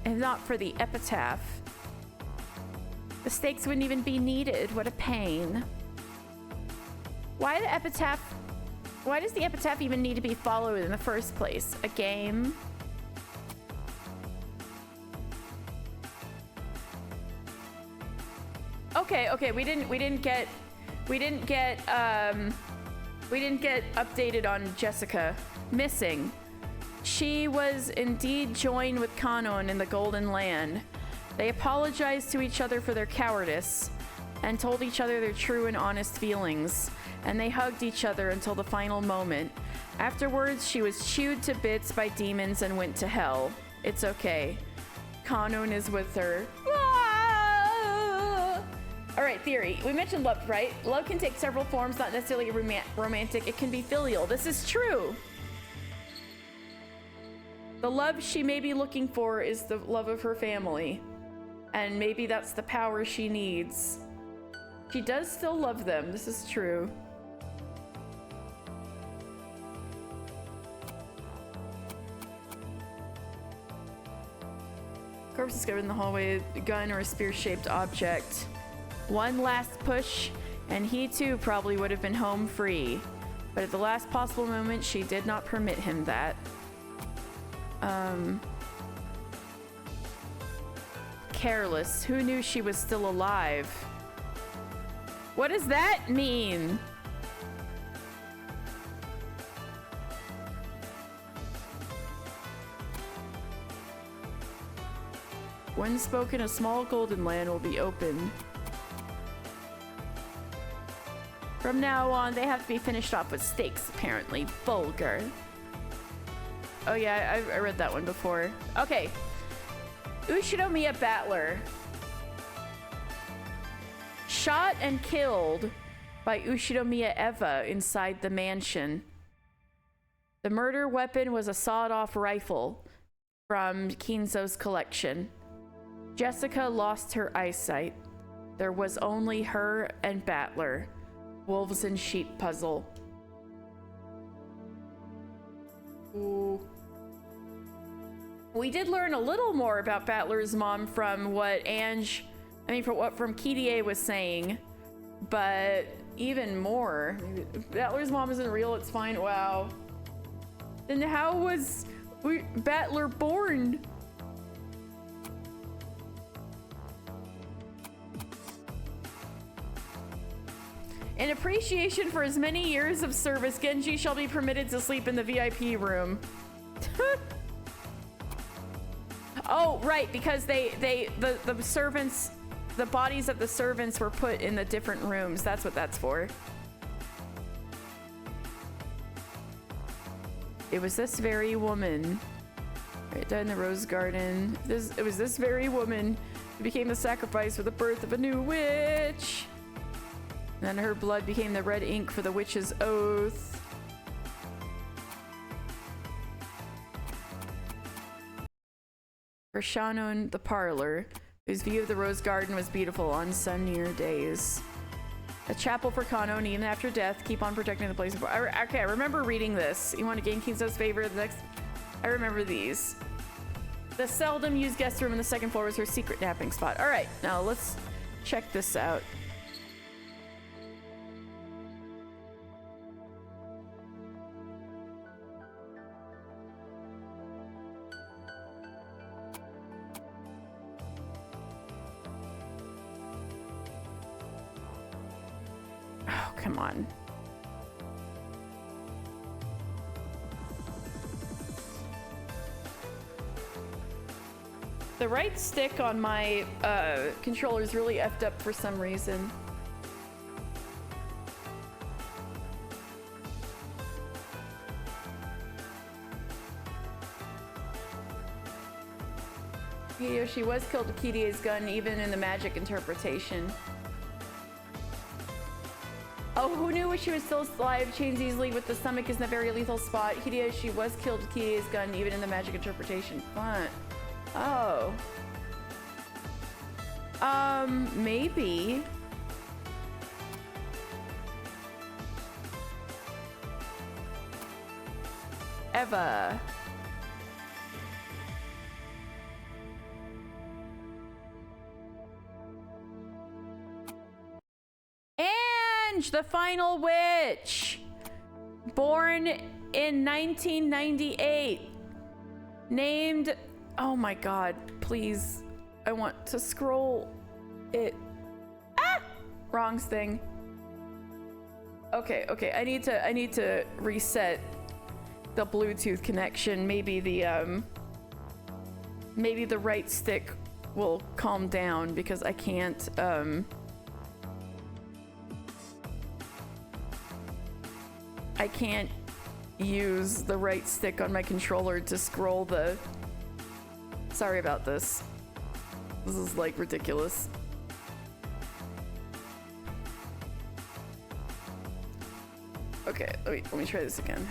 If not for the epitaph, the stakes wouldn't even be needed. What a pain. Why does the epitaph even need to be followed in the first place? A game? Okay, we didn't get updated on Jessica. Missing. She was indeed joined with Kanon in the Golden Land. They apologized to each other for their cowardice and told each other their true and honest feelings, and they hugged each other until the final moment. Afterwards, she was chewed to bits by demons and went to hell. It's okay. Kanon is with her. Ah! All right, theory. We mentioned love, right? Love can take several forms, not necessarily romantic. It can be filial. This is true. The love she may be looking for is the love of her family. And maybe that's the power she needs. She does still love them. This is true. Corpse discovered in the hallway, a gun or a spear-shaped object. One last push, and he too probably would have been home free. But at the last possible moment, she did not permit him that. Careless. Who knew she was still alive? What does that mean? When spoken, a small golden land will be open. From now on, they have to be finished off with stakes, apparently. Vulgar. Oh yeah, I read that one before. Okay. Ushinomiya Battler. Shot and killed by Ushinomiya Eva inside the mansion. The murder weapon was a sawed-off rifle from Kinzo's collection. Jessica lost her eyesight. There was only her and Battler. Wolves and sheep puzzle. Ooh. We did learn a little more about Battler's mom from what from Kirie was saying, but even more. If Battler's mom isn't real, it's fine. Wow. Then how was Battler born? In appreciation for his many years of service, Genji shall be permitted to sleep in the VIP room. Oh, right, because the servants, the bodies of the servants were put in the different rooms. That's what that's for. It was this very woman. Right, died in the rose garden. It was this very woman who became the sacrifice for the birth of a new witch. And then her blood became the red ink for the witch's oath. For Shannon the parlor, whose view of the rose garden was beautiful on sunnier days. A chapel for Kanon, even after death, keep on protecting the place. Okay, I remember reading this. You want to gain Kinzo's favor? I remember these. The seldom used guest room on the second floor was her secret napping spot. All right, now let's check this out. Oh, come on. The right stick on my controller is really effed up for some reason. Hideyoshi was killed with Kirie's gun, even in the magic interpretation. Oh, who knew she was still alive? Chains easily with the stomach is in a very lethal spot. Hideyoshi was killed with Kirie's gun, even in the magic interpretation. What? Oh. Maybe. Eva. Ange, the final witch. Born in 1998. Named... Oh my god, please. I want to scroll it. Ah! Wrong thing. Okay, I need to reset the Bluetooth connection. Maybe the right stick will calm down because I can't use the right stick on my controller to scroll the... Sorry about this. This is like ridiculous. Okay, let me try this again.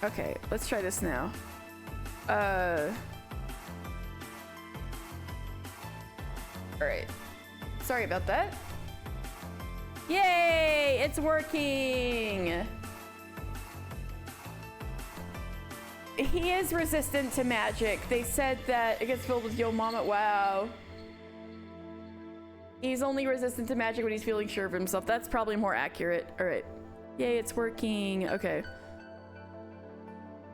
Okay, let's try this now. Alright. Sorry about that. Yay! It's working! He is resistant to magic. They said that it gets filled with Yo Mama. Wow. He's only resistant to magic when he's feeling sure of himself. That's probably more accurate. Alright. Yay, it's working. Okay.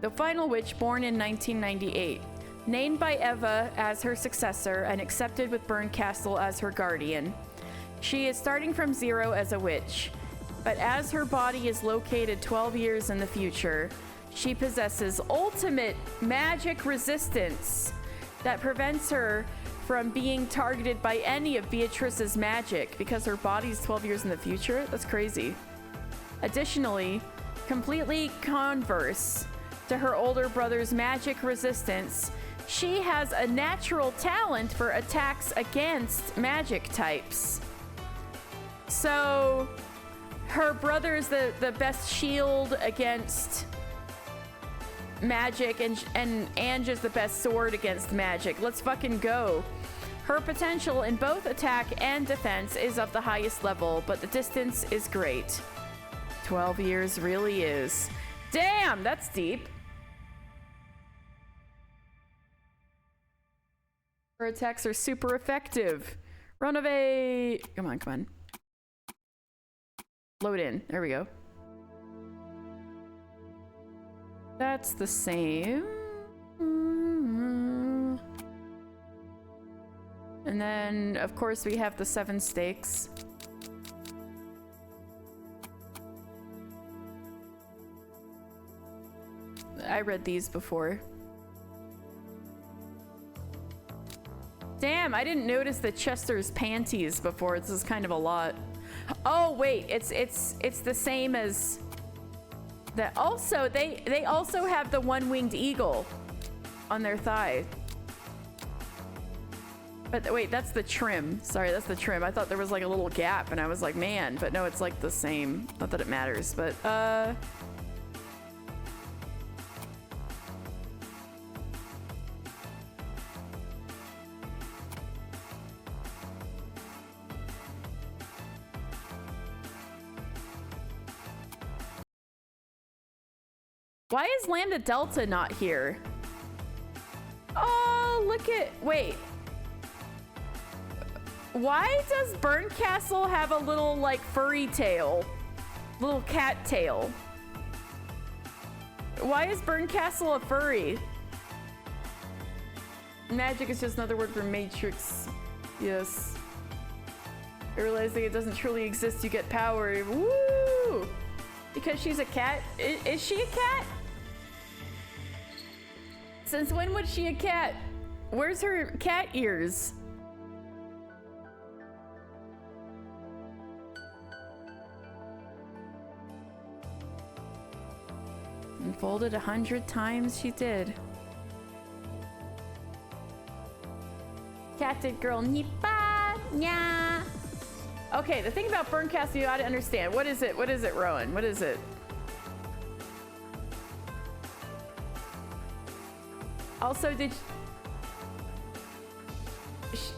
The final witch, born in 1998, named by Eva as her successor and accepted with Bernkastel as her guardian. She is starting from zero as a witch, but as her body is located 12 years in the future, she possesses ultimate magic resistance that prevents her from being targeted by any of Beatrice's magic because her body is 12 years in the future. That's crazy. Additionally, completely converse to her older brother's magic resistance, she has a natural talent for attacks against magic types. So her brother's the best shield against magic, and Anja's the best sword against magic. Let's fucking go. Her potential in both attack and defense is of the highest level, but the distance is great. 12 years really is. Damn, that's deep. Her attacks are super effective. Run away. Come on, come on. Load in. There we go. That's the same. And then, of course, we have the 7 stakes. I read these before. Damn, I didn't notice the Chester's panties before. This is kind of a lot. Oh wait, it's the same as that. Also, they also have the one-winged eagle on their thigh. But wait, that's the trim. Sorry, that's the trim. I thought there was like a little gap, and I was like, man, but no, it's like the same. Not that it matters, but why is Lambda Delta not here? Oh, look at... Wait. Why does Bernkastel have a little, like, furry tail? Little cat tail. Why is Bernkastel a furry? Magic is just another word for matrix. Yes. Realizing it doesn't truly exist, you get power. Woo! Because she's a cat? Is she a cat? Since when was she a cat? Where's her cat ears? And folded 100 times, she did. Catted girl nipa nya. Okay, the thing about Bernkastel you ought to understand. What is it? What is it, Rowan? What is it? Also,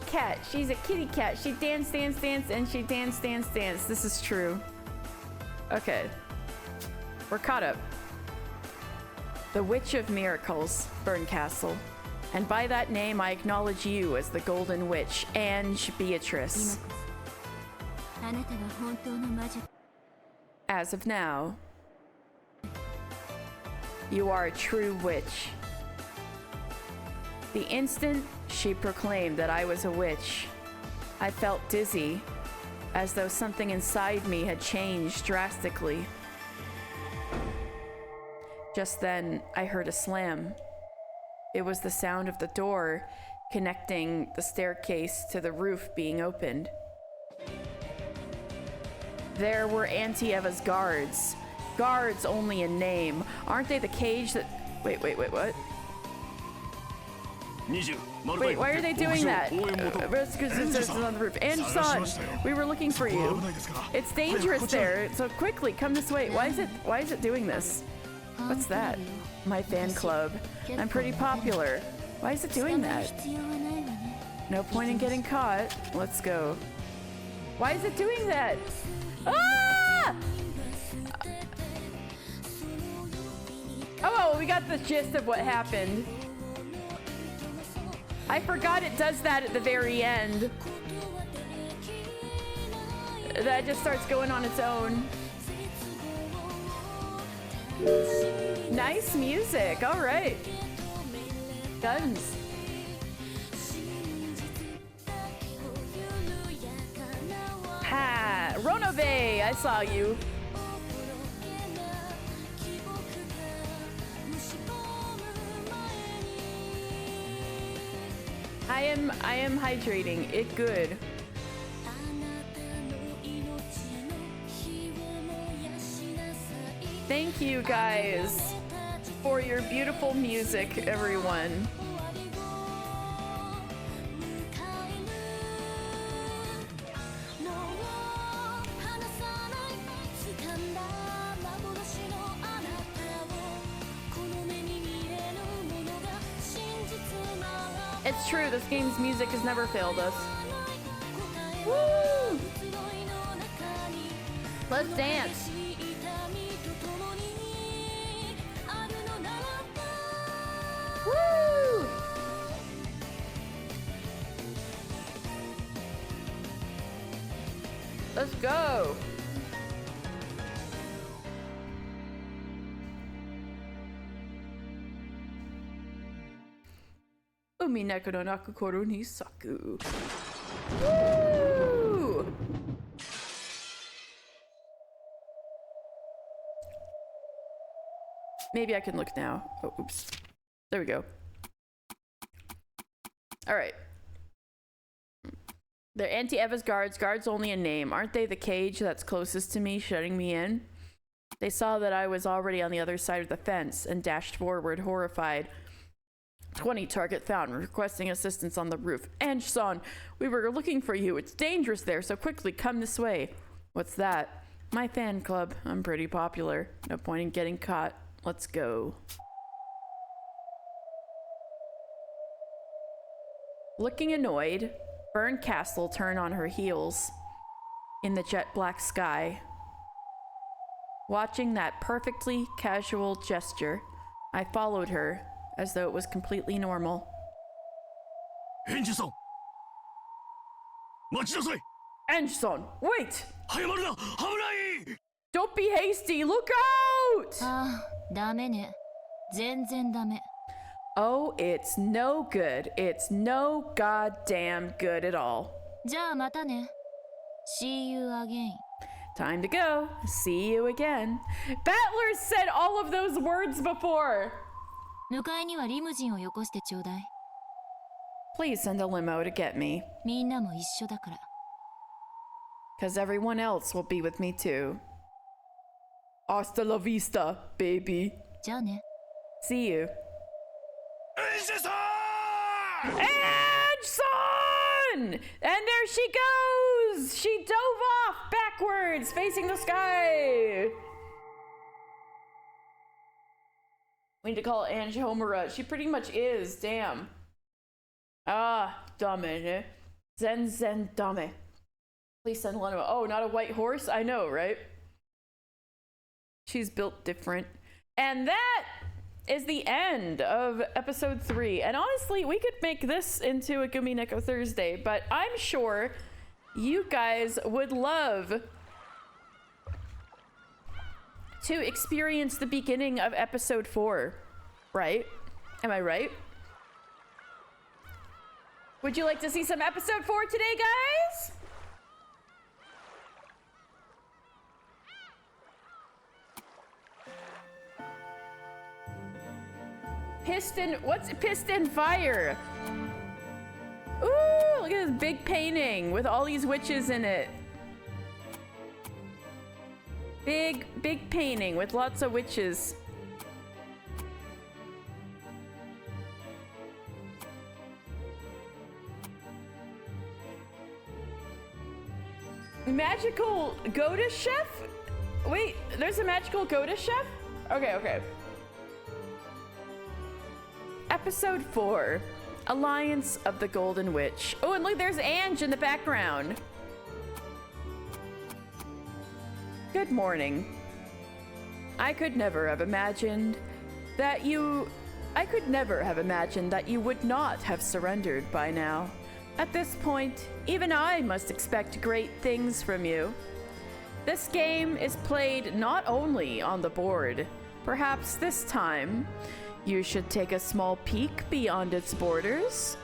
cat. She's a kitty cat. She dance, dance, dance, and she dance, dance, dance. This is true. Okay. We're caught up. The Witch of Miracles, Bernkastel. And by that name, I acknowledge you as the Golden Witch, Ange Beatrice. As of now, you are a true witch. The instant she proclaimed that I was a witch, I felt dizzy, as though something inside me had changed drastically. Just then, I heard a slam. It was the sound of the door connecting the staircase to the roof being opened. There were Auntie Eva's guards. Guards only in name. Aren't they the cage that... Wait, what? Wait, why are they doing that? It's on the roof. And son, we were looking for you. It's dangerous there, so quickly, come this way. Why is it doing this? What's that? My fan club. I'm pretty popular. Why is it doing that? No point in getting caught. Let's go. Why is it doing that? Ah! Oh, we got the gist of what happened. I forgot it does that at the very end. That just starts going on its own. Nice music, all right. Guns. Ha! Ronobe, I saw you. I am hydrating. It good. Thank you guys for your beautiful music, everyone. It's true, this game's music has never failed us. Woo! Let's dance. Woo! Let's go. Umineko no nakukoro ni saku. Woo! Maybe I can look now. Oh, oops. There we go. All right. They're Auntie Eva's guards. Guards only in name. Aren't they the cage that's closest to me, shutting me in? They saw that I was already on the other side of the fence and dashed forward, horrified. 20 target found, requesting assistance on the roof. Ange-san, we were looking for you. It's dangerous there, so quickly come this way. What's that? My fan club. I'm pretty popular. No point in getting caught. Let's go. Looking annoyed, Fern Castle turned on her heels in the jet black sky. Watching that perfectly casual gesture, I followed her as though it was completely normal. Ange-san! Machidasai! Ange-san, wait! Hayamaru da! Haburai! Don't be hasty! Look out! ダメね。全然ダメ。 Oh, it's no good. It's no goddamn good at all. じゃあまたね。See you again. Time to go. See you again. Battlers said all of those words before. 迎えにはリムジンをよこしてちょうだい。 Please send a limo to get me. みんなも一緒だから。 Cause everyone else will be with me too. Hasta la vista, baby. じゃあね。 See you. Ange-san! Ange-san! And there she goes! She dove off backwards, facing the sky. We need to call Ange Homura. She pretty much is, damn. Ah, dame. Zen dame. Please send Leno. Oh, not a white horse? I know, right? She's built different. And that is the end of episode 3. And honestly, we could make this into a Umineko Thursday, but I'm sure you guys would love to experience the beginning of episode 4, right? Am I right? Would you like to see some episode 4 today, guys? What's piston fire? Ooh, look at this big painting with all these witches in it. Big painting with lots of witches. Magical Goda Chef? Wait, there's a magical Goda Chef? Okay. Episode 4, Alliance of the Golden Witch. Oh, and look, there's Ange in the background. Good morning. I could never have imagined that you would not have surrendered by now. At this point, even I must expect great things from you. This game is played not only on the board. Perhaps this time, you should take a small peek beyond its borders.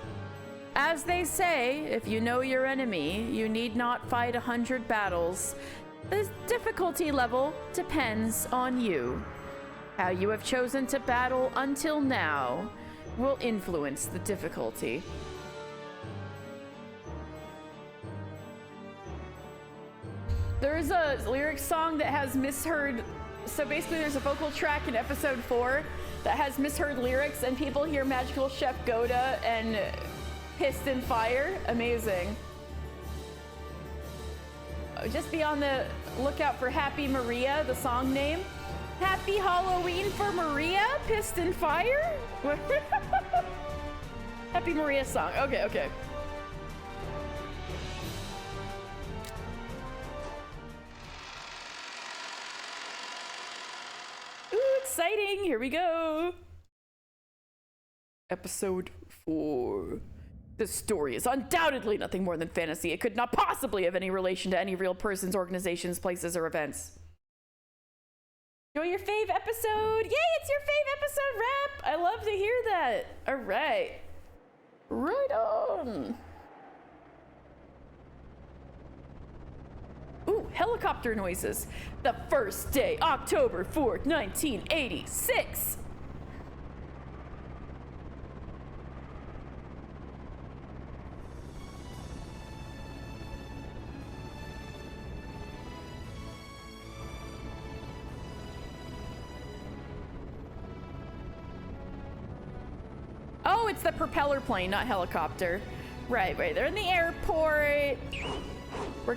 As they say, if you know your enemy, you need not fight 100 battles. The difficulty level depends on you. How you have chosen to battle until now will influence the difficulty. There's a lyric song that has misheard. So basically there's a vocal track in episode 4 that has misheard lyrics and people hear Magical Chef Goda and Piston Fire. Amazing. Just be on the lookout for Happy Maria, the song name. Happy Halloween for Maria, Piston Fire? Happy Maria song. Okay. Ooh, exciting! Here we go. Episode 4. This story is undoubtedly nothing more than fantasy. It could not possibly have any relation to any real persons, organizations, places, or events. Enjoy your fave episode! Yay, it's your fave episode rep! I love to hear that. All right. Right on. Ooh, helicopter noises. The first day, October 4th, 1986. Oh, it's the propeller plane, not helicopter. Right. They're in the airport. We're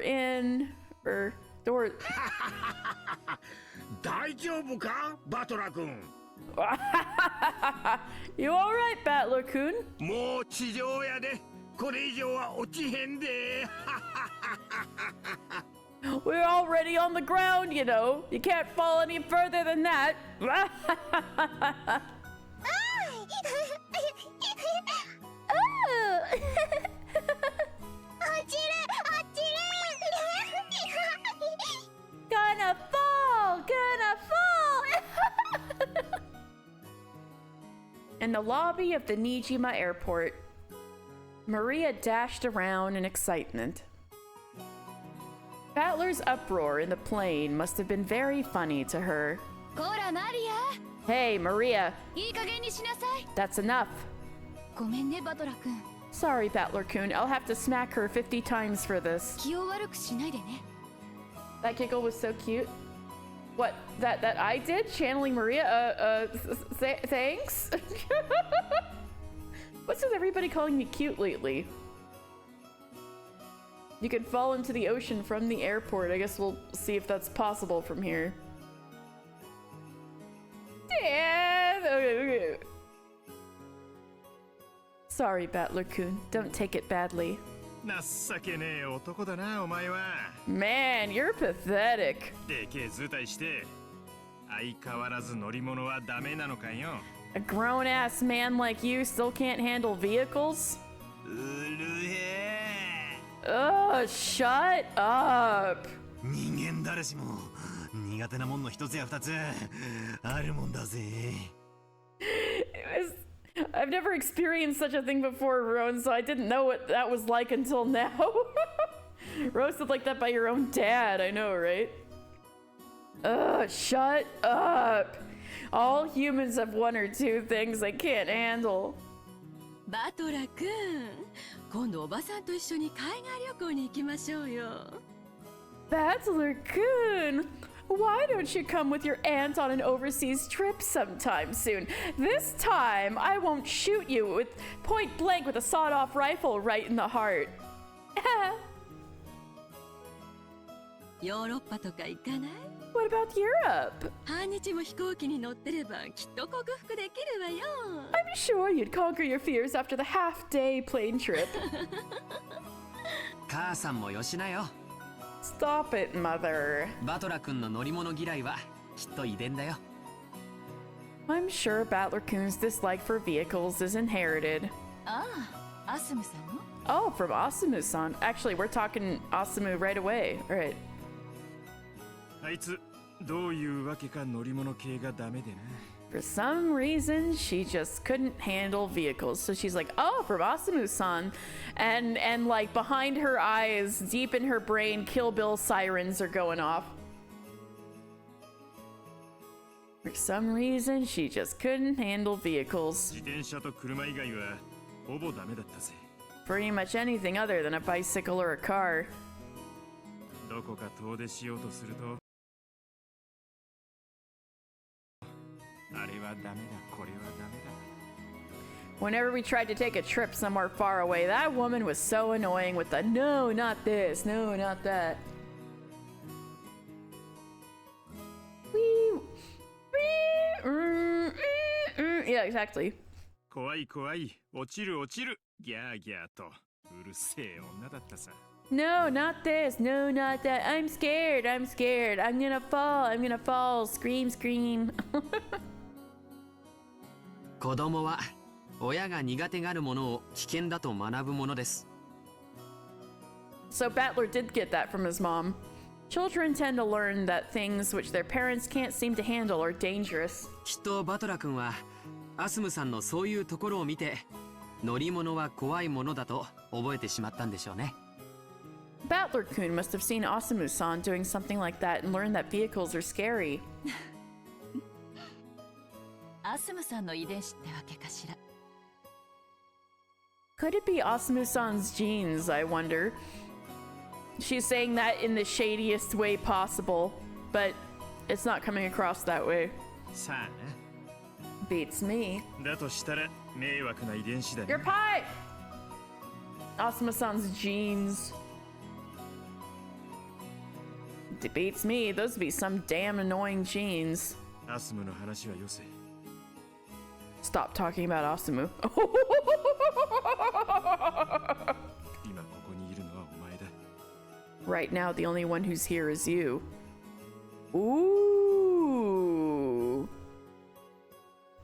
in. Door. 大丈夫か、バトラ君? You alright, Battler-kun? もう地上やで。これ以上は落ちへんで。We're already on the ground, you know. You can't fall any further than that. Gonna fall! In the lobby of the Nijima airport, Maria dashed around in excitement. Battler's uproar in the plane must have been very funny to her. Hey, Maria. That's enough. Sorry, Battler-kun. I'll have to smack her 50 times for this. That giggle was so cute. What? That I did? Channeling Maria? Thanks? What's with everybody calling me cute lately? You could fall into the ocean from the airport. I guess we'll see if that's possible from here. Damn! Okay. Sorry, Battler-kun. Don't take it badly. Man, you're pathetic. A grown-ass man like you still can't handle vehicles? Oh, shut up. I've never experienced such a thing before, Roan, so I didn't know what that was like until now. Roasted like that by your own dad, I know, right? Ugh, shut up. All humans have one or two things they can't handle. バトラ君、今度おばさんと一緒に海外旅行に行きましょうよ。Battler-kun, why don't you come with your aunt on an overseas trip sometime soon? This time, I won't shoot you with point blank with a sawed-off rifle right in the heart. ヨーロッパとか行かない？ What about Europe? 半日も飛行機に乗ってればきっと克服できるわよ。I'm sure you'd conquer your fears after the half-day plane trip. 母さんもよしなよ。 Stop it, mother. バトラ君の乗り物嫌いはきっと遺伝だよ。 I'm sure Battler-kun's dislike for vehicles is inherited. ああ、アスムさんの？ Oh, from Asamu-san. Actually, we're talking Asamu right away. Right. あいつどういうわけか乗り物系がダメでな。 For some reason, she just couldn't handle vehicles. So she's like, oh, from Asamu-san. And like behind her eyes, deep in her brain, Kill Bill sirens are going off. For some reason, she just couldn't handle vehicles. 自転車と車以外はほぼダメだったぜ。 Pretty much anything other than a bicycle or a car. どこか遠出しようとすると、あれはダメだ、これはダメだ。 Whenever we tried to take a trip somewhere far away, that woman was so annoying with the no, not this, no, not that. Yeah, exactly. 怖い怖い、落ちる落ちる、ギャーギャーとうるせえ女だったさ。 No, not this, no, not that. I'm scared, I'm scared. I'm gonna fall, scream, scream. 子供は親が苦手がるものを危険だと学ぶものです。 So Battler did get that from his mom. Children tend to learn that things which their parents can't seem to handle are dangerous. きっとバトラ君はアスムさんのそういうところを見て、乗り物は怖いものだと覚えてしまったんでしょうね。 Battler-kun must have seen Asamu-san doing something like that and learned that vehicles are scary. アスムさんの遺伝子ってわけかしら。 Could it be Asamu-san's genes, I wonder? She's saying that in the shadiest way possible, but it's not coming across that way. さあな。 Beats me. だとしたら迷惑な遺伝子だね。 Your pie! Asuma-san's genes. Beats me. Those would be some damn annoying genes. アスムの話はよせ。 Stop talking about Asumu. 今ここにいるのはお前だ。 Right now, the only one who's here is you. Ooh.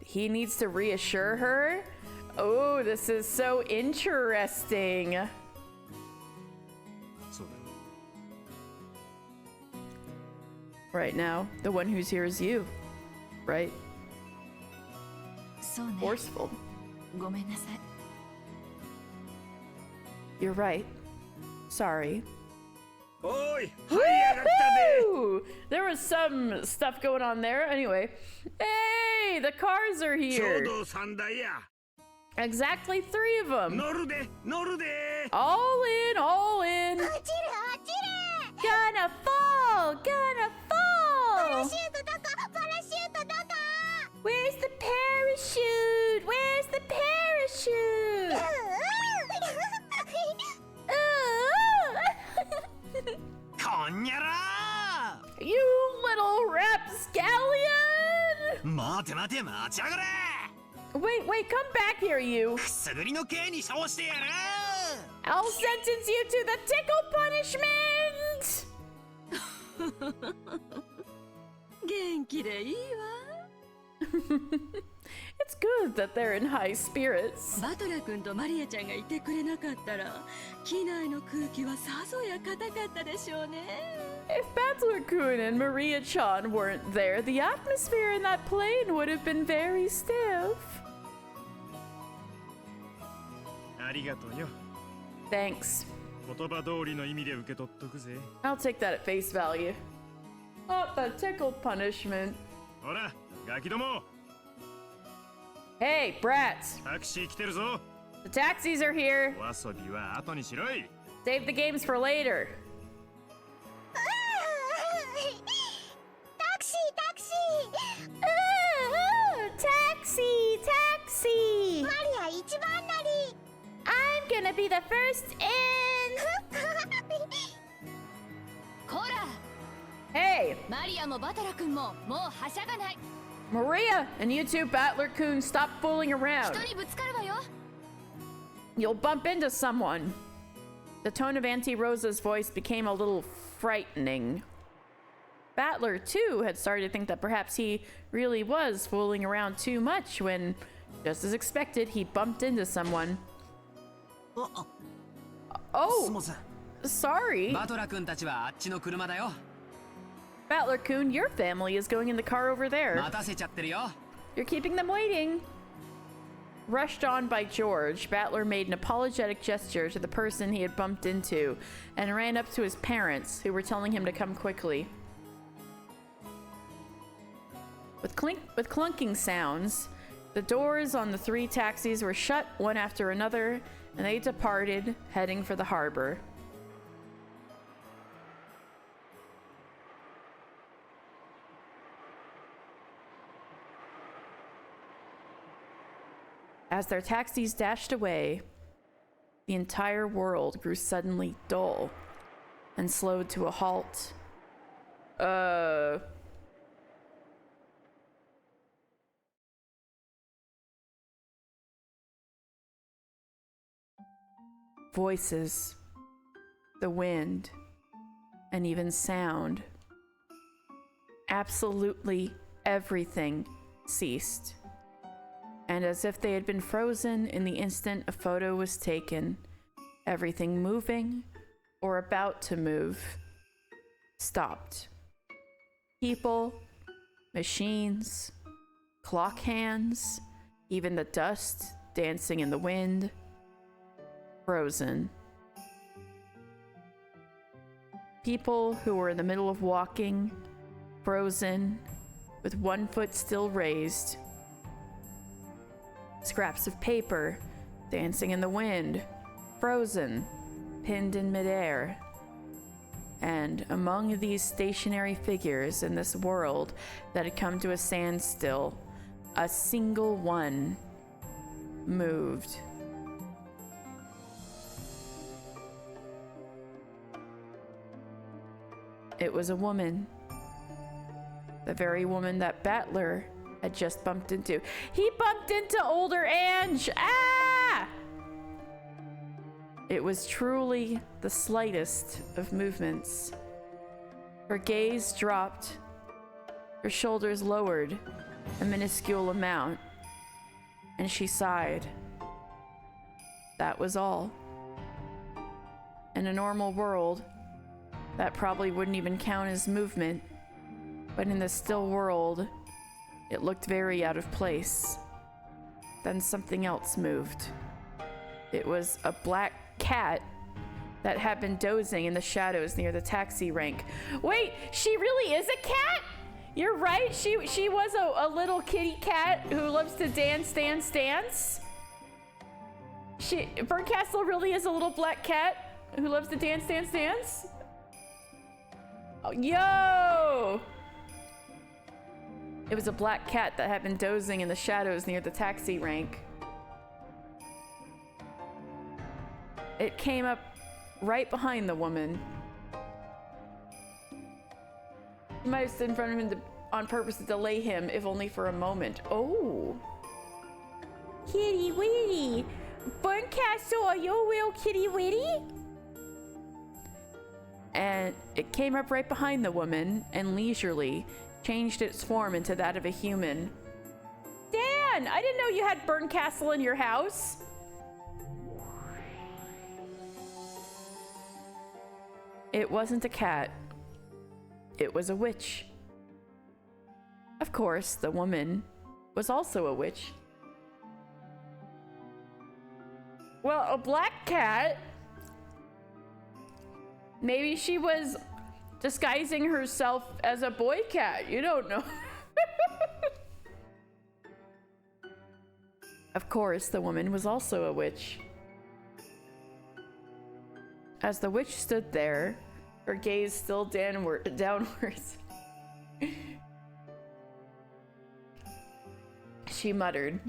He needs to reassure her? Oh, this is so interesting. そうだ。 Right now, the one who's here is you. Right? そうね。 Forceful. ごめんなさい。 You're right. Sorry. おい、はい上がったね。 Woo! There was some stuff going on there. Anyway. Hey, the cars are ちょう here. ど3台や。 Exactly 3 of them. 乗るで、乗るで。 All in, all in. 落ちる落ちる Gonna fall, gonna fall. パラシュートどこパラシュートどこ Where's the parachute? Where's the parachute?こんにゃら You little rapscallion! 待て待て待ち上がれ Wait, wait, come back here, you. くすぐりの刑に処してやる I'll sentence you to the tickle punishment! 元気でいいわ。 It's good that they're in high spirits. バトラ君とマリアちゃんがいてくれなかったら、機内の空気はさぞや硬かったでしょうね。 If Battler-kun and Maria-chan weren't there, the atmosphere in that plane would have been very stiff. りがとうよ。 Thanks. 言葉通りの意味で受け取っとくぜ。 I'll take that at face value. Oh, the tickled punishment. ほら、ガキども。 Hey, brats. タクシー来てるぞ。 The taxis are here. お遊びは後にしろい。 Save the games for later. タクシータクシータクシータクシーマリア一番乗り I'm gonna be the first in こら Hey, マリアもバトラ君ももうはしゃがない Maria and you two Battler-kun, stop fooling around. 人にぶつかるわよ You'll bump into someone. The tone of Auntie Rosa's voice became a little frightening. Battler, too, had started to think that perhaps he really was fooling around too much when, just as expected, he bumped into someone. Oh, sorry. バトラ君たちはあっちの車だよ。 Battler-kun, your family is going in the car over there. 待たせちゃってるよ。 You're keeping them waiting. Rushed on by George, Battler made an apologetic gesture to the person he had bumped into and ran up to his parents, who were telling him to come quickly. With clunking sounds, the doors on the 3 taxis were shut one after another, and they departed, heading for the harbor. As their taxis dashed away, the entire world grew suddenly dull and slowed to a halt. Voices, the wind, and even sound. Absolutely everything ceased. And as if they had been frozen in the instant a photo was taken, everything moving or about to move stopped. People, machines, clock hands, even the dust dancing in the wind, frozen. People who were in the middle of walking, frozen, with one foot still raised. Scraps of paper dancing in the wind, frozen, pinned in midair. And among these stationary figures in this world that had come to a standstill, a single one moved. It was a woman. The very woman that Battler had just bumped into. He bumped into older Ange! Ah! It was truly the slightest of movements. Her gaze dropped, her shoulders lowered a minuscule amount, and she sighed. That was all. In a normal world, that probably wouldn't even count as movement, but in the still world, it looked very out of place. Then something else moved. It was a black cat that had been dozing in the shadows near the taxi rank. Wait, she really is a cat? You're right, she was a little kitty cat who loves to dance. Bernkastel really is a little black cat who loves to dance. Oh, yo! It was a black cat that had been dozing in the shadows near the taxi rank. It came up right behind the woman. He might have stood in front of him on purpose to delay him, if only for a moment. Oh. Kitty Witty! Bernkastel, are you a real Kitty Witty? And it came up right behind the woman and leisurely changed its form into that of a human. Dan, I didn't know you had Bernkastel in your house. It wasn't a cat. It was a witch. Of course, the woman was also a witch. Well, a black cat. Maybe she was disguising herself as a boy cat. You don't know. Of course, the woman was also a witch. As the witch stood there, her gaze still downwards, she muttered,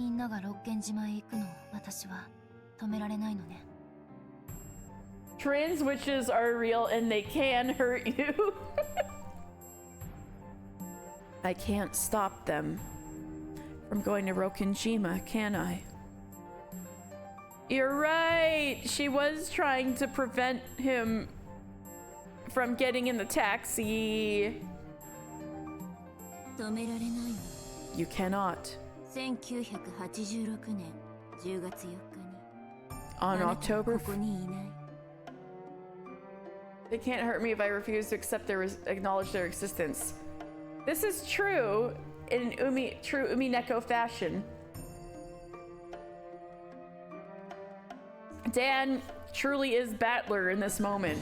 "Trans witches are real and they can hurt you." I can't stop them from going to Rokinjima, can I? You're right! She was trying to prevent him from getting in the taxi. You cannot. On October. They can't hurt me if I refuse to acknowledge their existence. This is true in true Umineko fashion. Dan truly is battler in this moment.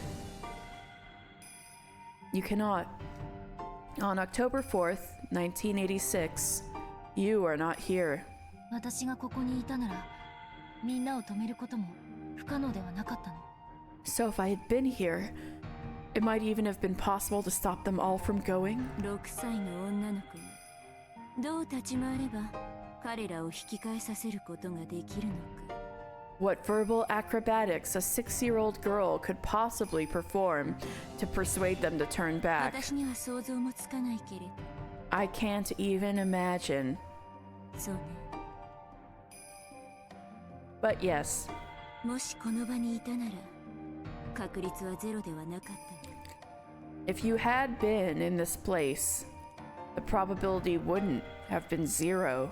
You cannot. On October 4th, 1986, you are not here. So if I had been here, it might even have been possible to stop them all from going. What verbal acrobatics a 6-year-old girl could possibly perform to persuade them to turn back. I can't even imagine. But yes. If you had been in this place, the probability wouldn't have been 0.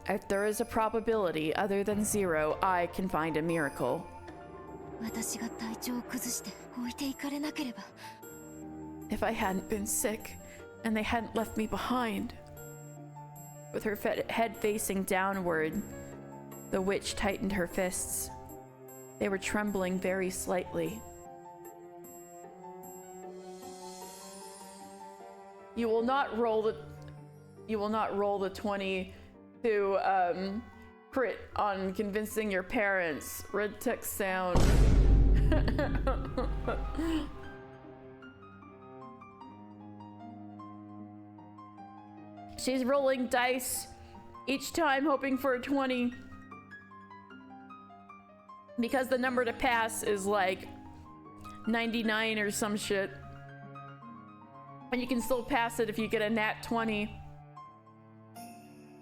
If there is a probability other than 0, I can find a miracle. If I hadn't been sick and they hadn't left me behind. With her head facing downward, the witch tightened her fists. They were trembling very slightly. You will not roll the 20 to crit on convincing your parents. Red text sound. She's rolling dice each time, hoping for a 20. Because the number to pass is like 99 or some shit. And you can still pass it if you get a nat 20.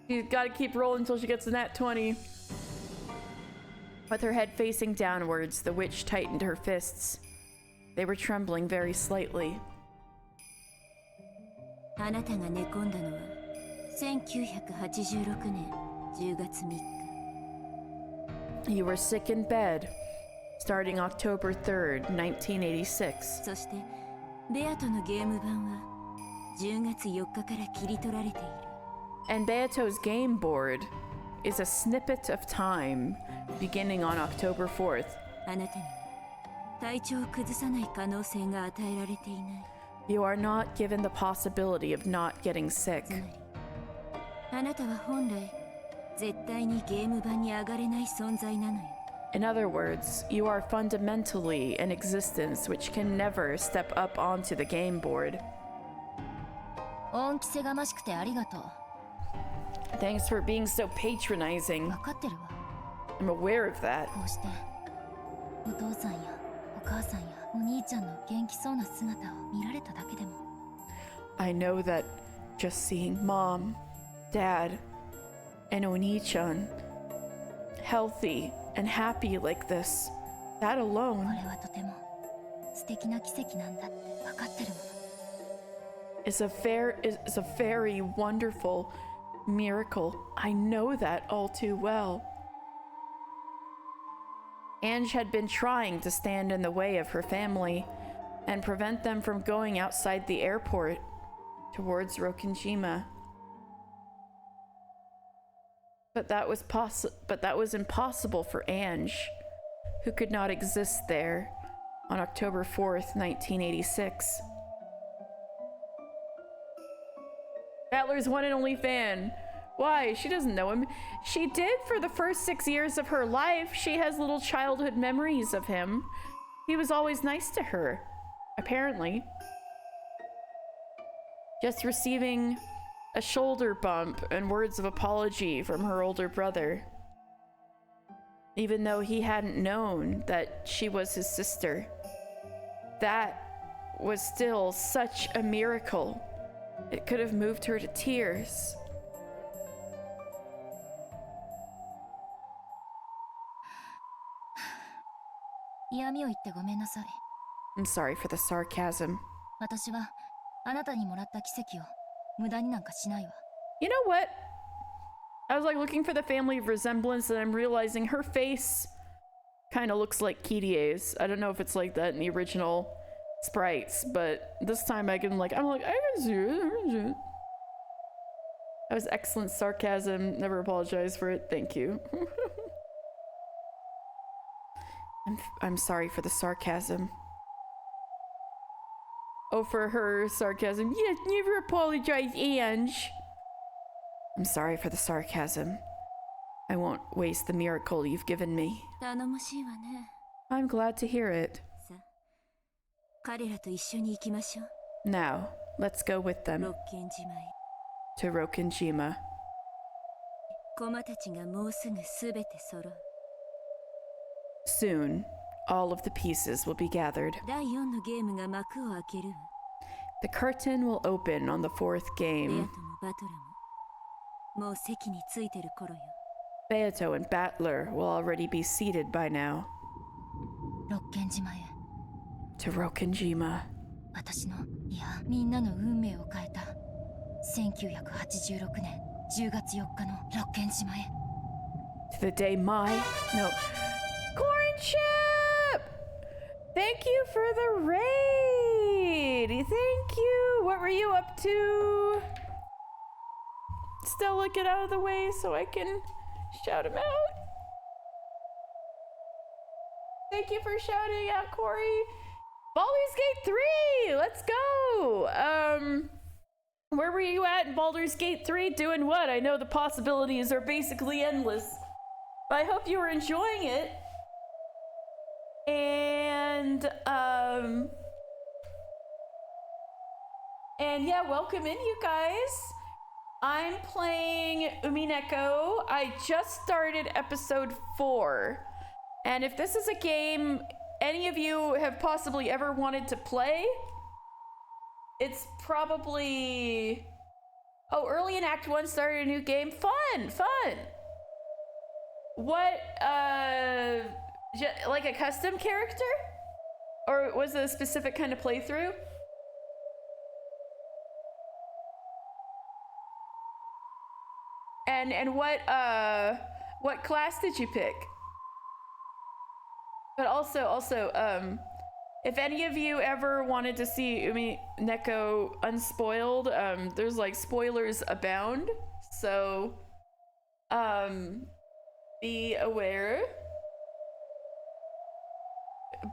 She's gotta keep rolling until she gets a nat 20. With her head facing downwards, the witch tightened her fists. They were trembling very slightly. You were sick in bed, starting October 3rd, 1986. And Beato's game board is a snippet of time beginning on October 4th. You are not given the possibility of not getting sick. In other words, you are fundamentally an existence which can never step up onto the game board. Thanks for being so patronizing. I'm aware of that. I know that just seeing Mom, Dad, and Oni-chan healthy and happy like this, that alone is a very wonderful miracle. I know that all too well. Ange had been trying to stand in the way of her family and prevent them from going outside the airport towards Rokinjima. But that was impossible for Ange, who could not exist there on October 4th, 1986. Battler's one and only fan. Why? She doesn't know him. She did for the first 6 years of her life. She has little childhood memories of him. He was always nice to her, apparently. Just receiving a shoulder bump and words of apology from her older brother, even though he hadn't known that she was his sister. That was still such a miracle. It could have moved her to tears. I'm sorry for the sarcasm. You know what? I was like looking for the family resemblance and I'm realizing her face kind of looks like Kirie's. I don't know if it's like that in the original sprites, but this time I can I can see it. That was excellent sarcasm. Never apologize for it. Thank you. I'm sorry for the sarcasm. Oh, for her sarcasm. Yes, never apologize, Ange. I'm sorry for the sarcasm. I won't waste the miracle you've given me. I'm glad to hear it. Now, let's go with them to Rokkenjima. Soon, all of the pieces will be gathered. The curtain will open on the fourth game. Beato and Battler will already be seated by now. To Rokkenjima. To the day Cornship! Thank you for the raid! Thank you! What were you up to? Stella, get out of the way so I can shout him out. Thank you for shouting out, Corey. Baldur's Gate 3! Let's go! Where were you at in Baldur's Gate 3? Doing what? I know the possibilities are basically endless. But I hope you were enjoying it. And yeah, welcome in, you guys. I'm playing Umineko. I just started episode 4. And if this is a game any of you have possibly ever wanted to play, it's probably... Oh, early in Act 1 started a new game. Fun! What, like a custom character? Or was it a specific kind of playthrough? And what class did you pick? But also, if any of you ever wanted to see Umineko unspoiled, there's like spoilers abound, so be aware.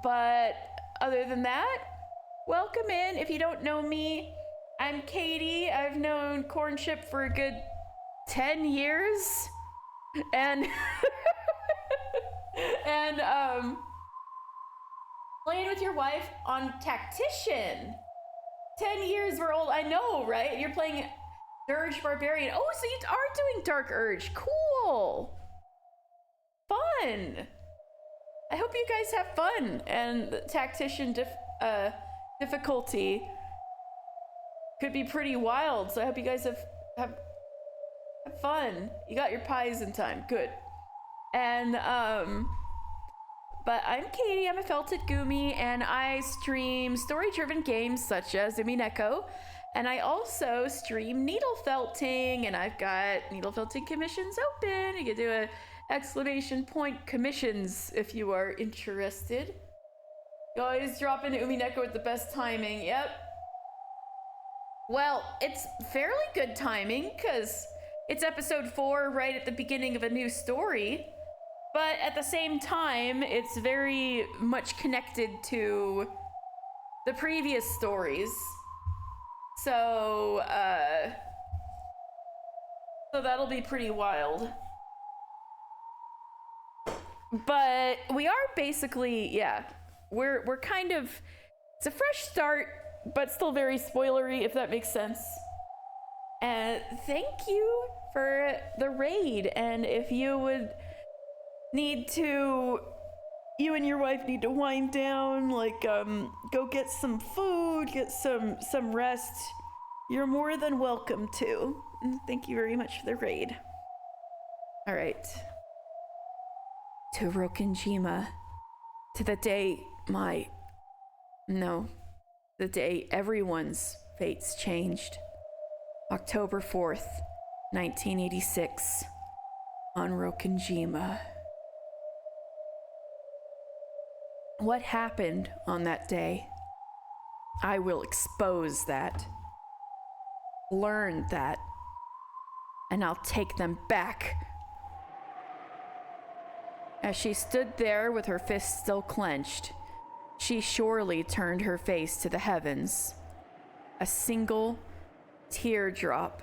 But other than that, welcome in. If you don't know me, I'm Katie. I've known Cornship for a good 10 years, and playing with your wife on Tactician. 10 years, we're old. I know, right? You're playing Dirge Barbarian. Oh, so you are doing Dark Urge. Cool. Fun. I hope you guys have fun. And the Tactician difficulty could be pretty wild. So I hope you guys have fun. You got your pies in time. Good. And, but I'm Katie, I'm a Felted Gumi, and I stream story-driven games such as Umineko, and I also stream needle felting, and I've got needle felting commissions open. You can do a ! commissions if you are interested. You always drop into Umineko at the best timing. Yep. Well, it's fairly good timing, because it's episode 4 right at the beginning of a new story, but at the same time, it's very much connected to the previous stories. So, so that'll be pretty wild. But we are basically, yeah, we're kind of, it's a fresh start, but still very spoilery, if that makes sense. And thank you for the raid. And if you would need to, you and your wife need to wind down, like go get some food, get some rest, you're more than welcome to. And thank you very much for the raid. All right. To Rokenjima, to the day the day everyone's fates changed. October 4th, 1986, on Rokenjima. What happened on that day? I will expose that, learn that, and I'll take them back. As she stood there with her fists still clenched, she surely turned her face to the heavens. A single teardrop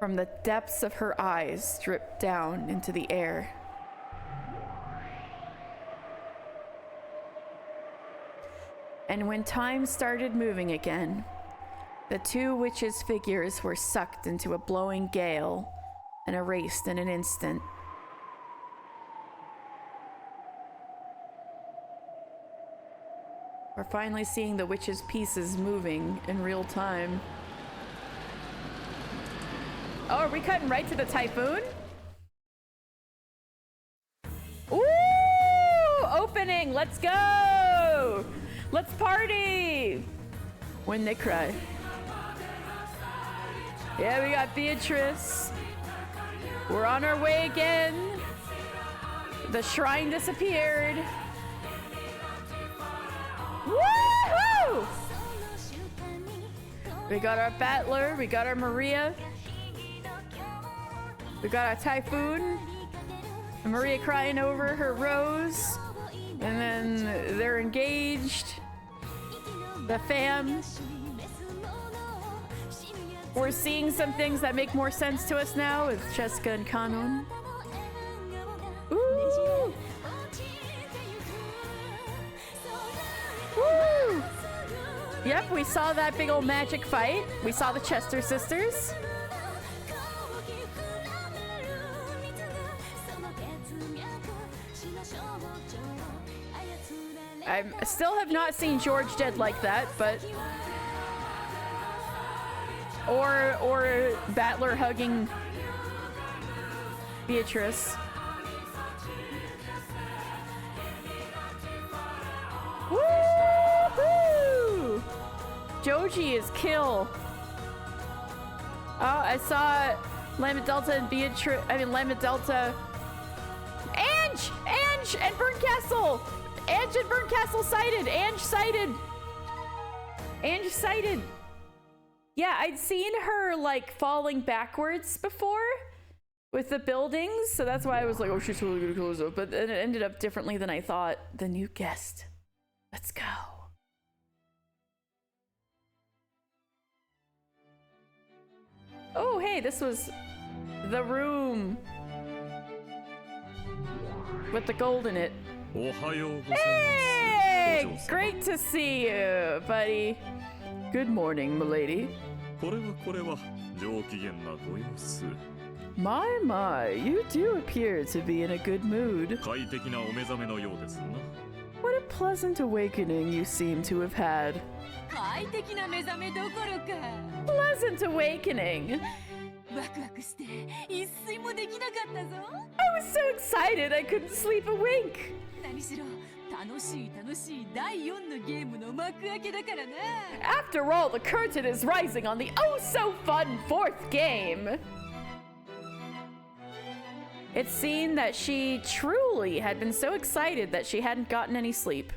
from the depths of her eyes dripped down into the air. And when time started moving again, the two witches' figures were sucked into a blowing gale and erased in an instant. We're finally seeing the witches' pieces moving in real time. Oh, are we cutting right to the typhoon? Ooh! Opening! Let's go! Let's party! When they cry. Yeah, we got Beatrice. We're on our way again. The shrine disappeared. Woohoo! We got our Battler, we got our Maria, we got our Typhoon, and Maria crying over her rose, and then they're engaged. The fam. We're seeing some things that make more sense to us now with Cheska and Kanon. Ooh! Woo! Yep, we saw that big old magic fight. We saw the Chester sisters. I still have not seen George dead like that, but... Or Battler hugging Beatrice. Woo-hoo! Joji is kill. Oh, I saw Lambda Delta and Beatrice. I mean, Lambda Delta. Ange and Burncastle. Ange and Burncastle sighted. Ange sighted. Yeah, I'd seen her like falling backwards before with the buildings, so that's why I was like, oh, she's totally gonna close up. But then it ended up differently than I thought. The new guest. Let's go. Oh, hey, this was the room with the gold in it. Hey! Great to see you, buddy. Good morning, milady. My, you do appear to be in a good mood. What a pleasant awakening you seem to have had. Pleasant awakening. I was so excited I couldn't sleep a wink. After all, the curtain is rising on the oh-so-fun 4th game. It's seen that she truly had been so excited that she hadn't gotten any sleep.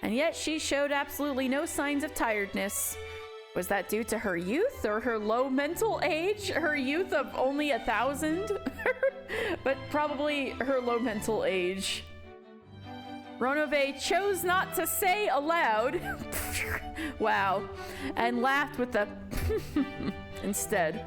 And yet she showed absolutely no signs of tiredness, Was that due to her youth or her low mental age? Her youth of only 1,000? But probably her low mental age. Ronove chose not to say aloud. Wow. And laughed with a instead.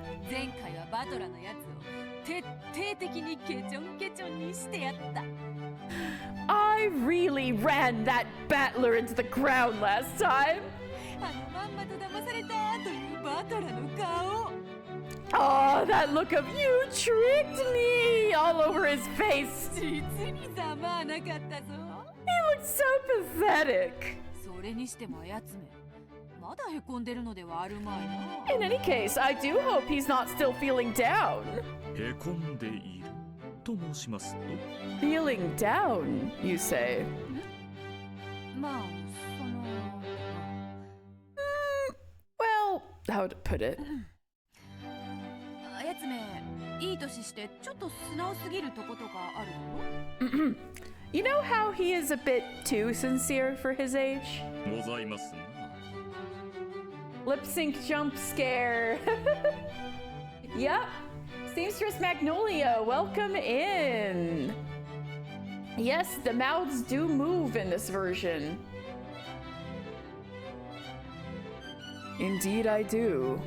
I really ran that battler into the ground last time. Oh, that look of "you tricked me" all over his face. He looked so pathetic. In any case, I do hope he's not still feeling down. Feeling down, you say? Well, how to put it? You know how he is a bit too sincere for his age? Lip sync jump scare. Yep. Seamstress Magnolia, welcome in. Yes, the mouths do move in this version. Indeed I do.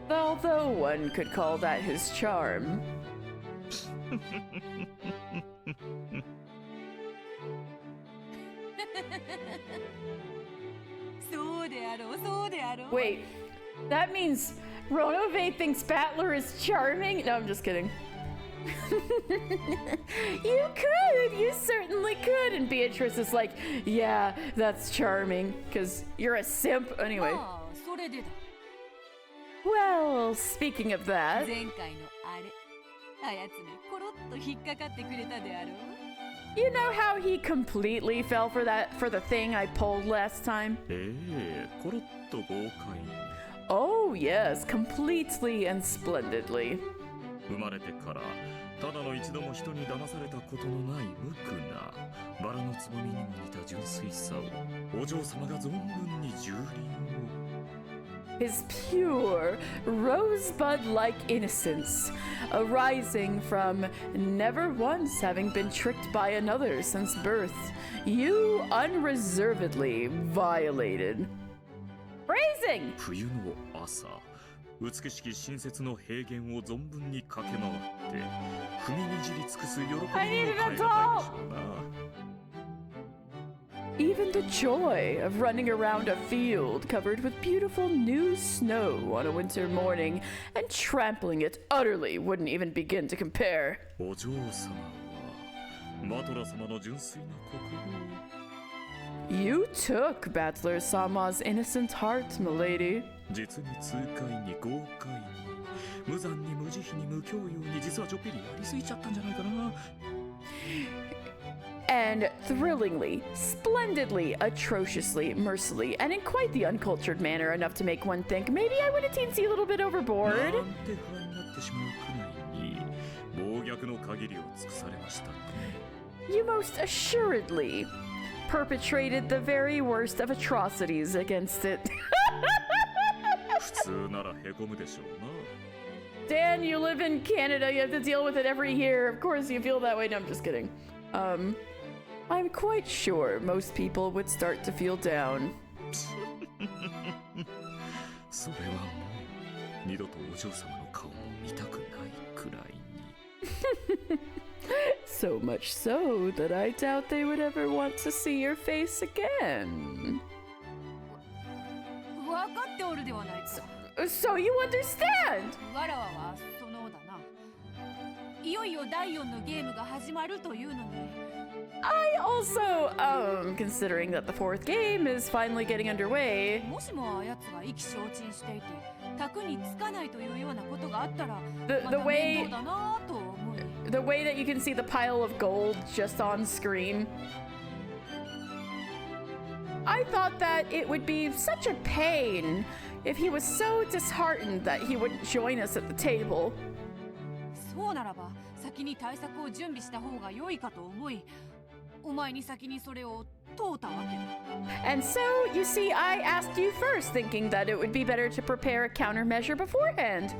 Although one could call that his charm. Wait, that means Ronove thinks Battler is charming? No, I'm just kidding. You could, you certainly could. And Beatrice is like, yeah, that's charming, because you're a simp. Anyway. Well, speaking of that. You know how he completely fell for the thing I pulled last time? Oh yes, completely and splendidly. His pure, rosebud-like innocence, arising from never once having been tricked by another since birth, you unreservedly violated. Phrasing! I needed a doll! Even the joy of running around a field covered with beautiful new snow on a winter morning and trampling it utterly wouldn't even begin to compare. You took Battler Sama's innocent heart, milady. And thrillingly, splendidly, atrociously, mercilessly, and in quite the uncultured manner enough to make one think maybe I went a teensy little bit overboard. You most assuredly perpetrated the very worst of atrocities against it. Dan, you live in Canada, you have to deal with it every year. Of course you feel that way. No, I'm just kidding. I'm quite sure most people would start to feel down. So much so that I doubt they would ever want to see your face again. So you understand? I also, considering that the fourth game is finally getting underway. The way that you can see the pile of gold just on screen. I thought that it would be such a pain if he was so disheartened that he wouldn't join us at the table. 問うたわけだ。 And so, you see, I asked you first, thinking that it would be better to prepare a countermeasure beforehand.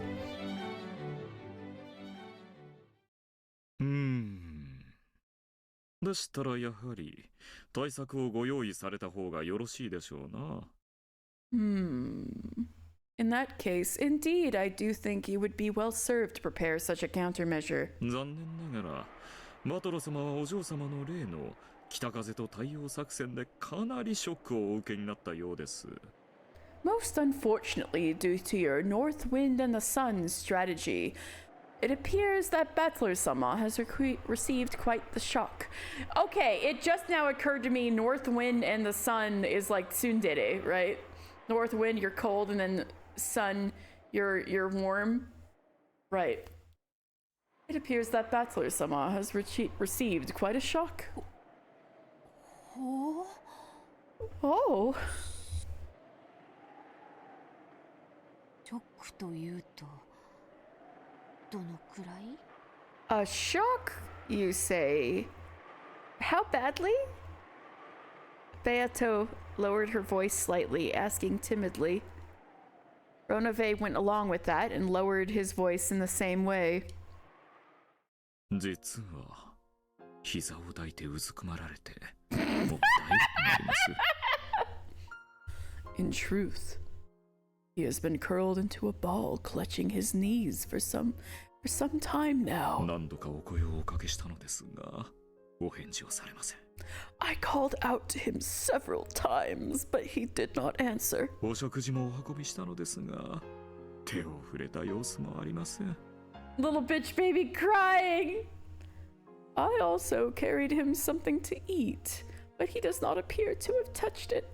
でしたらやはり対策をご用意された方がよろしいでしょうな。In that case, indeed, I do think you would be well served to prepare such a countermeasure. 残念ながらマトロ様はお嬢様の例の北風と太陽作戦でかなりショックをお受けになったようです。 Most unfortunately, due to your North Wind and the Sun strategy, it appears that Battler-sama has received quite the shock. Okay, it just now occurred to me North Wind and the Sun is like tsundere, right? North Wind, you're cold, and then Sun, you're warm. Right. It appears that Battler-sama has received quite a shock. Oh. ショックというとどのくらい？ A shock, you say? How badly? Beato lowered her voice slightly, asking timidly. Ronove went along with that and lowered his voice in the same way. 実は膝を抱いてうずくまられてもう大変になります。 In truth, he has been curled into a ball, clutching his knees for some time now. 何度かお声をおかけしたのですが、お返事をされません。 I called out to him several times, but he did not answer. お食事もお運びしたのですが、手を触れた様子もありません。 Little bitch baby crying. I also carried him something to eat, but he does not appear to have touched it.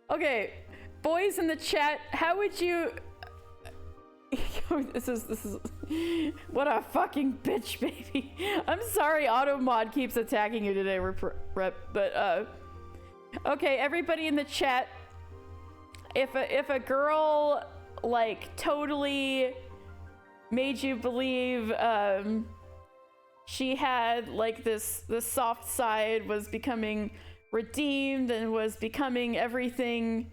Okay, boys in the chat, how would you... this is what a fucking bitch baby. I'm sorry Automod keeps attacking you today, Rep, but okay, everybody in the chat, if a girl like totally made you believe she had like the soft side, was becoming redeemed and was becoming everything,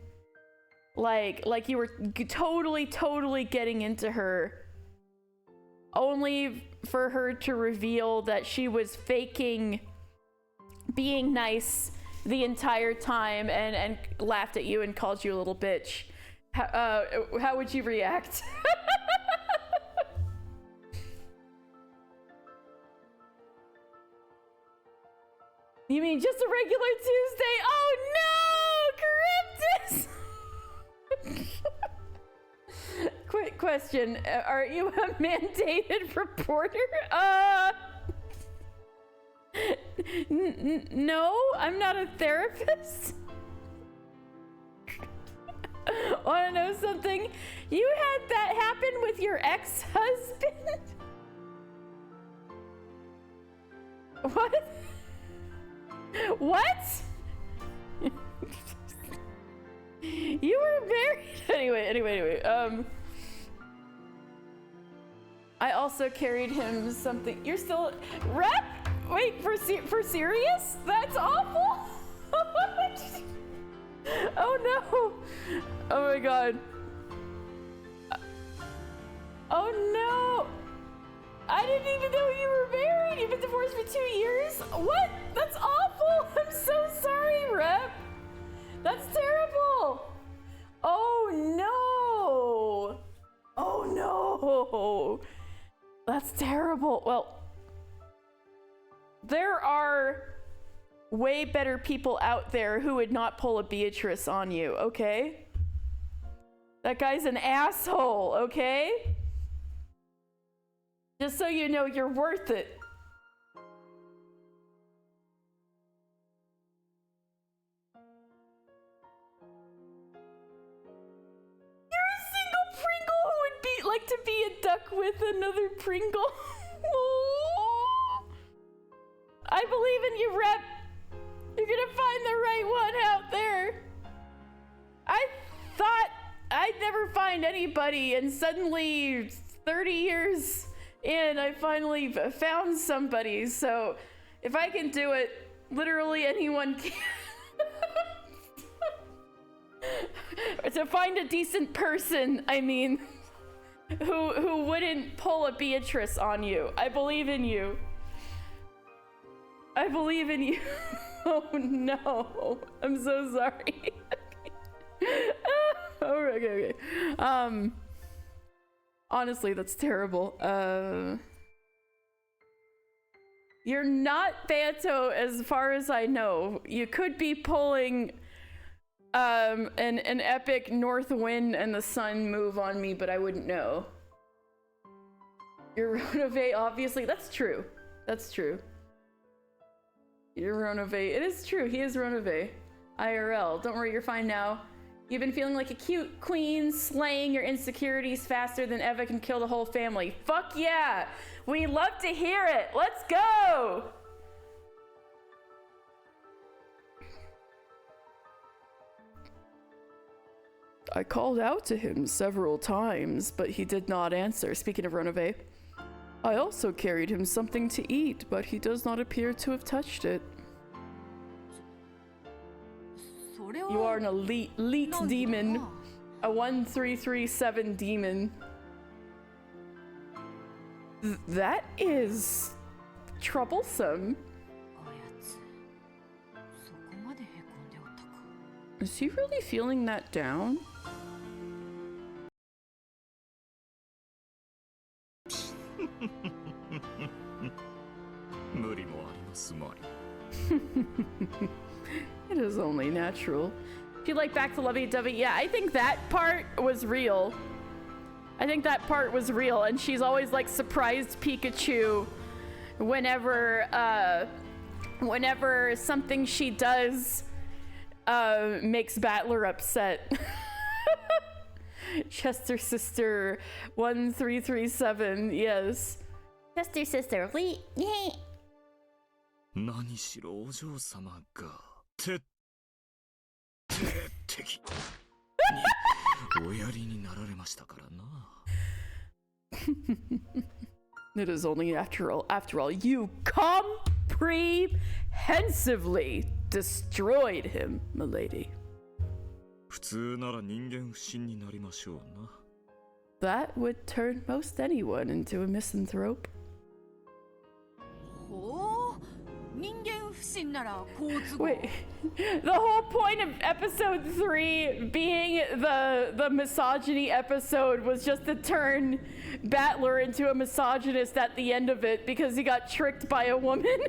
like you were totally getting into her, only for her to reveal that she was faking being nice the entire time and laughed at you and called you a little bitch. How would you react? You mean just a regular Tuesday? Oh no, Charybdis! Quick question: are you a mandated reporter? No, I'm not a therapist. Wanna know something? You had that happen with your ex-husband? What? What? You were married? Anyway. I also carried him something. You're still... Rep? Wait, for serious? That's awful? Oh no! Oh my god. Oh no! I didn't even know you were married! You've been divorced for 2 years? What? That's awful! I'm so sorry, Rep! That's terrible! Oh no! Oh no! That's terrible. Well, there are way better people out there who would not pull a Beatrice on you, okay? That guy's an asshole, okay? Just so you know, you're worth it. You're a single Pringle who would like to be a duck with another Pringle. I believe in you, Rep. You're gonna find the right one out there. I thought I'd never find anybody, and suddenly 30 years in, I finally found somebody. So if I can do it, Literally anyone can. To find a decent person, I mean, who wouldn't pull a Beatrice on you. I believe in you. I believe in you. Oh no, I'm so sorry. Okay. Honestly, that's terrible. You're not Beato as far as I know. You could be pulling an epic North Wind and the Sun move on me, but I wouldn't know. You're Ronove, obviously. That's true. That's true. You're Ronove. It is true. He is Ronove. IRL. Don't worry, you're fine now. You've been feeling like a cute queen, slaying your insecurities faster than Eva can kill the whole family. Fuck yeah! We love to hear it! Let's go! I called out to him several times, but he did not answer. Speaking of Ronove, I also carried him something to eat, but he does not appear to have touched it. You are an elite demon. A 1337 demon. That is troublesome. Is he really feeling that down? It is only natural. If you like back to lovey-dovey, yeah, I think that part was real. I think that part was real, and she's always like surprised Pikachu whenever something she does makes Battler upset. Chester Sister 1337, yes. Chester Sister, we. 何しろお嬢様が鉄敵におやりになられましたからな。It is only after all, you comprehensively destroyed him, milady. 普通なら人間不信になりましょうな。That would turn most anyone into a misanthrope. Wait, the whole point of episode 3 being the misogyny episode was just to turn Battler into a misogynist at the end of it because he got tricked by a woman.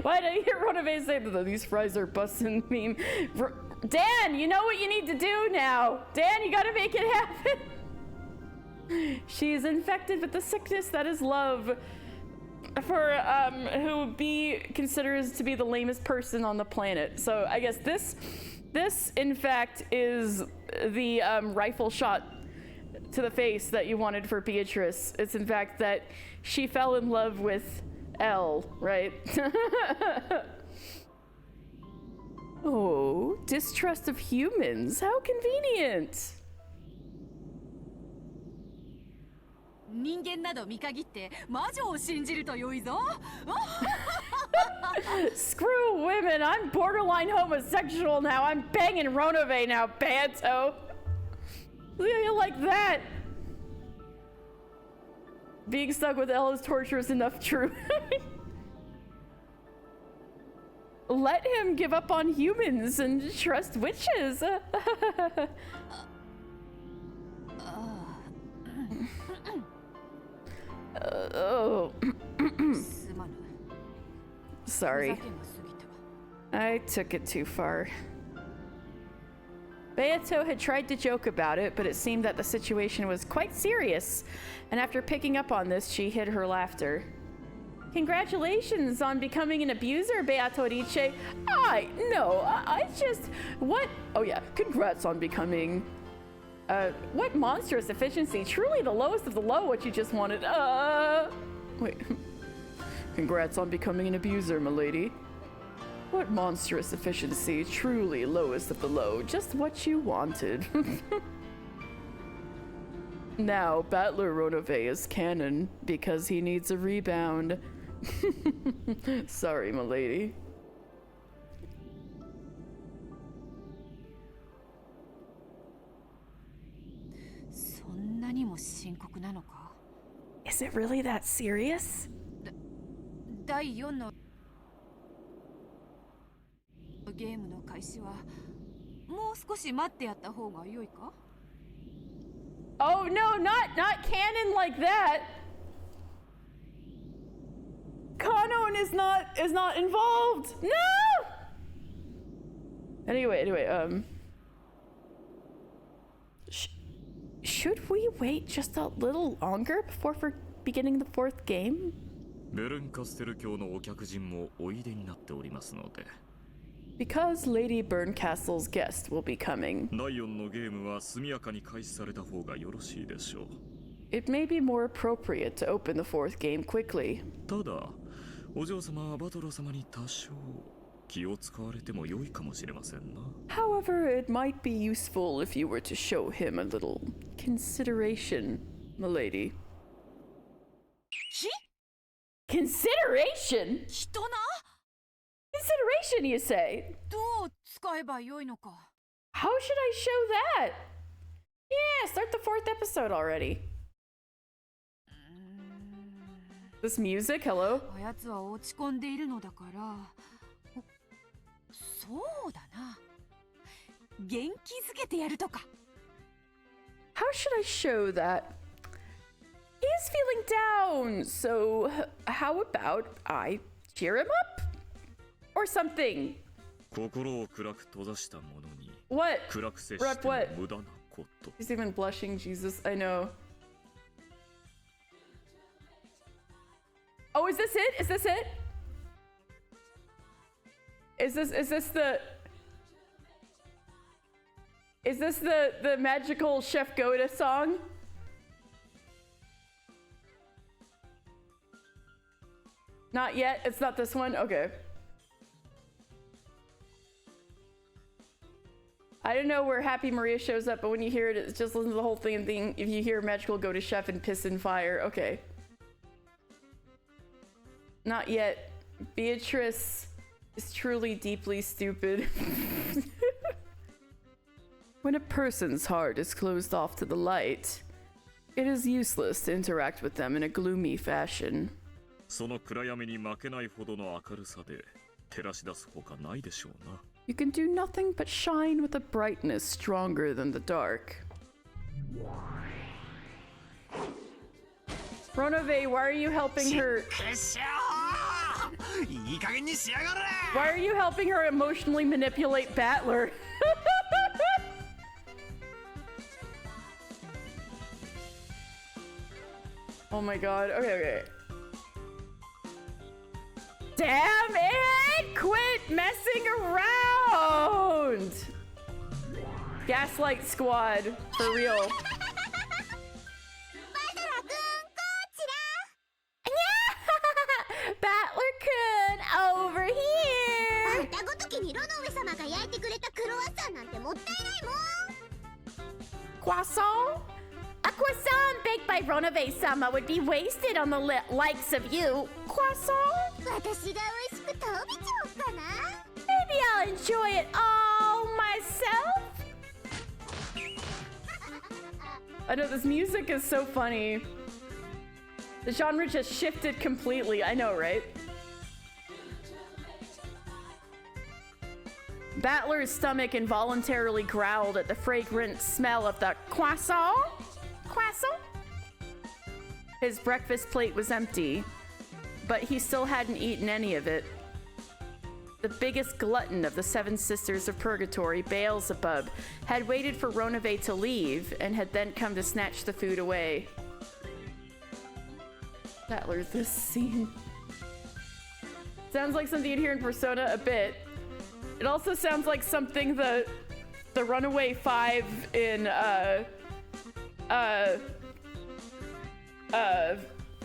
Why did I hear Ronove say that these fries are bussin' meme? Dan, you know what you need to do now. Dan, you gotta make it happen. She is infected with the sickness that is love, for who B considers to be the lamest person on the planet. So I guess this in fact is the rifle shot to the face that you wanted for Beatrice. It's in fact that she fell in love with L, right? Oh, distrust of humans. How convenient. 人間など見限って魔女を信じると良いぞ。Screw women. I'm borderline homosexual now. I'm banging Ronove now, Banto. You like that? Being stuck with Elle is torturous enough, true. Let him give up on humans and trust witches. Oh. Sorry. I took it too far. Beato had tried to joke about it, but it seemed that the situation was quite serious, and after picking up on this, she hid her laughter. Congratulations on becoming an abuser, Beatrice. I just... What? Oh yeah, congrats on becoming... what monstrous efficiency. Truly the lowest of the low, what you just wanted. Wait. Congrats on becoming an abuser, milady. What monstrous efficiency. Truly lowest of the low. Just what you wanted. Now, Battler Ronove is canon because he needs a rebound. Sorry, milady. Is it really that serious? 第4のゲームの開始はもう少し待ってやった方が良いか? Oh no, not canon like that. Kanon is not involved. No. Anyway, should we wait just a little longer before beginning the fourth game? ベルンカステル教のお客人もおいでになっておりますので。Because Lady Berncastle's guest will be coming. 第4のゲームは速やかに開始された方がよろしいでしょう。It may be more appropriate to open the fourth game quickly. ただ、お嬢様はバトロ様に多少気を使われても良いかもしれませんな。However, it might be useful if you were to show him a little consideration, milady. Consideration? 人な? Consideration, you say? どう使えばよいのか? How should I show that? Yeah, start the fourth episode already. This music, hello? あやつは落ち込んでいるのだから、そうだな。元気づけてやるとか。How should I show that? He's feeling down, so how about I cheer him up? Or something. 心を暗く閉ざした者に What? 暗く接しても無駄なこと。 He's even blushing, Jesus. I know. Oh, is this it? Is this it? Is this the magical Chef Goda song? Not yet. It's not this one. Okay. I don't know where Happy Maria shows up, but when you hear it, it's just listen to the whole thing. If you hear magical go to chef and piss and fire, okay. Not yet. Beatrice is truly deeply stupid. When a person's heart is closed off to the light, it is useless to interact with them in a gloomy fashion. その暗闇に負けないほどの明るさで照らし出すほかないでしょうな。You can do nothing but shine with a brightness stronger than the dark. Ronove, why are you helping her? Why are you helping her emotionally manipulate Battler? Oh my god. Okay. Damn it! Quit messing around! Gaslight Squad, for real. Battler-kun, over here! Croissant? A croissant baked by Ronove-sama would be wasted on the likes of you. Croissant? Maybe I'll enjoy it all myself. I know, this music is so funny. The genre just shifted completely. I know, right? Battler's stomach involuntarily growled at the fragrant smell of the croissant. Croissant? His breakfast plate was empty, but he still hadn't eaten any of it. The biggest glutton of the Seven Sisters of Purgatory, Beelzebub, had waited for Ronove to leave and had then come to snatch the food away. Battler, this scene sounds like something you'd hear in Persona a bit. It also sounds like something the Runaway Five in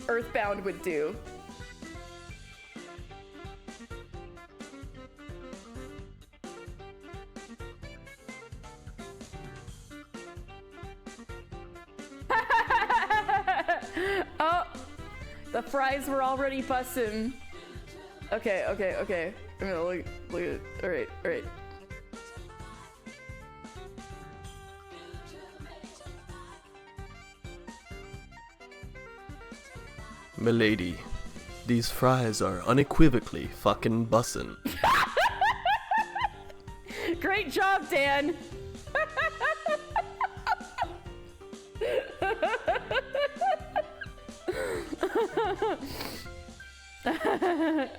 Earthbound would do. The fries were already bussin'. Okay. I'm gonna look at it. Alright. Milady, these fries are unequivocally fucking bussin'. Great job, Dan.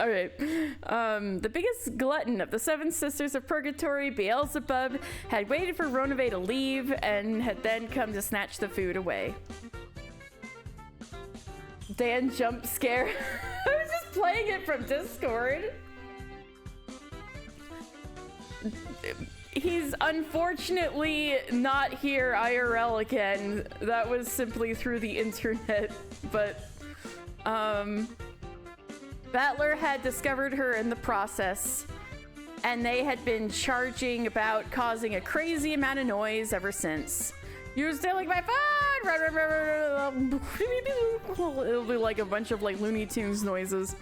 Alright. The biggest glutton of the seven sisters of purgatory, Beelzebub, had waited for Ronove to leave and had then come to snatch the food away. Dan jump scare. I was just playing it from Discord. He's unfortunately not here IRL again. That was simply through the internet, but Battler had discovered her in the process, and they had been charging about causing a crazy amount of noise ever since. You're stealing my phone! It'll be like a bunch of like Looney Tunes noises.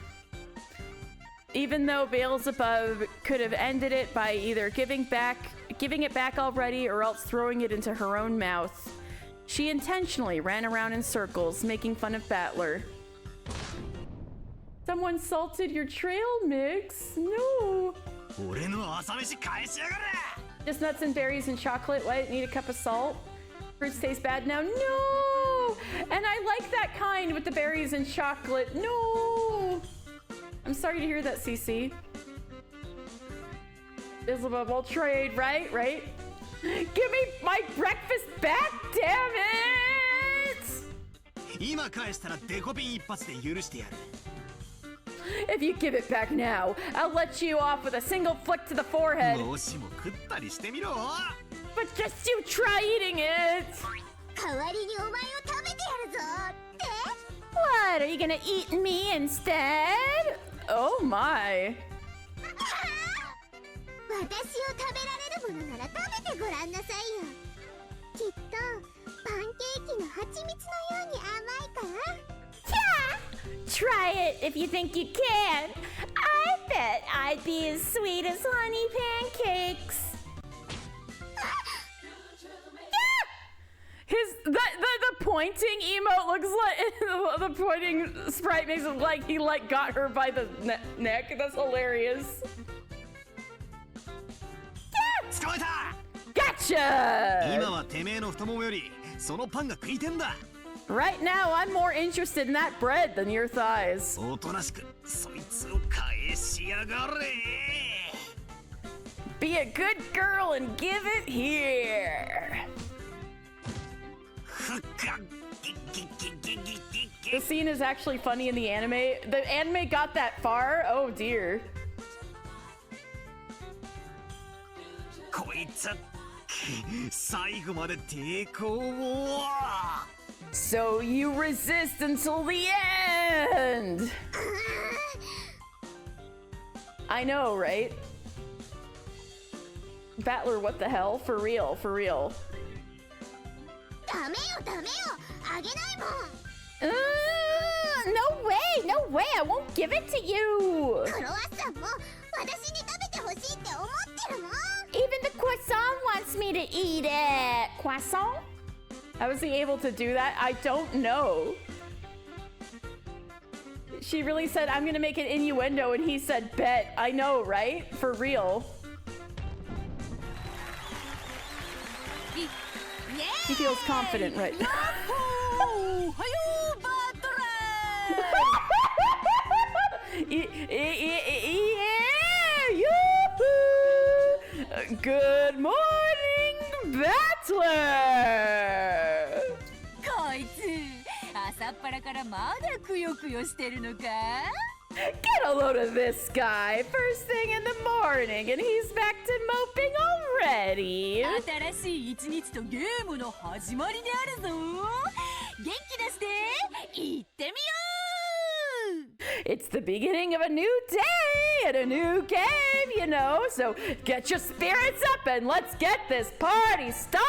Even though Beelzebub could have ended it by either giving it back already or else throwing it into her own mouth, she intentionally ran around in circles, making fun of Battler. Someone salted your trail mix? No. Just nuts and berries and chocolate. Why didn't need a cup of salt? Fruits taste bad now? No! And I like that kind with the berries and chocolate. No! I'm sorry to hear that, CC. Beelzebub will trade, right? Give me my breakfast back, damn it! If you give it back now, I'll let you off with a single flick to the forehead. But just you try eating it! What? Are you gonna eat me instead? Oh my. Try it if you think you can. I bet I'd be as sweet as honey pancakes. The pointing emote looks like the pointing sprite makes it like he got her by the neck. That's hilarious. Gotcha! Right now, I'm more interested in that bread than your thighs. Be a good girl and give it here. The scene is actually funny in the anime. The anime got that far? Oh dear. So you resist until the end! I know, right? Battler, what the hell? For real. No way, I won't give it to you! Even the croissant wants me to eat it! Croissant? How was he able to do that? I don't know. She really said, I'm gonna make an innuendo, and he said, bet. I know, right? For real. He feels confident, right? Good morning, Battler! こいつ、朝っぱらからまだくよくよしてるのか? Get a load of this guy! First thing in the morning, and he's back to moping already! 新しい一日とゲームの始まりであるぞ! 元気出して行ってみよう! It's the beginning of a new day and a new game, you know, so get your spirits up and let's get this party started!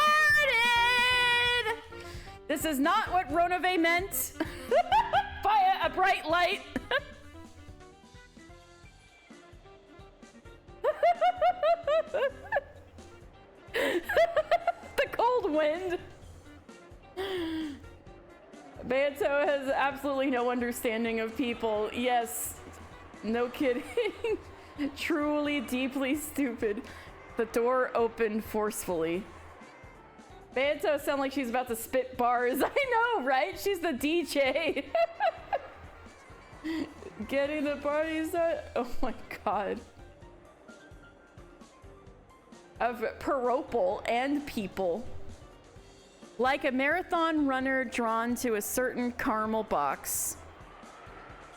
This is not what Ronove meant by a bright light. The cold wind. Beato has absolutely no understanding of people. Yes, no kidding. Truly, deeply stupid. The door opened forcefully. Beato sounds like she's about to spit bars. I know, right? She's the DJ. Getting the party started. Oh my god. Of Peropal and people. Like a marathon runner drawn to a certain caramel box.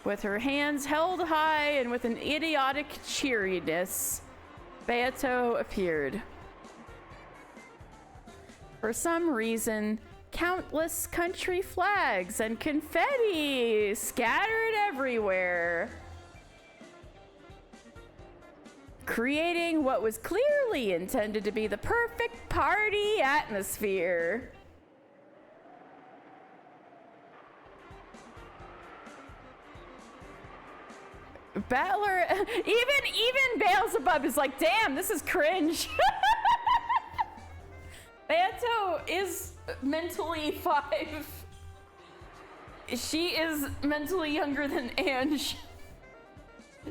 With her hands held high and with an idiotic cheeriness, Beato appeared. For some reason, countless country flags and confetti scattered everywhere, creating what was clearly intended to be the perfect party atmosphere. Battler, even Beelzebub is like, damn, this is cringe. Beato is mentally 5. She is mentally younger than Ange.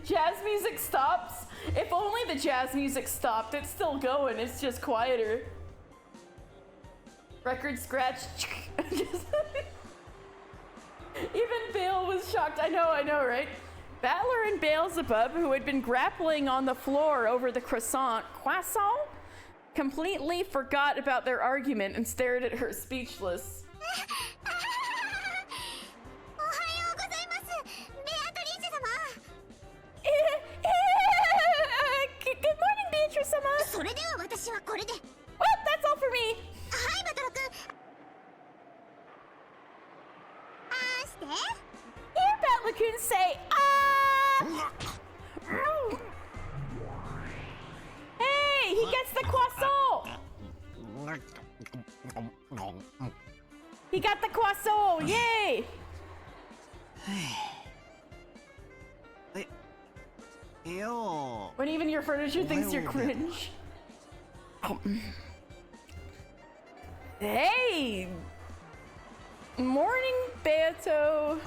Jazz music stops. If only the jazz music stopped. It's still going. It's just quieter. Record scratch. Even Bale was shocked. I know, right? Battler and Beelzebub, who had been grappling on the floor over the croissant, completely forgot about their argument and stared at her speechless. Good morning, Beatrice-sama. Well, that's all for me. Here, Battler-kun, say, Hey, he gets the croissant. He got the croissant, yay! When even your furniture thinks you're cringe. Hey! Morning, Beato.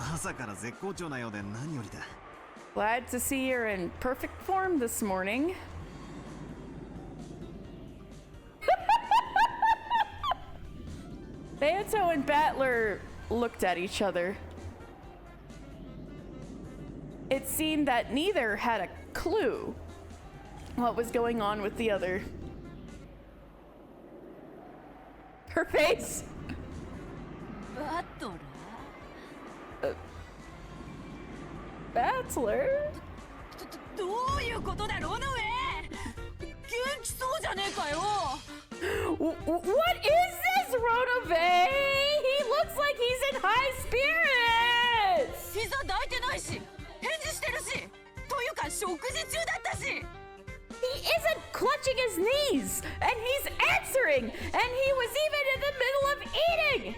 Glad to see you're in perfect form this morning. Beato and Battler looked at each other. It seemed that neither had a clue what was going on with the other. Her face! Battler? What is this, Rodove? He looks like he's in high spirits! He isn't clutching his knees, and he's answering, and he was even in the middle of eating!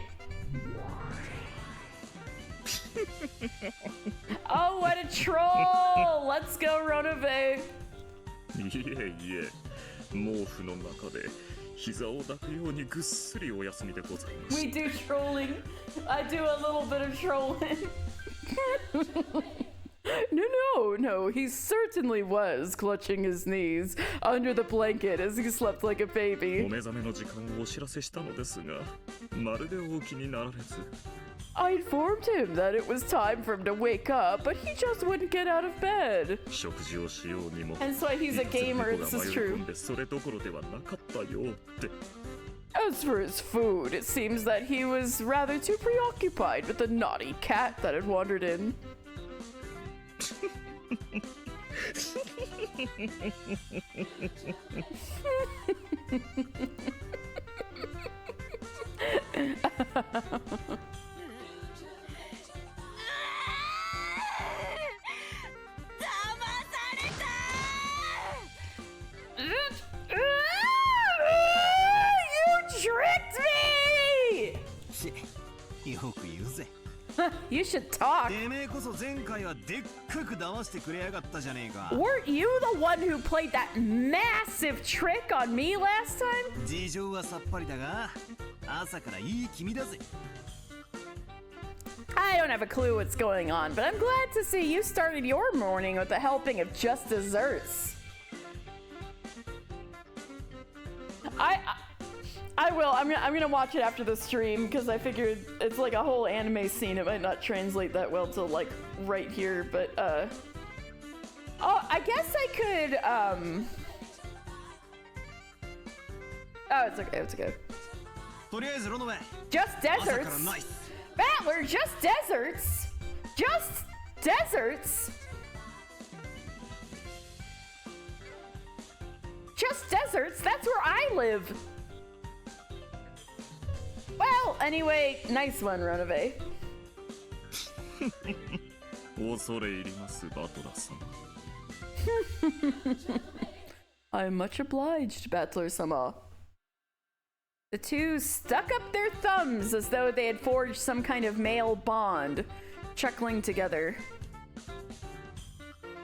Oh, what a troll! Let's go, Rodove! We do trolling. I do a little bit of trolling. No, he certainly was clutching his knees under the blanket as he slept like a baby. I informed him that it was time for him to wake up, but he just wouldn't get out of bed. Hence why he's a gamer, this is true. As for his food, it seems that he was rather too preoccupied with the naughty cat that had wandered in. You tricked me! You should talk. てめえこそ前回はでっかく騙してくれやがったじゃねえか。 Weren't you the one who played that massive trick on me last time? 事情はさっぱりだが、朝からいい君だぜ。 I don't have a clue what's going on, but I'm glad to see you started your morning with a helping of just desserts. I will. I'm gonna watch it after the stream because I figured it's like a whole anime scene. It might not translate that well to like right here, but oh, I guess I could oh, it's okay. It's okay. とりあえずロノベ。 Just deserts. Battler, just deserts. Just deserts. Just deserts. That's where I live. Well, anyway, nice one, Runaway. 恐れ入りますバトラーさん。 I'm much obliged, Battler-sama. The two stuck up their thumbs as though they had forged some kind of male bond, chuckling together.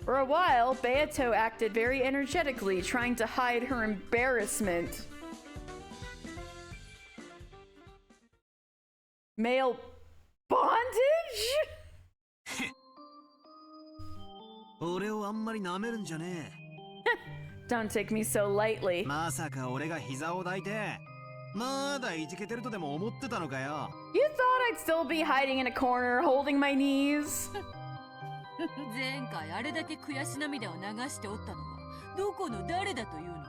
For a while, Beato acted very energetically, trying to hide her embarrassment. Male bondage? 俺をあんまり舐めるんじゃねえ。Don't take me so lightly. まさか俺が膝を抱いて、まだいじけてるとでも思ってたのかよ。You thought I'd still be hiding in a corner, holding my knees? 前回あれだけ悔し涙を流しておったのはどこの誰だというのか。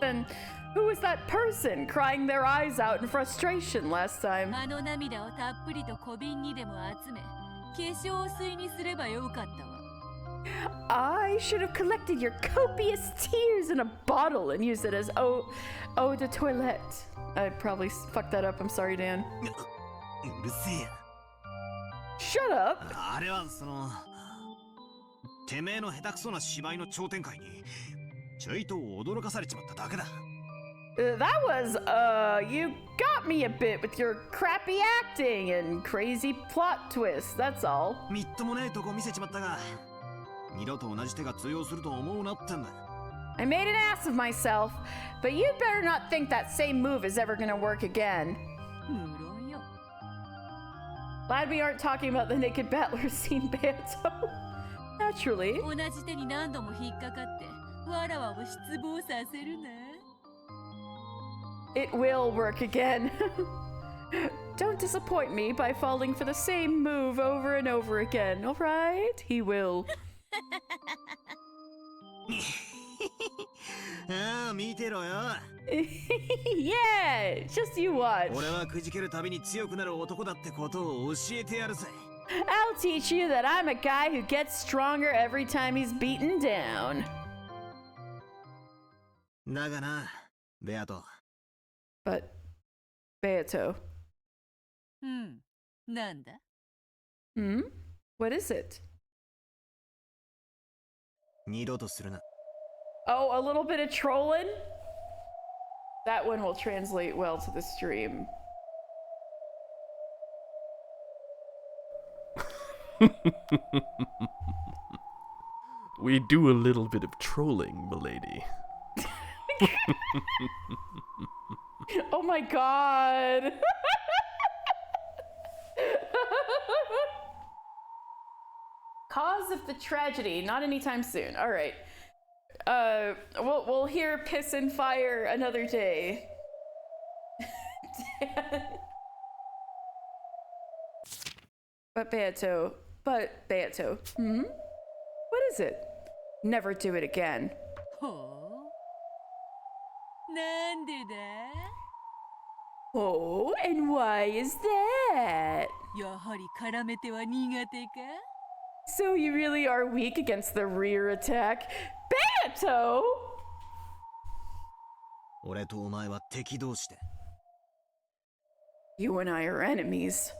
Then who was that person crying their eyes out in frustration last time? あの涙をたっぷりと小瓶にでも集め、化粧水にすればよかったわ。I should have collected your copious tears in a bottle and used it as eau de toilette. I probably fucked that up. I'm sorry, Dan. うるせえや。 Shut up! あれはそのてめえの下手くそな芝居の超展開にちょいと驚かされちまっただけだ。That was, you got me a bit with your crappy acting and crazy plot twists, that's all. みっともねえとこ見せちまったが、二度と同じ手が通用すると思うなってんだ。I made an ass of myself, but you'd better not think that same move is ever gonna work again. Glad we aren't talking about the naked battler scene, Beato. Naturally. 同じ手に何度も引っかかって、わらわを失望させるな。 It will work again. Don't disappoint me by falling for the same move over and over again, alright? He will. ああ、見てろよ。Yeah, just you watch. 俺はくじけるたびに強くなる男だってことを教えてやるぜ。I'll teach you that I'm a guy who gets stronger every time he's beaten down. だがな、ベアト。But, Beato. なんだ? What is it? 二度とするな。 Oh, a little bit of trolling? That one will translate well to the stream. We do a little bit of trolling, milady. Oh my god. Cause of the tragedy, not anytime soon. All right. We'll hear piss and fire another day. But Beato, what is it? Never do it again. ほう。なんでだ? Oh, and why is that? やはり絡めては苦手か? So you really are weak against the rear attack? Beato! 俺とお前は敵同士で。You and I are enemies.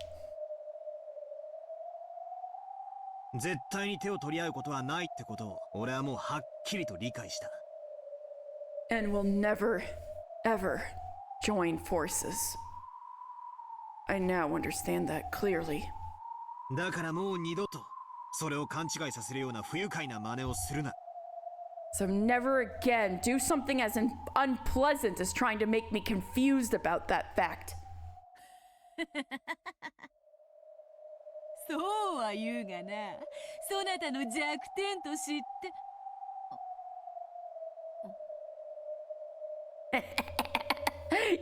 絶対に手を取り合うことはないってことを俺はもうはっきりと理解した。And we'll never, ever join forces. I now understand that clearly. だからもう二度とそれを勘違いさせるような不愉快な真似をするな。 So never again do something as unpleasant as trying to make me confused about that fact. そうは言うがな、そなたの弱点と知って。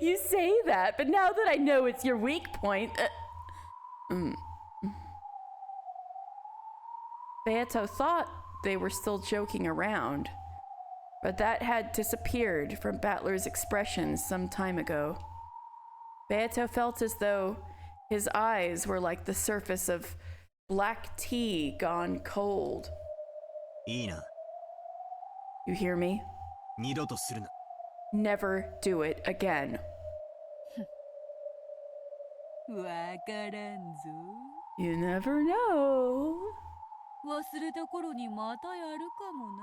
You say that, but now that I know it's your weak point... Beato thought they were still joking around, but that had disappeared from Battler's expression some time ago. Beato felt as though his eyes were like the surface of black tea gone cold. いいな。 You hear me? 二度とするな。 Never do it again. わからんぞ。 You never know. 忘れた頃にまたやるかもな。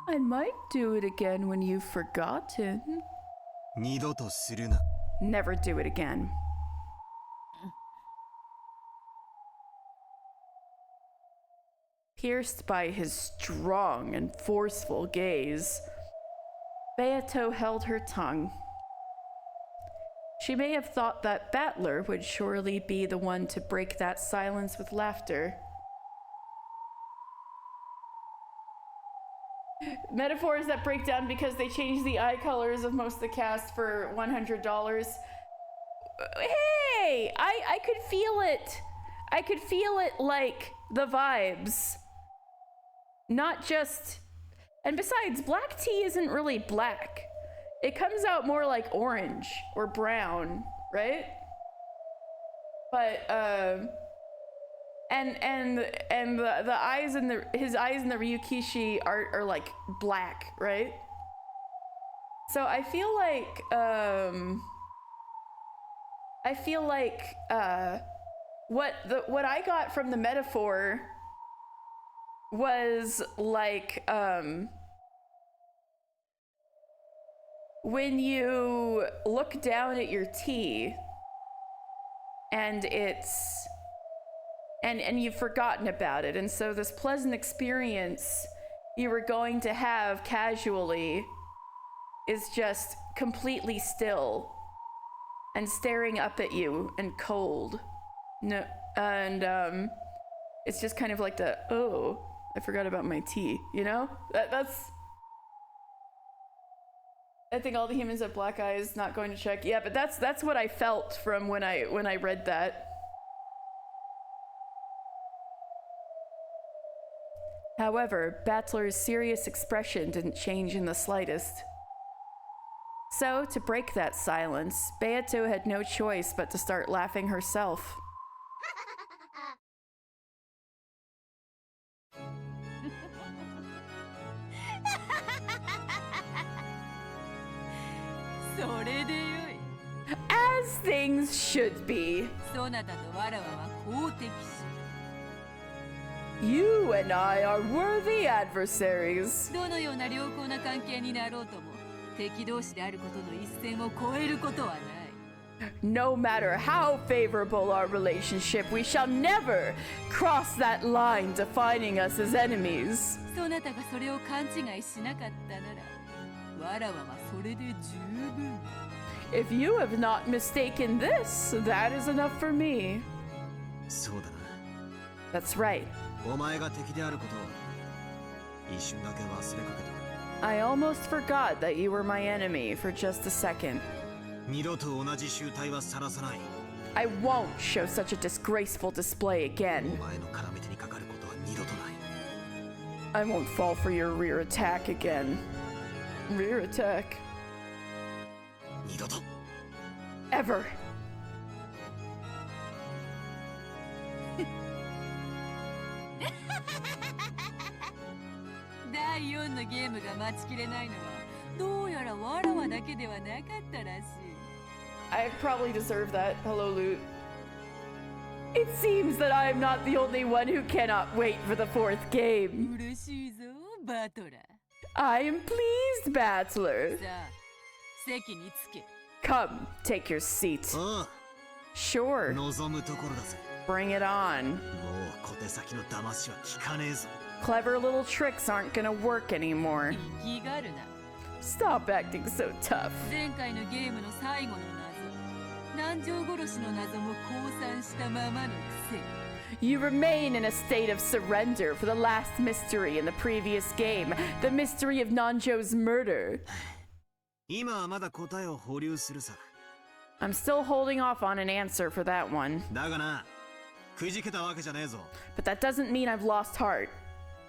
I might do it again when you've forgotten. 二度とするな。 Never do it again. Pierced by his strong and forceful gaze, Beato held her tongue. She may have thought that Battler would surely be the one to break that silence with laughter. Metaphors that break down because they changed the eye colors of most of the cast for $100. Hey! I could feel it! I could feel it like the vibes. Not just... And besides, black tea isn't really black. It comes out more like orange or brown, right? But, and the eyes in his eyes in the Ryukishi are like black, right? So I feel like what I got from the metaphor was like when you look down at your tea and it's and you've forgotten about it, and so this pleasant experience you were going to have casually is just completely still and staring up at you and cold. No, and it's just kind of like the, oh, I forgot about my tea, you know? That's I think all the humans have black eyes, not going to check. Yeah, but that's what I felt from when I read that. However, Battler's serious expression didn't change in the slightest. So, to break that silence, Beato had no choice but to start laughing herself. As things should be. You and I are worthy adversaries. No matter how favorable our relationship, we shall never cross that line defining us as enemies. If you have not mistaken this, that is enough for me. That's right. I almost forgot that you were my enemy for just a second. I won't show such a disgraceful display again. I won't fall for your rear attack again. Rear attack. Ever. I probably deserve that. Hello, Loot. It seems that I am not the only one who cannot wait for the fourth game. I am pleased, Battler. Come, take your seat. Sure. 望むところだぜ。 Bring it on. もう小手先の騙しは効かねえぞ。 Clever little tricks aren't gonna work anymore. 気があるな。 Stop acting so tough. 前回のゲームの最後の謎、南條殺しの謎も降参したままのくせ。 You remain in a state of surrender for the last mystery in the previous game, the mystery of Nanjo's murder. 今はまだ答えを保留するさ。 I'm still holding off on an answer for that one. だがな、くじけたわけじゃねえぞ。 But that doesn't mean I've lost heart.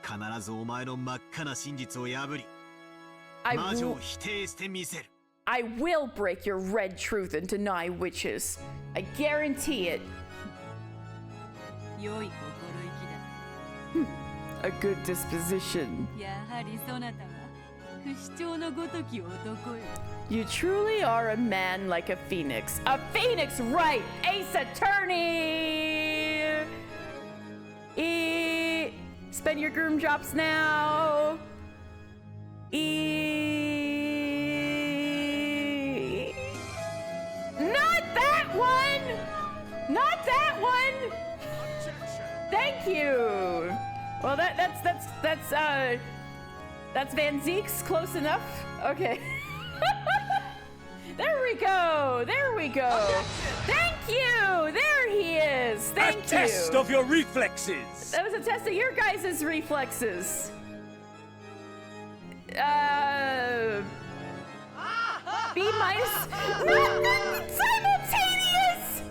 必ずお前の真っ赤な真実を破り、 I 魔女 will, を否定してみせる。 I will break your red truth and deny witches. I guarantee it. 良い心意気だ。 A good disposition. やはりそなたは不死鳥のごとき男よ。 You truly are a man like a phoenix. A phoenix, right! Ace Attorney! Spend your groom drops now. Not that one! Not that one! Thank you. Well, that's Van Zeek's close enough. Okay. There we go. There we go. Thank you. There he is. Thank you. A test of your reflexes. That was a test of your guys' reflexes. B minus. Not simultaneous.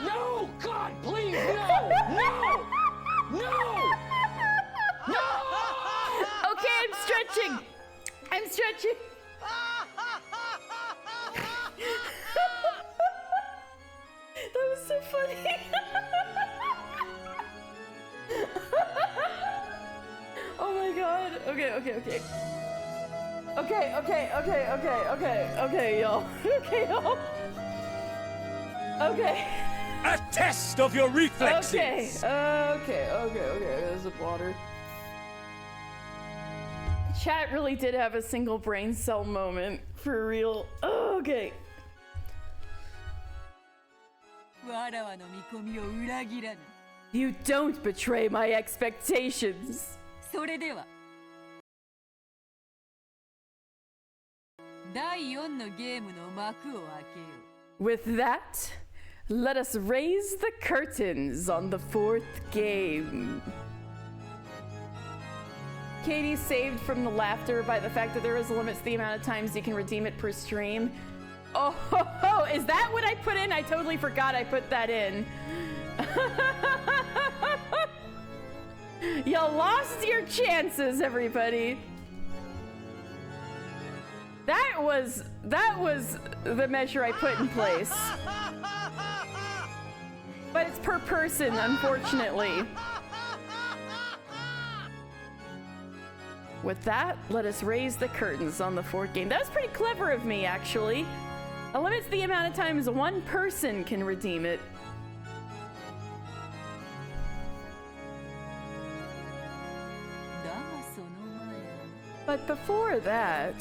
No, God, please, no, no, no, no. Okay, I'm stretching. I'm stretching. That was so funny. Oh my god. Okay, y'all. Okay, y'all. Okay. A test of your reflexes. Okay. There's a water. Chat really did have a single brain cell moment for real. Okay. わらわの見込みを裏切らぬ。 You don't betray my expectations. それでは第4のゲームの幕を開けよう。 With that, let us raise the curtains on the 4th game. Katie saved from the laughter by the fact that there is limits to the amount of times you can redeem it per stream. Oh, is that what I put in? I totally forgot I put that in. You lost your chances, everybody. That was the measure I put in place. But it's per person, unfortunately. With that, let us raise the curtains on the 4th game. That was pretty clever of me, actually. It limits the amount of times one person can redeem it. But before that,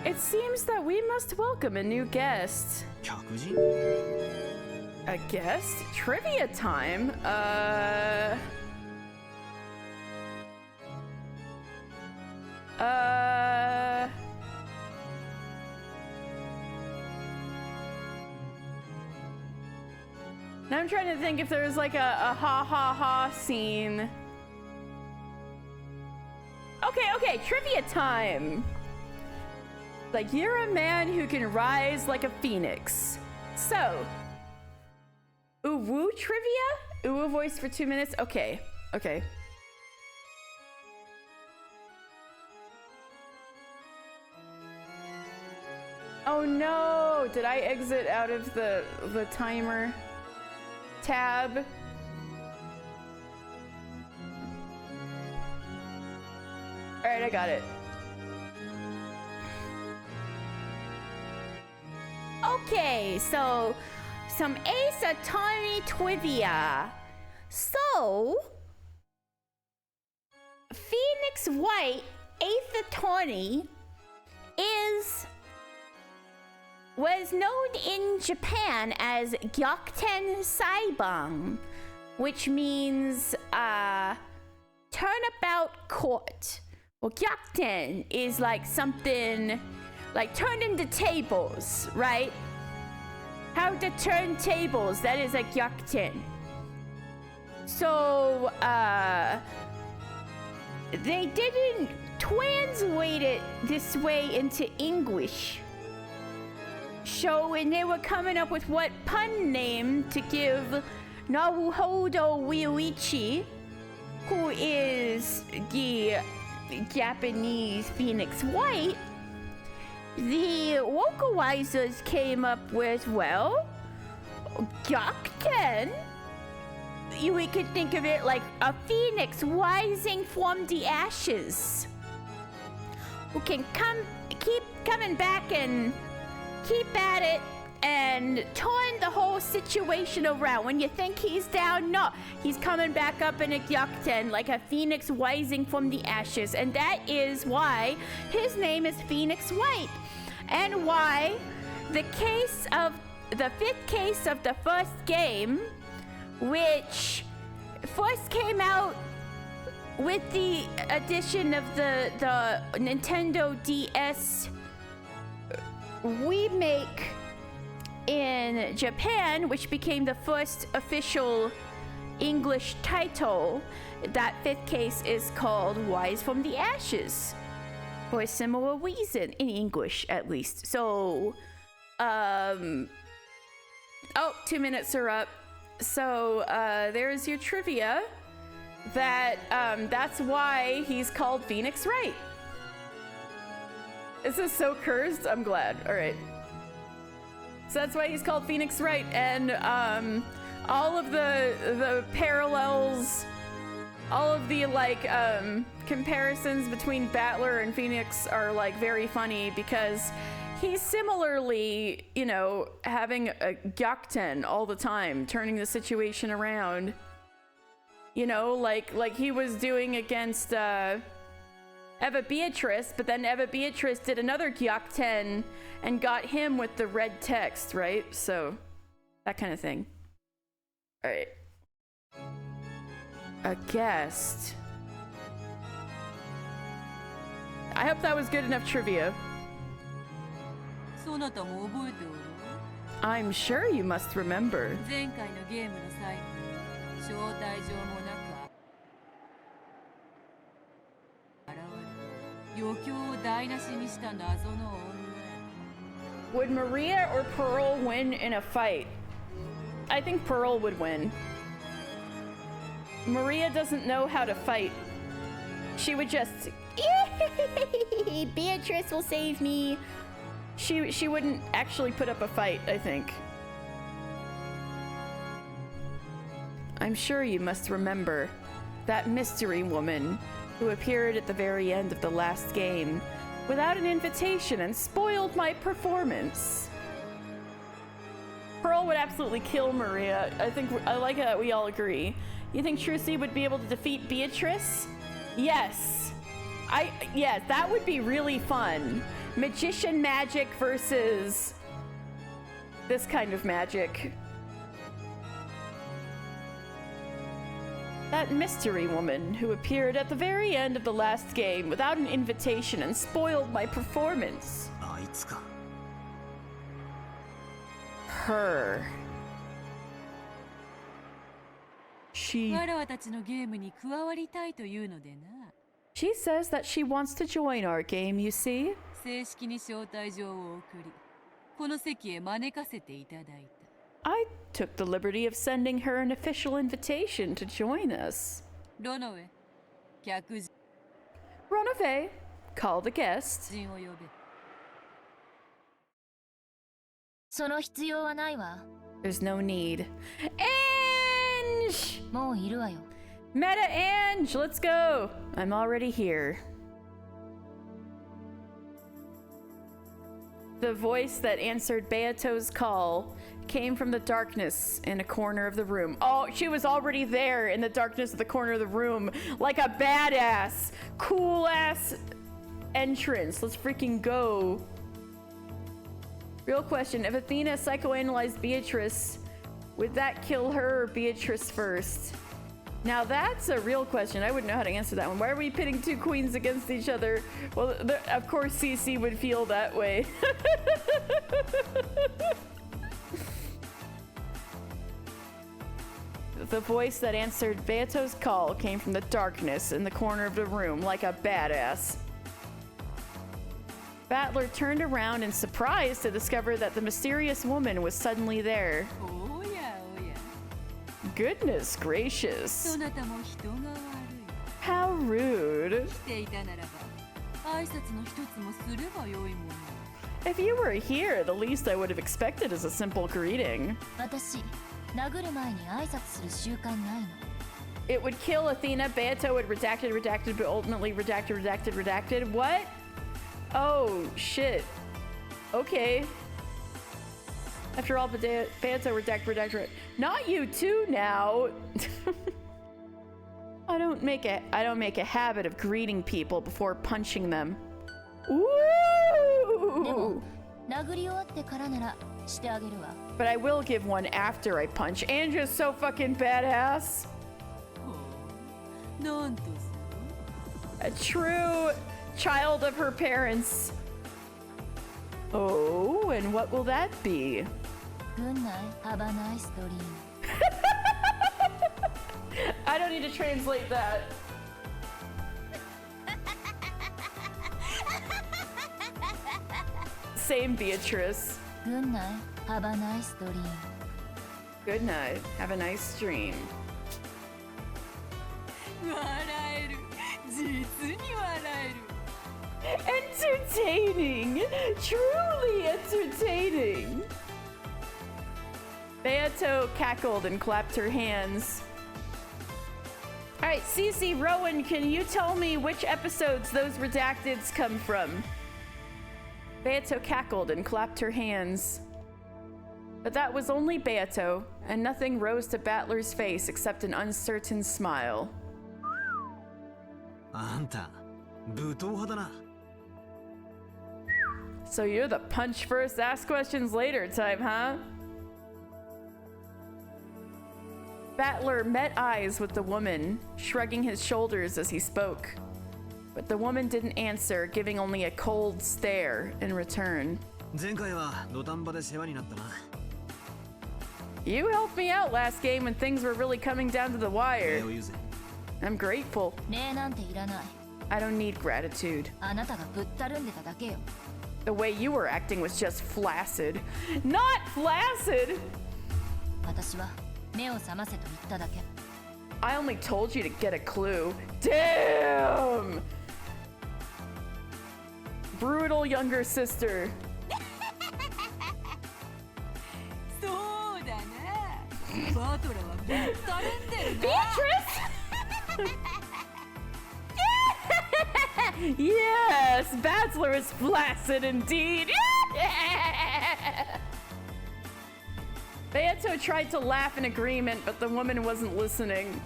it seems that we must welcome a new guest. A guest? Trivia time? Now I'm trying to think if there's like a ha ha ha scene. Okay, trivia time. Like, you're a man who can rise like a phoenix. So, uwu trivia? Uwu voice for 2 minutes? Okay. Oh no! Did I exit out of the timer tab? Alright, I got it. Okay, so some Ace Attorney trivia. So, Phoenix White, 8th Attorney, was known in Japan as Gyakuten Saibang, which means turnabout court. Well, Gyakuten is like something like turn into tables, right? How to turn tables, that is a Gyakuten. So, they didn't translate it this way into English. So, and they were coming up with what pun name to give Naruhodo Ryuichi, who is the Japanese Phoenix White. The localizers came up with, well, Gyakuten. We could think of it like a phoenix rising from the ashes, who can keep coming back and keep at it and turn the whole situation around. When you think he's down, no, he's coming back up in a Gyakuten like a phoenix rising from the ashes. And that is why his name is Phoenix White, and why the fifth case of the first game, which first came out with the addition of the Nintendo DS remake in Japan, which became the first official English title. That fifth case is called Rise from the Ashes, for a similar reason, in English at least. So, 2 minutes are up. So, there's your trivia. That's why he's called Phoenix Wright. This is so cursed. I'm glad. All right. So that's why he's called Phoenix Wright, and all of the parallels, all of the comparisons between Battler and Phoenix are like very funny, because he's similarly, having a Gyakuten all the time, turning the situation around. Like he was doing against Eva Beatrice, but then Eva Beatrice did another Gyakuten and got him with the red text, right? So, that kind of thing. Alright. A guest. I hope that was good enough trivia. I'm sure you must remember. Would Maria or Pearl win in a fight? I think Pearl would win. Maria doesn't know how to fight. She would just, yay! Beatrice will save me. She wouldn't actually put up a fight, I think. I'm sure you must remember that mystery woman who appeared at the very end of the last game without an invitation and spoiled my performance. Pearl would absolutely kill Maria. I like that we all agree. You think Trucy would be able to defeat Beatrice? Yes. Yes, that would be really fun. Magician magic versus this kind of magic. That mystery woman who appeared at the very end of the last game without an invitation and spoiled my performance. Her. She says that she wants to join our game, you see? I took the liberty of sending her an official invitation to join us. Runaway, call the guest. There's no need. Ange! Meta Ange, let's go. I'm already here. The voice that answered Beato's call came from the darkness in a corner of the room. Oh, she was already there in the darkness of the corner of the room, like a badass, cool-ass entrance. Let's freaking go. Real question, if Athena psychoanalyzed Beatrice, would that kill her or Beatrice first? Now that's a real question. I wouldn't know how to answer that one. Why are we pitting two queens against each other? Well, of course CC would feel that way. The voice that answered Beato's call came from the darkness in the corner of the room, like a badass. Battler turned around in surprise to discover that the mysterious woman was suddenly there. Oh yeah, oh yeah. Goodness gracious. そなたも人が悪い。 How rude. 来ていたならば、挨拶の一つもすればよいもの。 If you were here, the least I would have expected is a simple greeting. 私殴る前に挨拶する習慣ないの。 It would kill Athena. Beato would redacted, but ultimately redacted. What? Oh, shit. Okay. After all, Beato redacted. Not you too now. I don't make a habit of greeting people before punching them. Ooh. 殴り終わってからならしてあげるわ。 But I will give one after I punch. Andrew's so fucking badass. なんと A true child of her parents. Oh, and what will that be? Good night, have a nice dream. I don't need to translate that. Same Beatrice. Good night, have a nice dream. Good night, have a nice dream. 笑える。実に笑える。 Entertaining! Truly entertaining! Beato cackled and clapped her hands. Alright, Cece, Rowan, can you tell me which episodes those redacteds come from? Beato cackled and clapped her hands. But that was only Beato, and nothing rose to Battler's face except an uncertain smile. あんた、武闘派だな。 So you're the punch first, ask questions later type, huh? Battler met eyes with the woman, shrugging his shoulders as he spoke. But the woman didn't answer, giving only a cold stare in return. 前回は土壇場で世話になったな。 You helped me out last game when things were really coming down to the wire. I'm grateful. 礼なんていらない。 I don't need gratitude. あなたがぶったるんでただけよ。 The way you were acting was just flaccid. Not flaccid! 私は目を覚ませと言っただけ。 I only told you to get a clue. Damn! Brutal younger sister. そうだな。バトラはぶったるんでるな。 Beatrice! Yes, Battler is flaccid indeed. Beato tried to laugh in agreement, but the woman wasn't listening.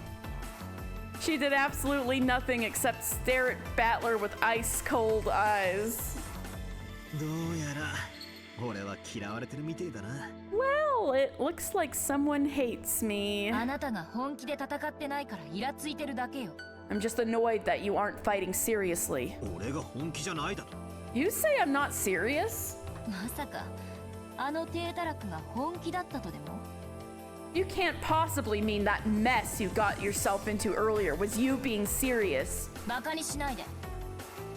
She did absolutely nothing except stare at Battler with ice-cold eyes. どうやら俺は嫌われてるみてえだな。 Well, it looks like someone hates me. あなたが本気で戦ってないからイラついてるだけよ。 I'm just annoyed that you aren't fighting seriously. 俺が本気じゃないだと。 You say I'm not serious? まさかあの低たらくが本気だったとでも？ You can't possibly mean that mess you got yourself into earlier was you being serious. バカにしないで。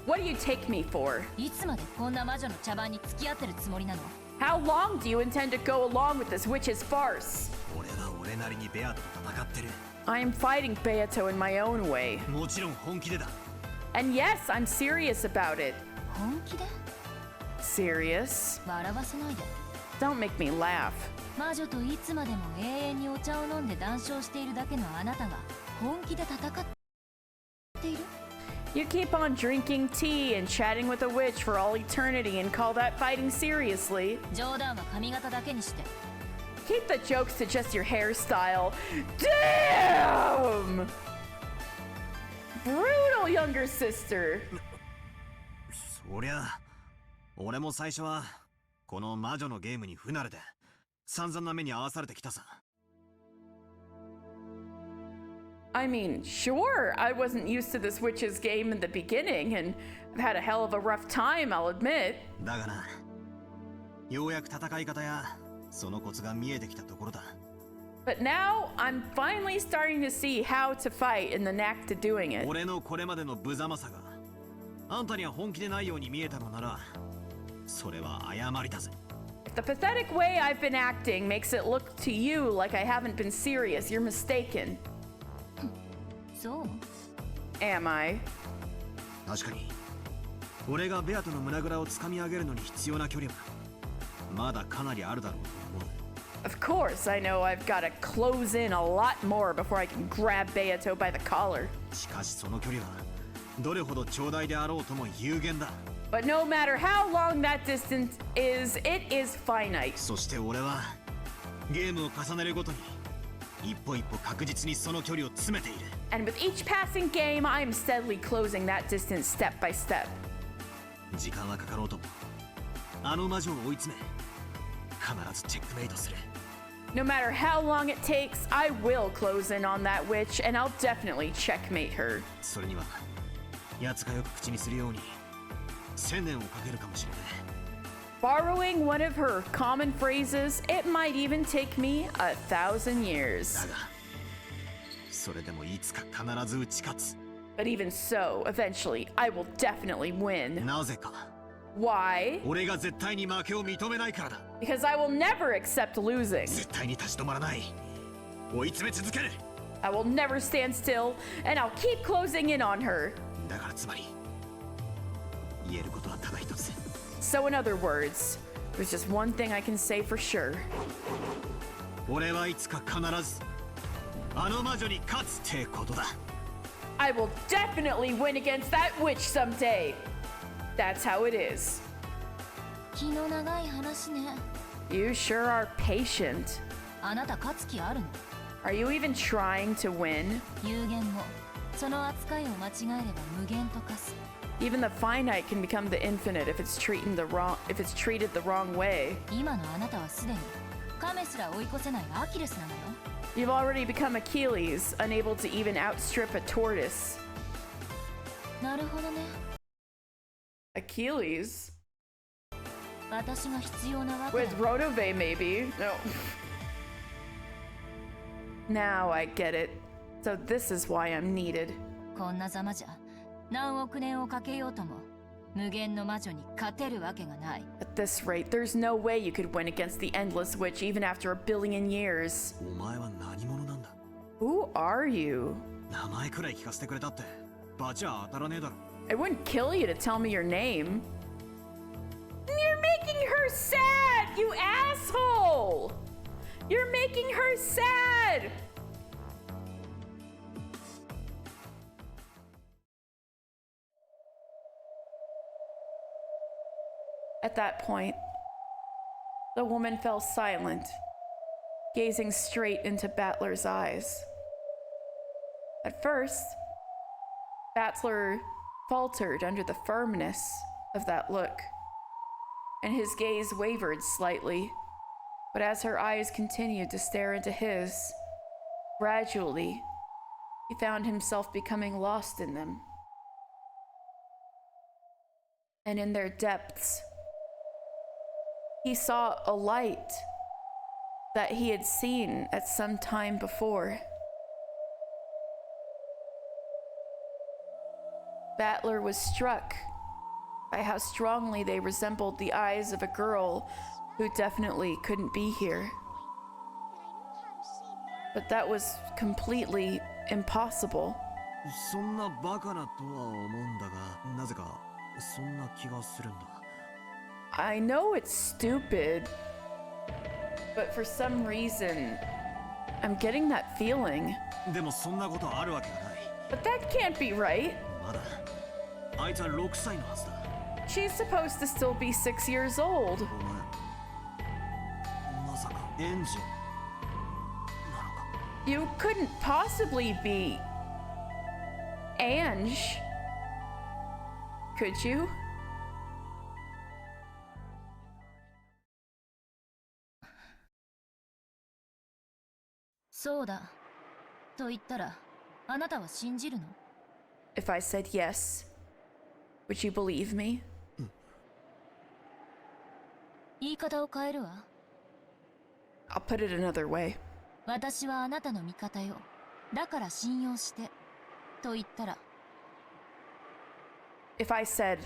What do you take me for? いつまでこんな魔女の茶番に付き合ってるつもりなの？ How long do you intend to go along with this witch's farce? 俺は俺なりにベアと戦ってる。 I am fighting Beato in my own way. もちろん本気でだ。 And yes, I'm serious about it. 本気で？ Serious? 笑わせないで。 Don't make me laugh. 魔女といつまでも永遠にお茶を飲んで談笑しているだけのあなたが本気で戦っている？ You keep on drinking tea and chatting with a witch for all eternity and call that fighting seriously. 冗談は髪型だけにして。 Keep the jokes to just your hairstyle. Damn! Brutal younger sister. そりゃ、俺も最初はこの魔女のゲームに不慣れで散々な目に遭わされてきたさ。I mean, sure, I wasn't used to this witch's game in the beginning, and I've had a hell of a rough time, I'll admit. だがな、ようやく戦い方やそのコツが見えてきたところだ。But now, I'm finally starting to see how to fight and the knack to doing it. 俺のこれまでの無様さがあんたには本気でないように見えたのなら、それは誤りだぜ。If the pathetic way I've been acting makes it look to you like I haven't been serious, you're mistaken. そう Am I? 確かに俺がベアとの胸ぐらを掴み上げるのに必要な距離はまだかなりあるだろうと思う。 Of course, I know I've got to close in a lot more before I can grab Beato by the collar. しかしその距離はどれほど長大であろうとも有限だ。 But no matter how long that distance is, it is finite. そして俺はゲームを重ねるごとに一歩一歩確実にその距離を詰めている。 And with each passing game, I am steadily closing that distance step by step. 時間はかかろうともあの魔女を追い詰め必ずチェックメイトする。 No matter how long it takes, I will close in on that witch, and I'll definitely checkmate her. それには奴がよく口にするように1000年をかけるかもしれない。 Borrowing one of her common phrases, it might even take me 1,000 years. だがそれでもいつか必ず打ち勝つ。 But even so, eventually, I will definitely win. なぜか Why? 俺が絶対に負けを認めないからだ。 Because I will never accept losing. 絶対に立ち止まらない。追い詰め続ける。 I will never stand still, and I'll keep closing in on her. だからつまり言えることはただ一つ。 So in other words, there's just one thing I can say for sure. 俺はいつか必ずあの魔女に勝つってことだ。 I will definitely win against that witch someday. That's how it is. 気の長い話ね。 You sure are patient. あなた勝つ気あるの？ Are you even trying to win? 有限もその扱いを間違えれば無限と化す。 Even the finite can become the infinite if it's treated the wrong way. 今のあなたはすでに亀すら追い越せないアキレスなのよ。 You've already become Achilles, unable to even outstrip a tortoise. なるほどね。 Achilles? 私が必要なわけだ。 With Rodove, maybe. No. Now I get it. So this is why I'm needed. こんなざまじゃ何億年をかけようとも無限の魔女に勝てるわけがない。 At this rate, there's no way you could win against the Endless Witch even after a billion years. お前は何者なんだ？ Who are you? 名前くらい聞かせてくれたってバチは当たらねえだろ。 I wouldn't kill you to tell me your name. You're making her sad, you asshole! You're making her sad! At that point, the woman fell silent, gazing straight into Battler's eyes. At first, Battler faltered under the firmness of that look, and his gaze wavered slightly. But as her eyes continued to stare into his, gradually, he found himself becoming lost in them. And in their depths, he saw a light that he had seen at some time before. Battler was struck by how strongly they resembled the eyes of a girl who definitely couldn't be here. But that was completely impossible. そんなバカなとは思うんだが、なぜかそんな気がするんだ。 I know it's stupid, but for some reason, I'm getting that feeling. でもそんなことあるわけがない。 But that can't be right. まだあいつは6歳のはずだ。 She's supposed to still be 6 years old. お前まさかエンジン You couldn't possibly be Ange, could you? そうだ。と言ったら、あなたは信じるの？ If I said yes, would you believe me? 言い方を変えるわ。I'll put it another way. 私はあなたの味方よ。だから信用して。と言ったら。If I said,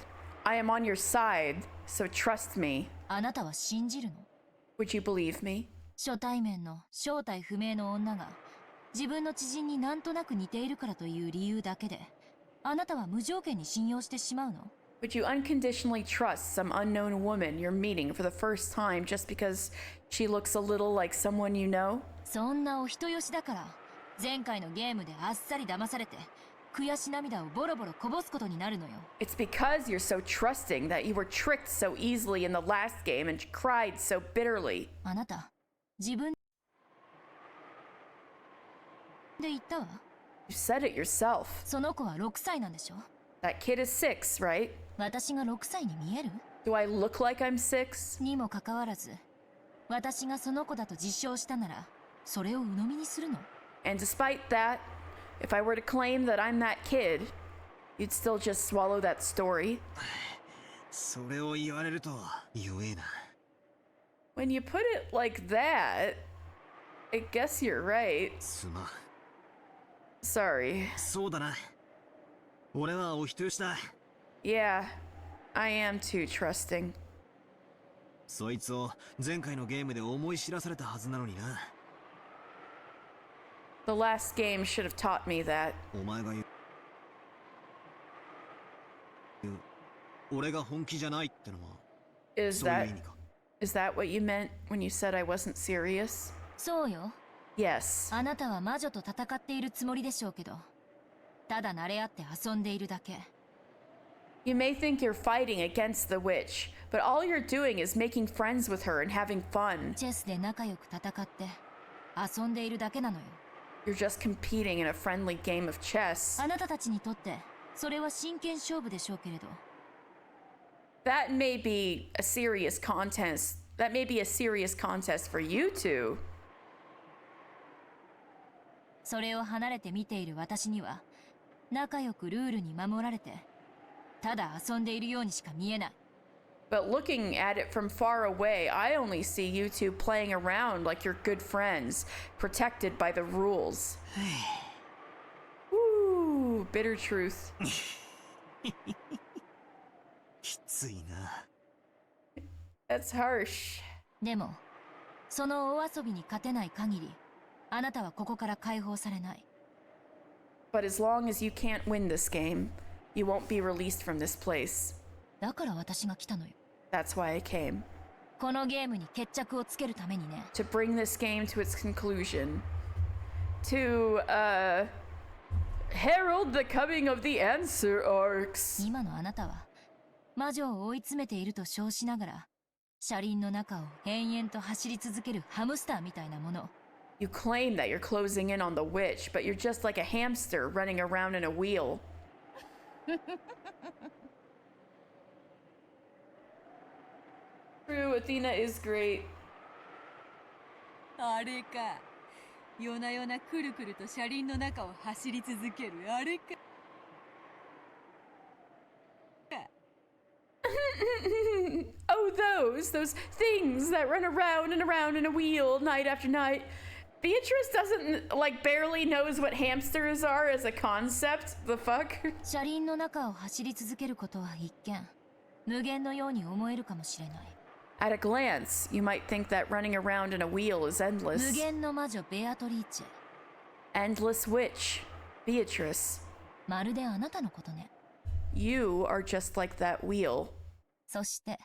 I am on your side, so trust me. あなたは信じるの？ Would you believe me? 初対面の正体不明の女が自分の知人になんとなく似ているからという理由だけであなたは無条件に信用してしまうの？ Would you unconditionally trust some unknown woman you're meeting for the first time just because she looks a little like someone you know? そんなお人よしだから前回のゲームであっさり騙されて悔し涙をボロボロこぼすことになるのよ。 It's because you're so trusting that you were tricked so easily in the last game and cried so bitterly. あなた自分で言ったわ。 You said it yourself. その子は6歳なんでしょ？ That kid is 6, right? 私が6歳に見える？ Do I look like I'm 6? にもかかわらず私がその子だと実証したならそれを鵜呑みにするの？ And despite that, if I were to claim that I'm that kid, you'd still just swallow that story. それを言われると弱えな。 When you put it like that, I guess you're right. すまん。 Sorry. そうだな。俺はお人よしだ。 Yeah, I am too trusting. そいつを前回のゲームで思い知らされたはずなのにな。 The last game should have taught me that. お前が言う。俺が本気じゃないってのは。 Is そういう that 意味か。 is that what you meant when you said I wasn't serious? そうよ。 Yes. あなたは魔女と戦っているつもりでしょうけどただ慣れ合って遊んでいるだけ。 You may think you're fighting against the witch, but all you're doing is making friends with her and having fun. チェスで仲良く戦って遊んでいるだけなのよ。 You're just competing in a friendly game of chess. あなたたちにとってそれは真剣勝負でしょうけれど That may be a serious contest. That may be a serious contest for you two. それを離れて見ている私には仲良くルールに守られてただ遊んでいるようにしか見えない。 But looking at it from far away, I only see you two playing around like you're good friends, protected by the rules. Ooh, bitter truth. きついな。 That's harsh. でもその大遊びに勝てない限りあなたはここから解放されない。 But as long as you can't win this game, you won't be released from this place. だから私が来たのよ。 That's why I came. このゲームに決着をつけるためにね。 To bring this game to its conclusion. To, herald the coming of the answer arcs. 今のあなたは魔女を追い詰めていると称しながら車輪の中を延々と走り続けるハムスターみたいなもの。 You claim that you're closing in on the witch, but you're just like a hamster running around in a wheel. True, Athena is great. あれか。夜な夜なくるくると車輪の中を走り続けるあれか。Oh, those things that run around and around in a wheel night after night. Beatrice doesn't, like, barely knows what hamsters are as a concept. The fuck? 車輪の中を走り続けることは一見無限のように思えるかもしれない。 At a glance, you might think that running around in a wheel is 無 endless. 限の魔女ベアトリーチェ。 Endless witch, Beatrice. まるであなたのことね。 You are just like that wheel. そして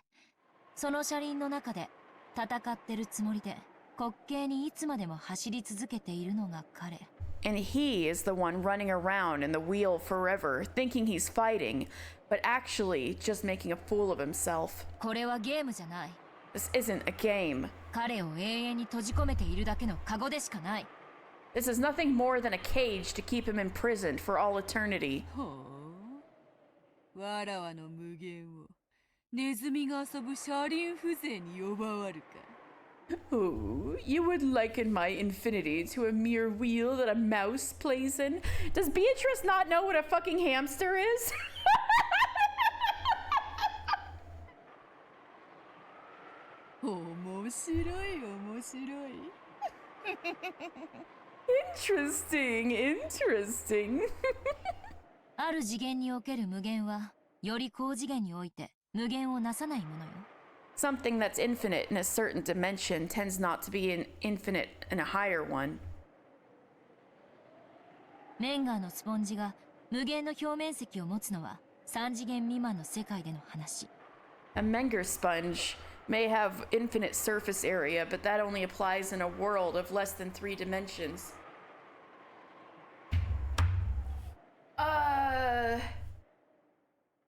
その車輪の中で戦ってるつもりで滑稽にいつまでも走り続けているのが彼。and he is the one running around in the wheel forever, thinking he's fighting, but actually just making a fool of himself. これはゲームじゃない。 This isn't a game. 彼を永遠に閉じ込めているだけのカゴでしかない。 This is nothing more than a cage to keep him imprisoned for all eternity. わらわの無限をネズミが遊ぶ車輪風情に呼ばわるか。 Oh, you would liken my infinity to a mere wheel that a mouse plays in? Does Beatrice not know what a fucking hamster is? Interesting, interesting. ある次元における無限は、より高次元において無限をなさないものよ。 Something that's infinite in a certain dimension tends not to be infinite in a higher one. メンガーのスポンジが無限の表面積を持つのは3次元未満の世界での話。A Menger sponge may have infinite surface area, but that only applies in a world of less than 3 dimensions.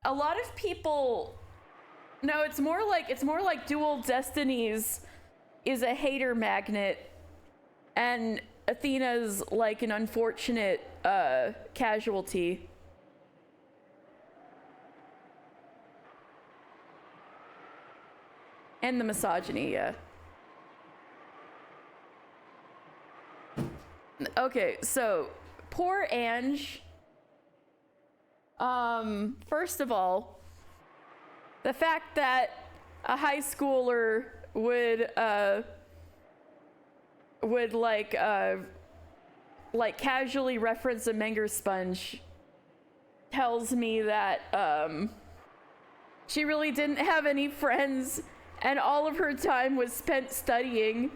A lot of people... No, it's more like Dual Destinies is a hater magnet, and Athena's like an unfortunate casualty. And the misogyny, yeah. Okay, so poor Ange. First of all, the fact that a high schooler would casually reference a Menger sponge tells me that she really didn't have any friends and all of her time was spent studying.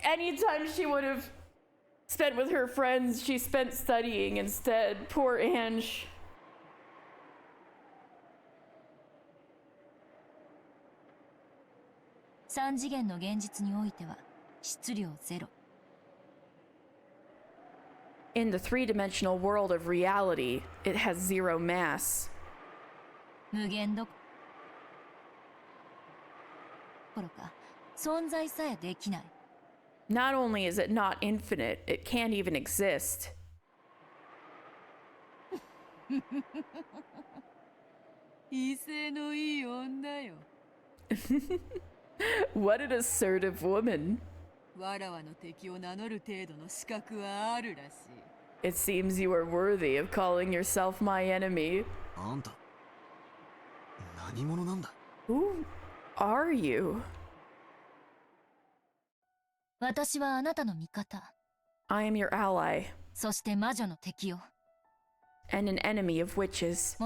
Anytime she would have spent with her friends, she spent studying instead. Poor Ange. In the three-dimensional world of reality, it has 0 mass. Not only is it not infinite, it can't even exist. What an assertive woman. It seems you are worthy of calling yourself my enemy. Who are you? I am your ally. And an enemy of witches.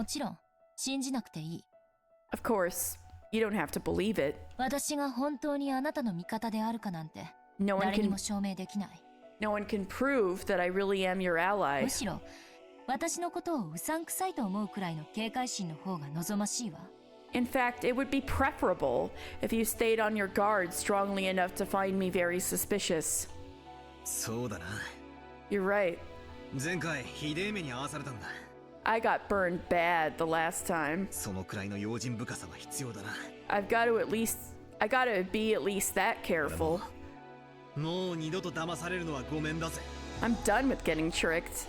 Of course, you don't have to believe it. No one can prove that I really am your ally. In fact, it would be preferable if you stayed on your guard strongly enough to find me very suspicious. You're right. I got burned bad the last time. I gotta be at least that careful. I'm done with getting tricked.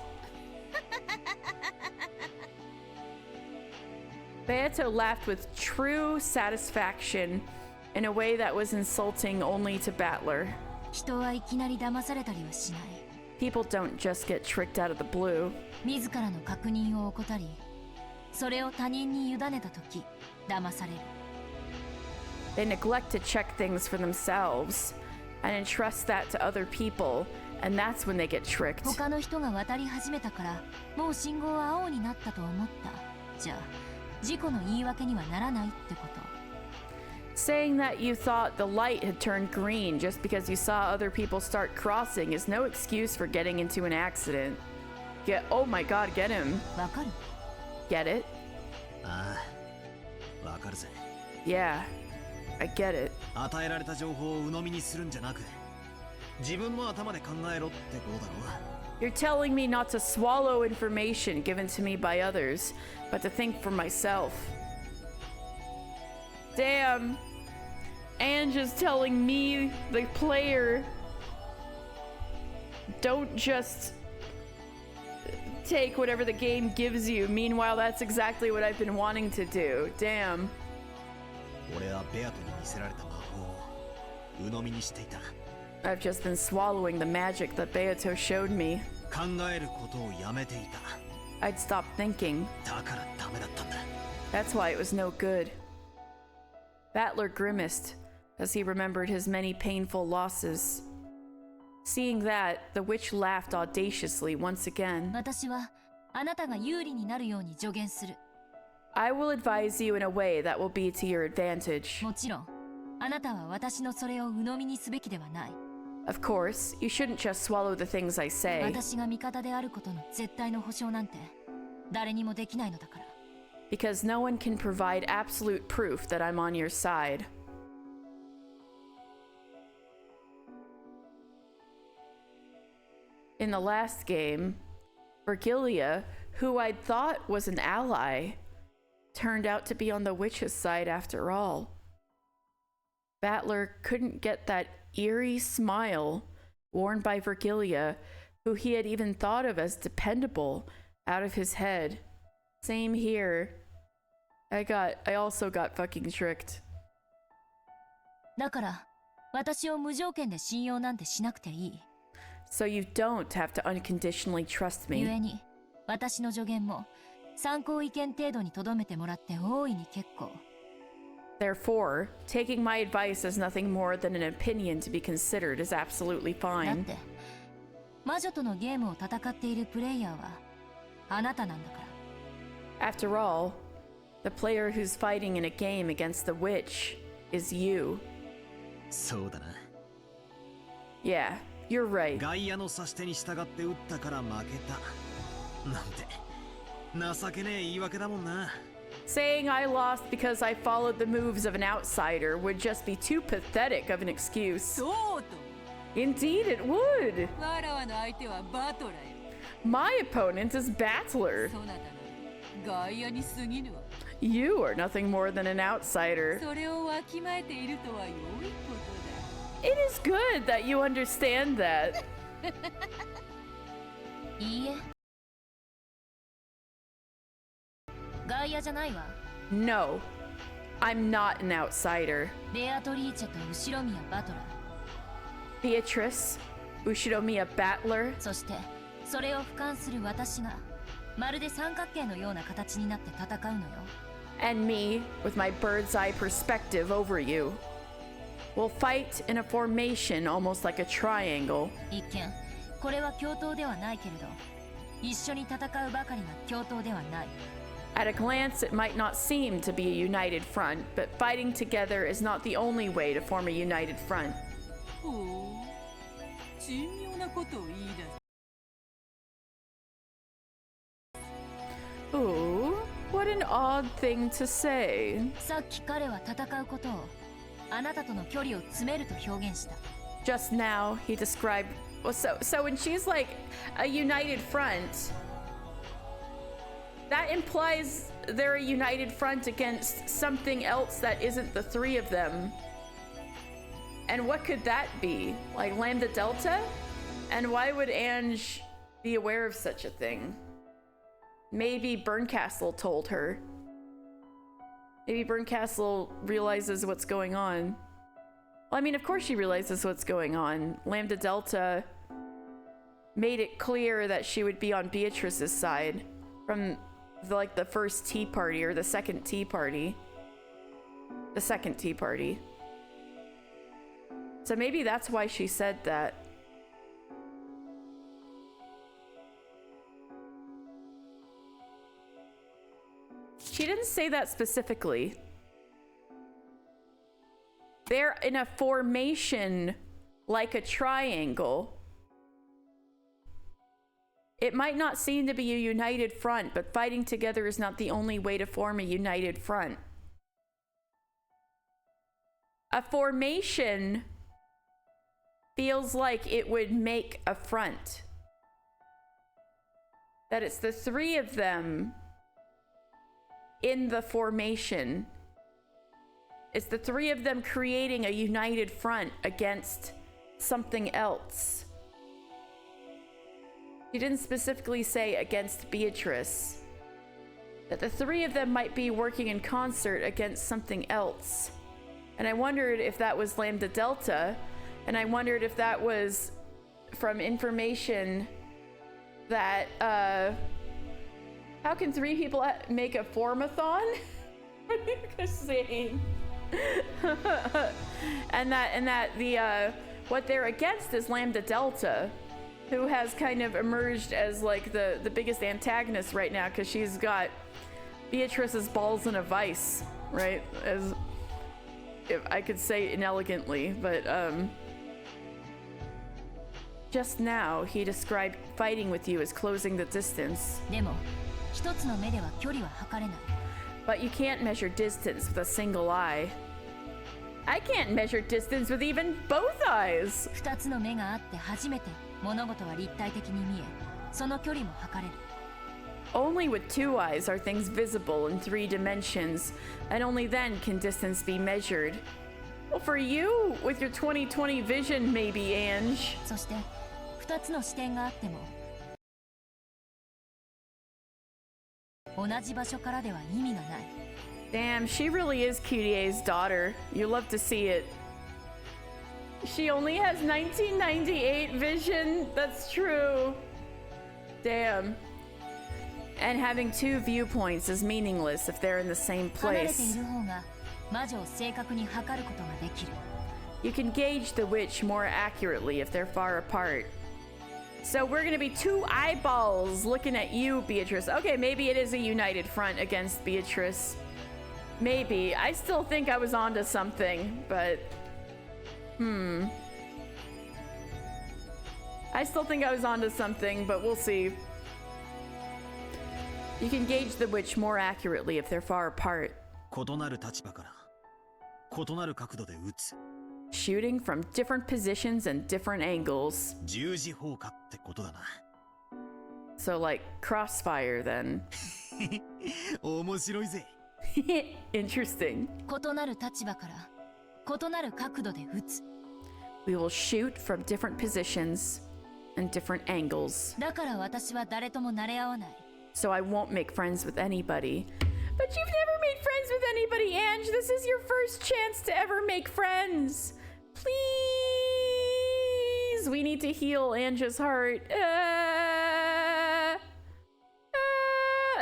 Beato laughed with true satisfaction in a way that was insulting only to Battler. People don't just get tricked out of the blue. They neglect to check things for themselves and entrust that to other people, and that's when they get tricked. Saying that you thought the light had turned green just because you saw other people start crossing is no excuse for getting into an accident. Oh my god, get him. Get it? Yeah, I get it. 自分の頭で考えろってことだろ。 You're telling me not to swallow information given to me by others, but to think for myself. Damn. Ange is telling me, the player, don't just take whatever the game gives you. Meanwhile, that's exactly what I've been wanting to do. Damn. 俺はベアトに見せられた魔法を鵜呑みにしていた。 I've just been swallowing the magic that Beato showed me. 考えることをやめていた。 I'd stopped thinking. だからダメだったんだ。 That's why it was no good. Battler grimaced as he remembered his many painful losses. Seeing that, the witch laughed audaciously once again. 私はあなたが有利になるように助言する。 I will advise you in a way that will be to your advantage. もちろん、あなたは私のそれを鵜呑みにすべきではない。 Of course, you shouldn't just swallow the things I say. 私が味方であることの絶対の保証なんて誰にもできないのだから。 Because no one can provide absolute proof that I'm on your side. In the last game, Virgilia, who I'd thought was an ally, turned out to be on the witch's side after all. Battler couldn't get that eerie smile worn by Virgilia, who he had even thought of as dependable, out of his head. Same here. I also got fucking tricked. だから、私を無条件で信用なんてしなくていい。 So you don't have to unconditionally trust me. 故に、私の助言も参考意見程度に留めてもらって大いに結構。 Therefore, taking my advice as nothing more than an opinion to be considered is absolutely だっ fine. て、魔女とのゲームを戦っているプレイヤーはあなたなんだから。 After all, the player who's fighting in a game against the witch is you. そうだな。 Yeah, you're right. ガイアの指し手に従って打ったから負けた。なんて情けねえ言い訳だもんな。 Saying I lost because I followed the moves of an outsider would just be too pathetic of an excuse. そうと。 Indeed, it would. わらわの相手はバトラーよ。 My opponent is Battler. そなたのガイアに過ぎぬわ。 You are nothing more than an outsider. それをわきまえているとは良いことだ。 It is good that you understand that. いいえ。ガイアじゃないわ。 No, I'm not an outsider. ベアトリーチェと後ろ宮バトラー。 Beatrice, Ushiromiya Battler. そして、それを俯瞰する私が、まるで三角形のような形になって戦うのよ。 And me, with my bird's eye perspective over you. We'll fight in a formation almost like a triangle. 一見、これは共闘ではないけれど、一緒に戦うばかりが共闘ではない。 At a glance, it might not seem to be a united front, but fighting together is not the only way to form a united front. ほう、珍妙なことを言い出す。 Ooh, what an odd thing to say. さっき彼は戦うことを、あなたとの距離を詰めると表現した。 Just now, he described. Well, so when she's like a united front, that implies they're a united front against something else that isn't the three of them. And what could that be? Like Lambda Delta? And why would Ange be aware of such a thing? Maybe Berncastle told her. Maybe Berncastle realizes what's going on. Well, I mean, of course she realizes what's going on. Lambda Delta made it clear that she would be on Beatrice's side from the first tea party or the second tea party. The second tea party. So maybe that's why she said that. She didn't say that specifically. They're in a formation like a triangle. It might not seem to be a united front, but fighting together is not the only way to form a united front. A formation feels like it would make a front. That it's the three of them in the formation. It's the three of them creating a united front against something else. He didn't specifically say against Beatrice. That the three of them might be working in concert against something else. And I wondered if that was Lambda Delta, and I wondered if that was from information that, how can three people make a formathon? What are you guys saying? and that the, what they're against is Lambda Delta, who has kind of emerged as like the biggest antagonist right now, because she's got Beatrice's balls in a vice, right? As if I could say inelegantly, but just now he described fighting with you as closing the distance. But you can't measure distance with a single eye. I can't measure distance with even both eyes. Only with two eyes are things visible in 3 dimensions, and only then can distance be measured. Well, for you, with your 20/20 vision, maybe, Ange. Damn, she really is Cutie's daughter. You love to see it. She only has 1998 vision. That's true. Damn. And having 2 viewpoints is meaningless if they're in the same place. You can gauge the witch more accurately if they're far apart. So we're gonna be 2 eyeballs looking at you, Beatrice. Okay, maybe it is a united front against Beatrice. Maybe. I still think I was onto something, but... I still think I was onto something, but we'll see. You can gauge the witch more accurately if they're far apart. Shooting from different positions and different angles. So like crossfire then. Interesting. We will shoot from different positions and different angles. So I won't make friends with anybody. But you've never made friends with anybody, Ange. This is your first chance to ever make friends. Please. We need to heal Ange's heart. I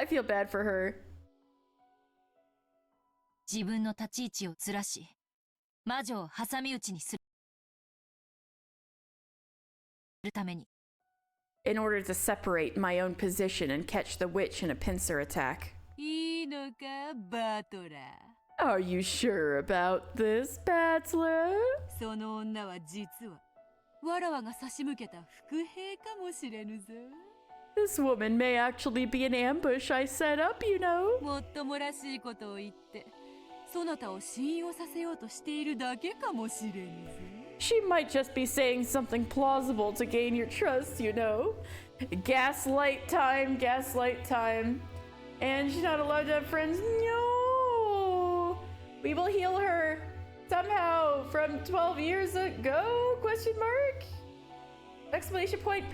feel bad for her. In order to separate my own position and catch the witch in a pincer attack. Are you sure about this, Battler? This woman may actually be an ambush I set up, you know. She might just be saying something plausible to gain your trust, you know. Gaslight time, gaslight time. And she's not allowed to have friends? No! We will heal her somehow from 12 years ago? Question mark? Exclamation point.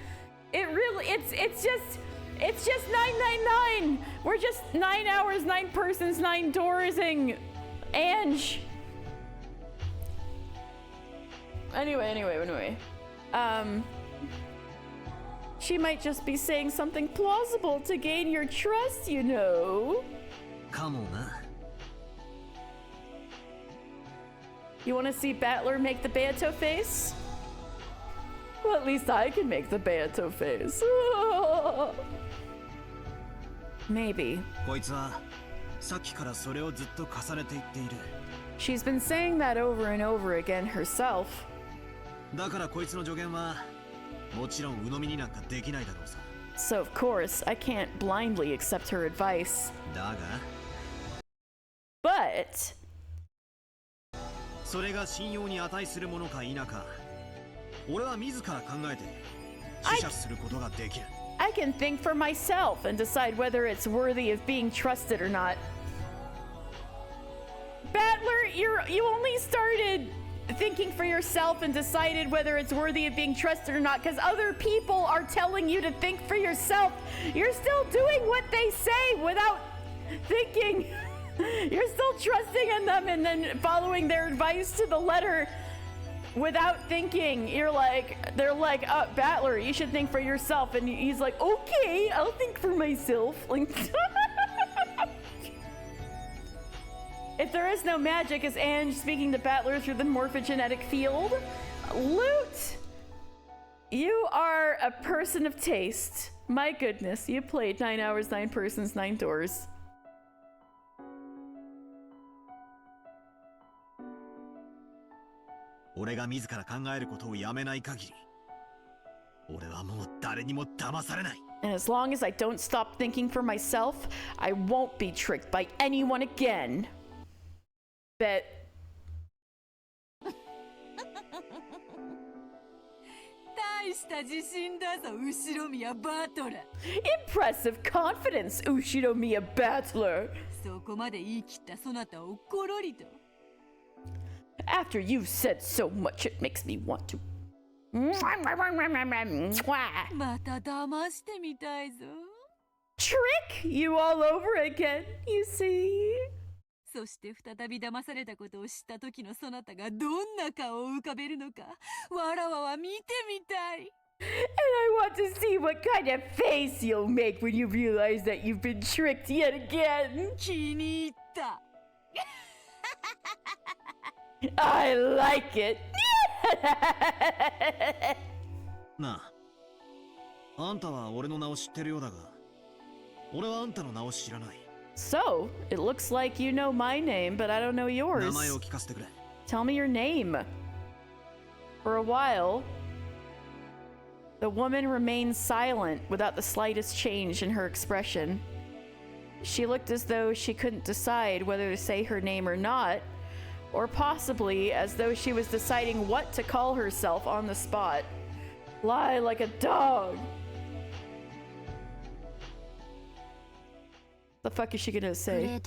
It's just 999. We're just 9 hours, 9 persons, 9 doorsing. Ange. Anyway. She might just be saying something plausible to gain your trust, you know. Come on, You want to see Battler make the Beato face? Well, at least I can make the Beato face. Maybe. She's been saying that over and over again herself. So of course, I can't blindly accept her advice. But 俺は自ら考えて死者することができる。 I can think for myself and decide whether it's worthy of being trusted or not. Battler, you only started thinking for yourself and decided whether it's worthy of being trusted or not because other people are telling you to think for yourself. You're still doing what they say without thinking. You're still trusting in them and then following their advice to the letter without thinking. They're like, Battler, you should think for yourself. And he's like, okay, I'll think for myself. Like, if there is no magic, is Ange speaking to Battler through the morphogenetic field? Loot! You are a person of taste. My goodness, you played 9 hours, 9 persons, 9 doors. And as long as I don't stop thinking for myself, I won't be tricked by anyone again. Bet. Impressive confidence, Ushinomiya Battler. After you've said so much, it makes me want to. Trick you all over again, you see? And I want to see what kind of face you'll make when you realize that you've been tricked yet again. I like it. So, it looks like you know my name, but I don't know yours. Tell me your name. For a while, the woman remained silent without the slightest change in her expression. She looked as though she couldn't decide whether to say her name or not, or possibly as though she was deciding what to call herself on the spot. Lie like a dog. The fuck is she gonna say?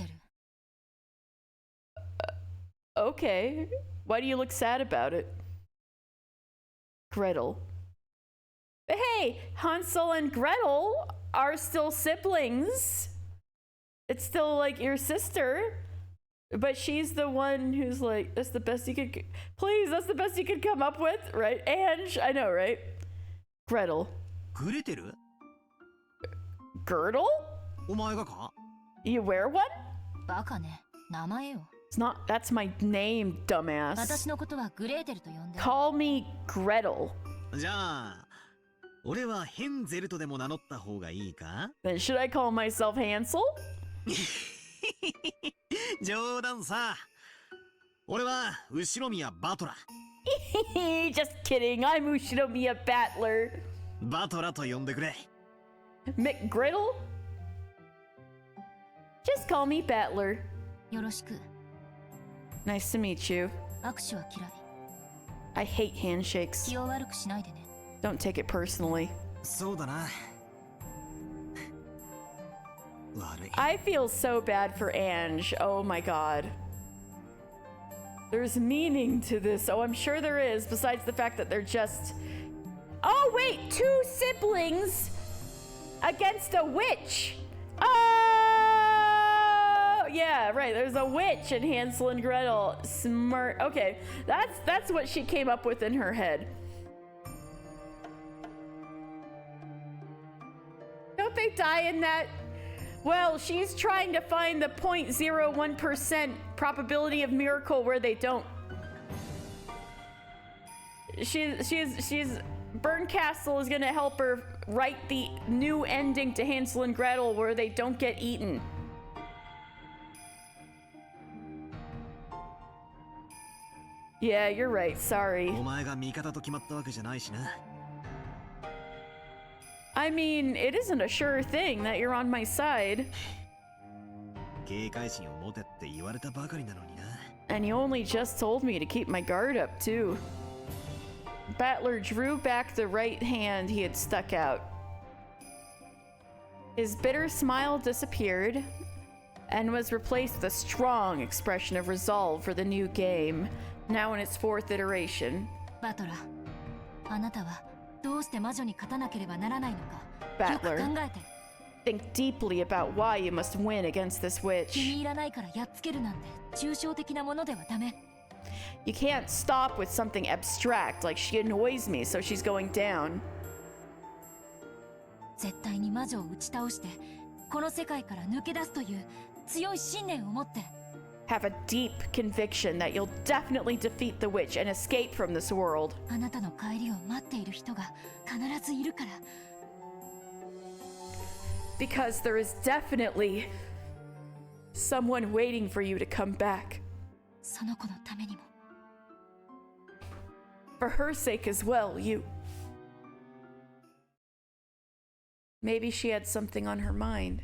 Okay. Why do you look sad about it? Gretel. But hey, Hansel and Gretel are still siblings. It's still like your sister. But she's the one who's like, that's the best you could... Please, that's the best you could come up with, right? Ange, I know, right? Gretel. Girdle? You wear one? It's not, that's my name, dumbass. Call me Gretel. Then should I call myself Hansel? Just kidding, I'm Ushinomiya Battler. McGriddle? Just call me Battler. Nice to meet you. I hate handshakes. Don't take it personally. I feel so bad for Ange. Oh my god. There's meaning to this. Oh, I'm sure there is, besides the fact that they're just... Oh, wait! 2 siblings against a witch! Oh! Yeah, right. There's a witch in Hansel and Gretel. Smart. Okay, that's what she came up with in her head. Don't they die in that? Well, she's trying to find the 0.01% probability of miracle where they don't. She's Berncastle is gonna help her write the new ending to Hansel and Gretel where they don't get eaten. Yeah, you're right. Sorry. I mean, it isn't a sure thing that you're on my side. And you only just told me to keep my guard up, too. Battler drew back the right hand he had stuck out. His bitter smile disappeared and was replaced with a strong expression of resolve for the new game, now in its 4th iteration. バトラー、あなたはどうして魔女に勝たなければならないのか、よく Battler, 考えて。 think deeply about why you must win against this 気 witch. に入らないからやっつけるなんて抽象的なものではダメ。 You can't stop with something abstract, like she annoys me, so she's going down. 絶対に魔女を打ち倒してこの世界から抜け出すという強い信念を持って。 Have a deep conviction that you'll definitely defeat the witch and escape from this world. あなたの帰りを待っている人が必ずいるから。 Because there is definitely someone waiting for you to come back. その子のためにも。 For her sake as well, you... Maybe she had something on her mind.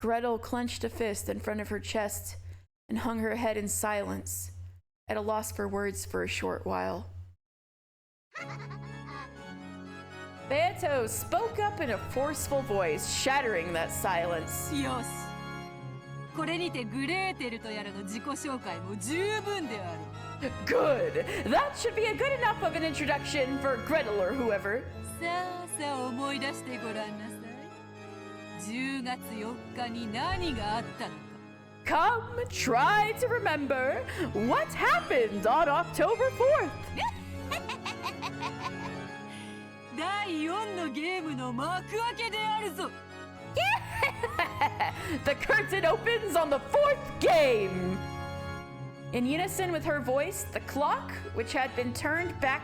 Gretel clenched a fist in front of her chest and hung her head in silence, at a loss for words for a short while. Beato spoke up in a forceful voice, shattering that silence. よし。これにてグレーテルとやらの自己紹介も十分である。 Good! That should be a good enough of an introduction for Gretel or whoever. さあさあ思い出してごらんなさい。10月4日に何があったのか。 Come, try to remember what happened on October 4th. 第4のゲームの幕開けであるぞ。 The curtain opens on the 4th game. In unison with her voice, the clock, which had been turned back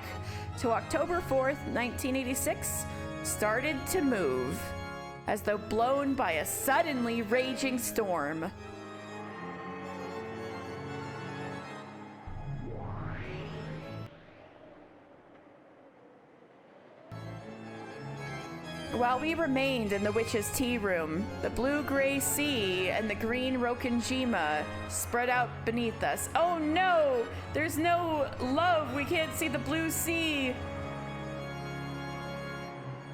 to October 4th, 1986, started to move, as though blown by a suddenly raging storm. While we remained in the witch's tea room, the blue-gray sea and the green Rokenjima spread out beneath us. Oh no! There's no love! We can't see the blue sea!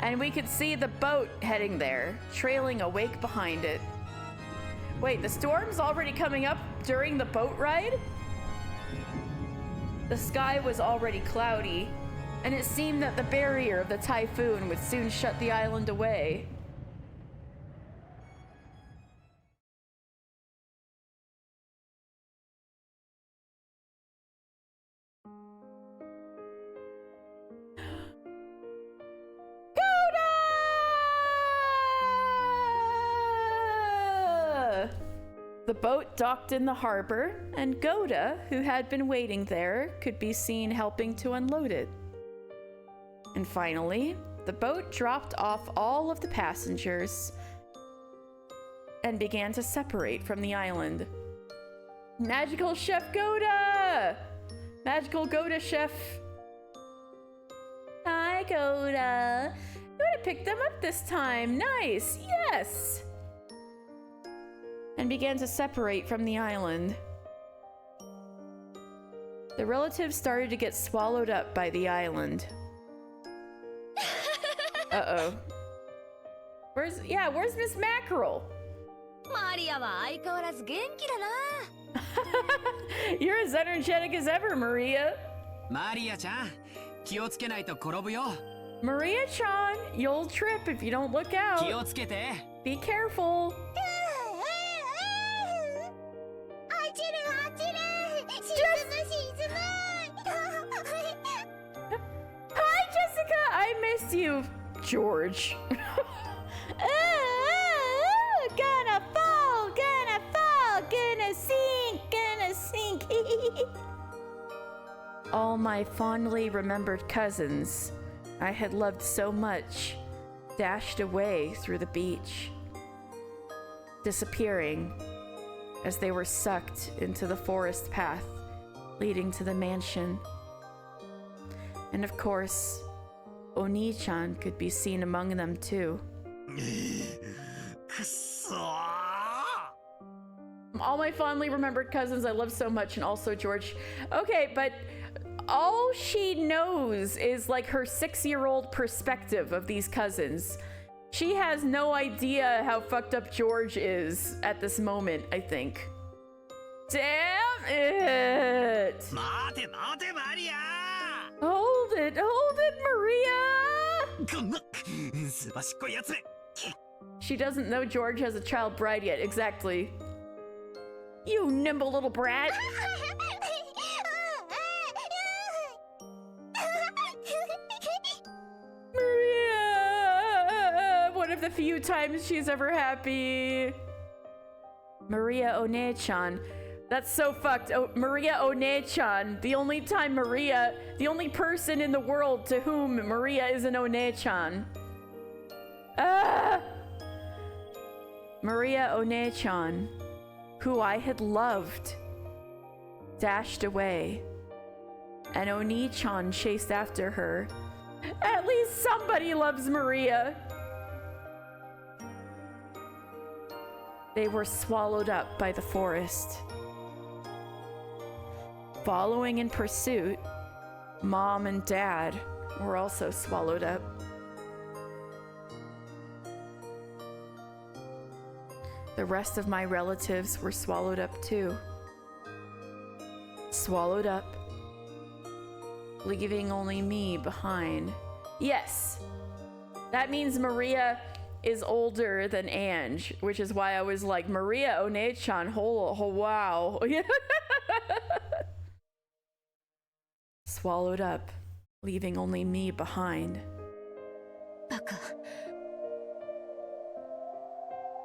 And we could see the boat heading there, trailing a wake behind it. Wait, the storm's already coming up during the boat ride? The sky was already cloudy, and it seemed that the barrier of the typhoon would soon shut the island away. The boat docked in the harbor, and Goda, who had been waiting there, could be seen helping to unload it. And finally, the boat dropped off all of the passengers and began to separate from the island. Magical Chef Goda! Magical Goda Chef. Hi, Goda. You would have picked them up this time. Nice. Yes. And began to separate from the island. The relatives started to get swallowed up by the island. Uh-oh. Where's Miss Mackerel? Maria は相変わらず元気だな。You're as energetic as ever, Maria. マリアちゃん、気をつけないと転ぶよ。Maria-chan, you'll trip if you don't look out. 気をつけて。Be careful. Hi, Jessica. I miss you, George. Gonna fall, gonna sink. All my fondly remembered cousins I had loved so much dashed away through the beach, disappearing as they were sucked into the forest path leading to the mansion. And of course, Oni-chan could be seen among them too. All my fondly remembered cousins I love so much, and also George. Okay, but all she knows is like her 6-year-old perspective of these cousins. She has no idea how fucked up George is at this moment, I think. Damn it! Hold it, Maria! She doesn't know George has a child bride yet, exactly. You nimble little brat! Maria! One of the few times she's ever happy. Maria One-chan. That's so fucked. Oh, Maria One-chan. The only person in the world to whom Maria is an One-chan. Maria One-chan, who I had loved, dashed away, and Oni-chan chased after her. At least somebody loves Maria. They were swallowed up by the forest. Following in pursuit, Mom and Dad were also swallowed up. The rest of my relatives were swallowed up too. Swallowed up, leaving only me behind. Yes, that means Maria is older than Ange, which is why I was like, Maria One-chan, wow. Swallowed up, leaving only me behind.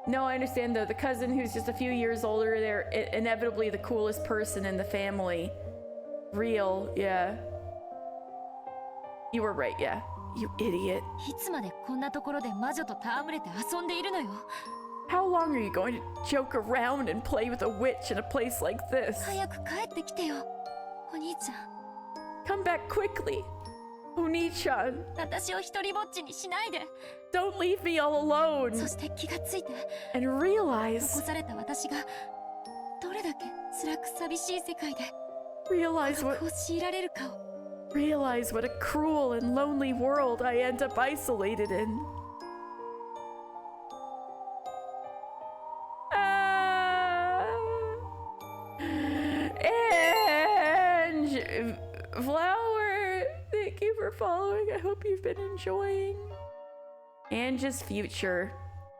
No, I understand though. The cousin who's just a few years older, they're inevitably the coolest person in the family. Real, yeah. You were right, yeah. You idiot. How long are you going to joke around and play with a witch in a place like this? Come back quickly, Oni-chan. Don't leave me all alone. And realize what a cruel and lonely world I end up isolated in. And Flower, thank you for following. I hope you've been enjoying. Ange's future,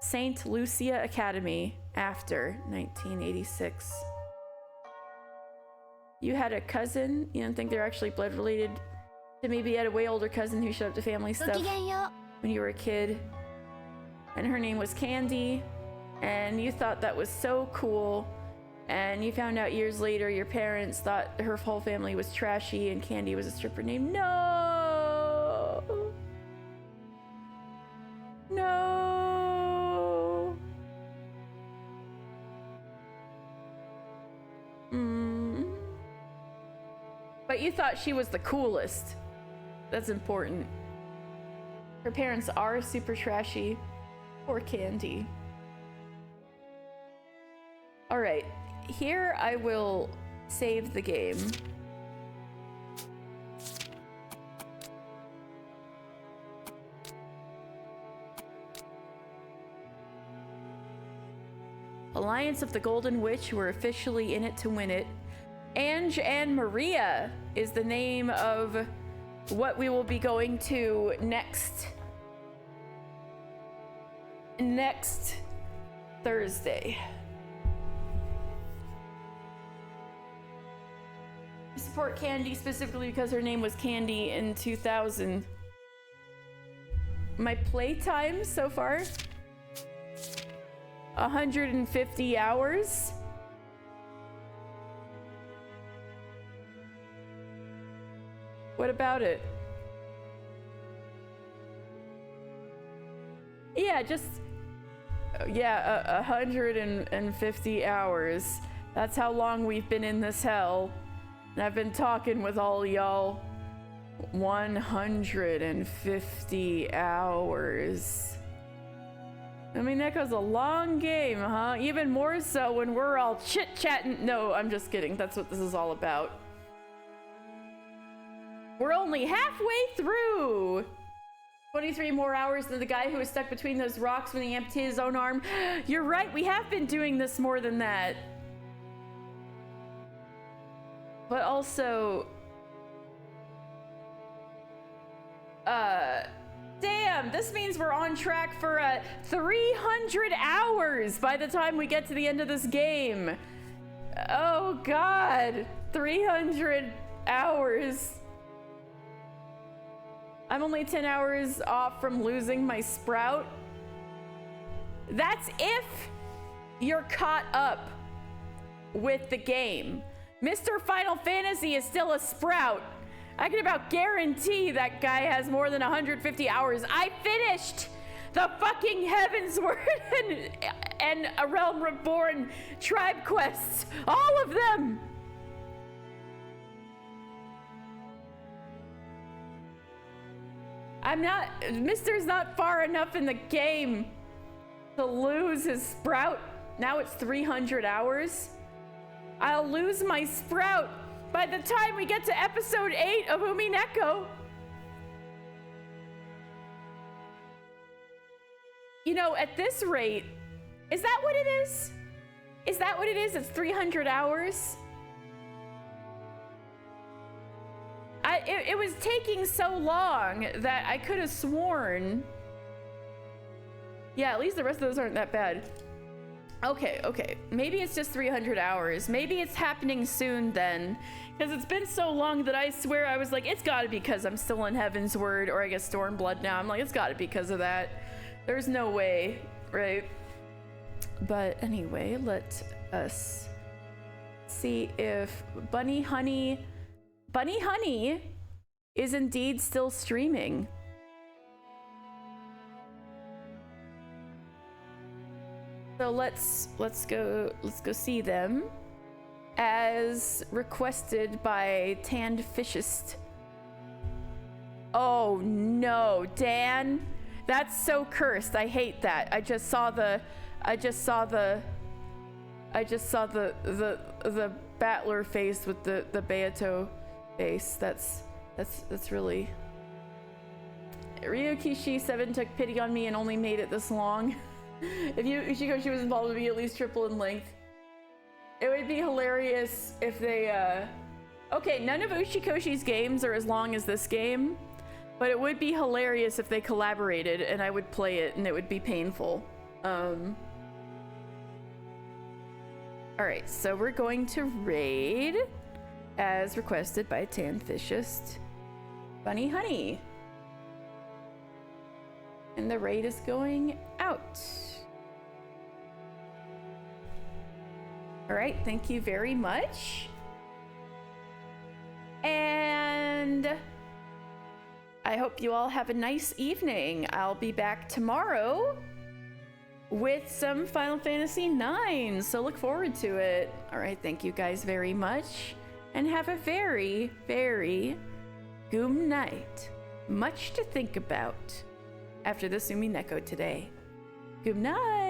Saint Lucia Academy, after 1986. You had a cousin, you don't think they're actually blood related to maybe you had a way older cousin who showed up to family stuff when you were a kid, and her name was Candy, and you thought that was so cool, and you found out years later your parents thought her whole family was trashy and Candy was a stripper named No. But you thought she was the coolest. That's important. Her parents are super trashy. Poor Candy. Alright, here I will save the game. Alliance of the Golden Witch were officially in it to win it. Ange and Maria is the name of what we will be going to next Thursday. I support Candy specifically because her name was Candy in 2000. My playtime so far, 150 hours. What about it? Yeah, just... yeah, 150 hours. That's how long we've been in this hell. And I've been talking with all y'all. 150 hours. Umineko's a long game, huh? Even more so when we're all chit-chatting. No, I'm just kidding. That's what this is all about. We're only halfway through. 23 more hours than the guy who was stuck between those rocks when he amputated his own arm. You're right, we have been doing this more than that. But also... damn, this means we're on track for 300 hours by the time we get to the end of this game. Oh God, 300 hours. I'm only 10 hours off from losing my sprout. That's if you're caught up with the game. Mr. Final Fantasy is still a sprout. I can about guarantee that guy has more than 150 hours. I finished the fucking Heavensward and A Realm Reborn tribe quests. All of them. Mister's not far enough in the game to lose his sprout. Now it's 300 hours. I'll lose my sprout by the time we get to episode 8 of Umineko. You know, at this rate, is that what it is? Is that what it is? It's 300 hours? It was taking so long that I could have sworn. Yeah, at least the rest of those aren't that bad. Okay. Maybe it's just 300 hours. Maybe it's happening soon then. Because it's been so long that I swear I was like, it's gotta be because I'm still in Heavensward, or I guess Stormblood now. I'm like, it's gotta be because of that. There's no way, right? But anyway, let us see if Bunny Honey is indeed still streaming. So let's go see them as requested by Tanned Fishist. Oh no, Dan, that's so cursed. I hate that. I just saw the battler face with the Beato face. That's really. Ryukishi 7 took pity on me and only made it this long. If Ushikoshi was involved, it would be at least triple in length. It would be hilarious if they, okay, none of Ushikoshi's games are as long as this game, but it would be hilarious if they collaborated and I would play it and it would be painful. Alright, so we're going to raid, as requested by Tanfishist, Bunny Honey. And the raid is going out. All right, thank you very much. And I hope you all have a nice evening. I'll be back tomorrow with some Final Fantasy IX, so look forward to it. All right, thank you guys very much, and have a very, very good night. Much to think about after this Umineko today. Good night.